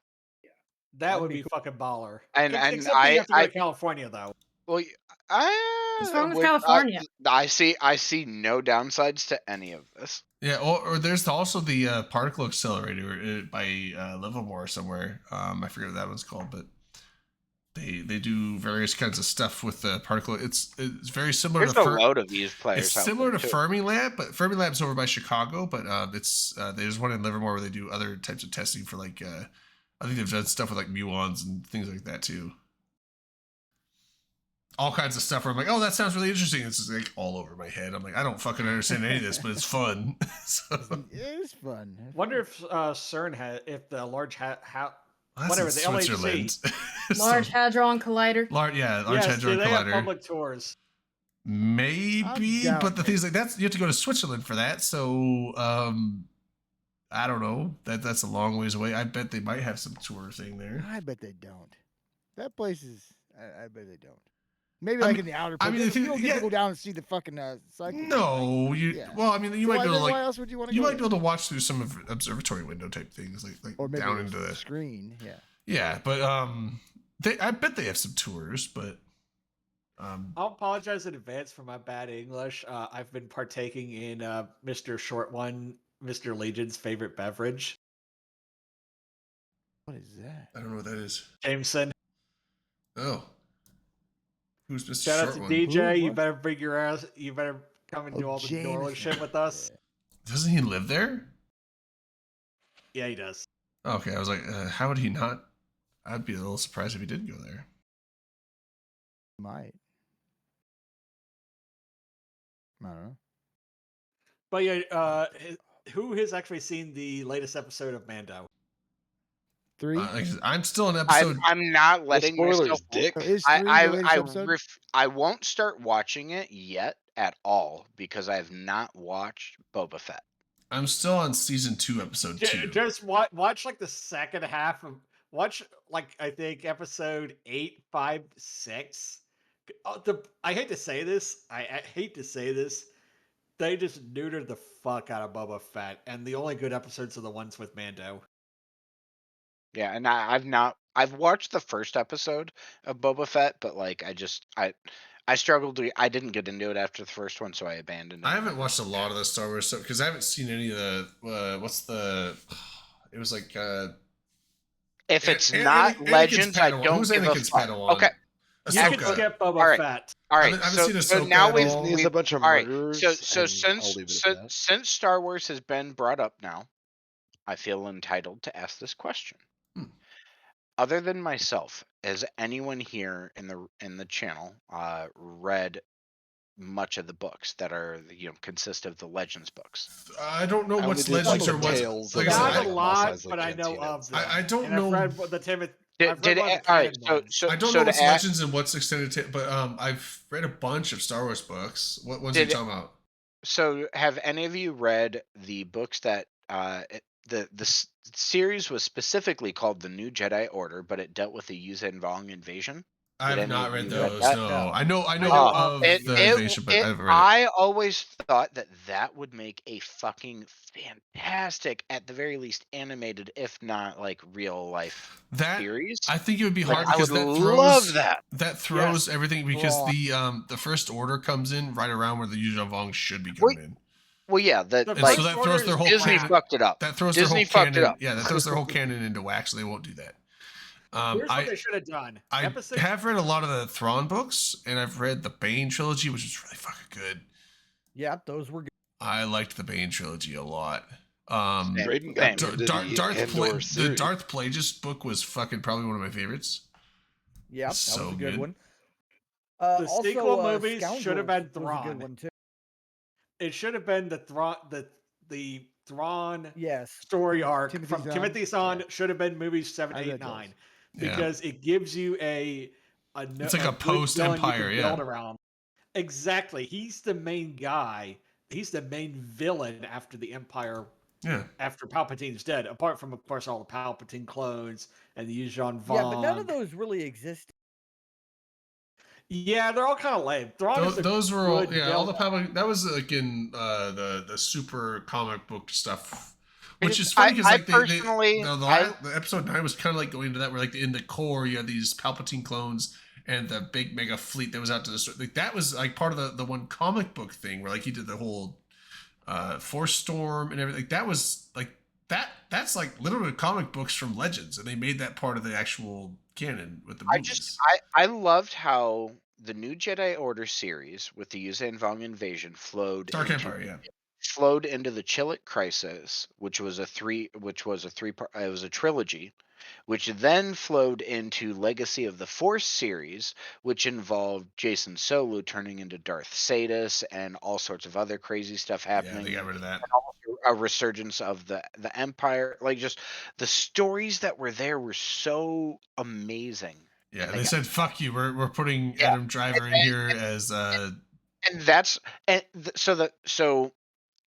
That would be fucking baller. And Except that you have to go to California, though. Well, What's wrong with would- California? I see no downsides to any of this. Yeah, or there's also the particle accelerator by Livermore somewhere. I forget what that one's called, but they do various kinds of stuff with the particle. It's very similar There's to a load of these players. It's out similar there, to too. Fermilab, but Fermilab's over by Chicago. But there's one in Livermore where they do other types of testing for like I think they've done stuff with like muons and things like that too. All kinds of stuff where I'm like, oh, that sounds really interesting. It's just like all over my head. I'm like, I don't fucking understand any of this, but it's fun. So, It is fun. It's Wonder fun. if CERN had, if the large that's whatever, in the Switzerland. LHC. Large Hadron Collider. Large Yes, Hadron do they have Collider. public tours? Maybe, doubt but the it. things like that's you have to go to Switzerland for that. So I don't know. That's a long ways away. I bet they might have some tour thing there. I bet they don't. That place is. I bet they don't. Maybe I like mean- in the outer. I mean, the you thing- don't get yeah. to go down and see the fucking cycle. No, you. Yeah. Well, I mean, you So might be able to why like. else would you want to You go might be there? able to watch through some of observatory window type things, like Or maybe down a into the. screen. Yeah. Yeah, but I bet they have some tours, but I'll apologize in advance for my bad English. I've been partaking in Mr. Short One, Mr. Legion's favorite beverage, What is that? I don't know what that is. Jameson. Oh, who's Mr. Shout out Short to One? DJ. You What? better bring your ass. You better come and Oh, do all the New Orleans Jameson. shit with us. Yeah. Doesn't he live there? Yeah, he does. Okay, I was like, how would he not? I'd be a little surprised if he did go there. Might. I don't know. But yeah, who has actually seen the latest episode of Mando? 3. Like, I'm still in episode. I'm not letting spoilers, myself. dick. So is 3 the latest episode? I won't start watching it yet at all because I have not watched Boba Fett. I'm still on season 2, episode 2. Just watch like the second half of watch like I think episode 8, 5, 6. I hate to say this. I hate to say this. They just neutered the fuck out of Boba Fett, and the only good episodes are the ones with Mando. Yeah, and I've watched the first episode of Boba Fett, but like I struggled to. I didn't get into it after the first one, so I abandoned it. I haven't watched a lot of the Star Wars stuff because I haven't seen any of the. What's the? It was like. If it's Anakin's not Legends, I Padawan. don't Who's give Anakin's a fuck. Padawan? Okay, You can Ahsoka. skip Boba Alright. Fett. all I right. haven't So seen Ahsoka now at we've all. He's a bunch of all right. murderers. So and I'll leave it at that. since Star Wars has been brought up now, I feel entitled to ask this question. Hmm. Other than myself, has anyone here in the channel read much of the books that are consist of the Legends books? I don't know I what's only did Legends some or of the what's. tales Like of I Not said, a like lot, Mos Eisley but I know Cantina and of them. stuff. I don't and I've know. read the Timothy. Did I've read it, one of the all right. canon So ones. so I don't so know to what's ask, Legends and what's extended, but I've read a bunch of Star Wars books. What ones are you Did- talking about? So have any of you read the books that the series was specifically called The New Jedi Order, but it dealt with the Yuuzhan Vong invasion? I have any not of read you read those. that? No, No. I know know of of the it- invasion, but I haven't read it. I always thought that would make a fucking fantastic, at the very least, animated, if not like real life That series. I think it would be Like, hard I because would that throws love that. throws everything because Raw. the first order comes in right around where the Yuuzhan Vong should be Wait, coming in. Well, yeah, that The And like so First that throws Order their is whole Disney canon. fucked it up. That throws Disney their whole fucked it canon. up. Yeah, that throws their whole canon into wax. So they won't do that. Here's what I they should have done. I Episode have read a lot of the Thrawn books, and I've read the Bane trilogy, which is really fucking good. Yeah, those were good. I liked the Bane trilogy a lot. Same. Drayden got Same. me into the the series. Darth Plagueis book was fucking probably one of my favorites. Yeah, that So was a good good. one. The sequel movies Scoundrels should have been was a Thrawn. good one too. It should have been the Thrawn Yes. story arc Timothy from Zahn. Timothy Zahn Yeah. should have been movies 7, I 8, read those. 9 Yeah. because it gives you It's like a good villain you post-Empire, can yeah. build around. Exactly. He's the main guy. He's the main villain after the Empire. Yeah. After Palpatine's dead, apart from of course all the Palpatine clones and the Yuuzhan Vong. Yeah, but none of those really exist. Yeah, they're all kind of lame. Thrawn is a Those were all good all the villain. Palpatine. That was like in the super comic book stuff, which Because is funny because I like personally- the episode 9 was kind of like going into that where like in the core you had these Palpatine clones and the big mega fleet that was out to destroy. Like that was like part of the one comic book thing where like he did the whole Force Storm and everything. Like, that was like that's like literally comic books from Legends, and they made that part of the actual canon with the movies. I loved how the New Jedi Order series with the Yuuzhan Vong invasion flowed Dark into, Empire, yeah. flowed into the Chillick Crisis, which was a three part. It was a trilogy, which then flowed into Legacy of the Force series, which involved Jason Solo turning into Darth Sadus and all sorts of other crazy stuff Yeah, happening. they got rid of that. And also a resurgence of the Empire. Like, just the stories that were there were so amazing. Yeah, And they got- said fuck you. We're putting Yeah, Adam Driver in here as and that's so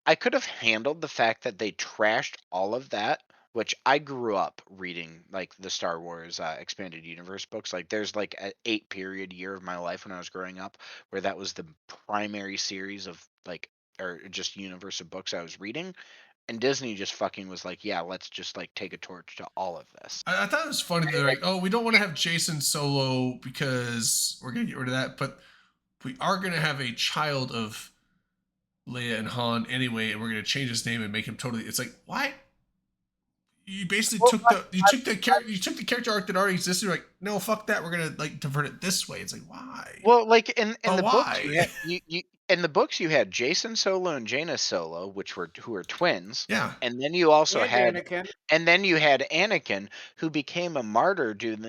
I could have handled the fact that they trashed all of that which I grew up reading like the Star Wars expanded universe books. Like there's like an 8 period year of my life when I was growing up where that was the primary series of like or just universe of books I was reading. And Disney just fucking was like, yeah, let's just like take a torch to all of this. I thought it was funny. They're like, oh, we don't want to have Jason Solo because we're gonna get rid of that, but we are gonna have a child of Leia and Han anyway, and we're gonna change his name and make him totally. It's like, why? You basically took the character arc that already existed. You're like, no, fuck that. We're gonna like divert it this way. It's like, why? Well, like in But the books, why? you had, you in the books you had Jason Solo and Jaina Solo, who were twins, Yeah. and then you also And had Anakin. and then you had Anakin, who became a martyr during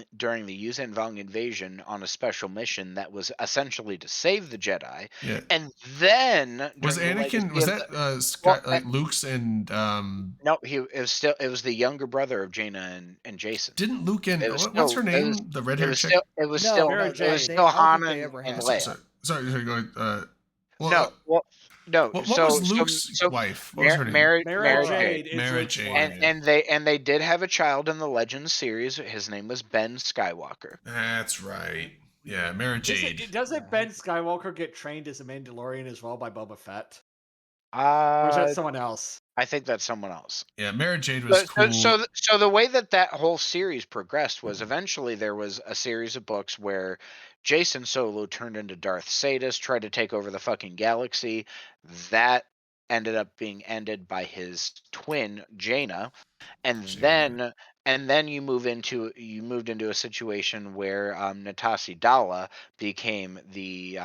the Yuuzhan Vong invasion on a special mission that was essentially to save the Jedi. Yeah. And then Was during the Anakin? legacy Was of that the- Scott, well, like Luke's and no, it was the younger brother of Jaina and Jason. didn't Luke and It was what's her still- it name? was- The red It hair was chick. still it was No, still Mara it was Jade. still I don't Han think they and, ever and had Leia. Sorry, go ahead. Well, No, well, no. What so was Luke's so wife? What was her name? Mary Mara Jade. Jade is Mara Luke's Jade. wife. And they did have a child in the Legends series. His name was Ben Skywalker. That's right. Yeah, Mara Jade. Doesn't Ben Skywalker get trained as a Mandalorian as well by Boba Fett? Or is that someone else? I think that's someone else. Yeah, Mara Jade was cool. So the way that whole series progressed was eventually there was a series of books where Jason Solo turned into Darth Sadus, tried to take over the fucking galaxy. That ended up being ended by his twin Jaina, and Jaina. then you moved into a situation where Natasi Dala became the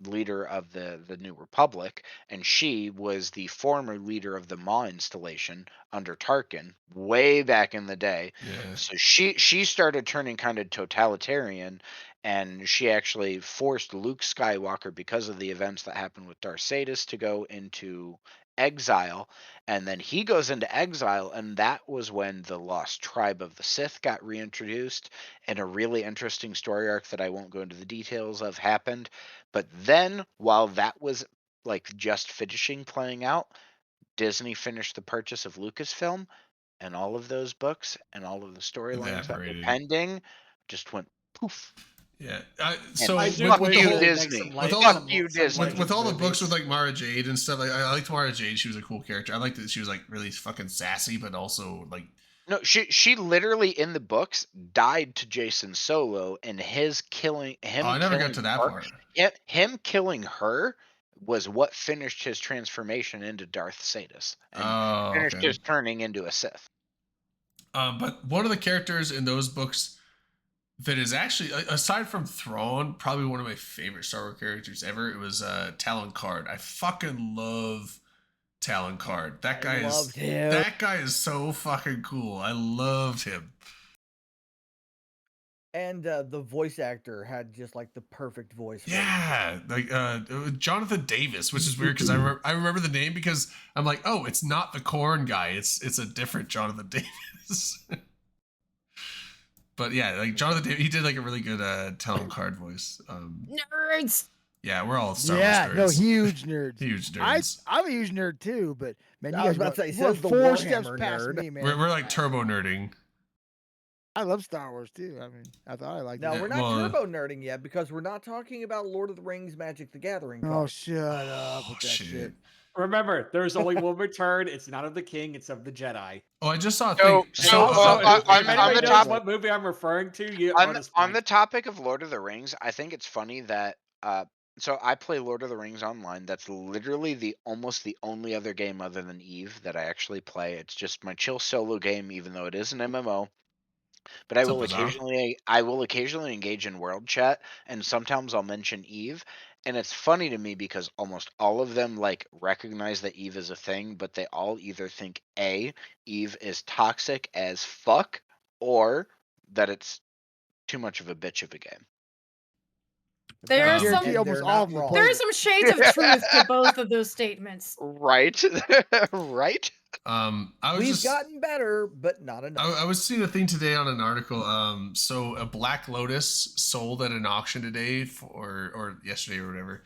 leader of the New Republic, and she was the former leader of the Maw installation under Tarkin way back in the day. Yeah. So she started turning kind of totalitarian, and she actually forced Luke Skywalker, because of the events that happened with Darth Sadus, to go into exile, and then he goes into exile, and that was when the Lost Tribe of the Sith got reintroduced, and a really interesting story arc that I won't go into the details of happened. But then, while that was like just finishing playing out, Disney finished the purchase of Lucasfilm, and all of those books and all of the storylines that were Evaporated. pending just went poof. Yeah. And So I do fuck wish you, they would make Disney. some With all Fuck some- you, some Disney. with Legends all the movies. books with like Mara Jade and stuff, like I liked Mara Jade. She was a cool character. I liked that she was like really fucking sassy, but also like No, she literally in the books died to Jason Solo, and his killing him. I never got killing to that her- part. Him killing her was what finished his transformation into Darth Sadus, and Oh, finished okay. his turning into a Sith. But one of the characters in those books that is actually, aside from Thrawn, probably one of my favorite Star Wars characters ever. It was Talon Card. I fucking love Talon Card. That guy loved him. That guy is so fucking cool. I loved him. And the voice actor had just like the perfect voice. for it. Yeah, like it was Jonathan Davis, which is weird because I remember the name because I'm like, oh, it's not the Corn guy. It's a different Jonathan Davis. But yeah, like Jonathan Davis, he did like a really good Talon Card voice. Nerds. Yeah, we're all Star Yeah, Wars no, nerds. huge nerds. Huge nerds. I'm a huge nerd too, but man, you I was guys about to say, you're says the 4 steps Warhammer past nerd. me, man. We're like turbo nerding. I love Star Wars too. I mean, I thought I liked Now it. we're not well, turbo nerding yet because we're not talking about Lord of the Rings, Magic the Gathering. Oh, cards. shut up with that shit. Remember, there's only one return. It's not of the king, it's of the Jedi. Oh, I just saw a So- thing. so, saw- on if anybody the knows top- what movie I'm referring to, you On, bonus on the point. topic of Lord of the Rings, I think it's funny that so I play Lord of the Rings online. That's literally almost the only other game other than Eve that I actually play. It's just my chill solo game, even though it is an MMO. But I So will bizarre. occasionally engage in world chat, and sometimes I'll mention Eve. And it's funny to me because almost all of them like recognize that Eve is a thing, but they all either think A, Eve is toxic as fuck, or that it's too much of a bitch of a game. There I are guarantee some. almost all of them wrong. play There are it. some shades of truth to both of those statements. Right? Right? I was We've just gotten better, but not enough. I was seeing a thing today on an article. So a Black Lotus sold at an auction today or yesterday or whatever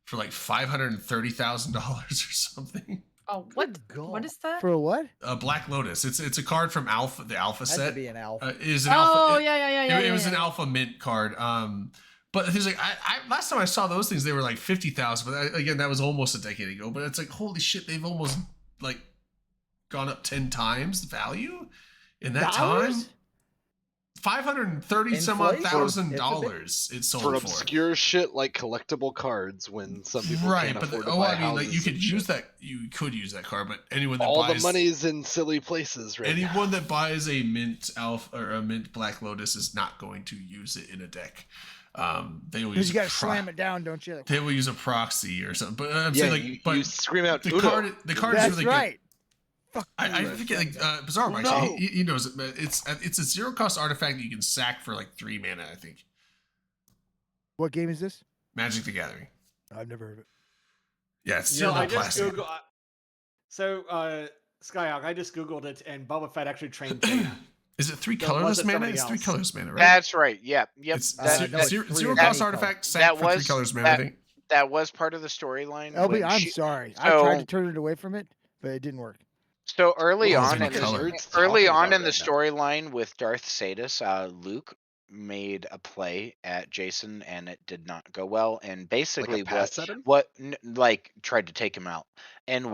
for like $530,000 or something. Oh, what? Good What God. is that? For a what? Black Lotus. It's a card from Alpha, the Alpha Had to set. be an alpha. Is an Alpha. Oh, it- yeah. it was an yeah. Alpha mint card. But he's like, I last time I saw those things, they were like 50,000. But again, that was almost a decade ago. But it's like, holy shit, they've almost like gone up 10 times the value in that time. Dollars? 530 some odd Inflation? thousand It's a bit- dollars it sold For for. obscure shit like collectible cards, when some people Right, can't but afford to buy I mean, like you houses could and use shit. that. You could use that card, but anyone that All buys the money's in silly places right now. anyone that buys a mint Alpha or a mint Black Lotus is not going to use it in a deck. They will Because use you got to a pro- slam it down, don't you? Like, They will use a proxy or something. But I'm Yeah, saying like, you, but you scream out the Uno. card is that's really right. Fuck I you, think like Slam Bizarre Mike, No. he knows it. But it's a 0 cost artifact that you can sack for like 3 mana. I think What game is this? Magic the Gathering. I've never heard of it. Yeah, it's You still know, I not just plastic. Googled. So, Skyhawk, I just Googled it, and Boba Fett actually trained Jaina. Is it 3 So it colorless wasn't mana? somebody It's 3 else. colorless mana, right? That's right. Yep. It's That, no, it's zero, three zero of cost any artifact that sack for 3 was colors mana. I think. that was part of the storyline. LB, when I'm she- sorry. I tried to so- turn it away from it, but it didn't work. So early Well, it's on in in color. the, Nerds early talking on about in it the right now. storyline with Darth Sadis, Luke made a play at Jason and it did not go well. And basically pass at him? like tried to take him out. And Oh,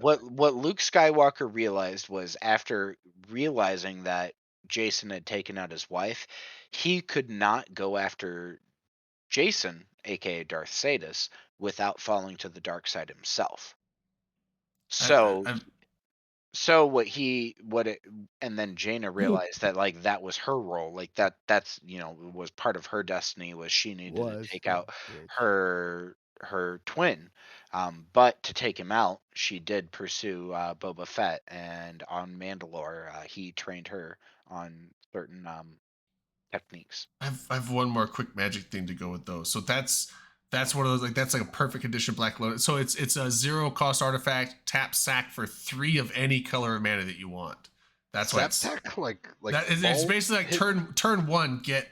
what Luke Skywalker realized was, after realizing that Jason had taken out his wife, he could not go after Jason, aka Darth Sadis, without falling to the dark side himself. So and then Jaina realized that like that was her role, like that's was part of her destiny, was she needed to take out her twin. But to take him out, she did pursue Boba Fett, and on Mandalore, he trained her on certain techniques. I have one more quick magic thing to go with those. So that's one of those, like, that's like a perfect edition Black Lotus. So it's a 0 cost artifact, tap sack for 3 of any color of mana that you want. That's why it's Zapsack, like it's ball basically like hit- turn 1 get,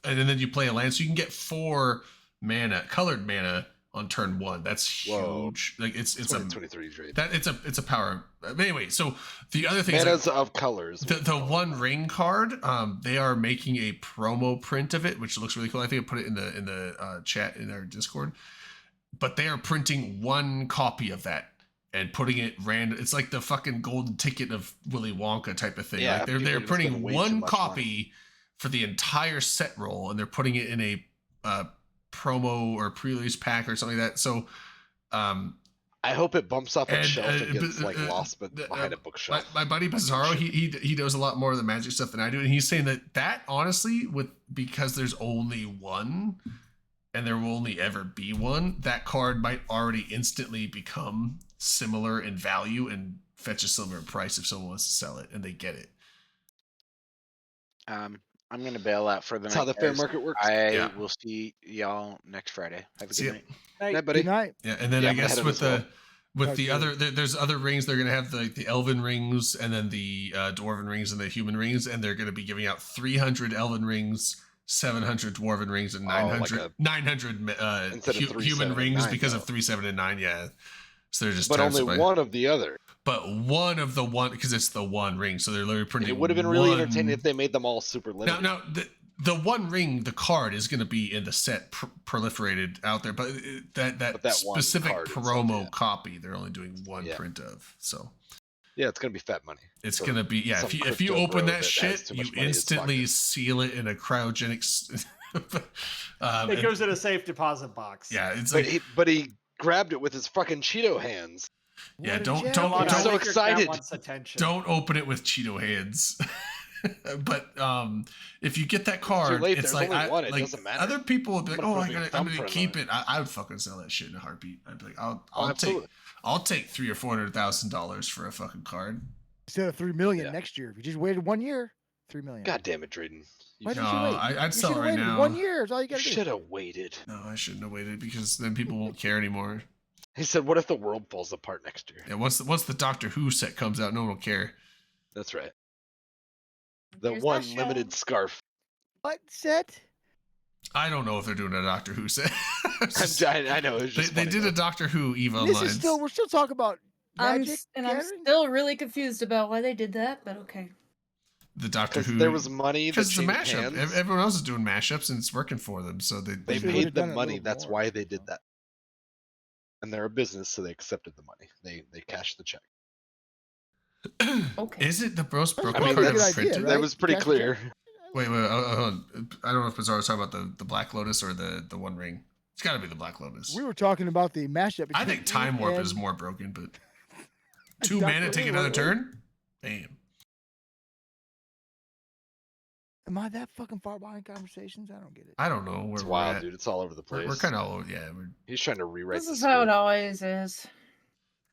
and then you play a land, so you can get 4 mana, colored mana on turn 1. That's Whoa. huge. Like it's a 2023 trade. that it's a power. But anyway, so the other thing is Manas of colors. the One Ring card, they are making a promo print of it, which looks really cool. I think I put it in the chat in our Discord. But they are printing 1 copy of that and putting it random. It's like the fucking golden ticket of Willy Wonka type of thing. Yeah, Like they're people are just printing spending way too 1 much copy for the entire set roll, and they're putting it in a promo or pre-release pack or something like that. So I hope it bumps off a and, shelf and gets but, like lost, but behind a bookshelf. My buddy Bizarro, he does a lot more of the magic stuff than I do, and he's saying that honestly, because there's only 1, and there will only ever be 1, that card might already instantly become similar in value and fetch a similar price if someone wants to sell it and they get it. I'm gonna bail out for the That's night. how the fair guys. market works. I will see y'all next Friday. Have a See good ya. night. Hey, Yeah, buddy. Good night. Yeah, and then Yeah, I I'm gonna guess head out with as well. with the Okay. other there's other rings, they're gonna have the elven rings and then the dwarven rings and the human rings, and they're gonna be giving out 300 elven rings, 700 dwarven rings, and Oh, like 900 900 instead of 3, human 7, and rings 9, because though. of 3, 7, and 9. Yeah, so they're just But times only by- one of the other. But one of the one, because it's the one ring, so they're literally printing. It would have been really one- entertaining if they made them all super limited. Now, the one ring, the card is going to be in the set proliferated out there, but that But that one specific card itself, promo yeah. copy, they're only doing 1 Yeah. print of. So Yeah, it's gonna be fat money. it's For going to be some If you crypto open bro that that has shit, too you much money in his instantly pocket. seal it in a cryogenic. it and- goes in a safe deposit box. yeah, it's But like he grabbed it with his fucking Cheeto hands. yeah. What a Don't gem. don't Come on, I'm so I think your cat excited. wants attention. don't open it with Cheeto hands. But if you get that too card, late, it's there's like, only one, it like doesn't matter. other people would be like, I'm "Oh, gonna I'm put a gonna thumbprint keep on it." I would fucking sell that shit in a heartbeat. I'd be like, Oh, I'll absolutely. take $300,000 or $400,000 for a fucking card. Instead of 3 million Yeah. next year. If you just waited 1 year, 3 million. God damn it, Drayden. Why No, didn't you wait? I'd You sell it should've right waited now. 1 year is all you You gotta do. should have waited. No, I shouldn't have waited because then people won't care anymore. He said, "What if the world falls apart next year?" Yeah, once the Doctor Who set comes out, no one will care. That's right. The Here's one that show. limited scarf. What set? I don't know if they're doing a Doctor Who set. I know. It's just they funny, did though. a Doctor Who EVE This Online. is still we're still talking about Magic I'm Gathering? still really confused about why they did that, but okay. The Doctor Because Who. there was money that Because it's a changed mashup. hands. Everyone else is doing mashups and it's working for them. So They Wish they paid would've done them it a money. little That's more, why they that's did all. that. And they're a business, so they accepted the money. They cashed the check. Okay. Is it the most That's broken I mean, card probably a ever good idea, printed? right? That was pretty Cash the check. clear. Wait, hold on. I don't know if Bizarre was talking about the Black Lotus or the One Ring. It's got to be the Black Lotus. We were talking about the mashup. I think between Time Eve Warp is and- more broken, but and 2 Doctor mana Who, take another wait. turn? Damn. Am I that fucking far behind conversations? I don't get it. I don't know where It's we're wild, at. dude. It's all over the place. We're kind of all over. Yeah. He's trying to rewrite This the is how it script. always is.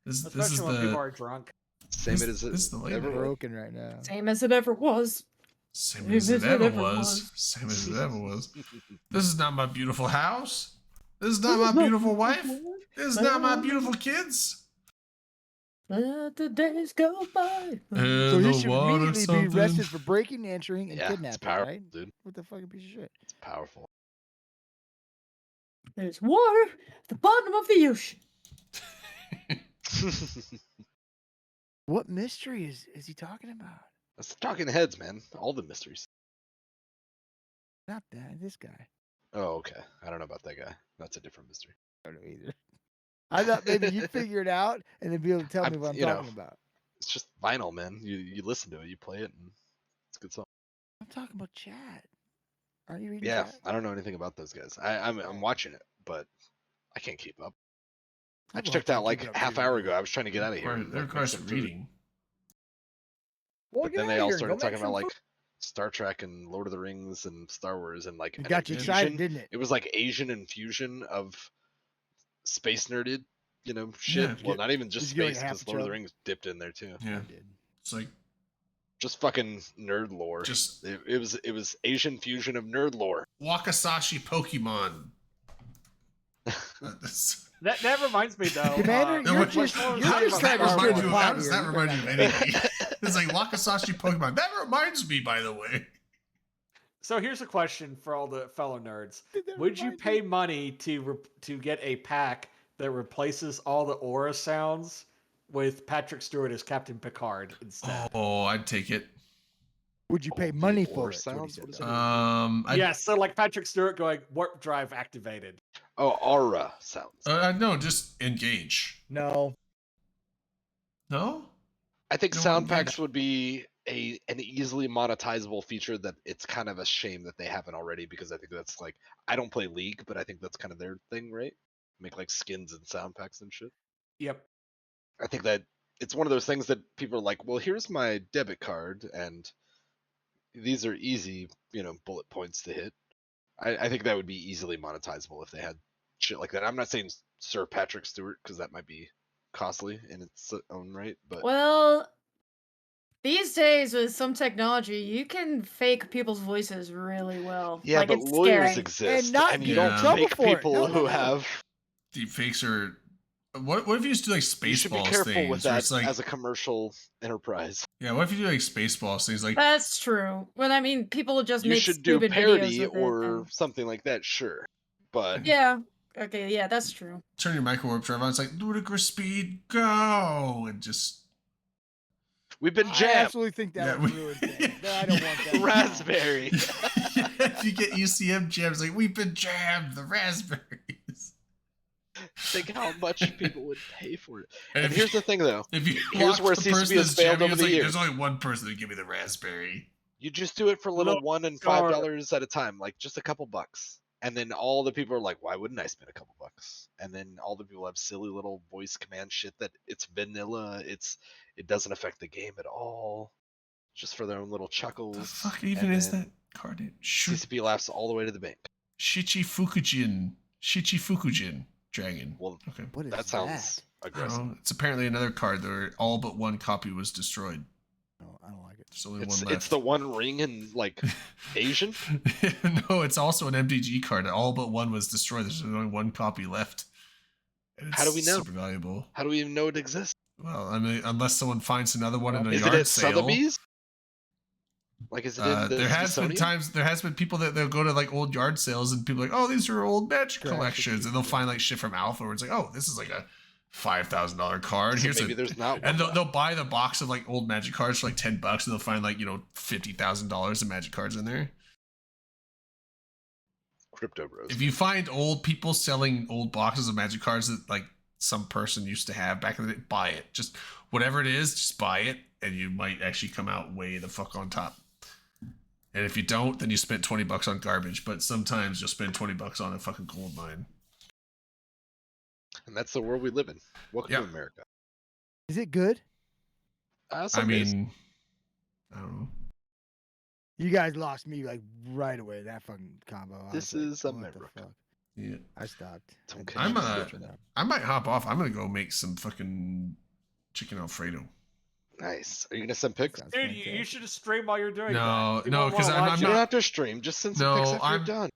This is Especially when people the are drunk. Same this- it as this is the late ever. night. Broken right now. Same as it ever was. same as it ever was. Same as it ever was. This is not my beautiful house. This is not my beautiful wife. This is not my beautiful kids. Let the days go by. So he should immediately be arrested for breaking, entering, and Yeah, it's kidnapping, powerful, right? dude. What the fucking piece of shit? It's powerful. There's water at the bottom of the ocean. What mystery is he talking about? That's talking heads, man. All the mysteries. Not that. This guy. Oh, okay. I don't know about that guy. That's a different mystery. I don't know either. I thought maybe you'd figure it out and then be able to tell me what I'm you know, talking about. It's just vinyl, man. You listen to it, you play it, and it's a good song. I'm talking about chat. Are you reading Yeah, chat? I don't know anything about those guys. I'm watching it, but I can't keep up. I I've checked watched out it, like keep it up half too. hour ago. I was trying to get out of here. and, That like, requires make some some food. reading. Well, But get then they outta all here and started go talking make about some like food. Star Trek and Lord of the Rings and Star Wars and like It an got you excited, infusion. didn't it? It was like Asian infusion of space nerded, shit. Yeah. Well, not even just Did you get, like, space, half because a Lord of the chub? Rings dipped in there too. Yeah. I did. It's like Just fucking nerd lore. just It was Asian fusion of nerd lore. Wakasashi Pokemon. That's- That reminds me though. Commander, No, you're what- just what- you're how just does trying that to stir remind the you? pot How does here. that You remind better you of not- anything? It's like Wakasashi Pokemon. That reminds me, by the way. So here's a question for all the fellow nerds: Did that would you remind pay money to get a pack that replaces all the aura sounds with Patrick Stewart as Captain Picard instead? Oh, I'd take it. Would you pay the money aura for it? That's what he sounds? said, What is though. that? Yeah. So like Patrick Stewart going warp drive activated. Oh, aura sounds. No, just engage. No. No. I think no sound one packs would be an easily monetizable feature that it's kind of a shame that they haven't already, because I think that's like, I don't play League, but I think that's kind of their thing, right? Make like skins and sound packs and shit. Yep. I think that it's one of those things that people are like, well, here's my debit card and these are easy, bullet points to hit. I think that would be easily monetizable if they had shit like that. I'm not saying Sir Patrick Stewart, because that might be costly in its own right, but Well, these days with some technology, you can fake people's voices really well. yeah, like, but it's lawyers scary. exist, And not and you get in don't trouble fake for it. people No, who no. have. Deep fakes are. What if you just do like You should be Spaceballs careful things? with where that it's like, as a commercial enterprise. yeah, what if you do like Spaceballs things? Like, That's true. Well, I mean, people just You make should do stupid parody videos with or it. And... something like that, sure, but Yeah. Okay. Yeah, that's true. turn your micro warp drive on. It's like ludicrous speed, go, and just we've been I jammed. absolutely think that Yeah, would we- ruin things. I don't want that. Raspberry. if you get UCM jams, like we've been jammed, the raspberries. Think how much people would pay for it. And And if here's you- the thing, though. If you Here's lock where the CCP person has that's failed jamming, over it's the like, years. there's only one person to give me the raspberry. You just do it for little Look, $1 and Gar- $5 at a time, like just a couple bucks. And then all the people are like, why wouldn't I spend a couple bucks? And then all the people have silly little voice command shit that it's vanilla. It doesn't affect the game at all. Just for their own little chuckles. The fuck even and is then that card? CCP laughs all the way to the bank. Shichifukujin dragon. Well, Okay. What is that sounds I don't aggressive. know. It's apparently another card where all but one copy was destroyed. No, I don't like it. There's only It's one left. it's the one ring in like Asian. No, it's also an MDG card. All but one was destroyed. There's only one copy left. And How do it's we know? Super valuable. How do we even know it exists? Well, I mean, unless someone finds another one in a Is it yard at sale. Sotheby's? Like, is it in the There has been Smithsonian? times. There has been people that they'll go to like old yard sales and people are like, oh, these are old Magic Trash. collections, and they'll find like shit from Alpha where it's like, oh, this is like a $5,000 card. So Here's maybe a, there's not and one they'll buy the box of like old Magic cards for like $10, and they'll find like $50,000 of Magic cards in there. Crypto Bros. If you find old people selling old boxes of Magic cards that like some person used to have back in the day, buy it. Just whatever it is, just buy it, and you might actually come out way the fuck on top. And if you don't, then you spent $20 on garbage. But sometimes you'll spend $20 on a fucking gold mine. And that's the world we live in. Welcome Yeah. to America. Is it good? I Some days. mean, I don't know. You guys lost me like right away. That fucking combo. I This was like, is what the America. fuck? Yeah. I stopped. Don't I catch I'm me a- slipping. I might hop off. I'm gonna go make some fucking chicken Alfredo. Nice. Are you gonna send pics? Sounds Dude, you fantastic. should stream while you're doing No, that. People no, wanna 'cause I'm watch You it. don't have to stream. Just send some pics No, after you're done.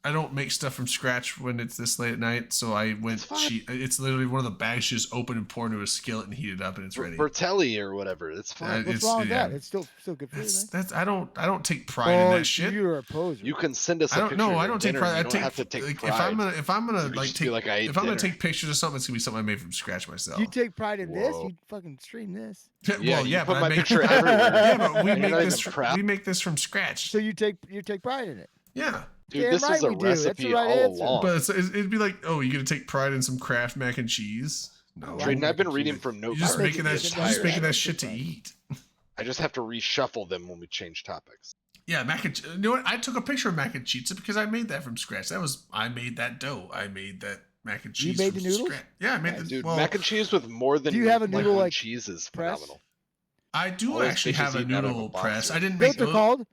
I don't make stuff from scratch when it's this late at night. So I went That's fine. cheap. It's literally one of the bags you just open and pour into a skillet and heat it up, and it's ready. Bertelli or whatever. It's fine. What's it's- wrong with yeah. that? It's still good for you. That's man. I don't take pride in that shit. You're a poser. You can send us a I don't picture. know. of I your don't take dinner. pride. I You don't take, have to take like, pride. if I'm gonna You like just be take like, I ate if I'm gonna dinner. take pictures of something, it's gonna be something I made from scratch myself. You take pride in this. Whoa. You fucking stream this. Yeah, well, you yeah, put but my I make picture everywhere. yeah, but we You're make not this. even proud. We make this from scratch. So you take pride in it. Yeah, Dude, Damn this right is a we do. That's the recipe right all answer. along. but it'd be like, oh, you gonna take pride in some Kraft mac and cheese? No, Why Drayden, not? I've been reading Cheese. from you're notes. just I'll make making it that. chicken You're just fire. making that That's shit to fine. eat. I just have to reshuffle them when we change topics. Yeah, mac and you know what? I took a picture of mac and cheese because I made that from scratch. I made that dough. I made that mac and You cheese. made from the noodles? scratch. Yeah, I made the Dude, well, mac and cheese with more than Do you have a like noodle, one like, cheese is press? phenomenal. I do all those actually bitches have a eating out of a noodle box press. here. I didn't You know make what they're those. called?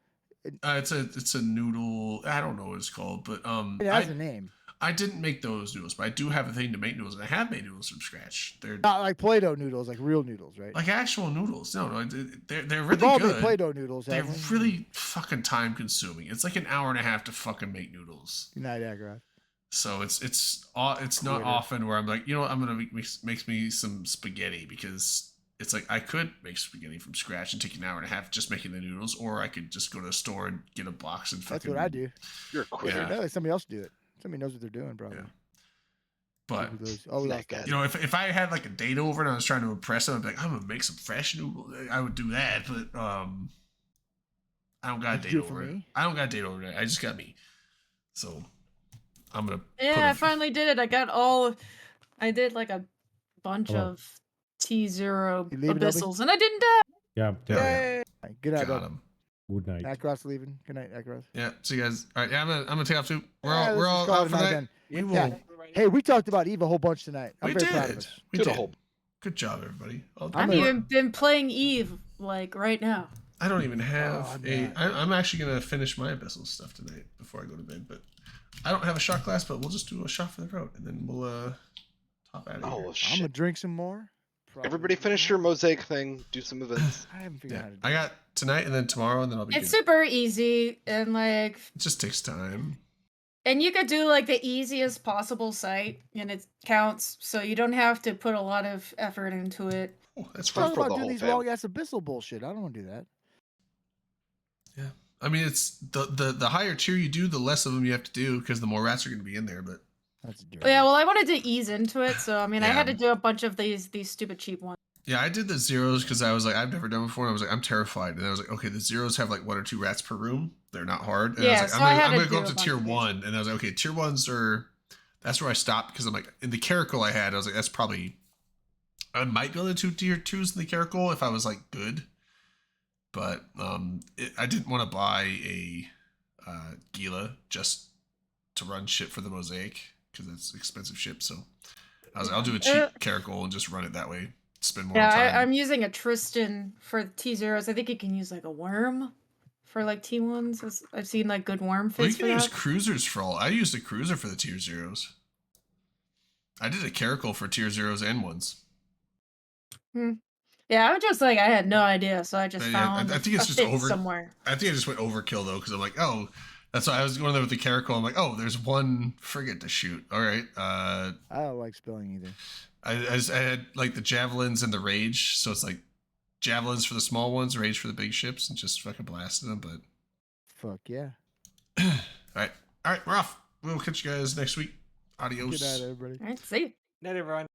It's a noodle. I don't know what it's called, but It has a name. I didn't make those noodles, but I do have a thing to make noodles, and I have made noodles from scratch. They're Not like Play-Doh noodles, like real noodles, right? like actual noodles. No, they're We've really all made good. Play-Doh noodles. They're haven't we? really fucking time consuming. It's like an hour and a half to fucking make noodles. Good night, Agrath. So it's not Twitter. often where I'm like, you know what, I'm gonna make me some spaghetti, because it's like I could make spaghetti from scratch and take an hour and a half just making the noodles, or I could just go to the store and get a box and That's fucking. what I do. You're a quitter. Yeah. No, let somebody else do it. Somebody knows what they're doing, probably. Yeah. But Who goes, oh, we That lost guy. that. you know, if I had like a date over and I was trying to impress them, I'd be like, I'm gonna make some fresh noodles. I would do that, but I don't got a Would you date do it for over it. me? I don't got a date over it. I just got me. So I'm gonna. put Yeah, I a- finally did it. I did like a bunch Hello. of T0 You leaving, Obi? abyssals, and I didn't die. Yeah, Yeah. Yay! Good night, Got bro. him. Good night. Agrath's leaving. Good night, Agrath. Yeah. See you guys. All right. Yeah, I'm gonna take off too. We're Yeah, all let's we're just all call it out a for night that. then. We Yeah. will. Hey, we talked about Eve a whole bunch tonight. I'm We very proud of did. us. We Did did. a whole. Good job, everybody. I'm I've a- even been playing Eve like right now. I don't even Oh, have man. I'm actually gonna finish my abyssal stuff tonight before I go to bed. But I don't have a shot glass. But we'll just do a shot for the road, and then we'll top out of Oh here. well, I'm shit. gonna drink some more. Everybody Probably finish your more. mosaic thing. Do some events. I haven't figured out Yeah, how to do I it. got tonight and then tomorrow, and then I'll be It's good. super easy, and like, It just takes time. and you could do like the easiest possible site, and it counts, so you don't have to put a lot of effort into it. Oh, that's fun fun. Talk for about the doing whole these family. long ass abyssal bullshit. I don't want to do that. Yeah, I mean, it's the higher tier you do, the less of them you have to do, because the more rats are going to be in there. But That's dirty. But yeah, well, I wanted to ease into it, so I mean, I had Yeah. to do a bunch of these stupid cheap ones. yeah, I did the zeros because I was like, I've never done before, and I was like, I'm terrified. And I was like, okay, the zeros have like 1 or 2 rats per room. They're not hard. And I Yeah, was so like, I I'm had gonna to go do up a to bunch tier of these. 1, and I was like, okay, tier 1s are. That's where I stopped, because I'm like, in the caracal I had, I was like, that's probably. I might be able to do tier 2s in the caracal if I was like good, but I didn't want to buy a Gila just to run shit for the mosaic, because that's expensive shit. So I was like, I'll do a cheap caracal and just run it that way. Spend more Yeah, time. I'm using a Tristan for T0s. I think you can use like a worm for like T1s. I've seen like good worm Well, you fits for can use that. cruisers for all. I used a cruiser for the tier 0s. I did a caracal for tier 0s and 1s. Yeah, I'm just like, I had no idea, so I just But yeah, found I think it's a just fit over. somewhere. I think I just went overkill though, because I'm like, oh, that's why I was going there with the caracal. I'm like, oh, there's 1 frigate to shoot. All right. I don't like spelling either. I had like the javelins and the rage, so it's like javelins for the small ones, rage for the big ships, and just fucking blasted them. But Fuck yeah. all right, we're off. We'll catch you guys next week. Adios. Good night, everybody. All right, see you. Night, everyone.